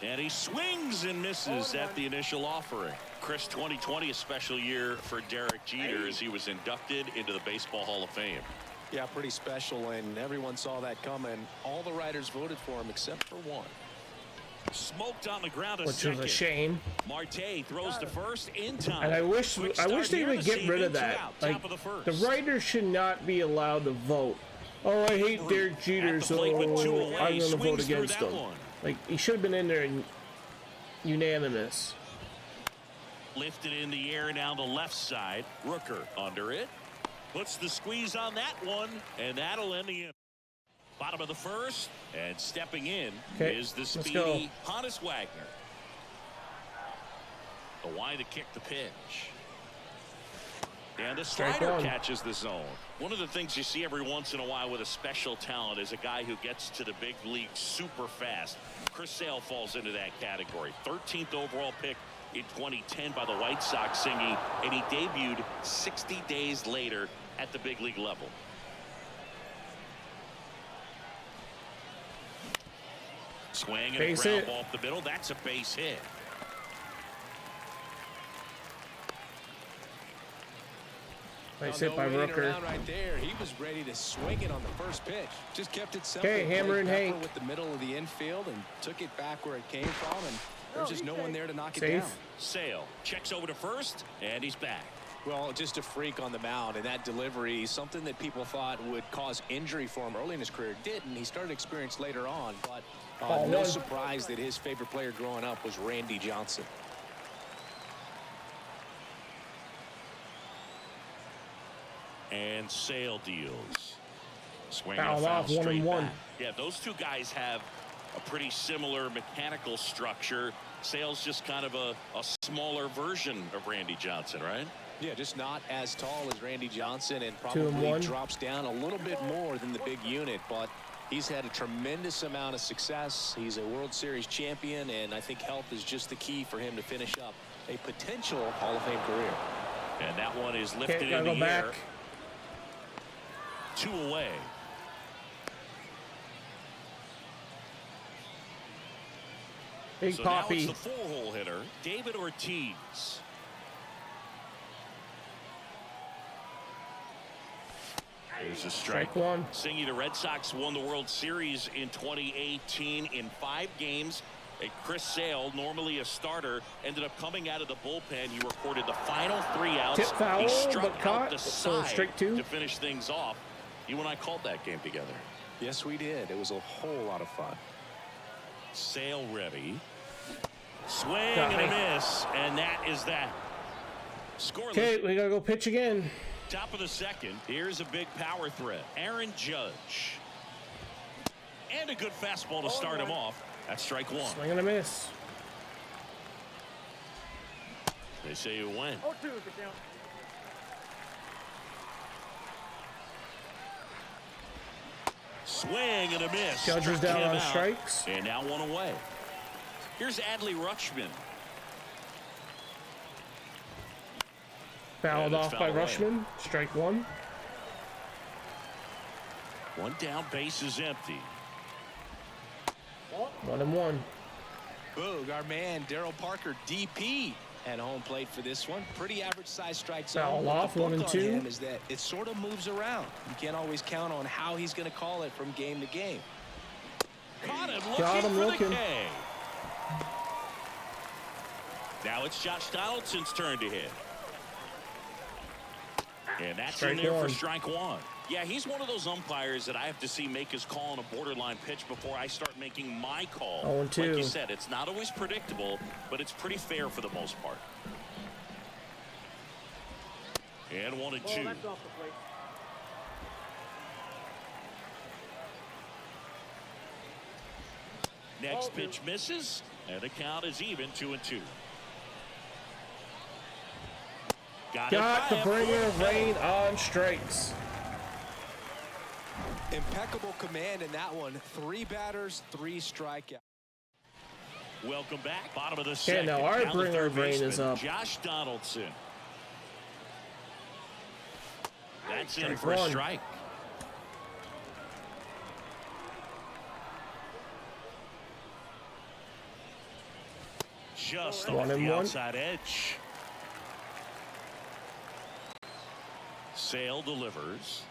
And he swings and misses at the initial offering. Chris, 2020 a special year for Derek Jeter as he was inducted into the Baseball Hall of Fame. Yeah, pretty special, and everyone saw that coming. All the writers voted for him except for one. Smoked on the ground, Which was a shame. Marte throws to first in time. And I wish they would get rid of that. Like, the writers should not be allowed to vote. Oh, I hate Derek Jeter, so I'm going to vote against him. Like, he should have been in there and unanimous. Lifted in the air down the left side. Rooker under it. Puts the squeeze on that one, and that'll end the inning. Bottom of the first, and stepping in is the speedy Honus Wagner. The wide to kick the pitch. And the Strike slider one. catches the zone. One of the things you see every once in a while with a special talent is a guy who gets to the big league super fast. Chris Sale falls into that category. 13th overall pick in 2010 by the White Sox, Singy, and he debuted 60 days later at the big league level. Swing and a Base ground hit. ball up the middle. That's a base hit. Nice No hit by waiting Rooker. around right there. He was ready to swing it on the first pitch. Just kept it simple. Okay, Hammer and Played Hank. Pepper with the middle of the infield and took it back where it came from, and there's just no one there to knock it Safe. down. Sale checks over to first, and he's back. Well, just a freak on the mound, and that delivery, something that people thought would cause injury for him early in his career, didn't. He started experience later on, but Ball no one. surprise that his favorite player growing up was Randy Johnson. And Sale deals. Swing Foul and a foul off, 1 straight and 1. back. Yeah, those two guys have a pretty similar mechanical structure. Sale's just kind of a smaller version of Randy Johnson, right? Yeah, just not as tall as Randy Johnson, and 2 and probably 1. drops down a little bit more than the big unit, but he's had a tremendous amount of success. He's a World Series champion, and I think health is just the key for him to finish up a potential Hall of Fame career. And that one is lifted Okay, in gotta the go air. back. 2 away. Big So now Poppy. it's the 4-hole hitter, David Ortiz. There's a strike. Strike one. Singy, the Red Sox won the World Series in 2018 in 5 games. And Chris Sale, normally a starter, ended up coming out of the bullpen. He recorded the final 3 outs. Tip foul, he struck but caught. out the So side strike 2. to finish things off. You and I called that game together. Yes, we did. It was a whole lot of fun. Sale ready. Swing Got and a me. miss, and that is that. Scoreless. Okay, we gotta go pitch again. Top of the second. Here's a big power threat. Aaron Judge. And a good fastball to start him off. That's strike 1. Swing and a miss. They say you win. 0-2 is the count. Swing and a miss. Judge is Struck down him on out. strikes. And now 1 away. Here's Adley Rutschman. Fouled Yeah, that's off by fouled away. Rushman. Strike 1. 1 down, base is empty. 1 and 1. Boog, our man, Darryl Parker, DP, at home plate for this one. Pretty average size strike zone. Foul But off, the 1 book and on 2. him is that it sort of moves around. You can't always count on how he's going to call it from game to game. Caught him looking Got him for looking. the K. Now it's Josh Donaldson's turn to hit. And that's in Strike there 1. for strike 1. Yeah, he's one of those umpires that I have to see make his call on a borderline pitch before I start making my call. 0-2. Like you said, it's not always predictable, but it's pretty fair for the most part. And 1 and 2. Oh, that's off the plate. Next pitch misses, and the count is even 2 and 2. Got the it by bringer a of rain on strikes. Impeccable command in that one. 3 batters, 3 strikeouts. Welcome back. Bottom of the second. now our Down the bringer third of rain is baseman, up. Josh Donaldson. That's in Strike for a 1. strike. Just 1 off and the 1. outside edge. Sale delivers.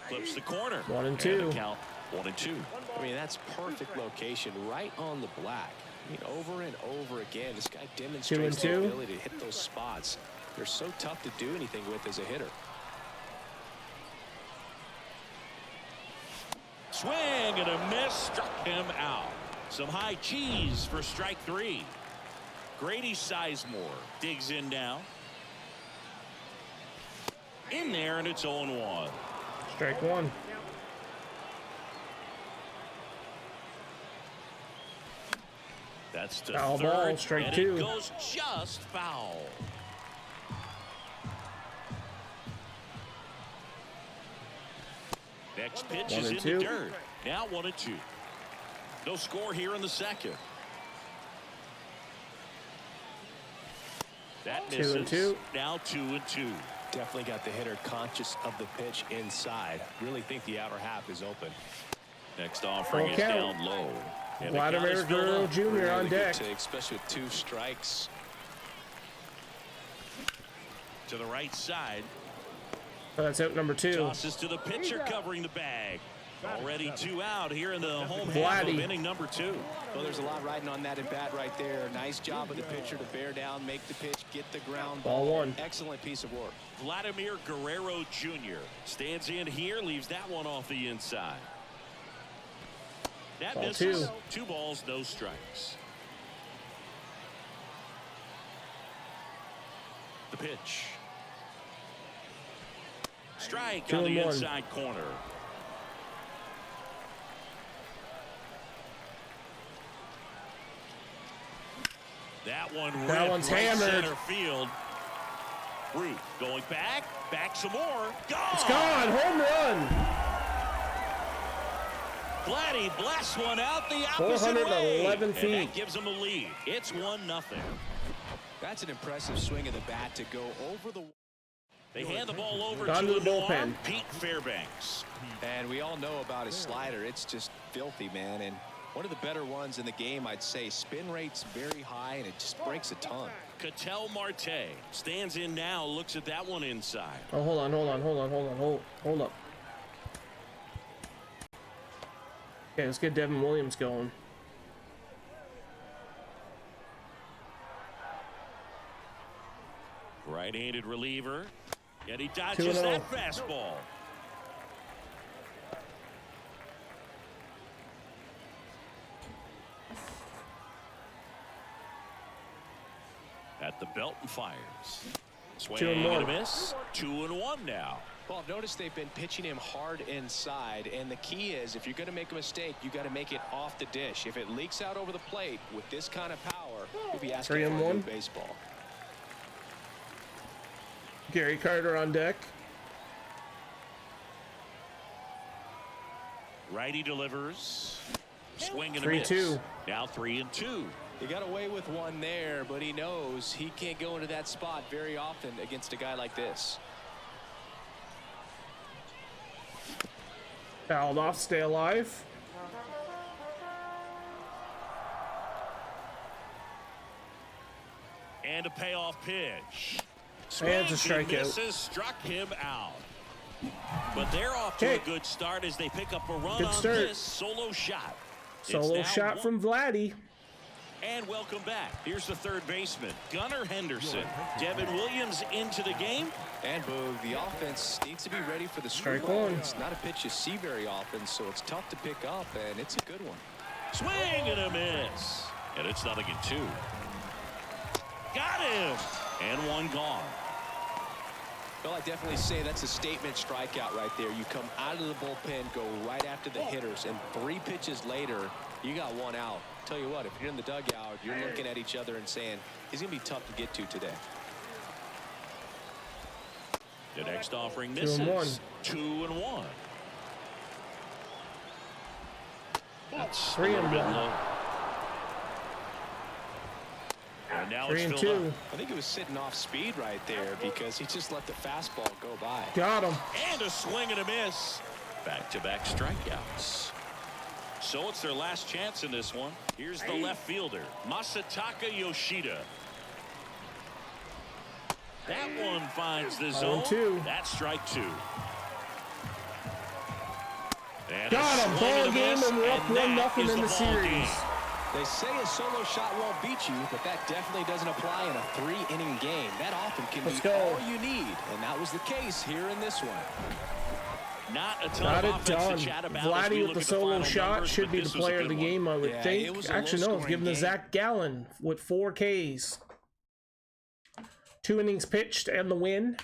Flips the corner. 1 and And 2. the count 1 and 2. I mean, that's perfect location right on the black. I mean, over and over again, this guy demonstrates the 2 and 2. ability to hit those spots. They're so tough to do anything with as a hitter. Swing and a miss, struck him out. Some high cheese for strike 3. Grady Sizemore digs in now. In there, and it's 0-1. Strike 1. That's the Foul third, ball, strike and 2. it goes just foul. Next pitch 1 is and in 2. the dirt. Now 1-2. No score here in the second. That 2 misses. and 2. Now 2-2. Definitely got the hitter conscious of the pitch inside. Really think the outer half is open. Next offering is Full count. down low. And the Vladimir count is filled Guerrero up. Jr. on Really deck. good take, especially with 2 strikes. To the right side. So that's out number 2. Tosses to the pitcher covering the bag. Already 2 out here in the home half of Vladdy. inning number 2. Well, there's a lot riding on that at bat right there. Nice job of the pitcher to bear down, make the pitch, get the ground Ball 1. Excellent piece of work. Vladimir Guerrero Jr. stands in here, leaves that one off the inside. That Ball misses. 2. 2 balls, no strikes. The pitch. Strike 2 on and the 1. inside corner. That one That ripped one's right hammered. center field. Root going back some more. Gone. It's gone. Home run. Vladdy blasts one out the opposite way. 411 And feet. that gives them a lead. It's 1-0. That's an impressive swing of the bat to go over the. They hand the ball over Gone to to the the new bullpen. arm, Pete Fairbanks. And we all know about his slider. It's just filthy, man. And one of the better ones in the game, I'd say. Spin rate's very high, and it just breaks a ton. Ketel Marte stands in now, looks at that one inside. Oh, hold on. Hold up. Okay, let's get Devin Williams going. Right-handed reliever. And he 2-0. dodges that fastball. At the belt and fires. Swing 2 and and 1. a miss. 2-1 now. Well, notice they've been pitching him hard inside, and the key is if you're going to make a mistake, you got to make it off the dish. If it leaks out over the plate with this kind of power, you'll be asking 3 and for a 1. new baseball. Gary Carter on deck. Righty delivers. Swing and a 3-2. miss. Now 3-2. He got away with one there, but he knows he can't go into that spot very often against a guy like this. Fouled off. Stay alive. And a payoff pitch. And it's a Swings and strikeout. misses, struck him out. But they're off to Okay. a good start as they pick up a run Good on start. this solo shot. It's Solo now shot 1. from Vladdy. And welcome back. Here's the third baseman, Gunnar Henderson. Devin Williams into the game. And Boog, the offense needs to be ready for the Strike screwball. 1. It's not a pitch you see very often, so it's tough to pick up, and it's a good one. Swing and a miss. And it's 0-2. Got him. And 1 gone. Well, I definitely say that's a statement strikeout right there. You come out of the bullpen, go right after the hitters, and 3 pitches later, you got 1 out. Tell you what, if you're in the dugout, you're looking at each other and saying, he's going to be tough to get to today. The next offering 2 misses. and 1. 2-1. That's 3 a little and bit 1. low. And now 3 it's and filled 2. up. I think he was sitting off speed right there because he just let the fastball go by. Got him. And a swing and a miss. Back-to-back strikeouts. So it's their last chance in this one. Here's the left fielder, Masataka Yoshida. That one finds the zone. 0-2. That's strike 2. And Got a him. swing Ball and a game, miss, and we're up and that 1-0 is in the ball series. game. They say a solo shot won't beat you, but that definitely doesn't apply in a 3-inning game. That often can Let's be go. all you need, and that was the case here in this one. Not a ton Got of it offense done. to chat about as we Vladdy with look the at solo final shot numbers, should but be the this was a player of good the one. game, I would Yeah, think. it was a Actually, no, it's low-scoring given to game. Zach Gallen with 4 Ks. 2 innings pitched and the win.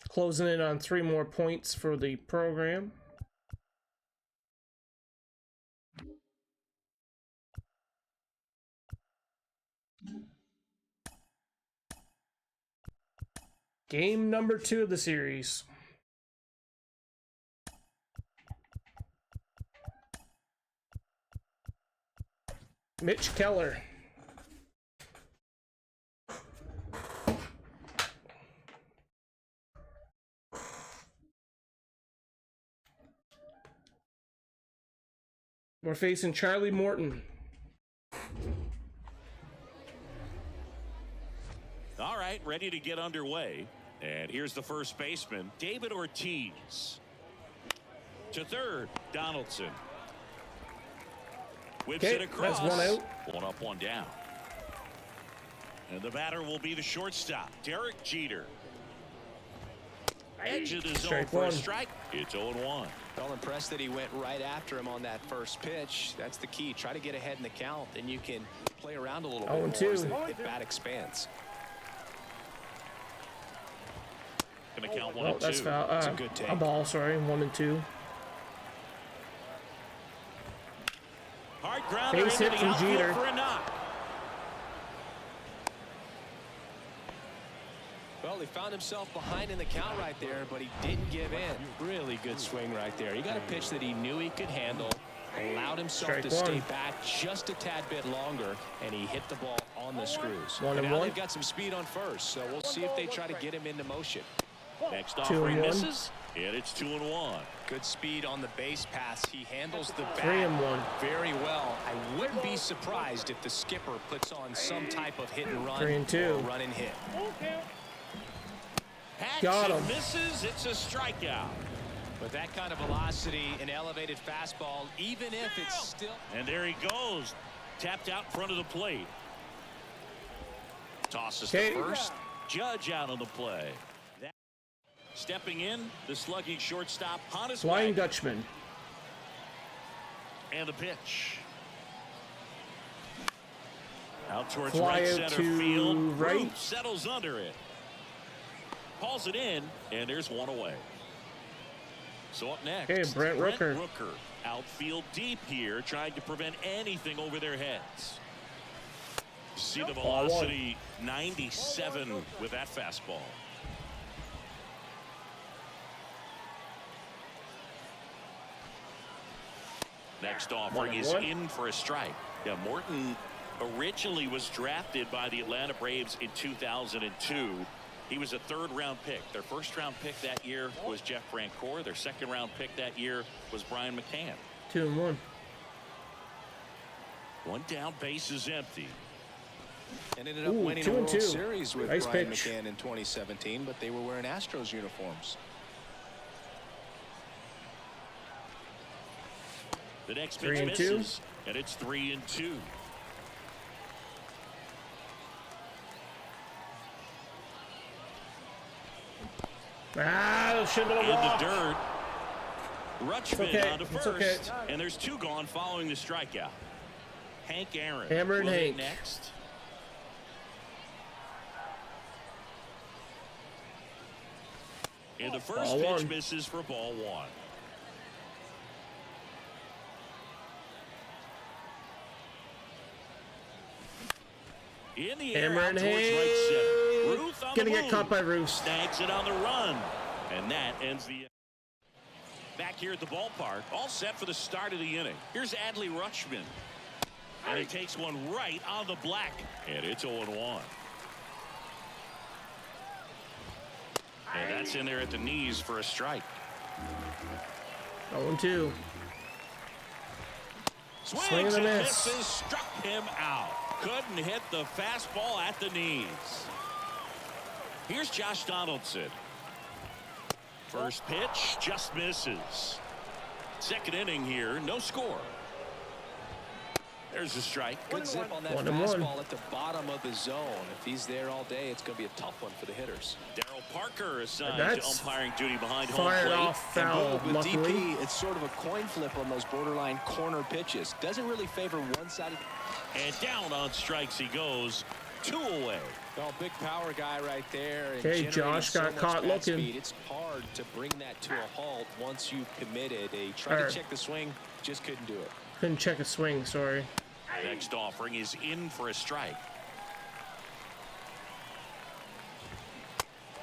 Closing in on 3 more points for the program. Game number 2 of the series. Mitch Keller. We're facing Charlie Morton. All right, ready to get underway. And here's the first baseman, David Ortiz. To third, Donaldson. Whips it across. That's one out. One up, one down. And the batter will be the shortstop, Derek Jeter. Edge of the zone for a strike. It's 0-1. Well, impressed that he went right after him on that first pitch. That's the key. Try to get ahead in the count, and you can play around a little bit more as the bat expands. Gonna count 1 and 2. That's foul. It's a good take. A ball, sorry. 1 and 2. Hard grounder Base into hit the from outfield Jeter. for a knock. Well, he found himself behind in the count right there, but he didn't give in. Really good swing right there. He got a pitch that he knew he could handle, allowed himself to stay back just a tad bit longer, and he hit the ball on the screws. And now they've got some speed on first, so we'll see if they try to get him into motion. Next offering misses, and it's 2-1. Good speed on the base pass. He handles the bat 3-1 very well. I wouldn't be surprised if the skipper puts on some type of hit and run 3-2 or run and hit. Got him. Misses. It's a strikeout. With that kind of velocity, an elevated fastball, even if it's still. And there he goes. Tapped out in front of the plate. Tosses to first. Judge out on the play. Stepping in, the slugging shortstop, Hannes Flying Wagner. Dutchman. And the pitch. Out towards Fly right out center to field. right. Root settles under it. Hauls it in, and there's one away. So up next, Okay, Brent Rooker. Outfield deep here, trying to prevent anything over their heads. See the velocity, 97 with that fastball. Next offering is in for a strike. Yeah, Morton originally was drafted by the Atlanta Braves in 2002. He was a third-round pick. Their first-round pick that year was Jeff Francoeur. Their second-round pick that year was Brian McCann. 2-1. One down, base is empty. And ended up winning a 2-2. World Series with Nice Brian pitch. McCann in 2017, but they were wearing Astros uniforms. The next pitch 3-2. misses, and it's 3-2. Should have been a In walk. the dirt. Rutschman on to It's first, okay. and there's two gone following the strikeout. Hank Aaron. Hammer and will hit Hank. next. And the first Ball pitch 1. misses for ball 1. In the air, Hammer out and towards Hank. right center. Ruth on Gonna the get move. caught by Ruth. Snags it on the run. And that ends the back here at the ballpark. All set for the start of the inning. Here's Adley Rutschman. And he takes one right on the black. And it's 0-1. And that's in there at the knees for a strike. 0-2. Swings Swing and a and miss. misses, struck him out. Couldn't hit the fastball at the knees. Here's Josh Donaldson. First pitch just misses. Second inning here, no score. There's a strike. Good zip on that 1-1. fastball at the bottom of the zone. If he's there all day, it's going to be a tough one for the hitters. Darryl Parker assigned That's to umpiring duty behind home Fired plate. off foul, With luckily. DP, it's sort of a coin flip on those borderline corner pitches. Doesn't really favor one side of And down on strikes he goes. 2 away. Well, big power guy right there. And Okay, generating Josh so got much caught bat looking. Speed. It's hard to bring that to a halt once you've committed. They tried to check the swing, just couldn't do it. Couldn't check a swing, sorry. Next offering is in for a strike.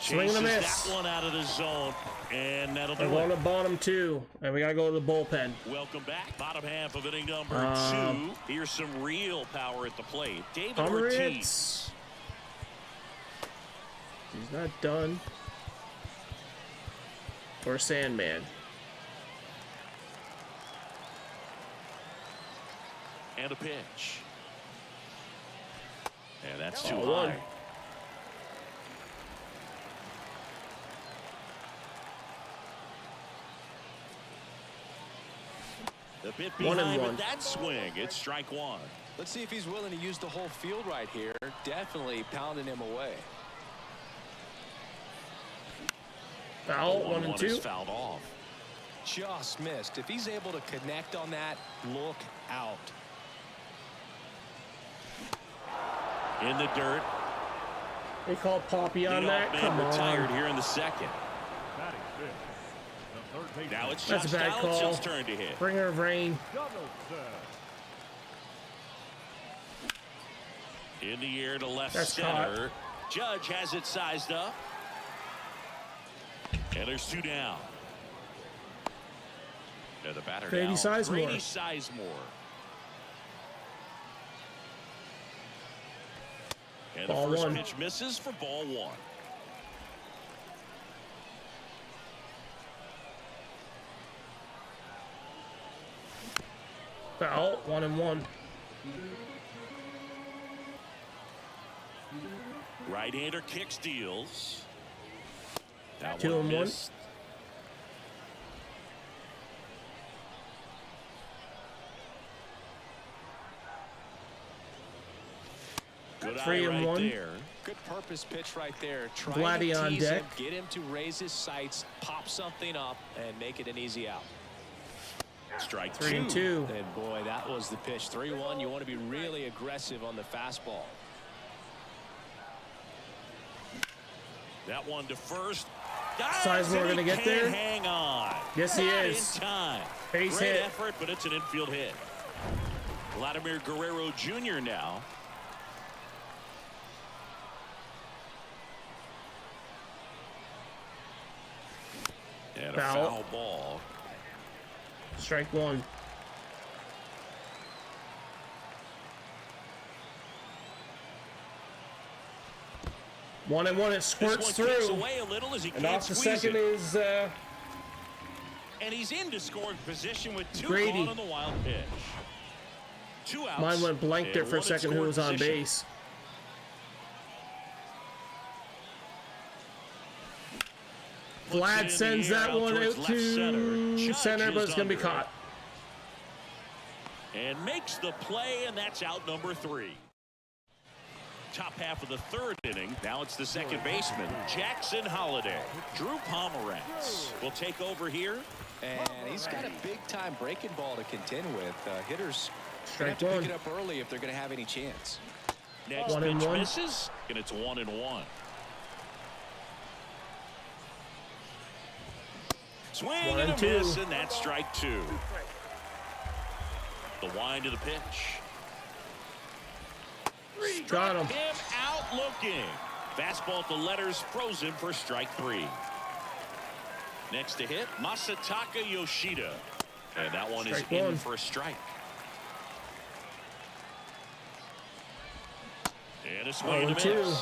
Swing and a Chases miss. that one out of the zone, and that'll We're do going it. to bottom 2, and we got to go to the bullpen. Welcome back. Bottom half of inning number 2. Here's some real power at the plate. David Ortiz. He's not done. Or Sandman. And a pitch. And that's too One. high. The bit 1 and behind 1. with that swing. It's strike 1. Let's see if he's willing to use the whole field right here. Definitely pounding him away. Foul, The 1 and 2. is fouled off. Just missed. If he's able to connect on that, look out. In the dirt. They call Poppy on Leadoff that. man Come retired on. here in the second. Batting fifth, the third baseman. Now it's That's Josh a bad call. Donaldson's turn to hit. Bringer of rain. Donaldson. In the air to left That's center. Judge has it sized up. And there's 2 down. And the batter Grady now, Sizemore. Grady Sizemore. And Ball the first 1. pitch misses for ball 1. Foul, 1 and 1. Right-hander kick steals. That 2 and 1. missed. Good 3 eye and right 1. there. Good purpose pitch right there. Trying Vladdy to on tease deck. him, get him to raise his sights, pop something up, and make it an easy out. Strike 3 and 2. And boy, that was the pitch. 3-1. You want to be really aggressive on the fastball. That one to first. Sizemore gonna get there? Hang on. Yes, he Not is. in time. Base Great hit. effort, but it's an infield hit. Vladimir Guerrero Jr. now. And a Foul. foul ball. Strike 1. One and 1. It This squirts one kicks through. away a little as he And can't off the squeeze second it. is And he's into scoring position with 2 Grady. gone on the wild pitch. 2 outs. mine went blank there and for a 1 in second who scoring was on position. base. Puts it Vlad in sends the air that one towards out left to Judge center, but is it's going to be under it. caught. And makes the play, and that's out number 3. Top half of the 3rd inning. Now it's the second baseman, Jackson Holliday. Drew Pomerantz will take over here. And he's got a big-time breaking ball to contend with. Hitters Strike have to 1. pick it up early if they're going to have any chance. Next 1 and pitch 1. misses, and it's 1 and 1. Swing 1 and and a 2. miss, and that's strike 2. The wind of the pitch. Got him. Him out looking. Fastball at the letters frozen for strike 3. Next to hit, Masataka Yoshida. And that one Strike is in 1. for a strike. And a swing and a 0-2. miss.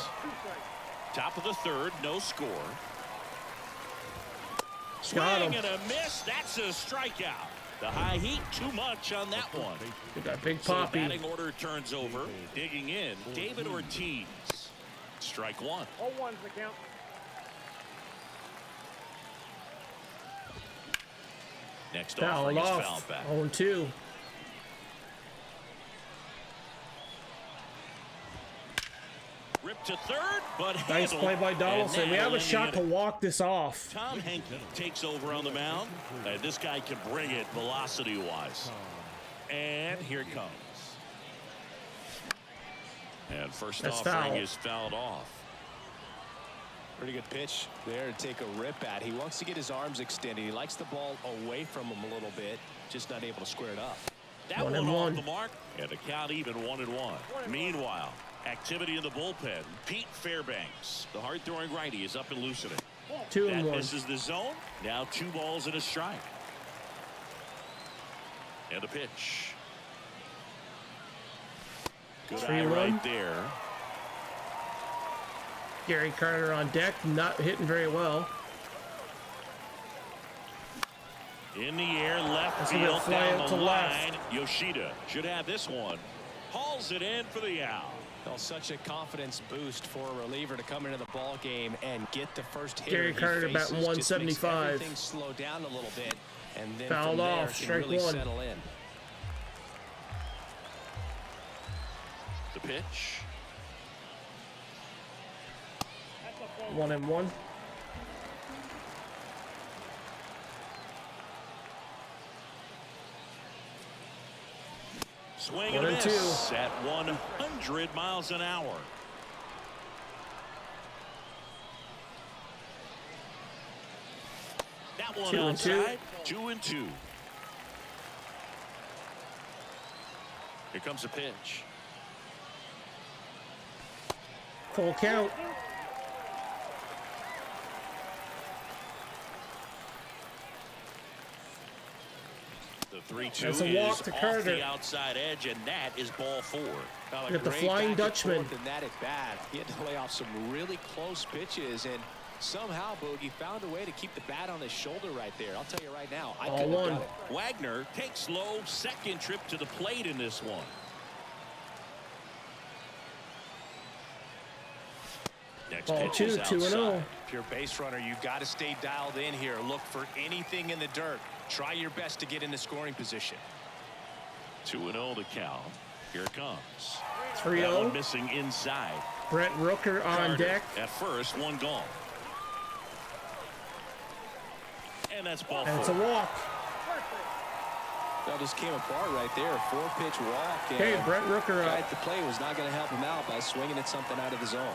Top of the 3rd, no score. Swing Got him. and a miss. That's a strikeout. The high heat, too much on that one. We got Big So the Poppy. batting order turns over. Digging in, David Ortiz. Strike 1. 0-1's the count. Next Foul offering is off. fouled back. 0-2. Ripped to 3rd, but Nice handled. play by And Donaldson. We that'll have a end the shot to inning. walk this off. Tom Henke takes over on the mound. And this guy can bring it velocity-wise. And here it comes. And first That's offering foul. is fouled off. Pretty good pitch there to take a rip at. He wants to get his arms extended. He likes the ball away from him a little bit, just not able to square it up. That 1 one and off 1. the mark, and the count even 1 and 1. Meanwhile, Activity in the bullpen. Pete Fairbanks, the hard-throwing righty, is up and loosening. 2 and That 1. misses the zone. Now 2 balls and a strike. And the pitch. Good eye 3-1. right there. Gary Carter on deck, not hitting very well. In the air, left That's gonna field, fly down out the to line. left. Yoshida should have this one. Hauls it in for the out. Well, such a confidence boost for a reliever to come into the ball game and get the first hit. Gary Carter batting 175. Everything slow down a little bit, and then Fouled from there off, can strike really 1. settle in. The pitch. 1 and 1. Swing 1 and a and 2. miss at 100 miles an hour. That one 2 and 2. outside. 2 and 2. Here comes a pitch. Full count. The 3-2 That's a walk is to off Carter. the outside edge, and that is ball 4. Well, a Got the great Flying back and Dutchman. forth in that at bat. He had to lay off some really close pitches, and somehow Boogie found a way to keep the bat on his shoulder right there. I'll tell you right now, I All couldn't have one. done it. Wagner takes slow second trip to the plate in this one. Next Ball pitch 2, is 2 and 0. outside. If you're a base runner, you've got to stay dialed in here. Look for anything in the dirt. Try your best to get into scoring position. 2-0 to count. Here it comes. 3 That one 0. missing inside. Brent Rooker on Carter deck. at first, 1 gone. And that's ball And it's 4. a walk. That just came apart right there. 4-pitch walk. And Okay, Brent Rooker guy up. at the plate was not going to help him out by swinging at something out of the zone.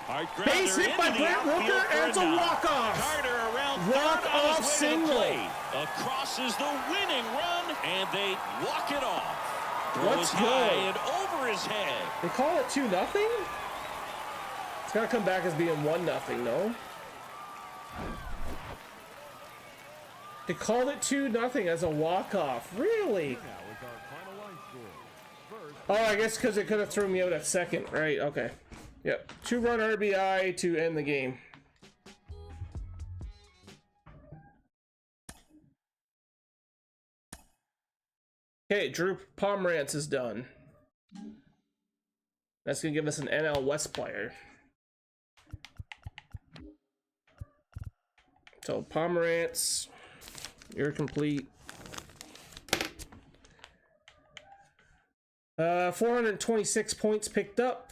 Hard Base grounder hit by into the Brent outfield Rooker, for and it's a knock. walk-off. Carter around Walk-off third on his way to the single. plate. Across is the winning run, and they walk it off. Let's Throws high go. and over his head. They call it 2-0? It's got to come back as being 1-0, no? They called it 2-0 as a walk-off. Really? Now is our final line score. First, Oh, I guess because it could have thrown me out at second. Right, okay. Yep. 2-run RBI to end the game. Okay, Drew Pomerantz is done. That's going to give us an NL West player. So, Pomerantz, you're complete. 426 points picked up.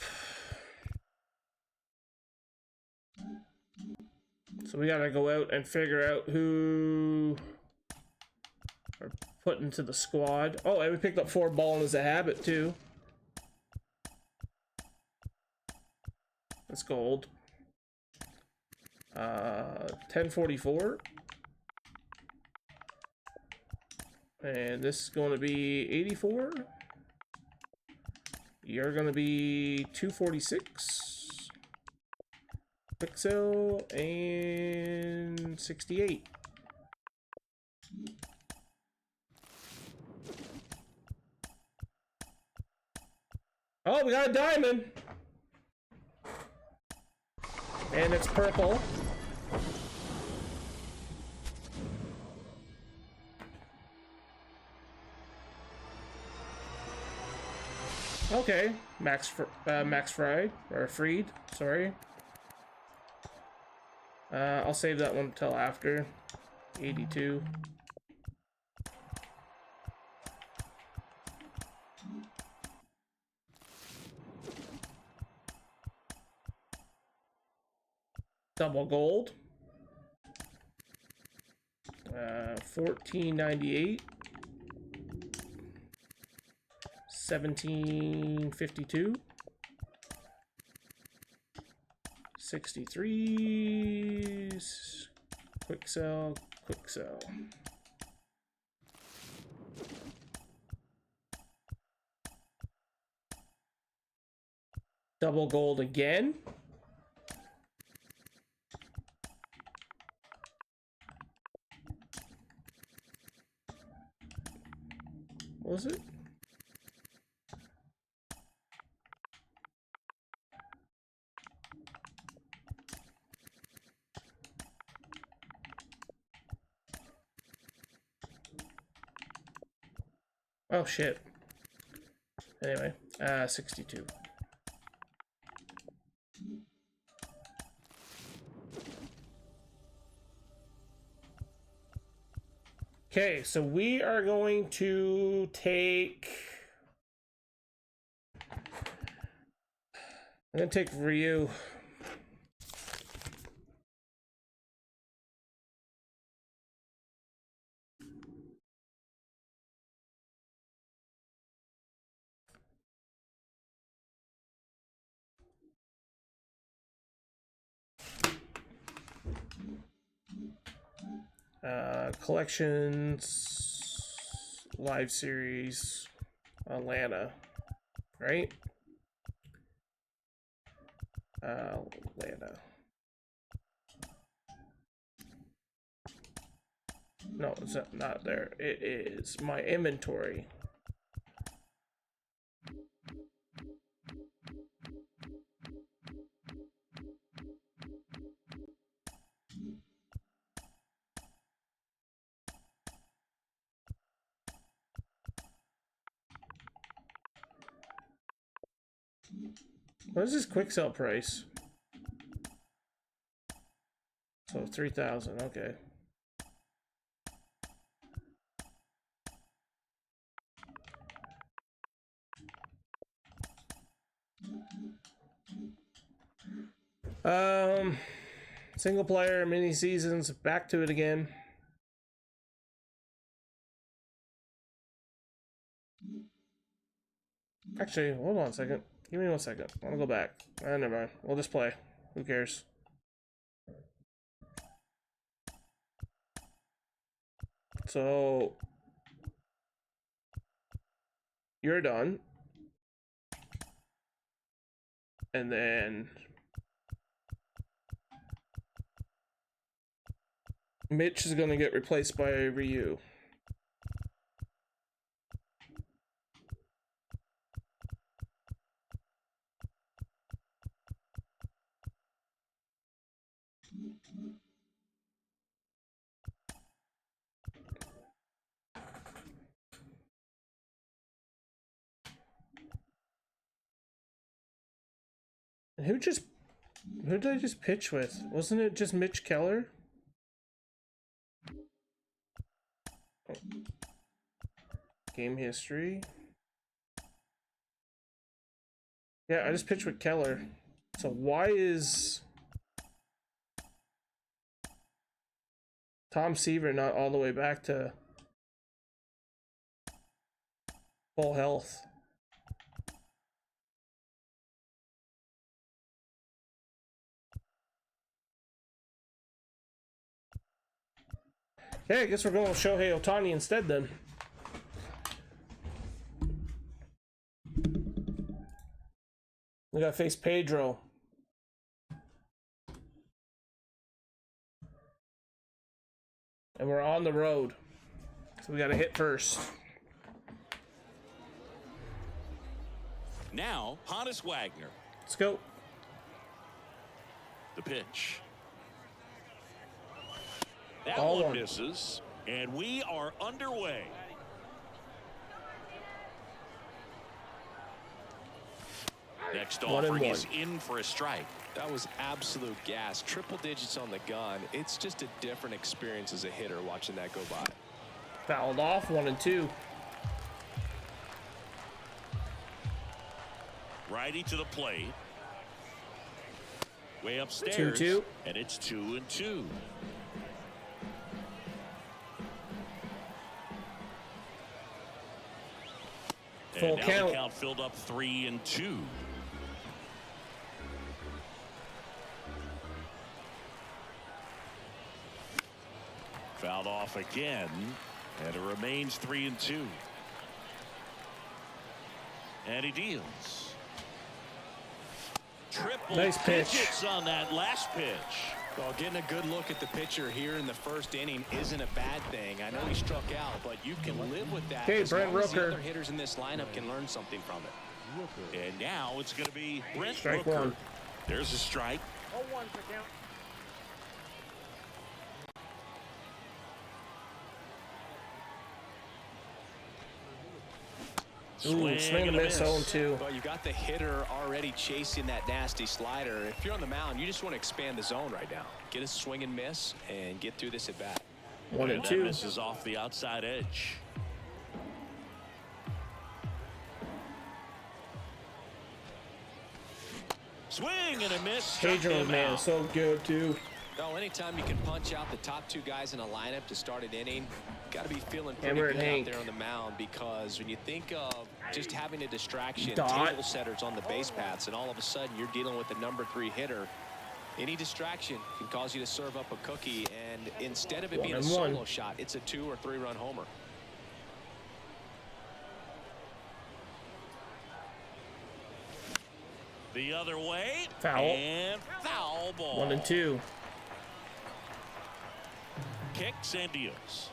So we gotta go out and figure out who are put into the squad. Oh, and we picked up 4 balling as a habit too. That's gold. 1044. And this is going to be 84. You're going to be 246. Pixel and 68. Oh, we got a diamond. And it's purple. Okay, Max Fried or Freed, sorry. I'll save that one till after. 82. Double gold. 1498. 1752. 63s. Quick sell, quick sell. Double gold again. What was it? Oh shit. Anyway, 62. Okay, so we are going to take... I'm gonna take Ryu. Collections, live series, Atlanta, right? Atlanta. No, it's not there. It is my inventory. What is this quick sell price? So 3,000, okay. Single player, mini seasons, back to it again. Actually, hold on a second. Give me 1 second. I want to go back. Never mind. We'll just play. Who cares? So you're done. And then Mitch is going to get replaced by Ryu. And who did I just pitch with? Wasn't it just Mitch Keller? Oh. Game history. Yeah, I just pitched with Keller. So why is Tom Seaver not all the way back to full health? Okay, I guess we're going with Shohei Ohtani instead then. We gotta face Pedro. And we're on the road. So we gotta hit first. Now, Hannes Wagner. Let's go. The pitch. That Ball one one. misses, and we are underway. Next offering is in for a strike. That was absolute gas. Triple digits on the gun. It's just a different experience as a hitter watching that go by. Fouled off, 1 and 2. Righty to the plate. Way upstairs. 2-2. And it's 2 and 2. Full and now count. The count filled up 3 and 2. Fouled off again, and it remains 3 and 2. And he deals. Nice pitch. Digits on that last pitch. Well, getting a good look at the pitcher here in the first inning isn't a bad thing. I know he struck out, but you can live with that. Okay, as Brent long as the Rooker. other hitters in this lineup can learn something from it. And now it's going to be Brent Strike Rooker. one. There's a strike. 0-1 for count. Ooh, swing and a miss, 0-2. Well, you got the hitter already chasing that nasty slider. If you're on the mound, you just want to expand the zone right now. Get a swing and miss and get through this at bat. 1-2. That misses off the outside edge. Swing and a miss. Struck Pedro, him man, out. so good too. Well, anytime you can punch out the top two guys in a lineup to start an inning, got to be feeling pretty Hammer good and out Hank. there on the mound, because when you think of just having a distraction, Dot. table setters on the base paths, and all of a sudden you're dealing with the #3 hitter, any distraction can cause you to serve up a cookie, and instead of it being a 1-1. solo shot, it's a 2 or 3 run homer. The other way. Foul. And foul ball. 1-2. Kicks and deals.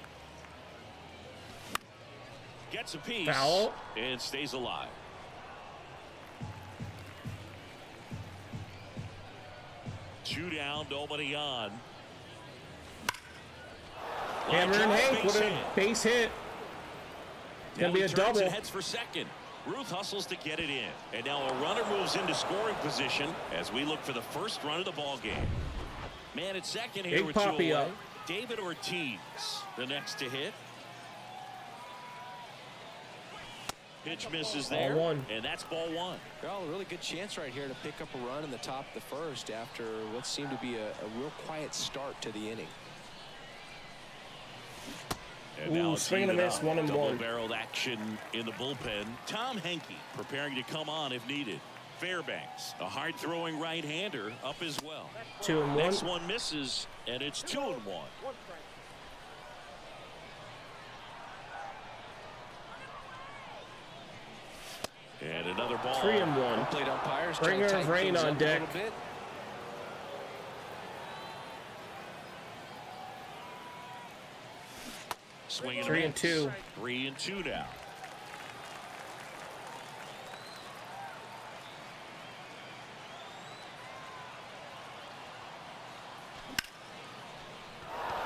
Gets a piece. Foul. And stays alive. Two down, nobody on. Hammer and Line drive, Hank with base a hit. base hit. It's Now gonna be he a turns double. and heads for second. Ruth hustles to get it in. And now a runner moves into scoring position as we look for the first run of the ball game. Man at second here Big with Poppy two away. up. David Ortiz, the next to hit. Pitch misses Ball there, one. and that's ball one. Well, a really good chance right here to pick up a run in the top of the first after what seemed to be a real quiet start to the inning. And Ooh, now it's swing and a even miss, up. 1-1. Double-barreled action in the bullpen. Tom Henke preparing to come on if needed. Fairbanks, a hard-throwing right-hander, up as well. 2-1. Next one misses, and it's 2-1. 1 strike. And another ball. 3-1. Plate umpires Bringer trying of to tighten rain things on up a deck. little bit. Swinging 3-2. 3-2 now.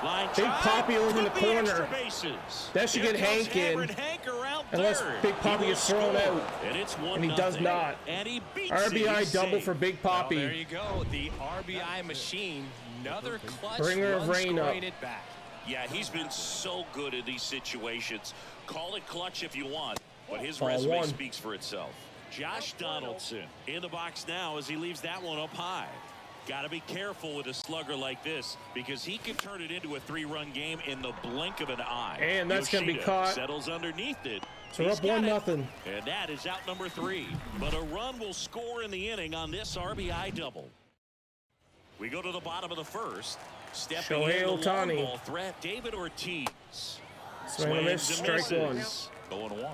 Line Big drive, Poppy over in the could be extra corner. bases. That should Here get comes Hank in. Hammer and Hank around Unless third. Big He Poppy will gets thrown score, out. and it's 1-0. And he does not. And he beats RBI it. double He's for safe. Big Poppy. Well, there you go. The RBI machine. Another clutch Bringer of run rain scoring up. it back. Yeah, he's been so good in these situations. Call it clutch if you want, but his Ball resume one. speaks for itself. Josh Donaldson in the box now as he leaves that one up high. Got to be careful with a slugger like this because he can turn it into a 3-run game in the blink of an eye. And that's gonna be Yoshida caught. settles underneath it. So we're He's up got 1-0. it. And that is out number 3. But a run will score in the inning on this RBI double. We go to the bottom of the first. Stepping Shohei in the long Ohtani. ball threat, David Ortiz. Swing and a miss, Swings strike and one. misses. 0-1.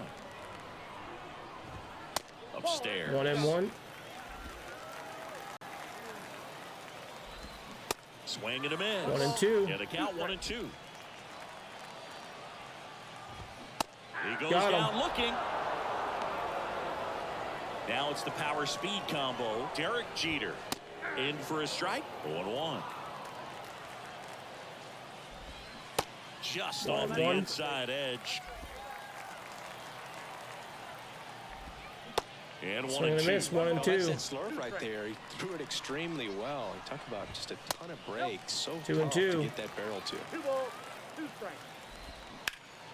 Upstairs. 1-1. Swing and a miss. 1-2. Get a count, 1-2. He goes Got him. down looking. Now it's the power speed combo. Derek Jeter in for a strike. 0-1. Just off the 1-1. inside edge. And Swing and a 1-2. miss, 1-2. Well, that's that slurve right there. He threw it extremely well. You talk about just a ton of breaks. So 2-2. tough to get that barrel to. 2 balls, 2 strikes.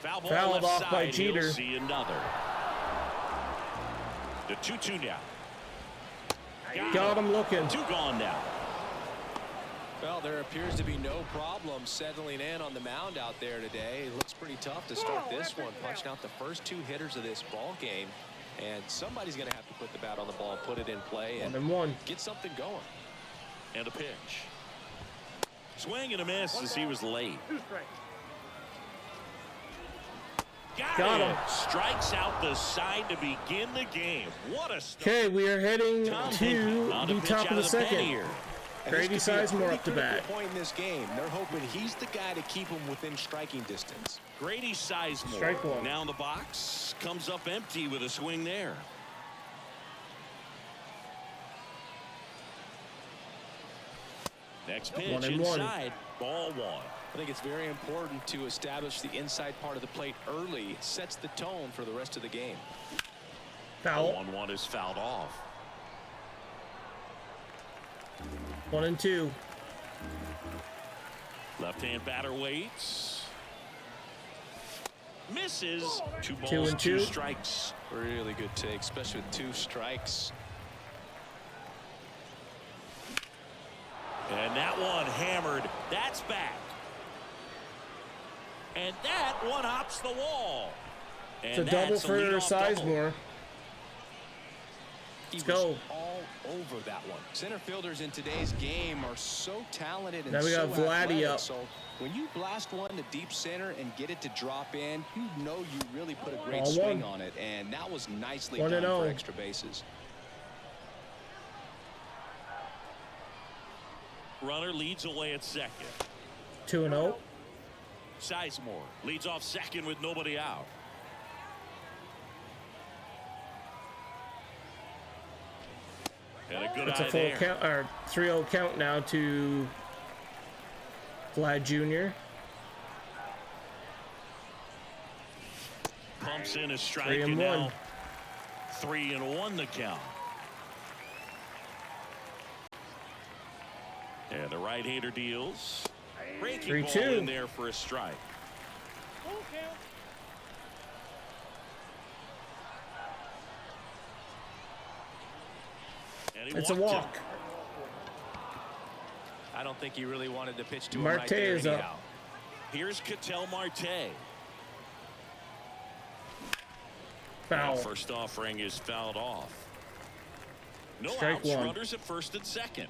Foul ball Fouled left off side. by He'll Jeter. see another. The 2-2 now. Got him looking. 2 gone now. Well, there appears to be no problem settling in on the mound out there today. It looks pretty tough to start this one, punching out the first 2 hitters of this ball game. And somebody's going to have to put the bat on the ball, put it in play, and 1-1. get something going. And a pitch. Swing and a miss as he was late. 2 strikes. Got him. Strikes out the side to begin the game. What a start. Okay, we are heading Tom to Hickey on the pitch top out of the pen second. here. And this Grady could be a Sizemore pretty up to critical bat. point in this game. They're hoping he's the guy to keep them within striking distance. Grady Sizemore Strike one. now in the box, comes up empty with a swing there. Next pitch 1-1. inside, ball one. I think it's very important to establish the inside part of the plate early. It sets the tone for the rest of the game. Foul. 1-1 is fouled off. 1-2. Left-hand batter waits. Misses. 2 balls, 2 and 2. 2 strikes. Really good take, especially with 2 strikes. And that one hammered. That's back. And that one hops the wall. And It's a double that's for leadoff double. Sizemore. He Let's go. was all over that one. Center fielders in today's game are so talented and Now we so got Vladdy athletic. up. So when you blast one to deep center and get it to drop in, you know you really put a great Ball swing one. on it, and that was nicely 1-0. done for extra bases. Runner leads away at second. 2-0. Sizemore leads off second with nobody out. And a good It's a eye full there. count, or 3-0 count now to Vlad Jr. Pumps in a strike 3-1. and now 3-1 the count. And the right-hander deals. Breaking ball 3-2. in there for a strike. Full count. And he It's a walked walk. him. I don't think he really wanted to pitch to him Marte right there is up. anyhow. Here's Ketel Marte. Foul. First offering is fouled off. No Strike outs, one. runners at first and second.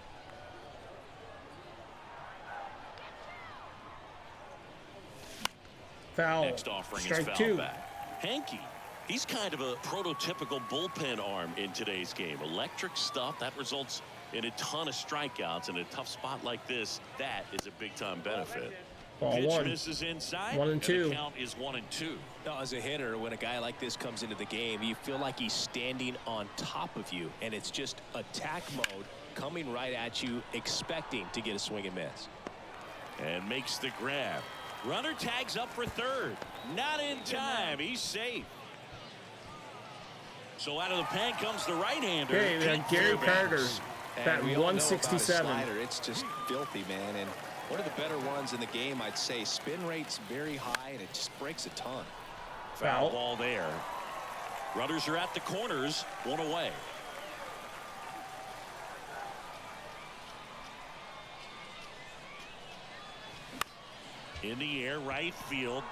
Foul. Next offering is Strike fouled 2. back. Hanky, he's kind of a prototypical bullpen arm in today's game. Electric stuff that results in a ton of strikeouts in a tough spot like this. That is a big time benefit. Ball Pitch 1. misses inside. 1-2. The count is 1-2. Now, as a hitter, when a guy like this comes into the game, you feel like he's standing on top of you, and it's just attack mode coming right at you, expecting to get a swing and miss. And makes the grab. Runner tags up for third. Not in time. He's safe. So out of the pen comes the right-hander. Hey, we got Gary Carter. That And we all know about his 167. slider. It's just filthy, man. And one of the better ones in the game, I'd say. Spin rate's very high, and it just breaks a ton. Foul Foul. ball there. Runners are at the corners. One away. In the air, right field.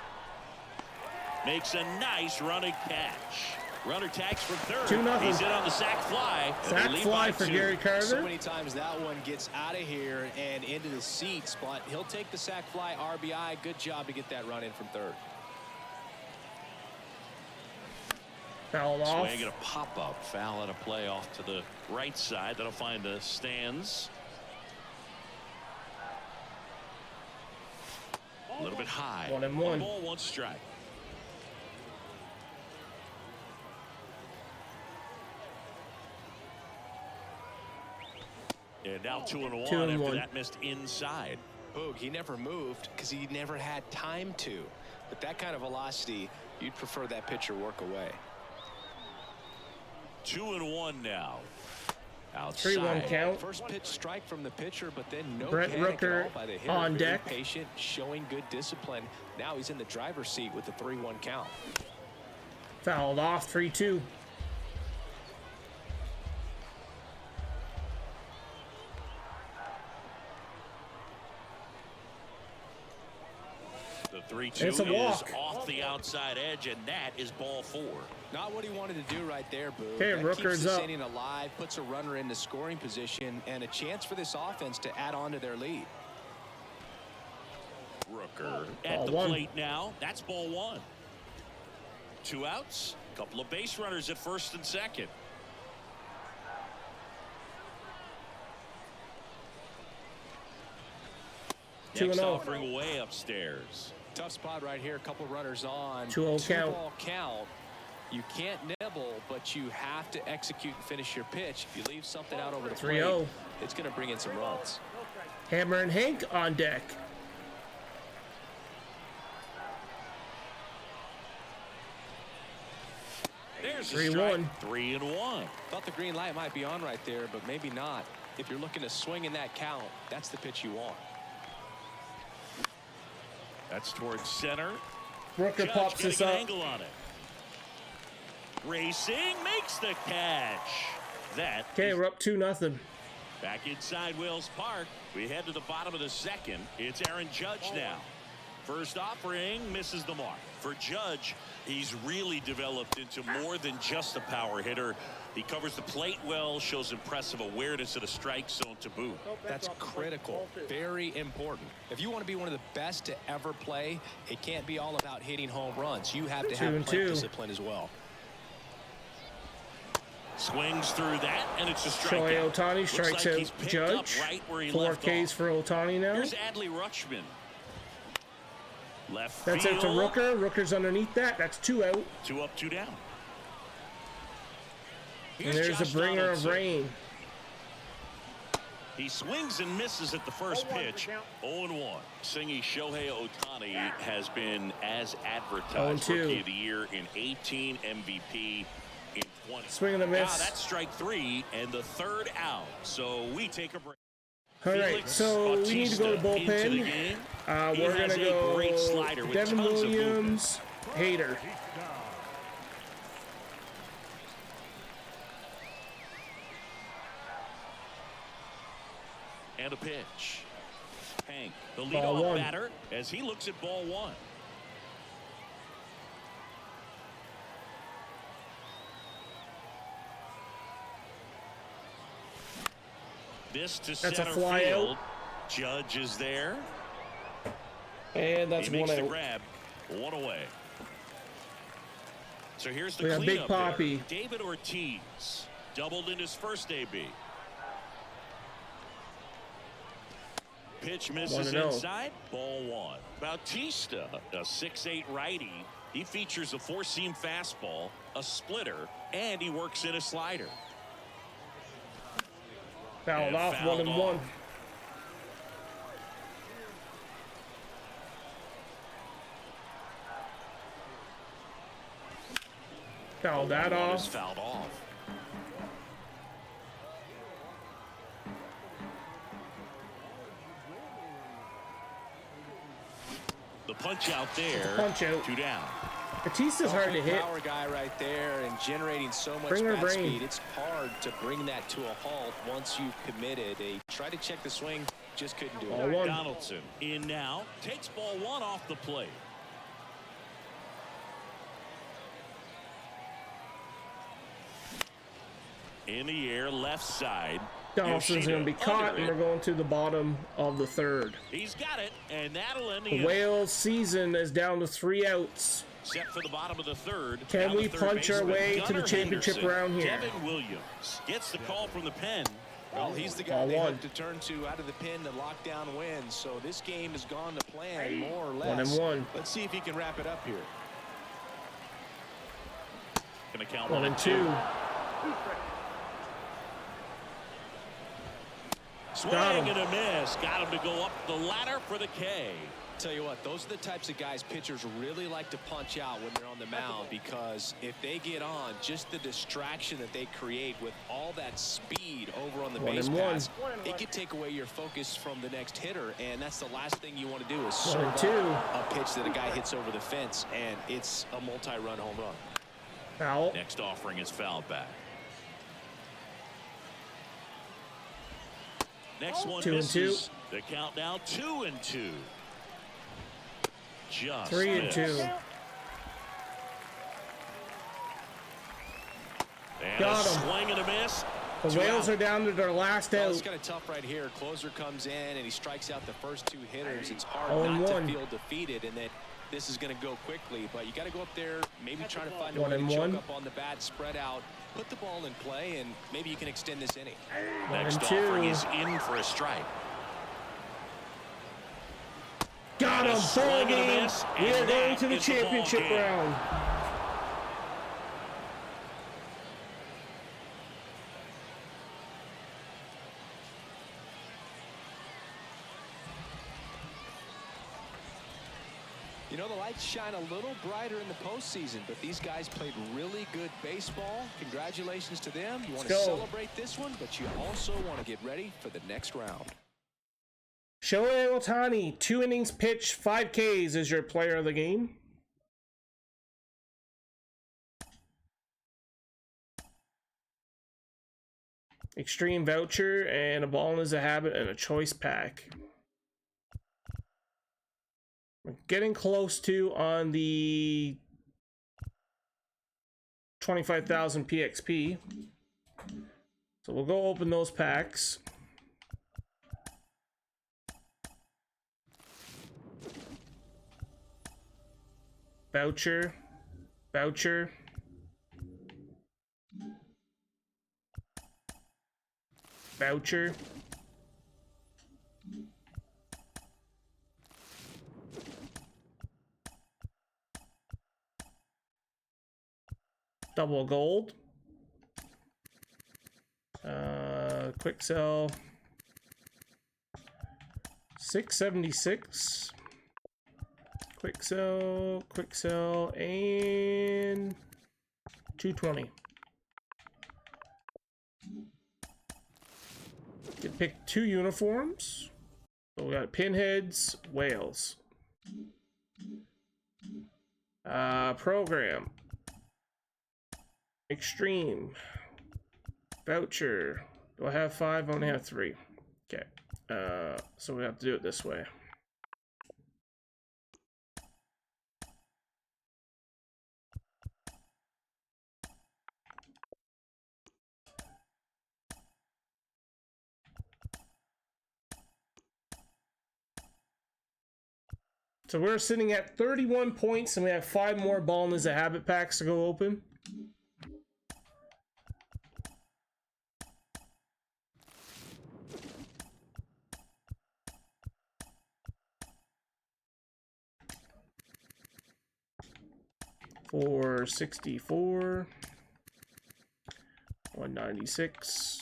Makes a nice running catch. Runner tags for third. 2-0. He's in on the sac fly. and they Sack lead fly by for 2. Gary So Carter. many times that one gets out of here and into the seats, but he'll take the sac fly RBI. Good job to get that run in from third. Foul off. Swing and a pop-up. Foul at a play off to the right side. That'll find the stands. A little bit high. 1-1. 1 ball, 1 strike. And now 2-1 2-1. after that missed inside. Boog, he never moved because he never had time to. But that kind of velocity, you'd prefer that pitcher work away. 2-1 now. 3-1 Outside. count. First pitch strike from the pitcher, but then no Brent panic at Rooker all by the hitter. on Very deck. patient, showing good discipline. Now he's in the driver's seat with the 3-1 count. Fouled off. 3-2. The 3-2 It's a is walk. off the outside edge, and that is ball 4. Not what he wanted to do right there, Boo. Okay, That Rooker's keeps this up. inning alive, puts a runner into scoring position, and a chance for this offense to add on to their lead. Rooker at Ball the 1. plate now. That's ball 1. 2 outs. A couple of base runners at first and second. Next offering way upstairs. Tough spot right here. A couple runners on. 2-0 count. 2-ball count. You can't nibble, but you have to execute and finish your pitch. If you leave something out over the plate, 3-0. it's going to bring in some runs. Hammer and Hank on deck. There's 3-1. 3-1. Thought the green light might be on right there, but maybe not. If you're looking to swing in that count, that's the pitch you want. That's towards center. Rooker Judge pops this getting an up. angle on it. Racing makes the catch. That Okay, is we're up 2-0. back inside Wells Park. We head to the bottom of the second. It's Aaron Judge now. First offering misses the mark. For Judge, he's really developed into more than just a power hitter. He covers the plate well, shows impressive awareness at a strike zone to boot. That's critical. Very important. If you want to be one of the best to ever play, it can't be all about hitting home runs. You have to have plate discipline as well. Swings through that, and it's a strikeout. Shohei Ohtani Looks strikes like out he's picked Judge. up right where he 4 left Ks off. for Ohtani now. Here's Adley Rutschman. Left That's field. out to Rooker. Rooker's underneath that. That's 2 out. 2 up, 2 down. And there's Josh the bringer of Donaldson. rain. He swings and misses at the first pitch. 0-1. Singy Shohei Ohtani has been as advertised. 0-2. Rookie of the year in 18, MVP in 20. Swing and a Now miss. that's strike 3 and the 3rd out. So we take a break. All right, Felix so we need to go to Bautista into the bullpen. game. He We're has going to a go great slider with Devin tons of movement. Williams, Hader. And a pitch. Hank, the Ball leadoff 1. batter, as he looks at ball 1. This to That's a center fly field. out. Judge is there. And that's He makes 1 the out. grab. 1 away. So here's the We got Big cleanup there. Poppy. David Ortiz doubled in his first AB. Pitch misses 1-0. inside. Ball 1. Bautista, a 6'8" righty. He features a 4-seam fastball, a splitter, and he works in a slider. Fouled And off, fouled 1-1. off. Fouled that One is off. fouled off. The punch out there. Punch out. 2 down. Batista's hard to hit. Power guy right there and generating so much Bringer bat brain. speed. It's hard to bring that to a halt once you've committed. They tried to check the swing, just couldn't do Ball it. 1. Donaldson in now. Takes ball 1 off the plate. In the air, left side. Donaldson's Yoshida going to be caught, under and we're it. going to the bottom of the 3rd. He's got it, and that'll end the The inning. Wales season is down to 3 outs. Set for the bottom of the 3rd. Can Down we the third punch our baseman, way to the Gunnar championship Henderson. round here? Devin Williams gets the call from the pen. Well, he's the guy Ball they 1. hope to turn to out of the pen to lock down wins. So this game has gone to plan, more or 1-1. less. Let's see if he can wrap it up here. Gonna count 1-2. Swing Got him. and a miss. Got him to go up the ladder for the K. Tell you what, those are the types of guys pitchers really like to punch out when they're on the mound, because if they get on, just the distraction that they create with all that speed over on the base 1-1. pass, it could take away your focus from the next hitter, and that's the last thing you want to do is serve 1-2. up a pitch that a guy hits over the fence, and it's a multi-run home run. Foul. Next offering is fouled back. Next one 2-2. misses. The count now 2-2. Just 3-2. missed. And Got a him. swing and a miss. The Two Wales out. are down to their last Well, out. it's kind of tough right here. Closer comes in and he strikes out the first 2 hitters. It's hard 0-1. not to feel defeated, and that this is going to go quickly, but you got to go up there, maybe trying to find a One way to and choke one. up on the bat, spread out, put the ball in play, and maybe you can extend this inning. Next offering is in for a strike. Got him. Ball game. We are going to the championship round. You know, the lights shine a little brighter in the postseason, but these guys played really good baseball. Congratulations to them. You want to celebrate this one, but you also want to get ready for the next round. Shohei Ohtani, 2 innings pitched, 5 Ks is your player of the game. Extreme voucher and a ball is a habit and a choice pack. We're getting close to on the 25,000 PXP. So we'll go open those packs. Voucher, voucher. Voucher. Double gold. Quick sell. 676. Quick sell, and 220. You pick 2 uniforms. So we got pinheads, whales. Program. Extreme. Voucher. Do I have 5? I only have 3. Okay. So we have to do it this way. So we're sitting at 31 points, and we have 5 more ball is a habit packs to go open. $464, $196,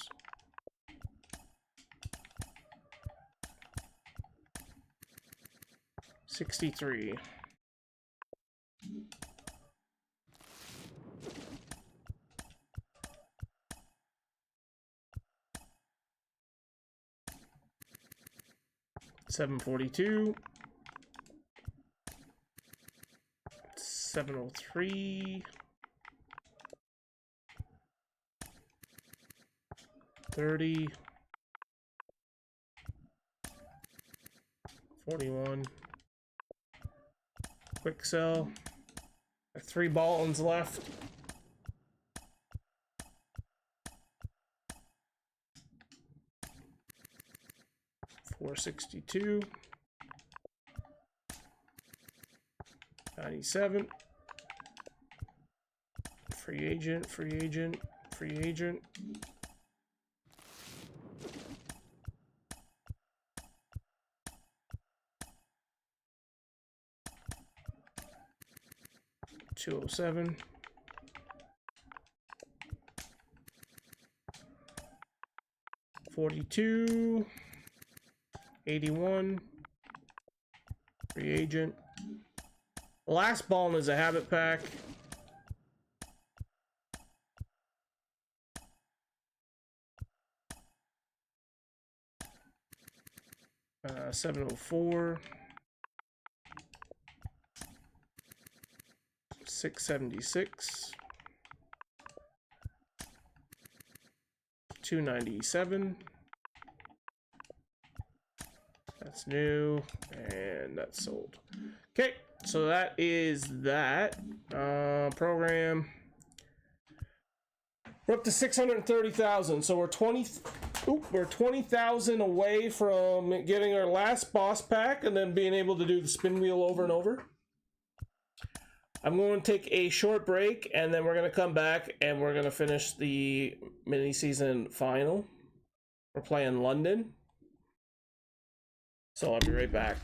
$63, $742, $703, $30, $41. Quick sell. 3 ball-ins left. $462. 97. Free agent, free agent, free agent. $207. $42. $81. Free agent. Last ball is a habit pack. $704. $676. $297. That's new, and that's sold. Okay, so that is that. Program. We're up to 630,000, so we're 20,000 away from getting our last boss pack and then being able to do the spin wheel over and over. I'm going to take a short break, and then we're going to come back and we're going to finish the mini season final. We're playing London. So I'll be right back.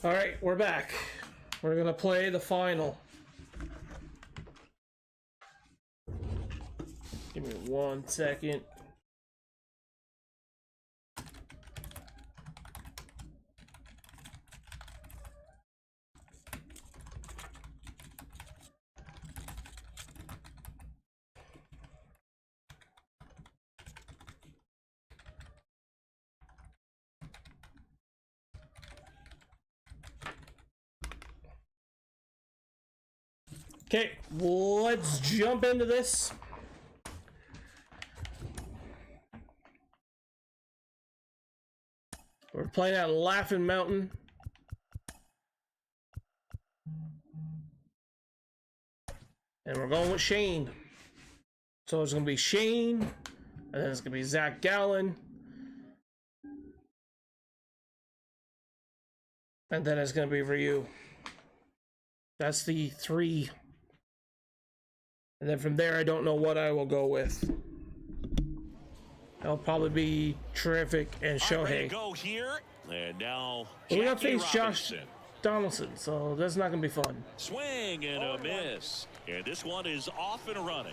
All right, we're back. We're gonna play the final. Give me 1 second. Okay, let's jump into this. We're playing at Laughing Mountain. And we're going with Shane. So it's going to be Shane, and then it's going to be Zach Gallen. And then it's going to be Ryu. That's the 3 And then from there, I don't know what I will go with. That'll probably be Terrific and All right, ready Shohei. to go here. And now We got to Jackie face Josh Robinson. Donaldson, so that's not going to be fun. Swing and a miss. And this one is off and running.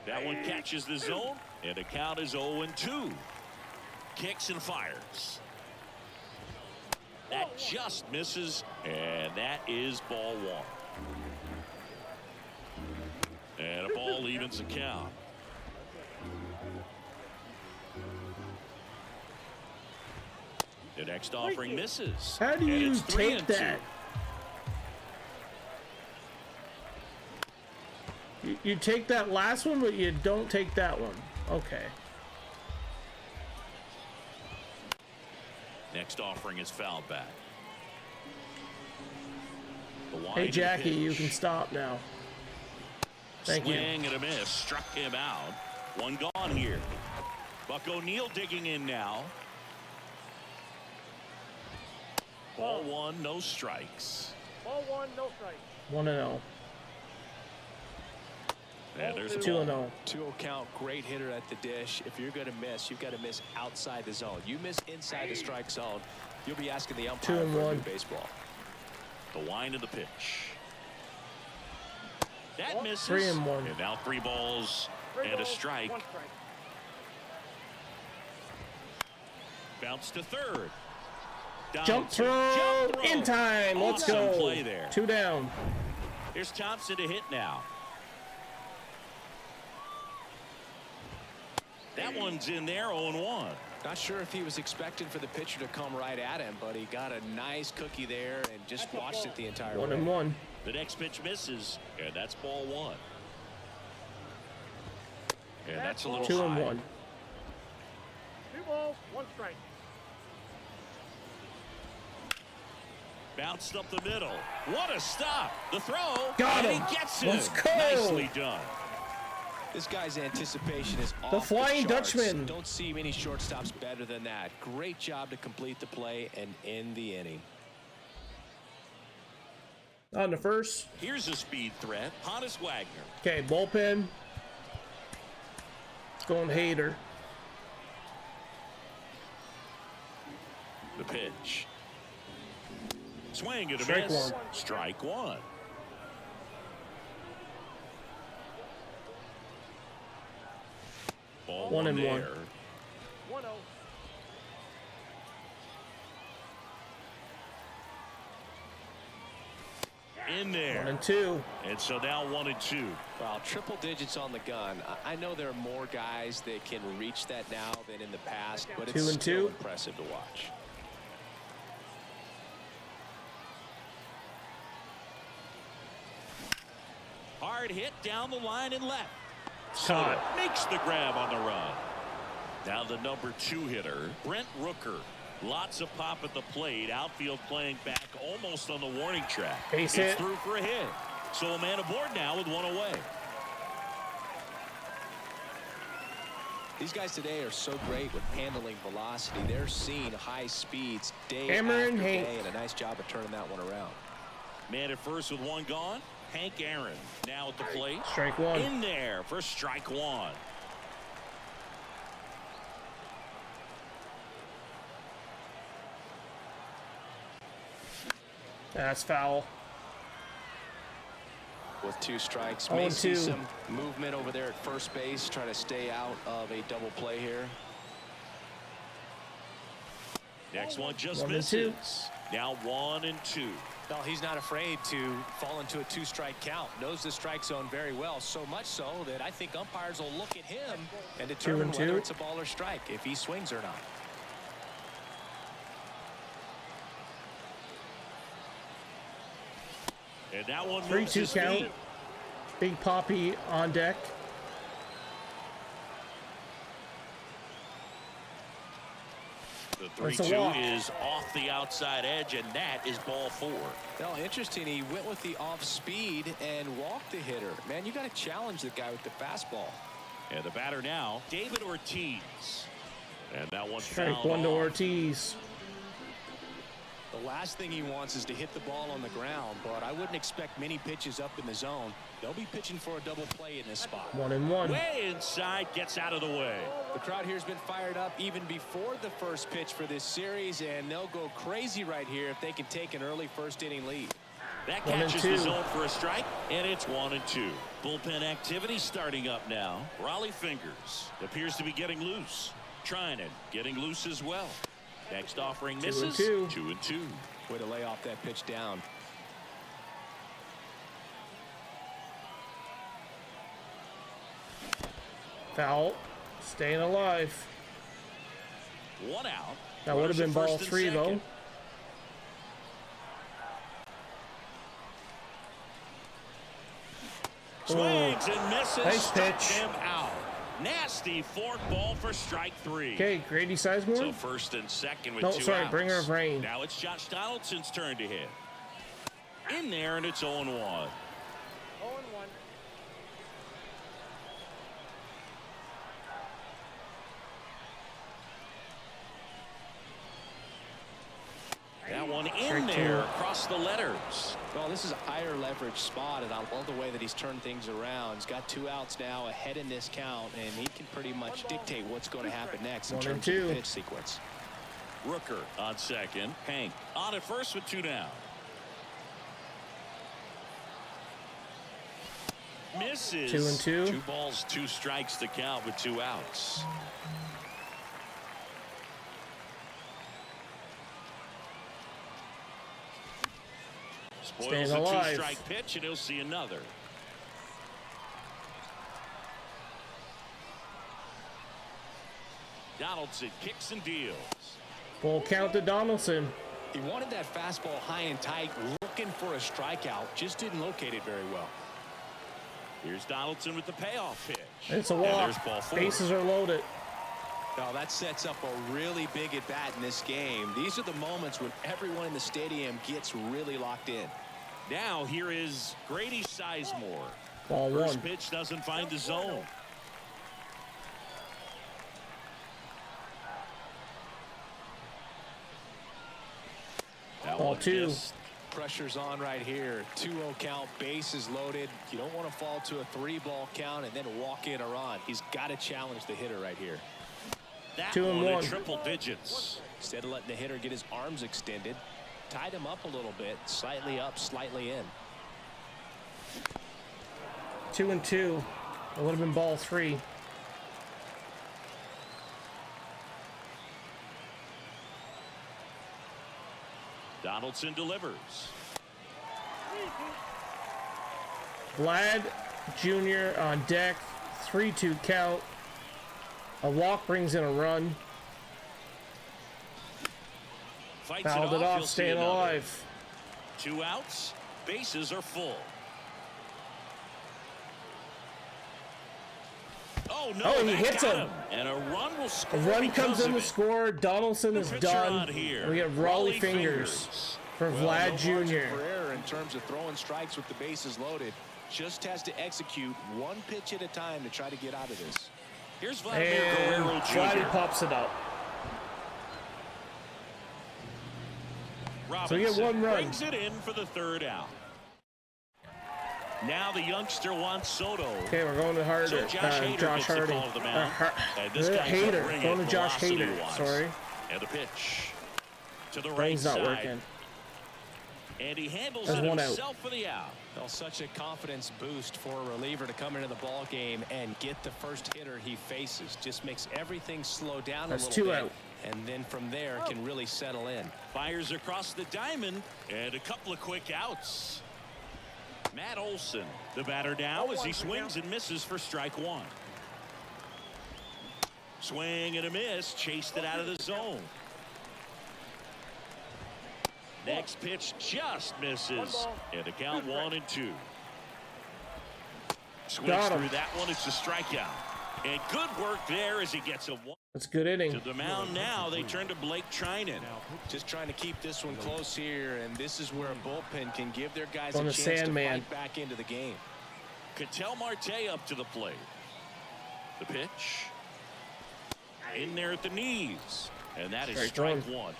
That one catches the zone, and the count is 0-2. Kicks and fires. That just misses, and that is ball one. And a ball evens the count. The next offering misses. How do and you it's 3-2. take that? You take that last one, but you don't take that one. Okay. Next offering is fouled back. Hey, Jackie, you can stop now. Thank you. Swing and a miss. Struck him out. One gone here. Buck O'Neil digging in now. Ball one, no strikes. Ball one, no strike. 1-0. And there's a 2-0. 2-0 count, great hitter at the dish. If you're going to miss, you've got to miss outside the zone. You miss inside the strike zone, you'll be asking the umpire for a new baseball. The wind of the pitch. That misses. 3-1. And now 3 balls and a strike. 1 strike. Bounce to third. Jump throw in time. Let's Awesome go. play there. 2 down. Here's Thompson to hit now. That one's in there, 0-1. Not sure if he was expecting for the pitcher to come right at him, but he got a nice cookie there and just watched it the entire way. 1-1. The next pitch misses, and that's ball one. And that's a little 2-1. high. 2 balls, 1 strike. Bounced up the middle. What a stop. The throw. Got and him. He gets him. Let's go. Nicely done. This guy's anticipation is off The Flying charts. Dutchman. Don't see many shortstops better than that. Great job to complete the play and end the inning. On the first. Here's a speed threat. Honus Wagner. Okay, bullpen. It's going Hader. The pitch. Swing and a Strike miss. one. Strike one. Ball 1-1. there. 1-0. In there. 1-2. And so now 1-2. Well, triple digits on the gun. I know there are more guys that can reach that now than in the past, but it's 2-2. still impressive to watch. Hard hit down the line and left. Caught. Soto makes the grab on the run. Now the number 2 hitter, Brent Rooker. Lots of pop at the plate. Outfield playing back almost on the warning track. Base it's hit. through for a hit. So a man aboard now with 1 away. These guys today are so great with handling velocity. They're seeing high speeds day Cameron after Hank. day, and a nice job of turning that one around. Man at first with 1 gone. Hank Aaron now at the plate. Strike 1. In there for strike 1. That's foul. With 2 strikes, may see 0-2. some movement over there at first base, trying to stay out of a double play here. Next one just 1-2. misses. Now 1-2. Well, he's not afraid to fall into a 2-strike count. Knows the strike zone very well, so much so that I think umpires will look at him and determine 2-2. whether it's a ball or strike, if he swings or not. And that one moves 3-2 his count. feet. Big Poppy on deck. The That's a 3-2 walk. is off the outside edge, and that is ball 4. Well, interesting. He went with the off speed and walked the hitter. Man, you got to challenge the guy with the fastball. And the batter now, David Ortiz. And that one Strike fouled 1 to off. Ortiz. The last thing he wants is to hit the ball on the ground, but I wouldn't expect many pitches up in the zone. They'll be pitching for a double play in this spot. 1-1. Way inside, gets out of the way. The crowd here has been fired up even before the first pitch for this series, and they'll go crazy right here if they can take an early first inning lead. That 1 and catches 2. the zone for a strike, and it's 1-2. Bullpen activity starting up now. Raleigh Fingers appears to be getting loose. Trinan getting loose as well. Next offering misses. 2-2. Way to lay off that pitch down. Foul. Staying alive. 1 out. That would have been ball Runners at 3 first and though. second. Swings and misses. Nice Struck pitch. him out. Nasty fork ball for strike 3. Okay, Grady Sizemore. So first and second with No, 2 sorry, outs. Bringer of Rain. Now it's Josh Donaldson's turn to hit. In there, and it's 0-1. 0-1. That one in Strike there 2. across the letters. Well, this is a higher leverage spot, and I love the way that he's turned things around. He's got 2 outs now ahead in this count, and he can pretty much dictate what's going to happen next in 1 and terms of 2. the pitch sequence. Rooker on second. Hank on at first with 2 down. Misses. 2 and 2. 2 balls, 2 strikes to count with 2 outs. Spoils Staying a alive. 2-strike pitch, and he'll see another. Donaldson kicks and deals. Full count to Donaldson. He wanted that fastball high and tight, looking for a strikeout, just didn't locate it very well. Here's Donaldson with the payoff pitch. It's a And walk. there's ball 4. Bases are loaded. Now that sets up a really big at bat in this game. These are the moments when everyone in the stadium gets really locked in. Now here is Grady Sizemore. Ball First 1. pitch doesn't find the zone. That Ball one 2. missed. Pressure's on right here. 2-0 count, bases loaded. You don't want to fall to a 3-ball count and then walk in or on. He's got to challenge the hitter right here. That 2 and one in 1. triple digits. Instead of letting the hitter get his arms extended, tied him up a little bit, slightly up, slightly in. 2 and 2. It would have been ball 3. Donaldson delivers. Vlad Jr. on deck. 3-2 count. A walk brings in a run. Fights Fouled it He'll off, see staying another. alive. 2 outs. Bases are full. Oh no! Oh, he that hits got him. And a run will score. A run because comes in of to it. score. Donaldson The is pitcher done. on here, And we have Raleigh Fingers for Well, Vlad no margin Jr. for error in terms of throwing strikes with the bases loaded. Just has to execute one pitch at a time to try to get out of this. Here's Vladimir And Guerrero Vladdy Jr. pops it up. Robinson we get 1 run. brings it in for the 3rd out. Now the youngster wants Soto. Okay, we're going to Harder. So Josh Hader Josh gets the Harding. call to the mound. And this guy's Hader. bring Going it to Josh Hader. velocity-wise. Sorry. And the pitch to the right Brain's not side. working. And he handles There's it 1 out. himself for the out. Well, such a confidence boost for a reliever to come into the ball game and get the first hitter he faces. Just makes everything slow down That's a 2 little bit. out. And then from there can really settle in. Fires across the diamond and a couple of quick outs. Matt Olson, the batter now as he swings and misses for strike 1. Swing and a miss, chased it out of the zone. Next pitch just misses. And the count 1-2. Swings Got him. through that one. It's a strikeout. And good work there as he gets a 1. That's a good inning. To the mound now, they turn to Blake Trinan. Just trying to keep this one close here, and this is where a bullpen can give their guys On a the chance to Sandman. fight back into the game. Ketel Marte up to the plate. The pitch. In there at the knees. And that is Strike strike 1.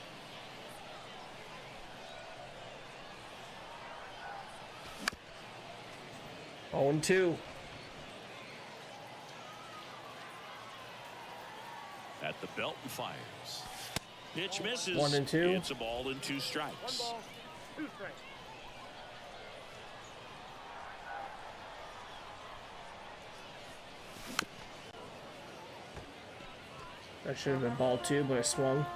0-2. At the belt and fires. Pitch misses. 1-2. It's a ball and 2 One strikes. ball, 2 strikes. That should have been ball 2, but I swung.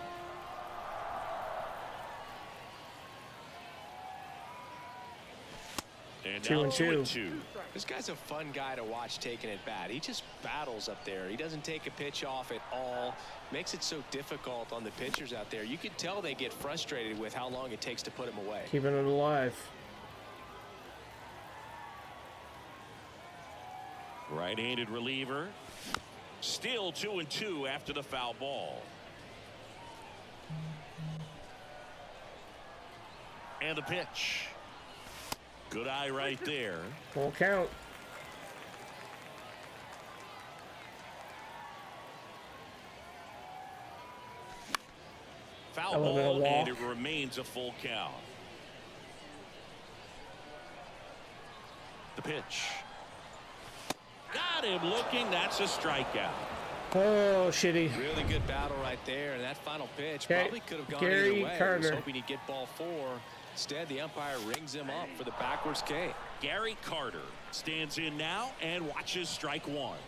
And 2-2. 2-2. This guy's a fun guy to watch taking at bat. He just battles up there. He doesn't take a pitch off at all. Makes it so difficult on the pitchers out there. You can tell they get frustrated with how long it takes to put him away. Keeping it alive. Right-handed reliever. Still 2-2 after the foul ball. And the pitch. Good eye right there. Full count. Foul Element of ball, and walk. it remains a full count. The pitch. Got him looking. That's a strikeout. Oh, shitty. Really good battle right there. And that final pitch Okay, probably could have gone Gary either way. Carter. He was hoping he'd get ball 4. Instead, the umpire rings him up for the backwards K. Gary Carter stands in now and watches strike 1.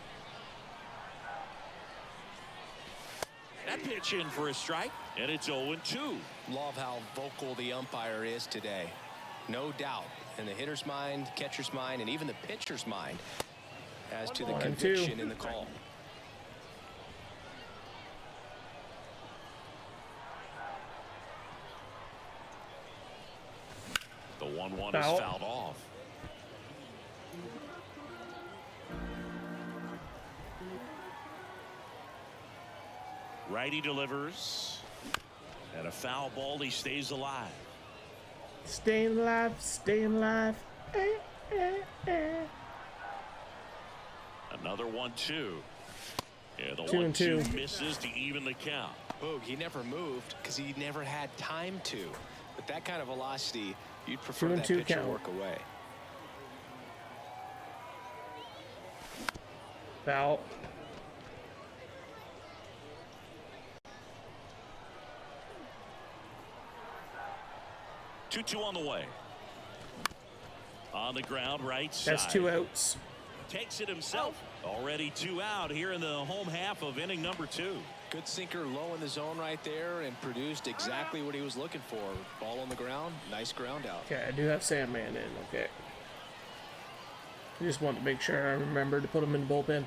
That pitch in for a strike, and it's 0-2. Love how vocal the umpire is today. No doubt in the hitter's mind, catcher's mind, and even the pitcher's mind as to the 1-2. conviction in the call. The 1-1 Foul. is fouled off. Righty delivers. And a foul ball. He stays alive. Staying alive, staying alive. Another 1-2. And the 2-2. 1-2 misses to even the count. Boog, he never moved because he never had time to. With that kind of velocity, you'd prefer that 2-2 pitcher count. work away. Foul. Two on the way. On the ground, right side. That's 2 outs. Takes it himself. Already 2 out here in the home half of inning number 2. Good sinker low in the zone right there and produced exactly what he was looking for. Ball on the ground, nice ground out. Okay, I do have Sandman in. Okay. I just want to make sure I remember to put him in the bullpen.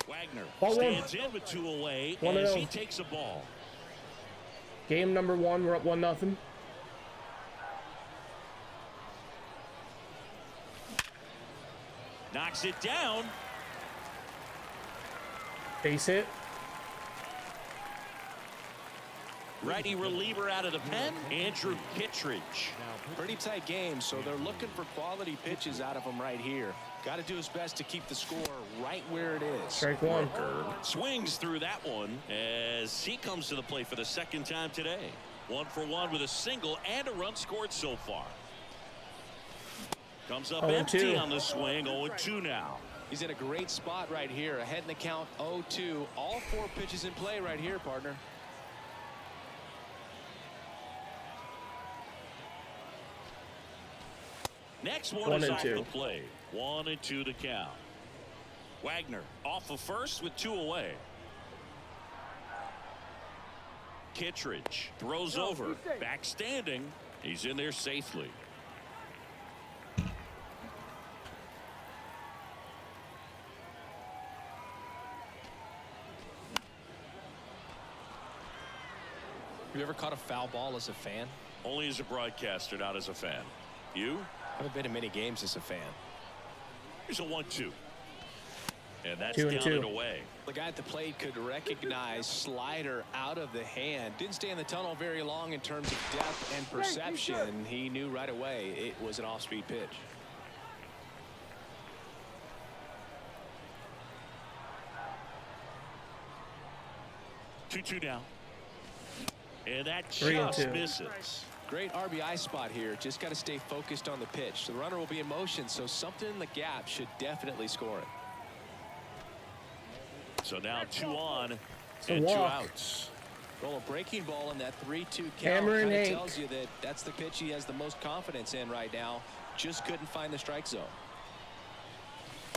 Wagner Ball stands in with 2 away 1-0. as he takes a ball. Game number 1, we're up 1-0. Knocks it down. Base hit. Righty reliever out of the pen, Andrew Kittredge. Pretty tight game, so they're looking for quality pitches out of him right here. Got to do his best to keep the score right where it is. Strike 1. Swings through that one as he comes to the plate for the 2nd time today. 1 for 1 with a single and a run scored so far. Comes up 0-2. empty on the swing. 0-2 now. He's in a great spot right here. Ahead in the count 0-2. All 4 pitches in play right here, partner. Next one 1 is and off 2. the plate. 1-2 to count. Wagner off of first with 2 away. Kittredge throws over. Back standing. He's in there safely. Have you ever caught a foul ball as a fan? Only as a broadcaster, not as a fan. You? I haven't been to many games as a fan. Here's a 1-2. And that's 2-2. counted away. The guy at the plate could recognize slider out of the hand. Didn't stay in the tunnel very long in terms of depth and perception. He knew right away it was an off-speed pitch. Two now. And that 3-2. just misses. Great RBI spot here. Just got to stay focused on the pitch. The runner will be in motion, so something in the gap should definitely score it. So now 2 on a and 2 walk. outs. Well, a breaking ball in that 3-2 count Hammer and kind of Hank. tells you that that's the pitch he has the most confidence in right now. Just couldn't find the strike zone.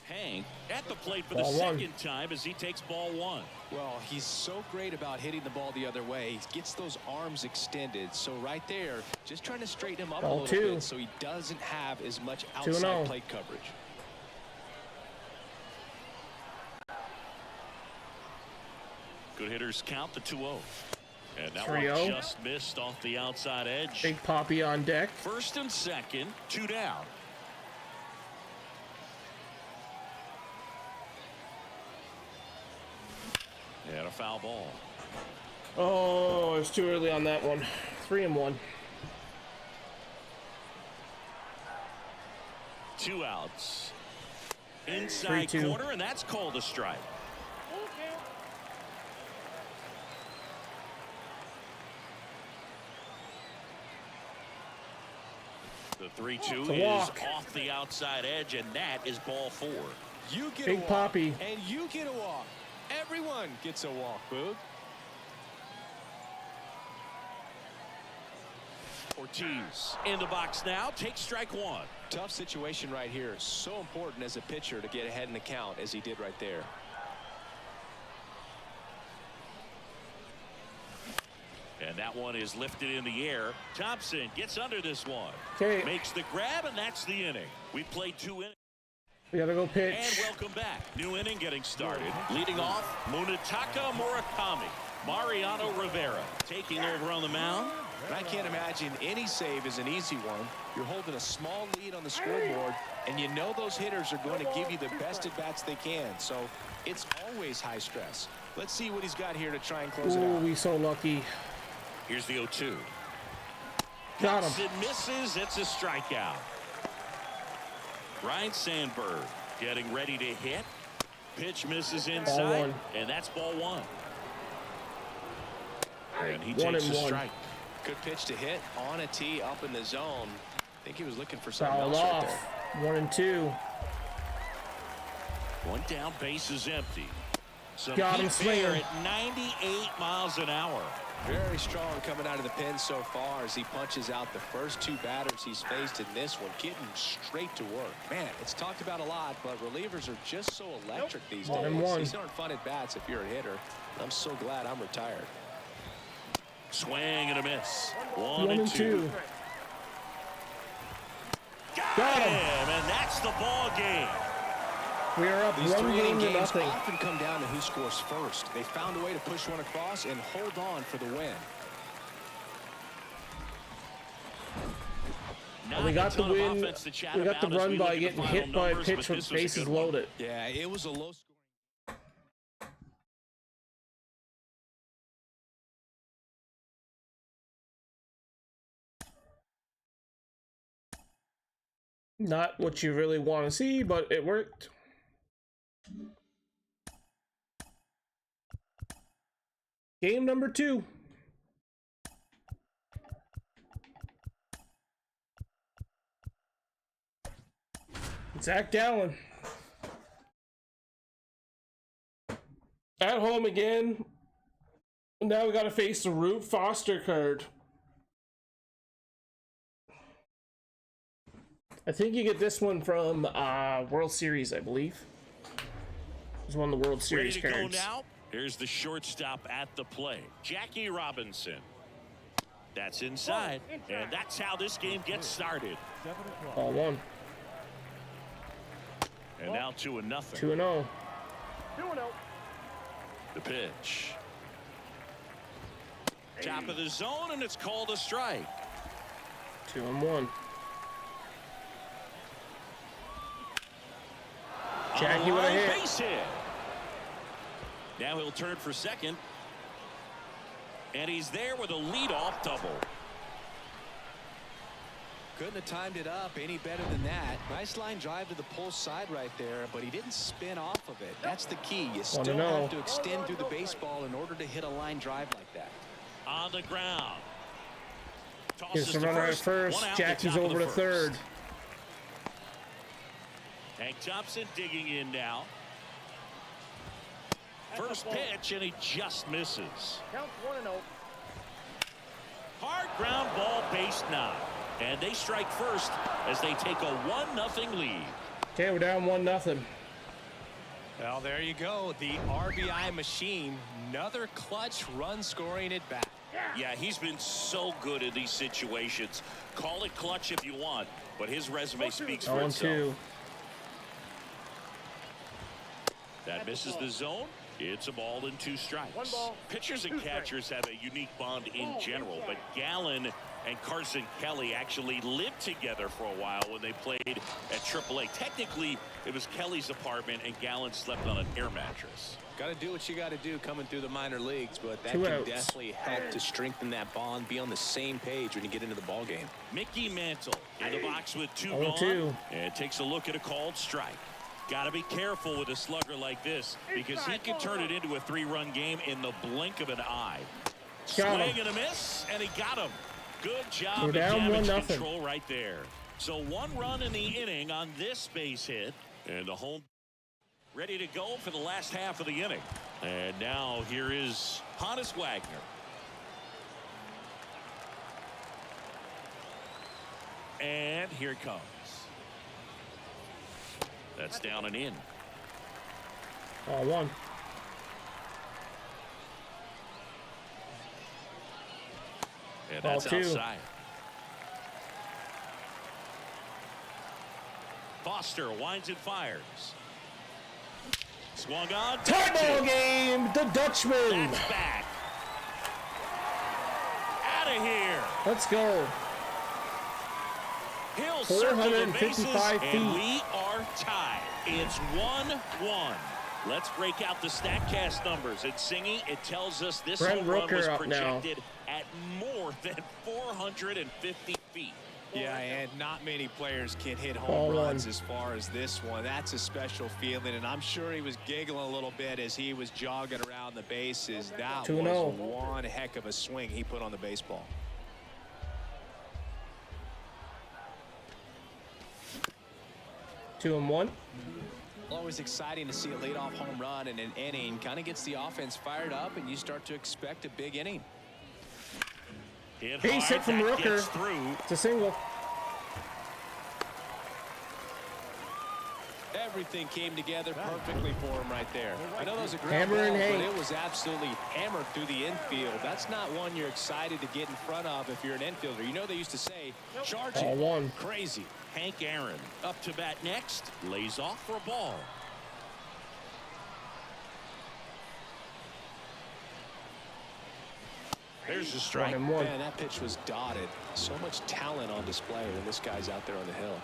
Hank at the plate for Ball the one. second time as he takes ball 1. Well, he's so great about hitting the ball the other way. He gets those arms extended. So right there, just trying to straighten him up Ball a little two. bit so he doesn't have as much 2-0. outside plate coverage. Good hitters count the 2-0. And that 3-0. one just missed off the outside edge. Big Poppy on deck. First and second, 2 down. And a foul ball. Oh, it's too early on that one. 3-1. 2 outs. Inside 3-2. corner, and that's called a strike. The 3-2 It's a is walk. off the outside edge, and that is ball 4. You get Big a walk, Poppy. and you get a walk. Everyone gets a walk, Boog. Ortiz in the box now, takes strike 1. Tough situation right here. So important as a pitcher to get ahead in the count as he did right there. And that one is lifted in the air. Thompson gets under this one. Okay, Makes the grab, and that's the inning. We played 2 innings. we gotta go pitch. And welcome back. New inning getting started. Leading off, Munetaka Murakami. Mariano Rivera taking over on the mound. And I can't imagine any save is an easy one. You're holding a small lead on the scoreboard, and you know those hitters are going to give you the best at-bats they can. So it's always high stress. Let's see what he's got here to try and close it Ooh, out. we so lucky. Here's the 0-2. Got him. It misses. It's a strikeout. Ryan Sandberg getting ready to hit. Pitch misses inside, one. and that's ball 1. And he 1 takes and a 1. strike. Good pitch to hit on a tee up in the zone. I think he was looking for something Fouled else right off. there. 1 and 2. 1 down, base is empty. Some Got him heat swinging. there at 98 miles an hour. Very strong coming out of the pen so far as he punches out the first 2 batters he's faced in this one, getting straight to work. Man, it's talked about a lot, but relievers are just so electric these 1 and days. 1. These aren't fun at bats if you're a hitter. I'm so glad I'm retired. Swing and a miss. 1 and 2. Got him, and that's the ball game. We are up These 1 3-inning game to games nothing. often come down to who scores first. They found a way to push one across and hold on for the win. Not We a got the ton of win. offense to chat We got the about as run we by look at the getting final hit by a numbers, pitch but with this was a bases good one. loaded. Yeah, it was a low scoring. Not what you really want to see, but it worked. Game number 2. Zach Gallen. At home again. Now we got to face the Rube Foster card. I think you get this one from World Series, I believe. It's one of the World Series Ready to cards. go now? Here's the shortstop at the plate, Jackie Robinson. That's inside, and that's how this game gets started. Ball 1. And now 2-0. 2-0. 2-0. The pitch. Top of the zone, and it's called a strike. 2-1. Jackie with a Line hit. base hit. Now he'll turn for second. And he's there with a leadoff double. Couldn't have timed it up any better than that. Nice line drive to the pull side right there, but he didn't spin off of it. That's the key. You still 1-0. have to extend through the baseball in order to hit a line drive like that. On the ground. Here's the runner at first. Jackie's over to third. Hank Thompson digging in now. First pitch, and he just misses. Counts 1-0. Hard ground ball, base knock. And they strike first as they take a 1-0 lead. Okay, we're down 1-0. Well, there you go. The RBI machine. Another clutch run scoring at bat. Yeah, he's been so good in these situations. Call it clutch if you want, but his resume speaks for itself. That misses the zone. It's a ball and 2 strikes. 1 ball. Pitchers and catchers have a unique bond in general, but Gallen and Carson Kelly actually lived together for a while when they played at AAA. Technically, it was Kelly's apartment, and Gallen slept on an air mattress. Got to do what you got to do coming through the minor leagues, but that 2 can outs. definitely help to strengthen that bond, be on the same page when you get into the ball game. Mickey Mantle in the box with 2 0-2. gone, and takes a look at a called strike. Got to be careful with a slugger like this because he can turn it into a 3-run game in the blink of an eye. Swing and a miss, and he got him. Good job of damage control right there. So 1 run in the inning on this base hit, and the home ready to go for the last half of the inning. And now here is Honus Wagner. And here it comes. That's down and in. 1. And that's 2. outside. Foster winds and fires. Swung on. Tie ball game. The Dutchman. That's back. Out of here. Let's go. He'll circle the bases, 455 feet. and we are tied. It's 1-1. Let's break out the StatCast numbers. It's Singy. It tells us this home run was projected at more than 450 feet. Yeah, and not many players can hit home runs as far as this one. That's a special feeling, and I'm sure he was giggling a little bit as he was jogging around the bases. That was one heck of a swing he put on the baseball. Two and one. Always exciting to see a leadoff home run in an inning. Kind of gets the offense fired up, and you start to expect a big inning. Base hit from Rooker. It's a single. Everything came together perfectly for him right there. I know that was a great Hammer and ball, Hank. but it was absolutely hammered through the infield. That's not one you're excited to get in front of if you're an infielder. You know they used to say, charge it. One. Crazy. Hank Aaron up to bat next. Lays off for a ball. There's a strike. Man, that pitch was dotted. So much talent on display when this guy's out there on the hill.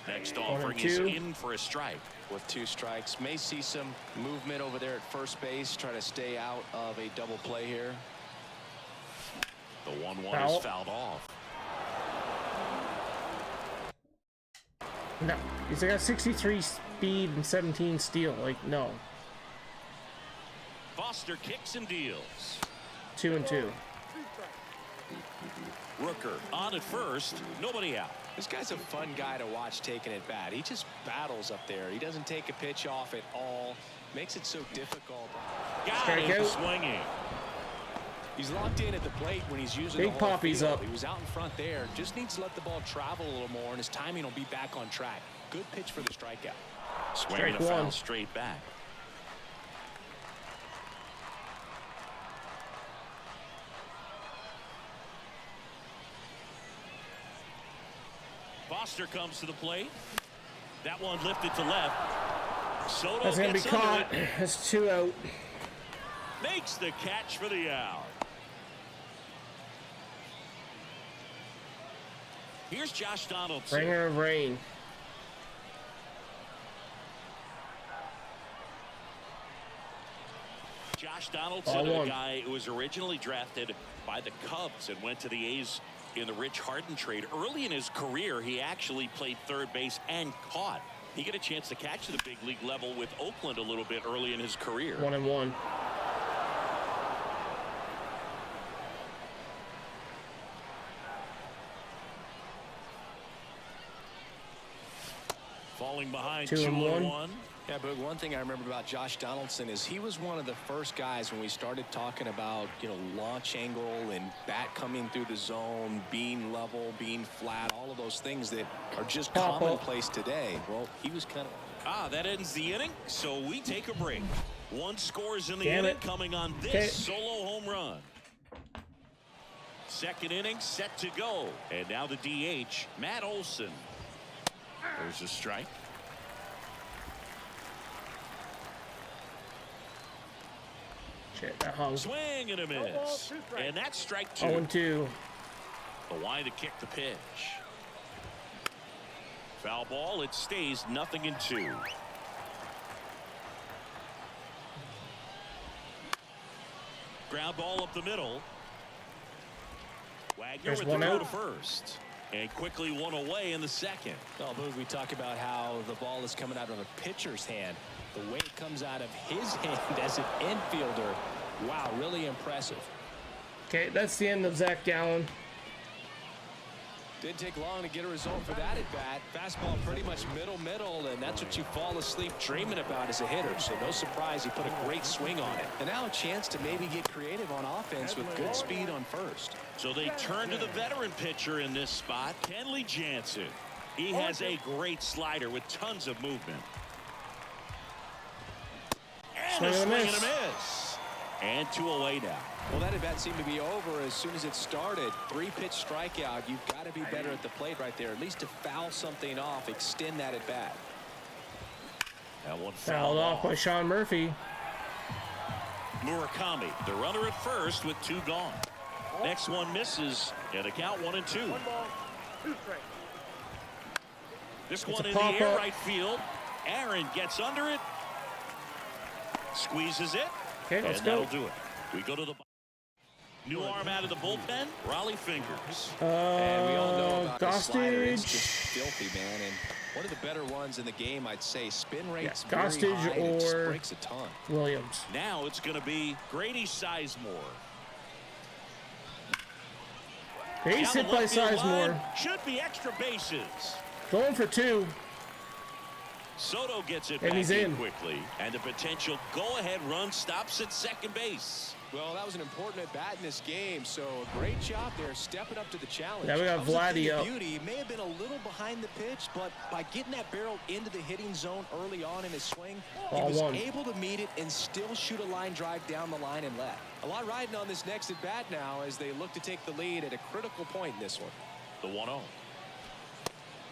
Next offering is in for a strike. With 2 strikes. May see some movement over there at first base. Try to stay out of a double play here. The 1-1 is fouled off. No, he's got 63 speed and 17 steal. Like, no. Foster kicks and deals. 2 and 2. Rooker on at first. Nobody out. This guy's a fun guy to watch taking at bat. He just battles up there. He doesn't take a pitch off at all. Makes it so difficult. Got him swinging. He's locked in at the plate when he's using Big the whole Poppy's field. up. He was out in front there. Just needs to let the ball travel a little more, and his timing will be back on track. Good pitch for the strikeout. Swinging a foul straight back. Foster comes to the plate. That one lifted to left. Soto That's going to be caught. That's 2 out. Makes the catch for the out. Here's Josh Donaldson. Bringer of rain. Josh Donaldson, a guy who was originally drafted by the Cubs and went to the A's in the Rich Harden trade. Early in his career, he actually played third base and caught. He got a chance to catch the big league level with Oakland a little bit early in his career. 1 and 1. falling behind 2-1. Yeah, but one thing I remember about Josh Donaldson is he was one of the first guys when we started talking about, launch angle and bat coming through the zone, being level, being flat, all of those things that are just commonplace today. Well, he was kind of... That ends the inning, so we take a break. One scores in the Damn inning it. coming on this solo home run. Second inning set to go. And now the DH, Matt Olson. There's a strike. Shit, that hung. Swing and a miss. And that's strike 2. 0-2. The line to kick the pitch. Foul ball. It stays 0-2. Ground ball up the middle. Wagner There's with one the throw out. to first. And quickly one away in the second. Well, Boog, we talk about how the ball is coming out of a pitcher's hand. The way it comes out of his hand as an infielder, wow, really impressive. Okay, that's the end of Zach Gallen. Didn't take long to get a result for that at bat. Fastball pretty much middle, and that's what you fall asleep dreaming about as a hitter. So no surprise he put a great swing on it. And now a chance to maybe get creative on offense with good speed on first. So they turn to the veteran pitcher in this spot, Kenley Jansen. He has a great slider with tons of movement. And a swing and a miss. And 2 away now. Well, that at bat seemed to be over as soon as it started. 3-pitch strikeout. You've got to be better at the plate right there, at least to foul something off, extend that at bat. That one Fouled off by Sean Murphy. Murakami, the runner at first with 2 gone. Next one misses, and a count 1-2. 1 ball, 2 strikes. This It's one a in the air, pop-up. right field. Aaron gets under it, squeezes it, Okay, let's and go. that'll do it. We go to the new arm out of the bullpen, Raleigh Fingers. And we all know about his slider. It's Gostage. just filthy, man. And one of the better ones in the game, I'd say. Spin rate's Yeah, very Gostage high, and it just or- breaks a ton. Williams. Now it's going to be Grady Sizemore. He's hit Down the by left field Sizemore. line, should be extra bases. Going for 2. Soto gets it And back he's in. quickly, and the potential go-ahead run stops at second base. Well, that was an important at-bat in this game, so a great job there stepping up to the challenge. Yeah, we got That was the Vladdy thing of up. beauty. He may have been a little behind the pitch, but by getting that barrel into the hitting zone early on in his swing, he Ball was 1. able to meet it and still shoot a line drive down the line and left. A lot riding on this next at-bat now as they look to take the lead at a critical point in this one. The 1-0.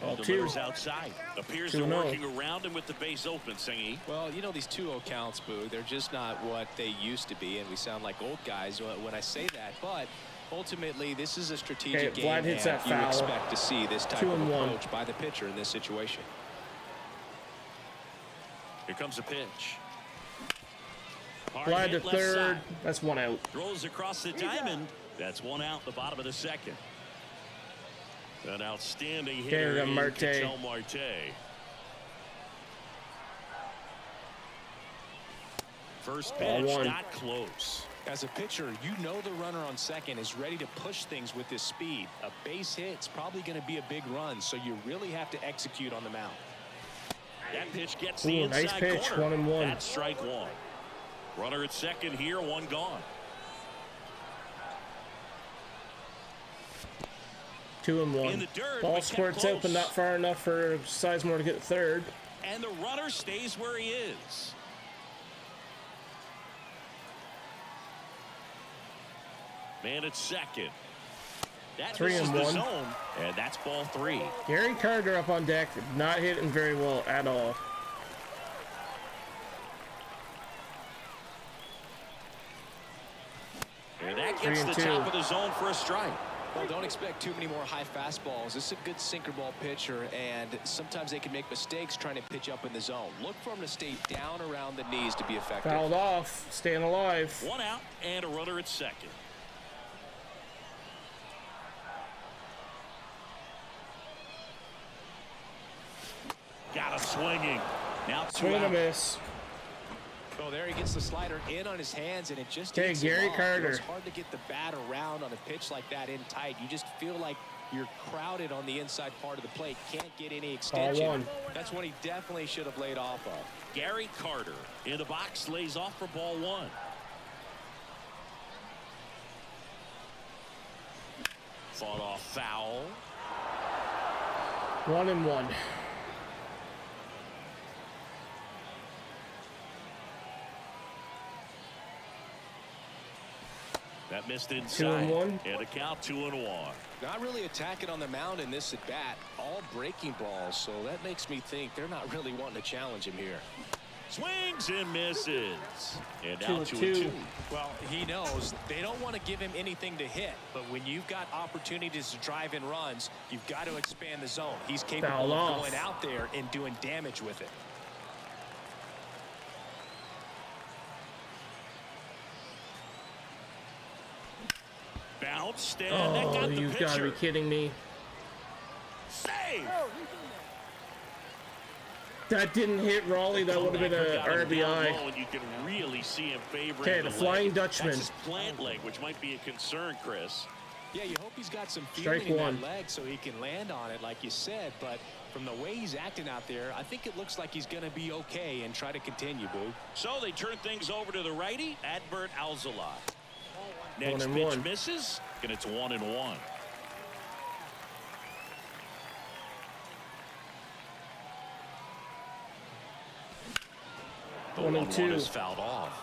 Oh, Delivers 2. outside. Appears they're 2-0. working around him with the base open, Singy. Well, these 2-0 counts, Boo, they're just not what they used to be, and we sound like old guys when I say that. But ultimately, this is a strategic Okay, game, Vlad hits and that you foul. expect to see this type 2 of and 1. approach by the pitcher in this situation. Here comes a pitch. Hard Glad to hit left 3rd. side. That's 1 out. Throws across the diamond. That's 1 out, the bottom of the second. An outstanding Okay, hitter we got in Marte. Ketel Marte. First Ball pitch, 1. not close. As a pitcher, you know the runner on second is ready to push things with his speed. A base hit's probably going to be a big run, so you really have to execute on the mound. That pitch gets the Ooh, inside nice pitch, corner. 1-1. That's strike 1. Runner at second here, 1 gone. 2 and 1. In the dirt, Ball but kept squirts out, but close. not far enough for Sizemore to get 3rd. And the runner stays where he is. Man at second. That 3 misses and the 1. zone, and that's ball 3. Gary Carter up on deck, not hitting very well at all. And that 3 gets and the 2. top of the zone for a strike. Well, don't expect too many more high fastballs. This is a good sinker ball pitcher, and sometimes they can make mistakes trying to pitch up in the zone. Look for him to stay down around the knees to be effective. Fouled off, staying alive. 1 out and a runner at second. Got him swinging. Now 2 Swing and a out. miss. Oh, there he gets the slider in on his hands, and it just Okay, takes Gary him off. Carter. It's hard to get the bat around on a pitch like that in tight. You just feel like You're crowded on the inside part of the plate. Can't get any extension. That's what he definitely should have laid off of. Gary Carter in the box lays off for ball 1. Fought off foul. 1-1. That missed inside. 2-1. And a count 2-1. Not really attacking on the mound in this at bat. All breaking balls, so that makes me think they're not really wanting to challenge him here. Swings and misses. And now 2-2. Well, he knows they don't want to give him anything to hit, but when you've got opportunities to drive in runs, you've got to expand the zone. He's capable of going out there and doing damage with it. Bounced and that got the you pitcher. gotta be kidding me. Save. That didn't hit Raleigh. That would have been an RBI. And you can really see him favoring Okay, the Flying leg. Dutchman. That's his plant leg, which might be a concern, Chris. Yeah, you hope he's got some feeling Strike in one. that leg so he can land on it, like you said. But from the way he's acting out there, I think it looks like he's going to be okay and try to continue, Boo. So they turn things over to the righty, Adbert Alzolot. Next 1-1. pitch misses, and it's 1-1. The 1-2 is fouled off.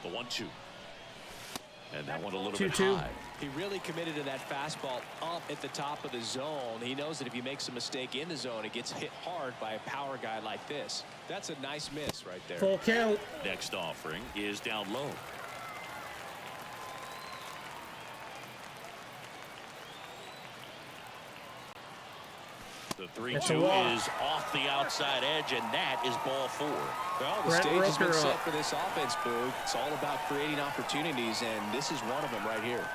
The 1-2. And that one a little bit 2-2. high. He really committed to that fastball up at the top of the zone. He knows that if he makes a mistake in the zone, it gets hit hard by a power guy like this. That's a nice miss right there. Full count. Next offering is down low. The 3-2 is off the outside edge, and that is ball 4. Well, the Brett stage has been Rooker set up. for this offense, Boog. It's all about creating opportunities, and this is one of them right here.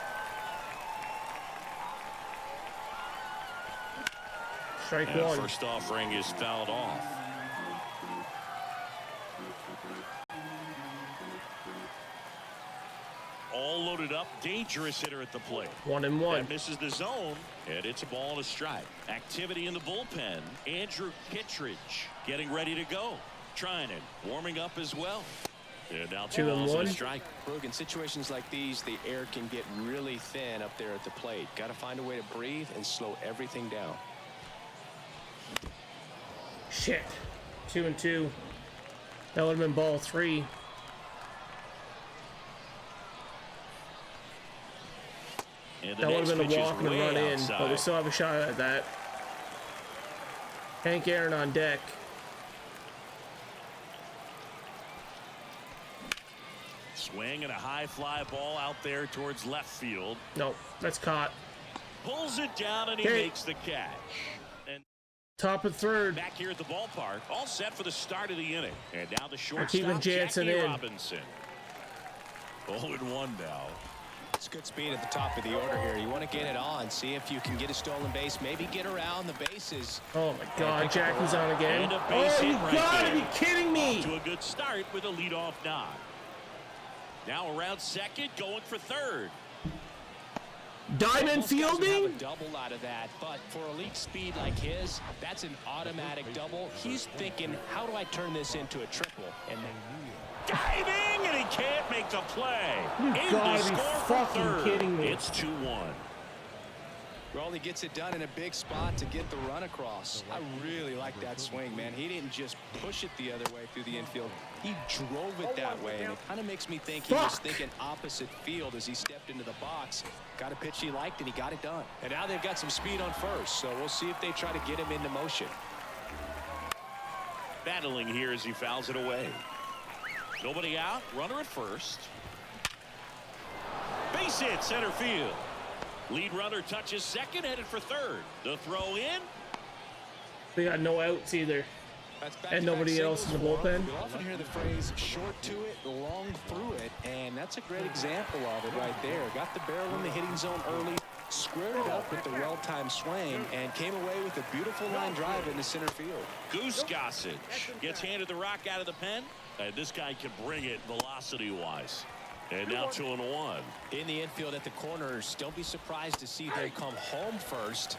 Strike And one. first offering is fouled off. All loaded up, dangerous hitter at the plate. 1-1. That misses the zone, and it's a ball and a strike. Activity in the bullpen. Andrew Kittredge getting ready to go. Trying it, warming up as well. And now 2 balls and a strike. Boog, in situations like these, the air can get really thin up there at the plate. Got to find a way to breathe and slow everything down. Shit. 2-2. That would have been ball 3. That would have been a walk and a run in, but we still have a shot at that. Hank Aaron on deck. Swing and a high fly ball out there towards left field. Nope, that's caught. Pulls it down and he makes the catch. And top of third. back here at the ballpark, all set for the start of the inning. And now the shortstop, keeping Jansen Jackie in. Robinson. 0-1 now. It's good speed at the top of the order here. You want to get it on, see if you can get a stolen base, maybe get around the bases. Oh my God, Jackie's on again. And a base Oh, hit you right gotta there. be kidding me! Off to a good start with a leadoff knock. Now around second, going for third. Diamond Most guys would have fielding? a double out of that, but for elite speed like his, that's an automatic double. He's thinking, how do I turn this into a triple? And Diving, and he can't make the play. You Able gotta to be score for fucking third. kidding me. It's 2-1. Well, he gets it done in a big spot to get the run across. I really like that swing, man. He didn't just push it the other way through the infield. He drove it that way, and it kind of makes me think he was thinking opposite field as he stepped into the box. Got a pitch he liked, and he got it done. And now they've got some speed on first, so we'll see if they try to get him into motion. Battling here as he fouls it away. Nobody out, runner at first. Base hit, center field. Lead runner touches second, headed for third. The throw in. They got no outs either. And nobody else in the bullpen. You'll often hear the phrase short to it, long through it, and that's a great example of it right there. Got the barrel in the hitting zone early, squared it up with the well-timed swing, and came away with a beautiful line drive into center field. Goose Gossage gets handed the rock out of the pen, and this guy can bring it velocity-wise. And now 2-1. In the infield at the corners, don't be surprised to see them come home first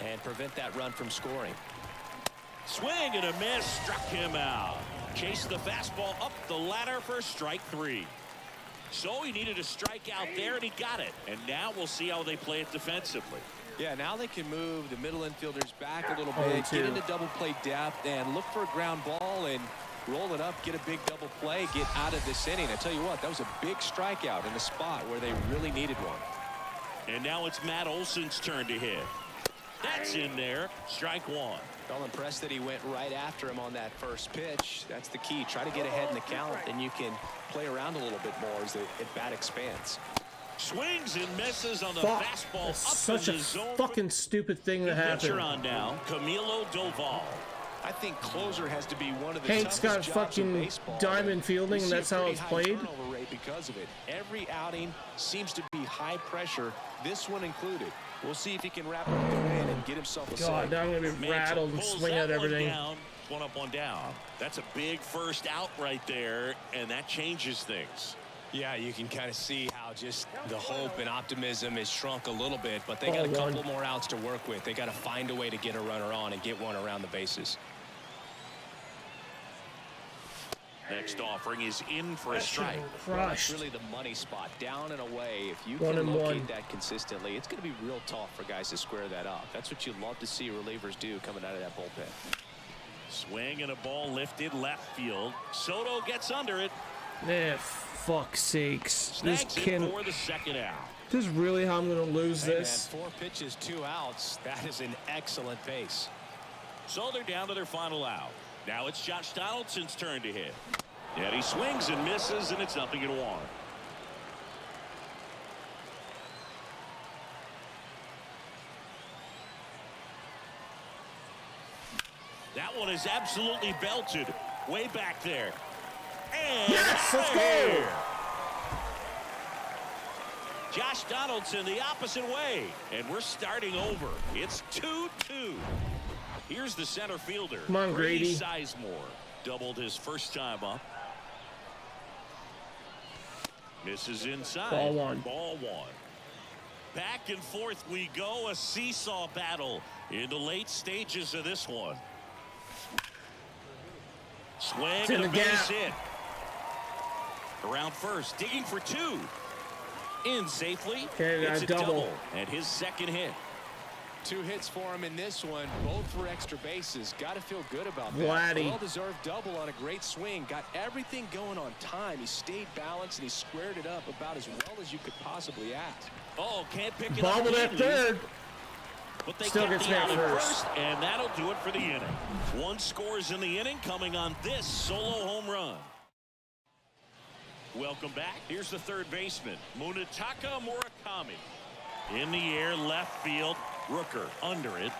and prevent that run from scoring. Swing and a miss, struck him out. Chased the fastball up the ladder for strike 3. So he needed a strikeout there, and he got it. And now we'll see how they play it defensively. Yeah, now they can move the middle infielders back a little bit, get into double play depth, and look for a ground ball and roll it up, get a big double play, get out of this inning. I tell you what, that was a big strikeout in a spot where they really needed one. And now it's Matt Olson's turn to hit. That's in there. Strike 1. Well, impressed that he went right after him on that first pitch. That's the key. Try to get ahead in the count, then you can play around a little bit more as the at-bat expands. Swings and misses on the fastball. That's up such in a the zone. fucking stupid thing to happen. Pitcher on now, Camilo Doval. I think closer has to be one of the Hank's got fucking diamond fielding, and that's how it's played. Turnover rate because of it. Every outing seems to be high pressure, this one included. We'll see if he can wrap up the win and get himself a God, save. now I'm gonna be rattled and swing at everything. One up, one down. That's a big first out right there, and that changes things. Yeah, you can kind of see how just the hope and optimism is shrunk a little bit, but they got a couple more outs to work with. They got to find a way to get a runner on and get one around the bases. Next offering is in for a strike. That's really the money spot, down and away. If you can locate that consistently, it's going to be real tough for guys to square that up. That's what you love to see relievers do coming out of that bullpen. Swing and a ball lifted left field. Soto gets under it. Fuck's sakes. This for the second out. This is really how I'm gonna lose this. Man, 4 pitches, 2 outs. That is an excellent pace. So they're down to their final out. Now it's Josh Donaldson's turn to hit. And he swings and misses, and it's 0-1. That one is absolutely belted way back there. And yes, let's go. Josh Donaldson the opposite way, and we're starting over. It's 2-2. Here's the center fielder. Come on, Grady. Sizemore doubled his first time up. Misses inside. Ball one. Ball 1. Back and forth we go. A seesaw battle in the late stages of this one. Swing and a base hit. Around first, digging for 2. In safely. Okay, it's a double. And his second hit. 2 hits for him in this one, both for extra bases. Got to feel good about that. Vladdy. Well-deserved double on a great swing. Got everything going on time. He stayed balanced, and he squared it up about as well as you could possibly ask. Oh, can't pick it Bobbled up. at third. But they still get gets the out me at at first, and that'll do it for the inning. 1 scores in the inning, coming on this solo home run. Welcome back. Here's the third baseman, Munetaka Murakami. In the air, left field. Rooker under it.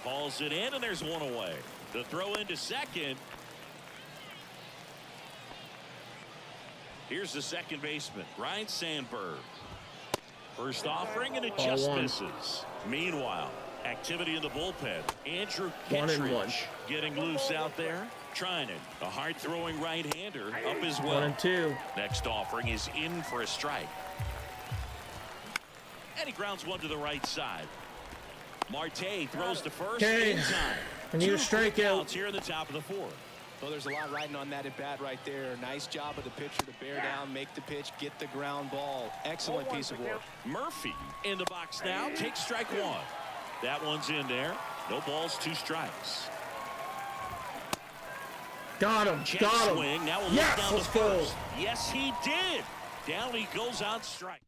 Hauls it in, and there's one away. The throw into second. Here's the second baseman, Ryan Sandberg. First offering, and it just misses. Meanwhile, activity in the bullpen. Andrew Kittredge getting loose out there. Trying it. A hard-throwing right-hander up as well. 1-2. Next offering is in for a strike. And he grounds one to the right side. Marte throws to first in time. I need a 2 strikeout here in the top of the 4th. Well, there's a lot riding on that at bat right there. Nice job of the pitcher to bear down, make the pitch, get the ground ball. Excellent piece of work. Murphy in the box now. Takes strike 1. That one's in there. No balls, 2 strikes. Got him. Check Got him. swing. Now we'll Yes, look down let's to go. first. Yes, he did. Down he goes on strike.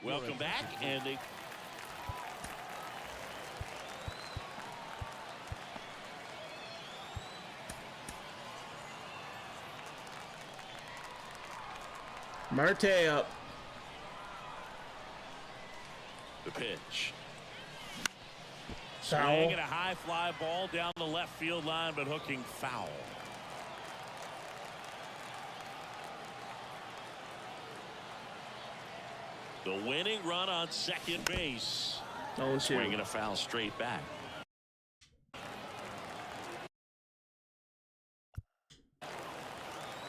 Welcome back, and they. Marte up. The pitch. Foul. Swing and a high fly ball down the left field line, but hooking foul. The winning run on second base. 0-2. Swinging a foul straight back.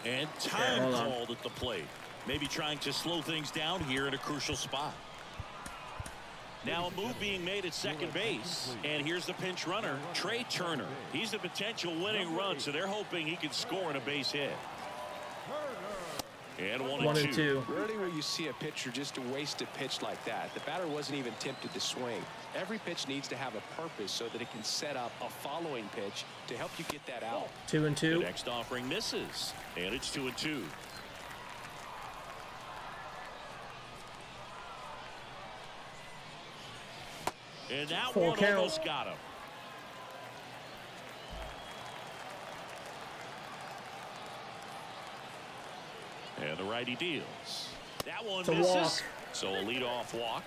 And time called at the plate. Maybe trying to slow things down here in a crucial spot. Now a move being made at second base. And here's the pinch runner, Trey Turner. He's a potential winning run, so they're hoping he can score in a base hit. And 1-2. Rarely will you see a pitcher just waste a pitch like that. The batter wasn't even tempted to swing. Every pitch needs to have a purpose so that it can set up a following pitch to help you get that out. 2-2. The next offering misses, and it's 2-2. And that Full one count. almost got him. And the righty deals. That one It's a misses. walk. So a leadoff walk.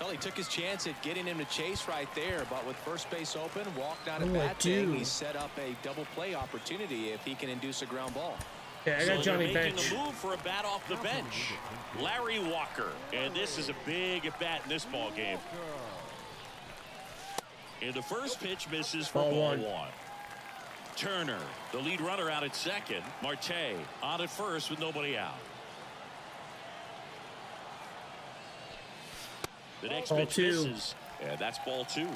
Well, he took his chance at getting him to chase right there, but with first base open, walked out Oh, of I bat thing, do. he set up a double play opportunity if he can induce a ground ball. Yeah, I So got they're Johnny making Bench. a move for a bat off the bench. Larry Walker. And this is a big at bat in this ball game. And the first pitch misses for ball one. Turner, the lead runner, out at second. Marte on at first with nobody out. The next Ball pitch 2. misses. And that's ball 2.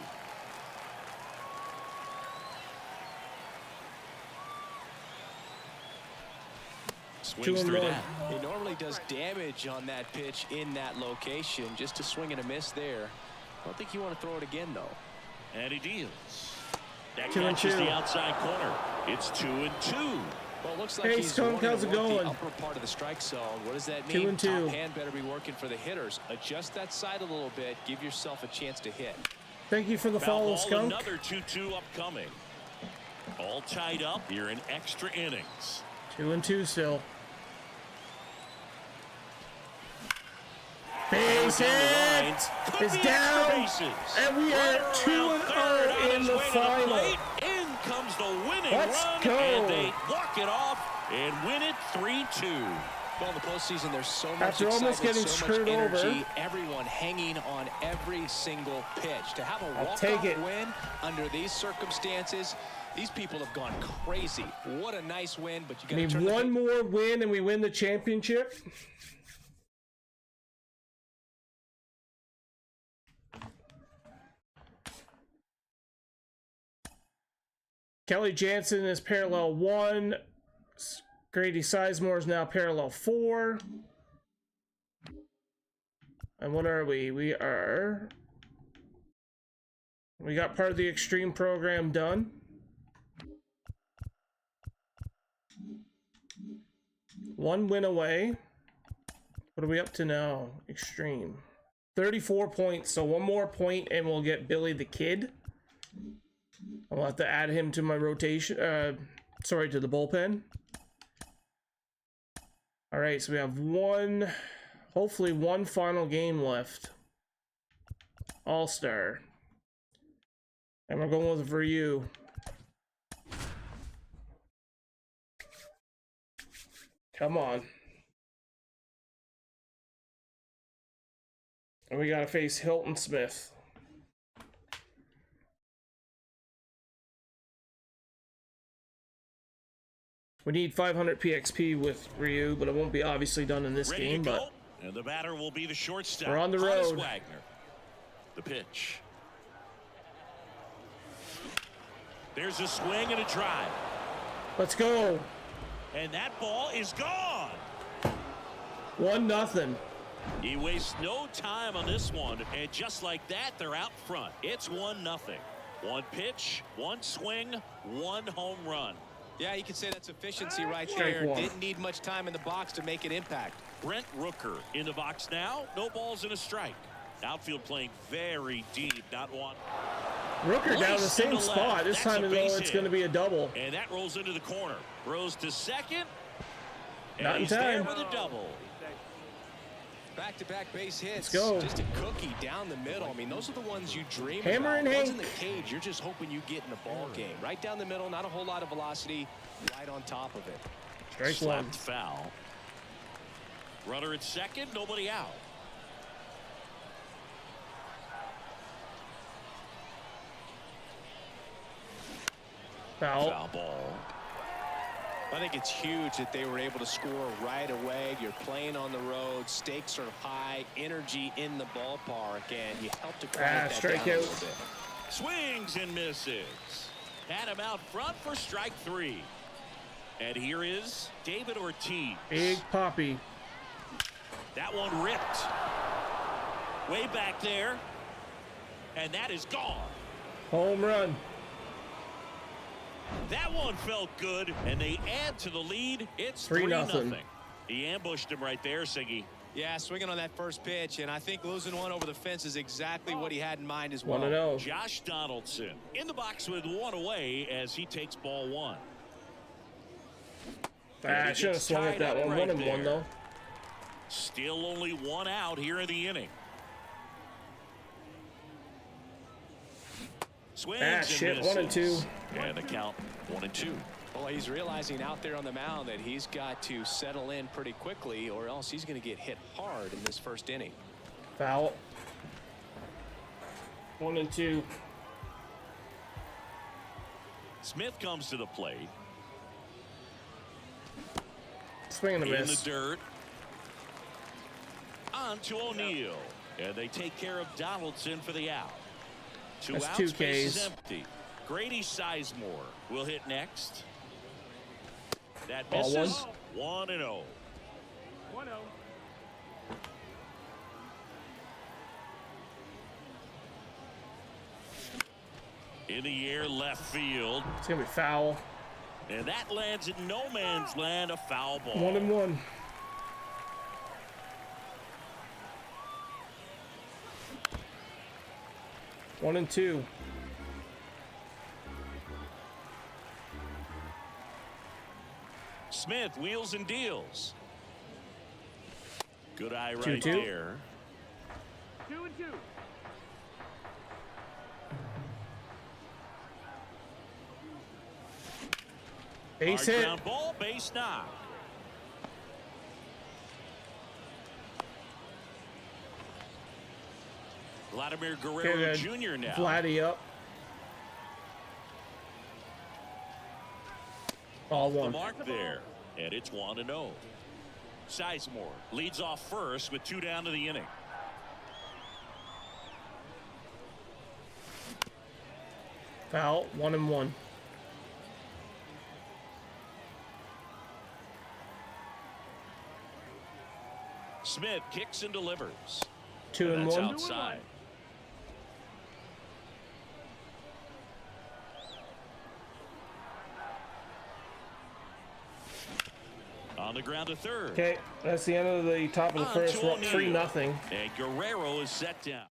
Swings through 2-1. that. He normally does damage on that pitch in that location. Just a swing and a miss there. I don't think you want to throw it again, though. And he deals. That 2-2. catches the outside corner. It's 2-2. Well, it looks like Hey, he's Skunk, wanting how's to it work going? the upper part of the strike zone. What does that mean? 2-2. Top hand better be working for the hitters. Adjust that side a little bit. Give yourself a chance to hit. Thank you for the Foul follow, ball, Skunk. another 2-2 upcoming. All tied up here in extra innings. 2-2 still. Base hit is down, and we are 2-0 in the final. In comes the winning Let's run, go. and they walk it off and win it 3-2. Well, in the postseason, there's so much After almost excitement, getting so much screwed energy, over. everyone hanging on every single pitch. To have a I'll take walk-off it. win under these circumstances, these people have gone crazy. What a nice win, but you got to Need turn the one more win and we win the championship. Kelly Jansen is parallel 1. Grady Sizemore is now parallel 4. And what are we? We got part of the extreme program done. One win away. What are we up to now? Extreme. 34 points. So one more point and we'll get Billy the Kid. I'll have to add him to my rotation. Sorry, to the bullpen. All right, so we have hopefully one final game left. All-Star. And we're going with Ryu. Come on. And we gotta face Hilton Smith. We need 500 PXP with Ryu, but it won't be obviously done in this game. But And the batter will be the shortstop. we're on the Honus road. Wagner. The pitch. There's a swing and a drive. Let's go. And that ball is gone. 1-0. He wastes no time on this one. And just like that, they're out front. It's 1-0. One pitch, one swing, one home run. Yeah, you could say that's efficiency right Strike there. one. Didn't need much time in the box to make an impact. Brent Rooker in the box now. No balls and a strike. Outfield playing very deep. Not one. Rooker down the same Laced into spot. left. This That's time a though, base it's hit. going to be a double. And that rolls into the corner. Rose to second. Not in he's there time. with a double. Back-to-back base hits. Let's go. Just a cookie down the middle. I mean, those are the ones you dream Hammer about. and Ones in Hank. the cage, you're just hoping you get in a ball game. Right down the middle, not a whole lot of velocity, right on top of it. Strike one. Slapped foul. Runner at second, nobody out. Foul. Foul ball. I think it's huge that they were able to score right away. You're playing on the road, stakes are high, energy in the ballpark, and you help to quiet that down a little bit. Swings and misses. Had him out front for strike 3. And here is David Ortiz. Big Poppy. That one ripped. Way back there. And that is gone. Home run. That one felt good, and they add to the lead. It's 3-0. He ambushed him right there, Siggy. Yeah, swinging on that first pitch, and I think losing one over the fence is exactly what he had in mind as well. 1-0. Josh Donaldson in the box with one away as he takes ball 1. I should have swung at that one. Right 1-1 though. Still only 1 out here in the inning. Swings shit. misses. 1-2. And the count 1-2. Well, he's realizing out there on the mound that he's got to settle in pretty quickly, or else he's going to get hit hard in this first inning. Foul. 1-2. Smith comes to the plate. Swing and a In miss. the dirt. On to O'Neill. And they take care of Donaldson for the out. That's outs, 2 base is Ks. empty. Grady Sizemore will hit next. That Ball misses. 1-0. 1-0. In the air, left field. It's gonna be foul. And that lands in no man's land, a foul ball. 1-1. One and two. Smith wheels and deals. Good eye right 2-2. there. 2-2. Base Hard hit. ground ball, base knock. Vladimir Guerrero Okay, Jr. now. Vladdy up. All The one. mark there, and it's 1-0. Sizemore leads off first with 2 down to the inning. Foul. 1-1. Smith kicks and delivers. 2-1. That's outside. On the ground to third. Okay, that's the end of the top of the On first. to We're up O'Neill. 3-0. And Guerrero is set down.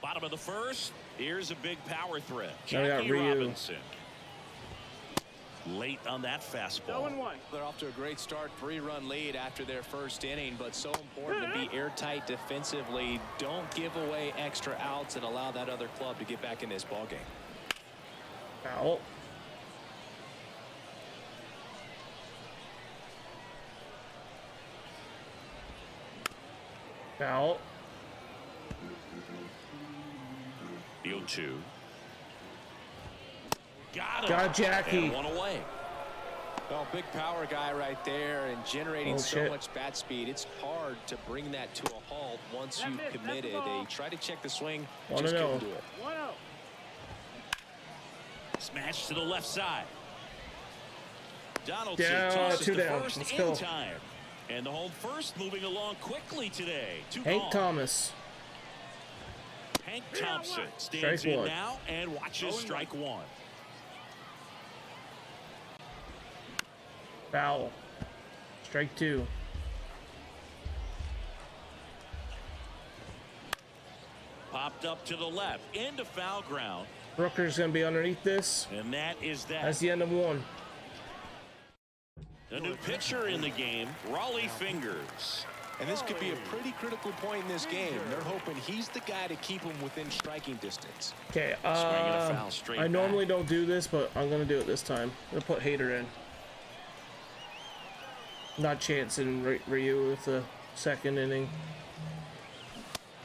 Bottom of the first. Here's a big power threat. Now we got Jackie Ryu. Robinson. Late on that fastball. 0-1. They're off to a great start, 3-run lead after their first inning, but so important to be airtight defensively. Don't give away extra outs and allow that other club to get back in this ballgame. Foul. Foul. The 0-2. Got him. Got Jackie. And one away. Well, big power guy right there and generating so shit. much bat speed. It's hard to bring that to a halt once That's you've it. That's the committed. ball. They try to check the swing, 1-0. just couldn't do it. 1-0. Smash to the left side. Donaldson Down, tosses 2 to down. first Let's in go. time. And the home first moving along quickly today. 2 Hank gone. Thomas. Hank Thompson stands Strike in one. now and watches strike 1. Foul. Strike 2. Popped up to the left into foul ground. Brooker's gonna be underneath this. And that is that. That's the end of 1. A new pitcher in the game, Raleigh Fingers. And this could be a pretty critical point in this game. They're hoping he's the guy to keep them within striking distance. Okay, Swinging a foul straight I back. normally don't do this, but I'm gonna do it this time. I'm gonna put Hader in. Not chancing Ryu with the second inning.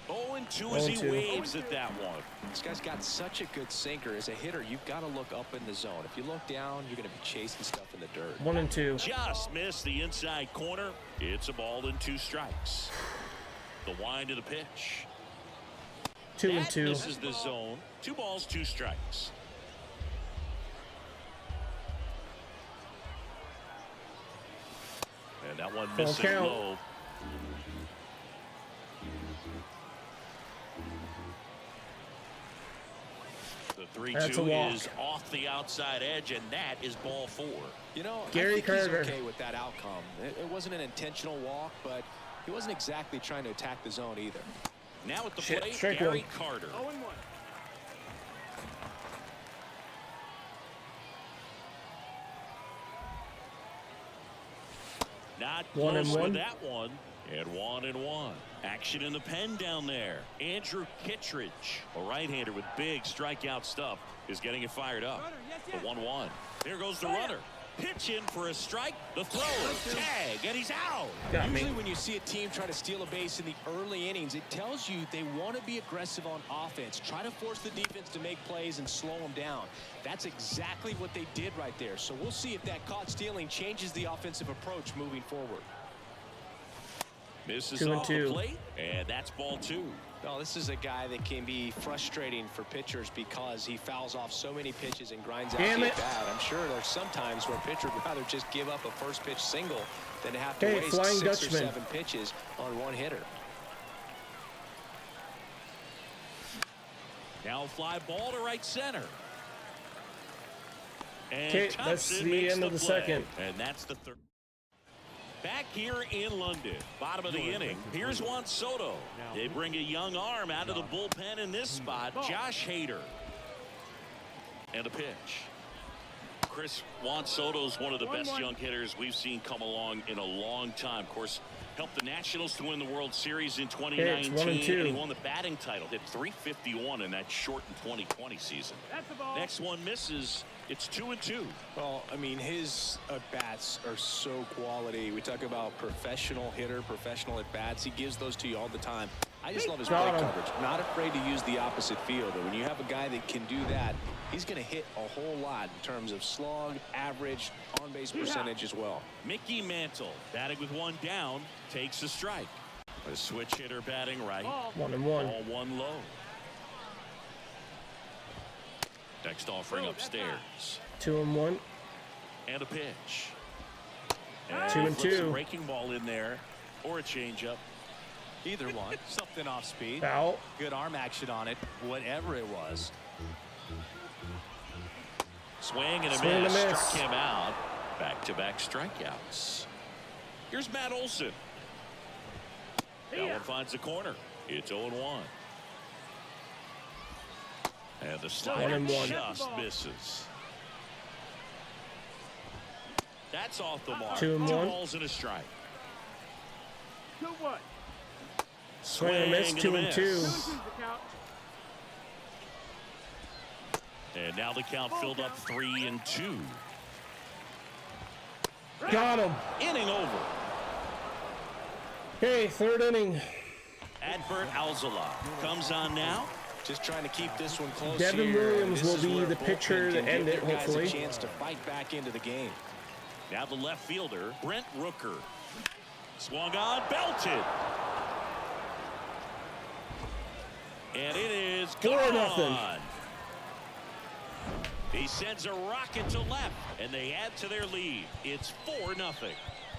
0-2 1-2 as he 0-2. waves at that one. This guy's got such a good sinker. As a hitter, you've got to look up in the zone. If you look down, you're going to be chasing stuff in the dirt. 1-2. Just missed the inside corner. It's a ball and 2 strikes. The wind of the pitch. 2-2. This is the zone. 2 balls, 2 strikes. And that one missing count. low. The 3-2 is off the outside edge, and that is ball 4. You know, Gary I think he's Carter. okay with that outcome. It wasn't an intentional walk, but he wasn't exactly trying to attack the zone either. Now at the Shit, plate, strike Gary one. Carter. 0-1. Not 1-1. close with that one. And 1-1. Action in the pen down there. Andrew Kittredge, a right-hander with big strikeout stuff, is getting it fired up. The 1-1. There goes the runner. Pitch in for a strike. The throw, tag, and he's out. Got me. Usually when you see a team try to steal a base in the early innings, it tells you they want to be aggressive on offense. Try to force the defense to make plays and slow them down. That's exactly what they did right there. So we'll see if that caught stealing changes the offensive approach moving forward. Misses 2-2. off the plate, and that's ball 2. Well, this is a guy that can be frustrating for pitchers because he fouls off so many pitches and grinds out Damn the it. at-bat. I'm sure there's some times where a pitcher would rather just give up a first pitch single than to have to Hey, waste Flying 6 or Dutchman. 7 pitches on one hitter. Now a fly ball to right center. And Okay, Thompson that's the makes end of the play. second. And that's the third. Back here in London, bottom of the inning, here's Juan Soto. They bring a young arm out of the bullpen in this spot, Josh Hader. And a pitch. Chris, Juan Soto's one of the best young hitters we've seen come along in a long time. Of course, helped the Nationals to win the World Series in 2019. Okay, it's 1-2. And he won the batting title. Hit .351 in that shortened 2020 season. That's the ball. Next one misses. It's 2-2. Well, I mean, his at-bats are so quality. We talk about professional hitter, professional at-bats. He gives those to you all the time. I just love his plate Got him. coverage. Not afraid to use the opposite field. But when you have a guy that can do that, he's going to hit a whole lot in terms of slug, average, on-base percentage as well. Mickey Mantle, batting with one down, takes a strike. A switch hitter batting right. 1-1. Ball 1 low. Next offering upstairs. 2-1. And a pitch. 2-2. Flips a breaking ball in there, or a changeup. Either one. Something off speed. Foul. Good arm action on it, whatever it was. Swing and a Swing and a miss. miss. Struck him out. Back-to-back strikeouts. Here's Matt Olson. That one finds the corner. It's 0-1. And the slider 1-1. just misses. That's off the mark. 2-1. 2 balls and a strike. 2-1. Swing and a miss. 2-2. 2-2's the count. And now the count filled up 3-2. Got him. Inning over. Okay, third inning. Adbert Alzala comes on now. Just trying to keep this one close Devin here. Williams This will is be where the bullpen pitcher to can end give it, their guys hopefully. a chance to fight back into the game. Now the left fielder, Brent Rooker. Swung on, belted. And it is 4-0. He sends a rocket to left, and they add to their lead. It's 4-0.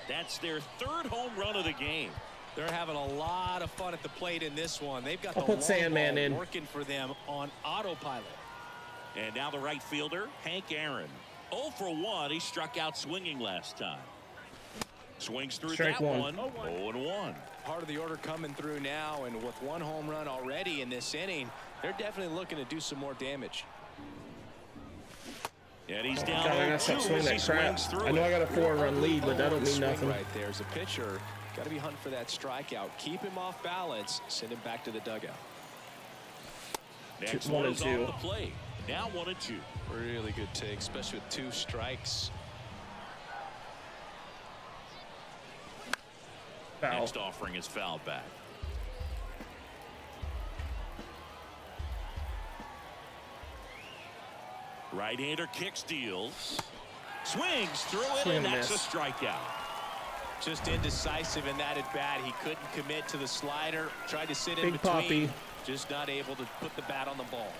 That's their 3rd home run of the game. They're having a lot of fun at the plate in this one. They've got I'll the put long Sandman ball in. working for them on autopilot. And now the right fielder, Hank Aaron. 0 for 1. He struck out swinging last time. Swings through Strike that one. 0-1. Part of the order coming through now, and with 1 home run already in this inning, they're definitely looking to do some more damage. And he's down God, I gotta 0-2 stop swinging as he that crap. swings through I know I it. got a 4-run lead, but that don't The mean swing nothing. right there as a pitcher. Got to be hunting for that strikeout. Keep him off balance. Send him back to the dugout. Next 1 one and is 2. off the plate. Now 1-2. Really good take, especially with 2 strikes. Foul. Next offering is fouled back. Right-hander kicks, deals. Swings through it, Swing and and that's a miss. strikeout. Just indecisive in that at bat. He couldn't commit to the slider. Tried to sit in Big between. Poppy. Just not able to put the bat on the ball.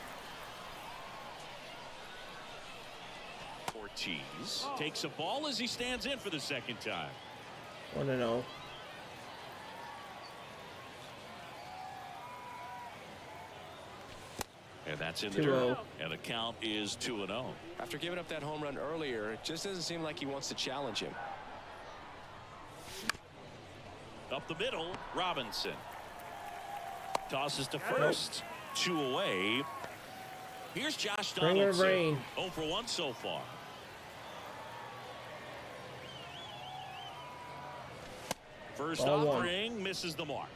Ortiz takes a ball as he stands in for the second time. 1-0. And that's in the 2-0. dirt. And the count is 2-0. After giving up that home run earlier, it just doesn't seem like he wants to challenge him. Up the middle, Robinson. Tosses to first. 2 away. Here's Josh Bring her Donaldson. rain. 0 for 1 so far. First Ball one. offering misses the mark.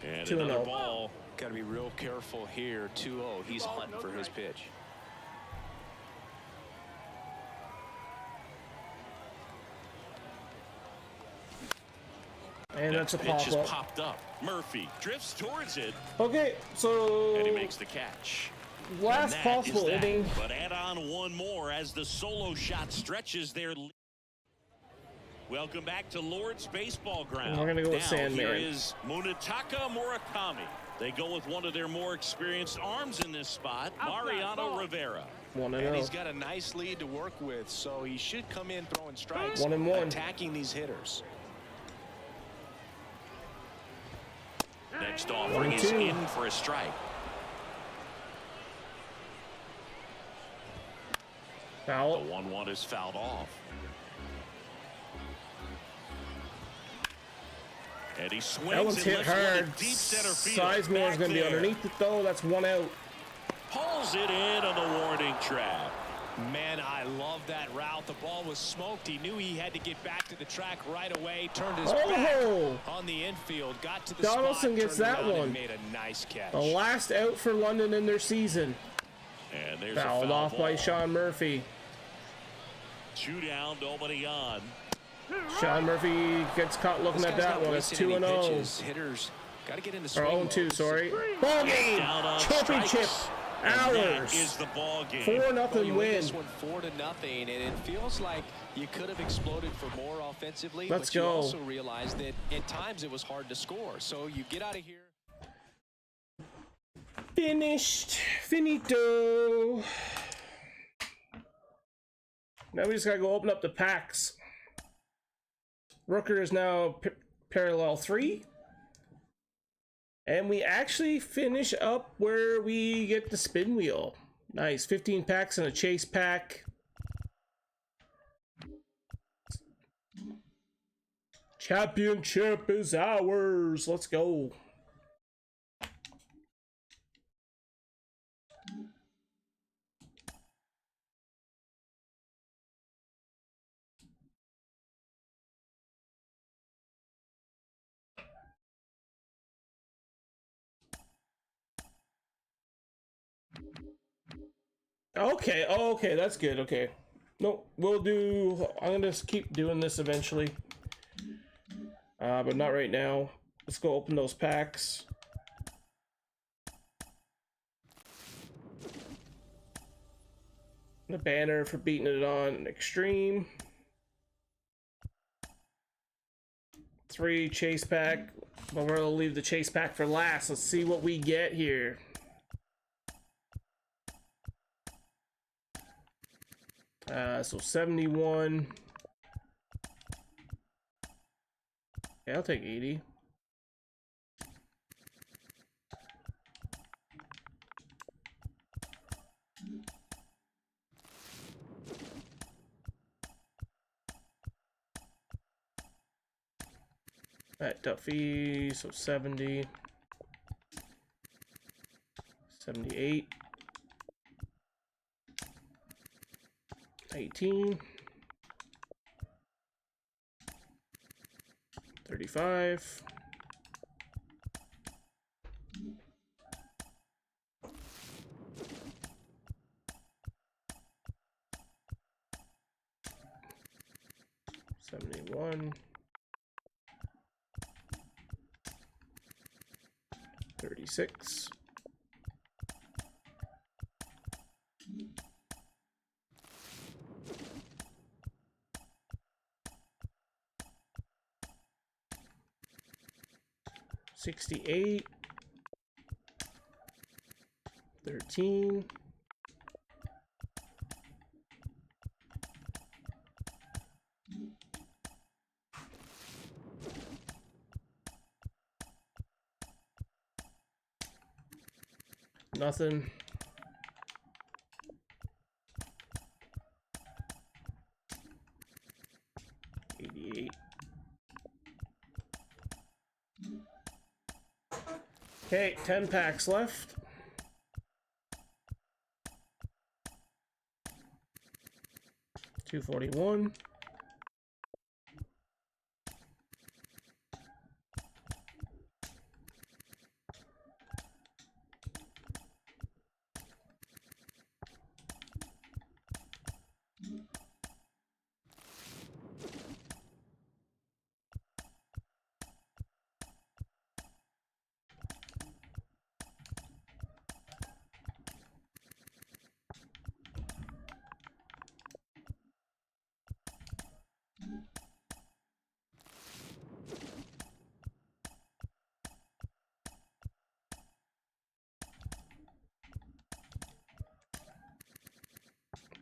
And 2-0. another ball. Got to be real careful here. 2-0. He's hunting for his pitch. And that's a Pitch is pop-up. popped up. Murphy drifts towards it, Okay, so and he makes the catch. last And that possible is that. inning. But add on one more as the solo shot stretches their lead. Welcome back to Lord's Baseball Ground. We're gonna go with Now, Sandman. Here is Munetaka Murakami. They go with one of their more experienced arms in this spot, Mariano Rivera. 1-0. And he's got a nice lead to work with, so he should come in throwing strikes, 1-1. attacking these hitters. Next offering is 1-2. in for a strike. The Foul. 1-1 is fouled off. And he swings. That one's and hit lifts one to hard. deep center field. Sizemore's Back going to be there. underneath it, though. That's 1 out. Pulls it in on the warning track. Man, I love that route. The ball was smoked. He knew he had to get back to the track right away. Turned his back Oh! on the infield. Got to the Donaldson spot, gets turned that around, one. and made a nice catch. The last out for London in their season. And there's Fouled a foul off by ball. Sean Murphy. 2 down, nobody on. Sean Murphy gets caught looking This at guy's that not one. It's wasting any 2-0. pitches. Hitters got to get in the Or swing 0-2, mode. sorry. Ball game! Down on Championship! strikes. And that is Ours! the ball game. 4-0 Well, you win win. this one 4-0, and it feels like you could have exploded for more offensively. Let's but you go. also realize that at times it was hard to score. So you get out of here. Finished. Finito. Now we just gotta go open up the packs. Rooker is now parallel 3. And we actually finish up where we get the spin wheel. Nice. 15 packs and a chase pack. Championship is ours. Let's go. Okay, oh, okay, that's good, okay. No, we'll do, I'm gonna just keep doing this eventually. But not right now. Let's go open those packs. The banner for beating it on extreme. 3 chase pack, but we're gonna leave the chase pack for last. Let's see what we get here. So 71. Yeah, I'll take 80. Alright, Duffy, so 70. 78. 18. 35. 71. 36. $68. 13. Nothing. $88. Okay, 10 packs left. $241.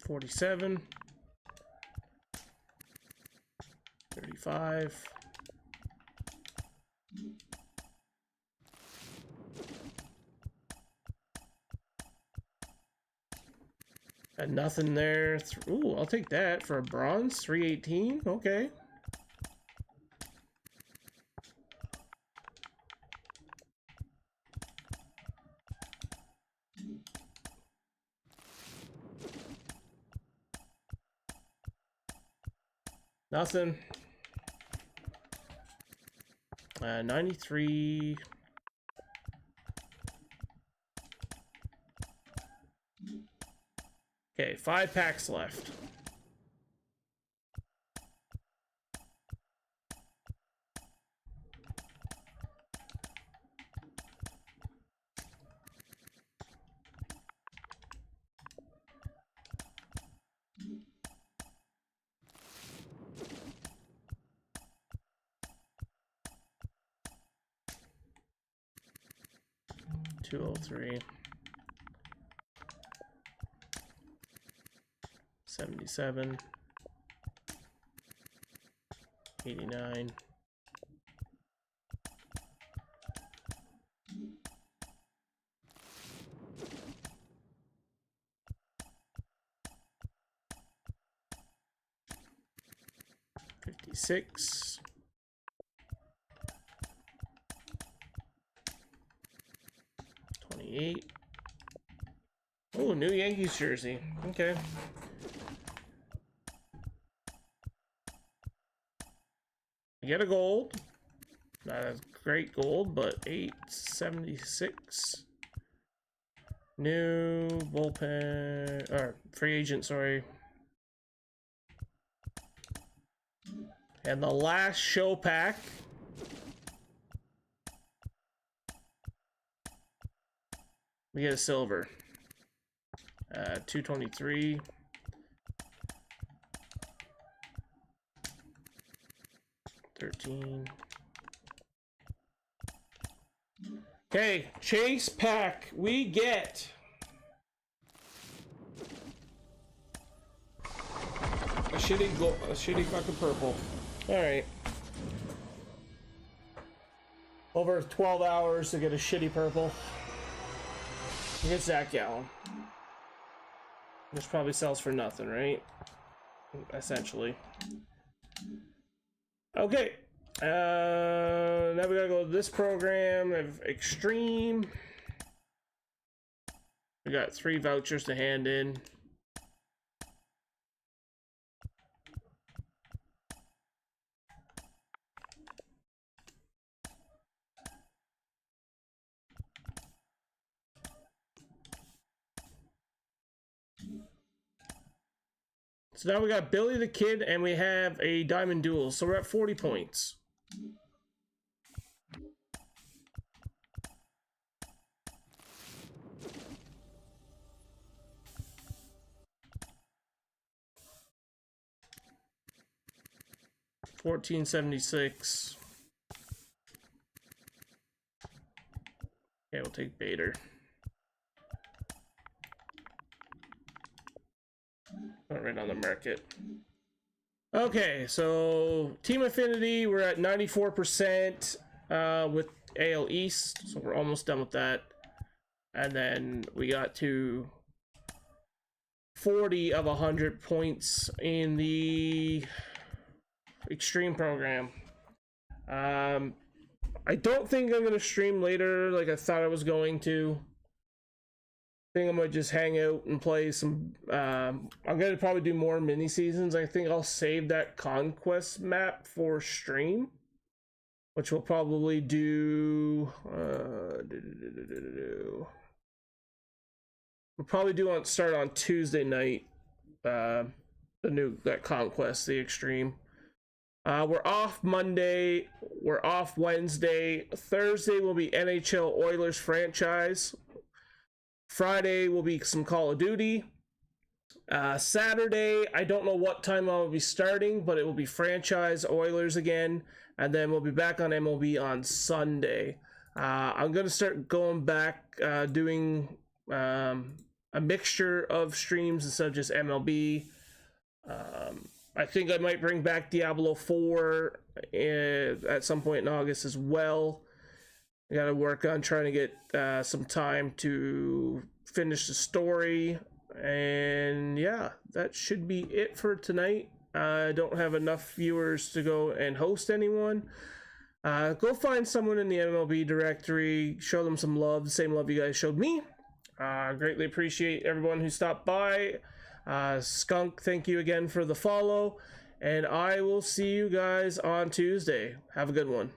$47. 35. And nothing there. Ooh, I'll take that for a bronze. 318. Okay. Nothing. 93. Okay, 5 packs left. $203. 77. 89. 56. 28. Oh, new Yankees jersey. Okay. You get a gold. Not a great gold, but 876. New bullpen, or free agent, sorry. And the last show pack. We get a silver. 223. $13. Okay, chase pack. We get a shitty fucking purple. All right. Over 12 hours to get a shitty purple. Get Zach Gallen. This probably sells for nothing, right? Essentially. Okay. Now we gotta go to this program of Extreme. We got 3 vouchers to hand in. So now we got Billy the Kid and we have a Diamond Duel. So we're at 40 points. 1476. Okay, we'll take Bader. Right on the market. Okay, so Team Affinity, we're at 94% with AL East, so we're almost done with that. And then we got to 40 of 100 points in the Extreme program. I don't think I'm gonna stream later like I thought I was going to. I think I might just hang out and play some. I'm gonna probably do more mini seasons. I think I'll save that Conquest map for stream, which we'll probably do. We'll probably start on Tuesday night. That Conquest, the Extreme. We're off Monday. We're off Wednesday. Thursday will be NHL Oilers franchise. Friday will be some Call of Duty. Saturday, I don't know what time I'll be starting, but it will be franchise Oilers again. And then we'll be back on MLB on Sunday. I'm going to start going back doing a mixture of streams instead of just MLB. I think I might bring back Diablo 4 at some point in August as well. I gotta work on trying to get some time to finish the story. And yeah, that should be it for tonight. I don't have enough viewers to go and host anyone. Go find someone in the MLB directory, show them some love, the same love you guys showed me. Greatly appreciate everyone who stopped by. Skunk, thank you again for the follow, and I will see you guys on Tuesday. Have a good one.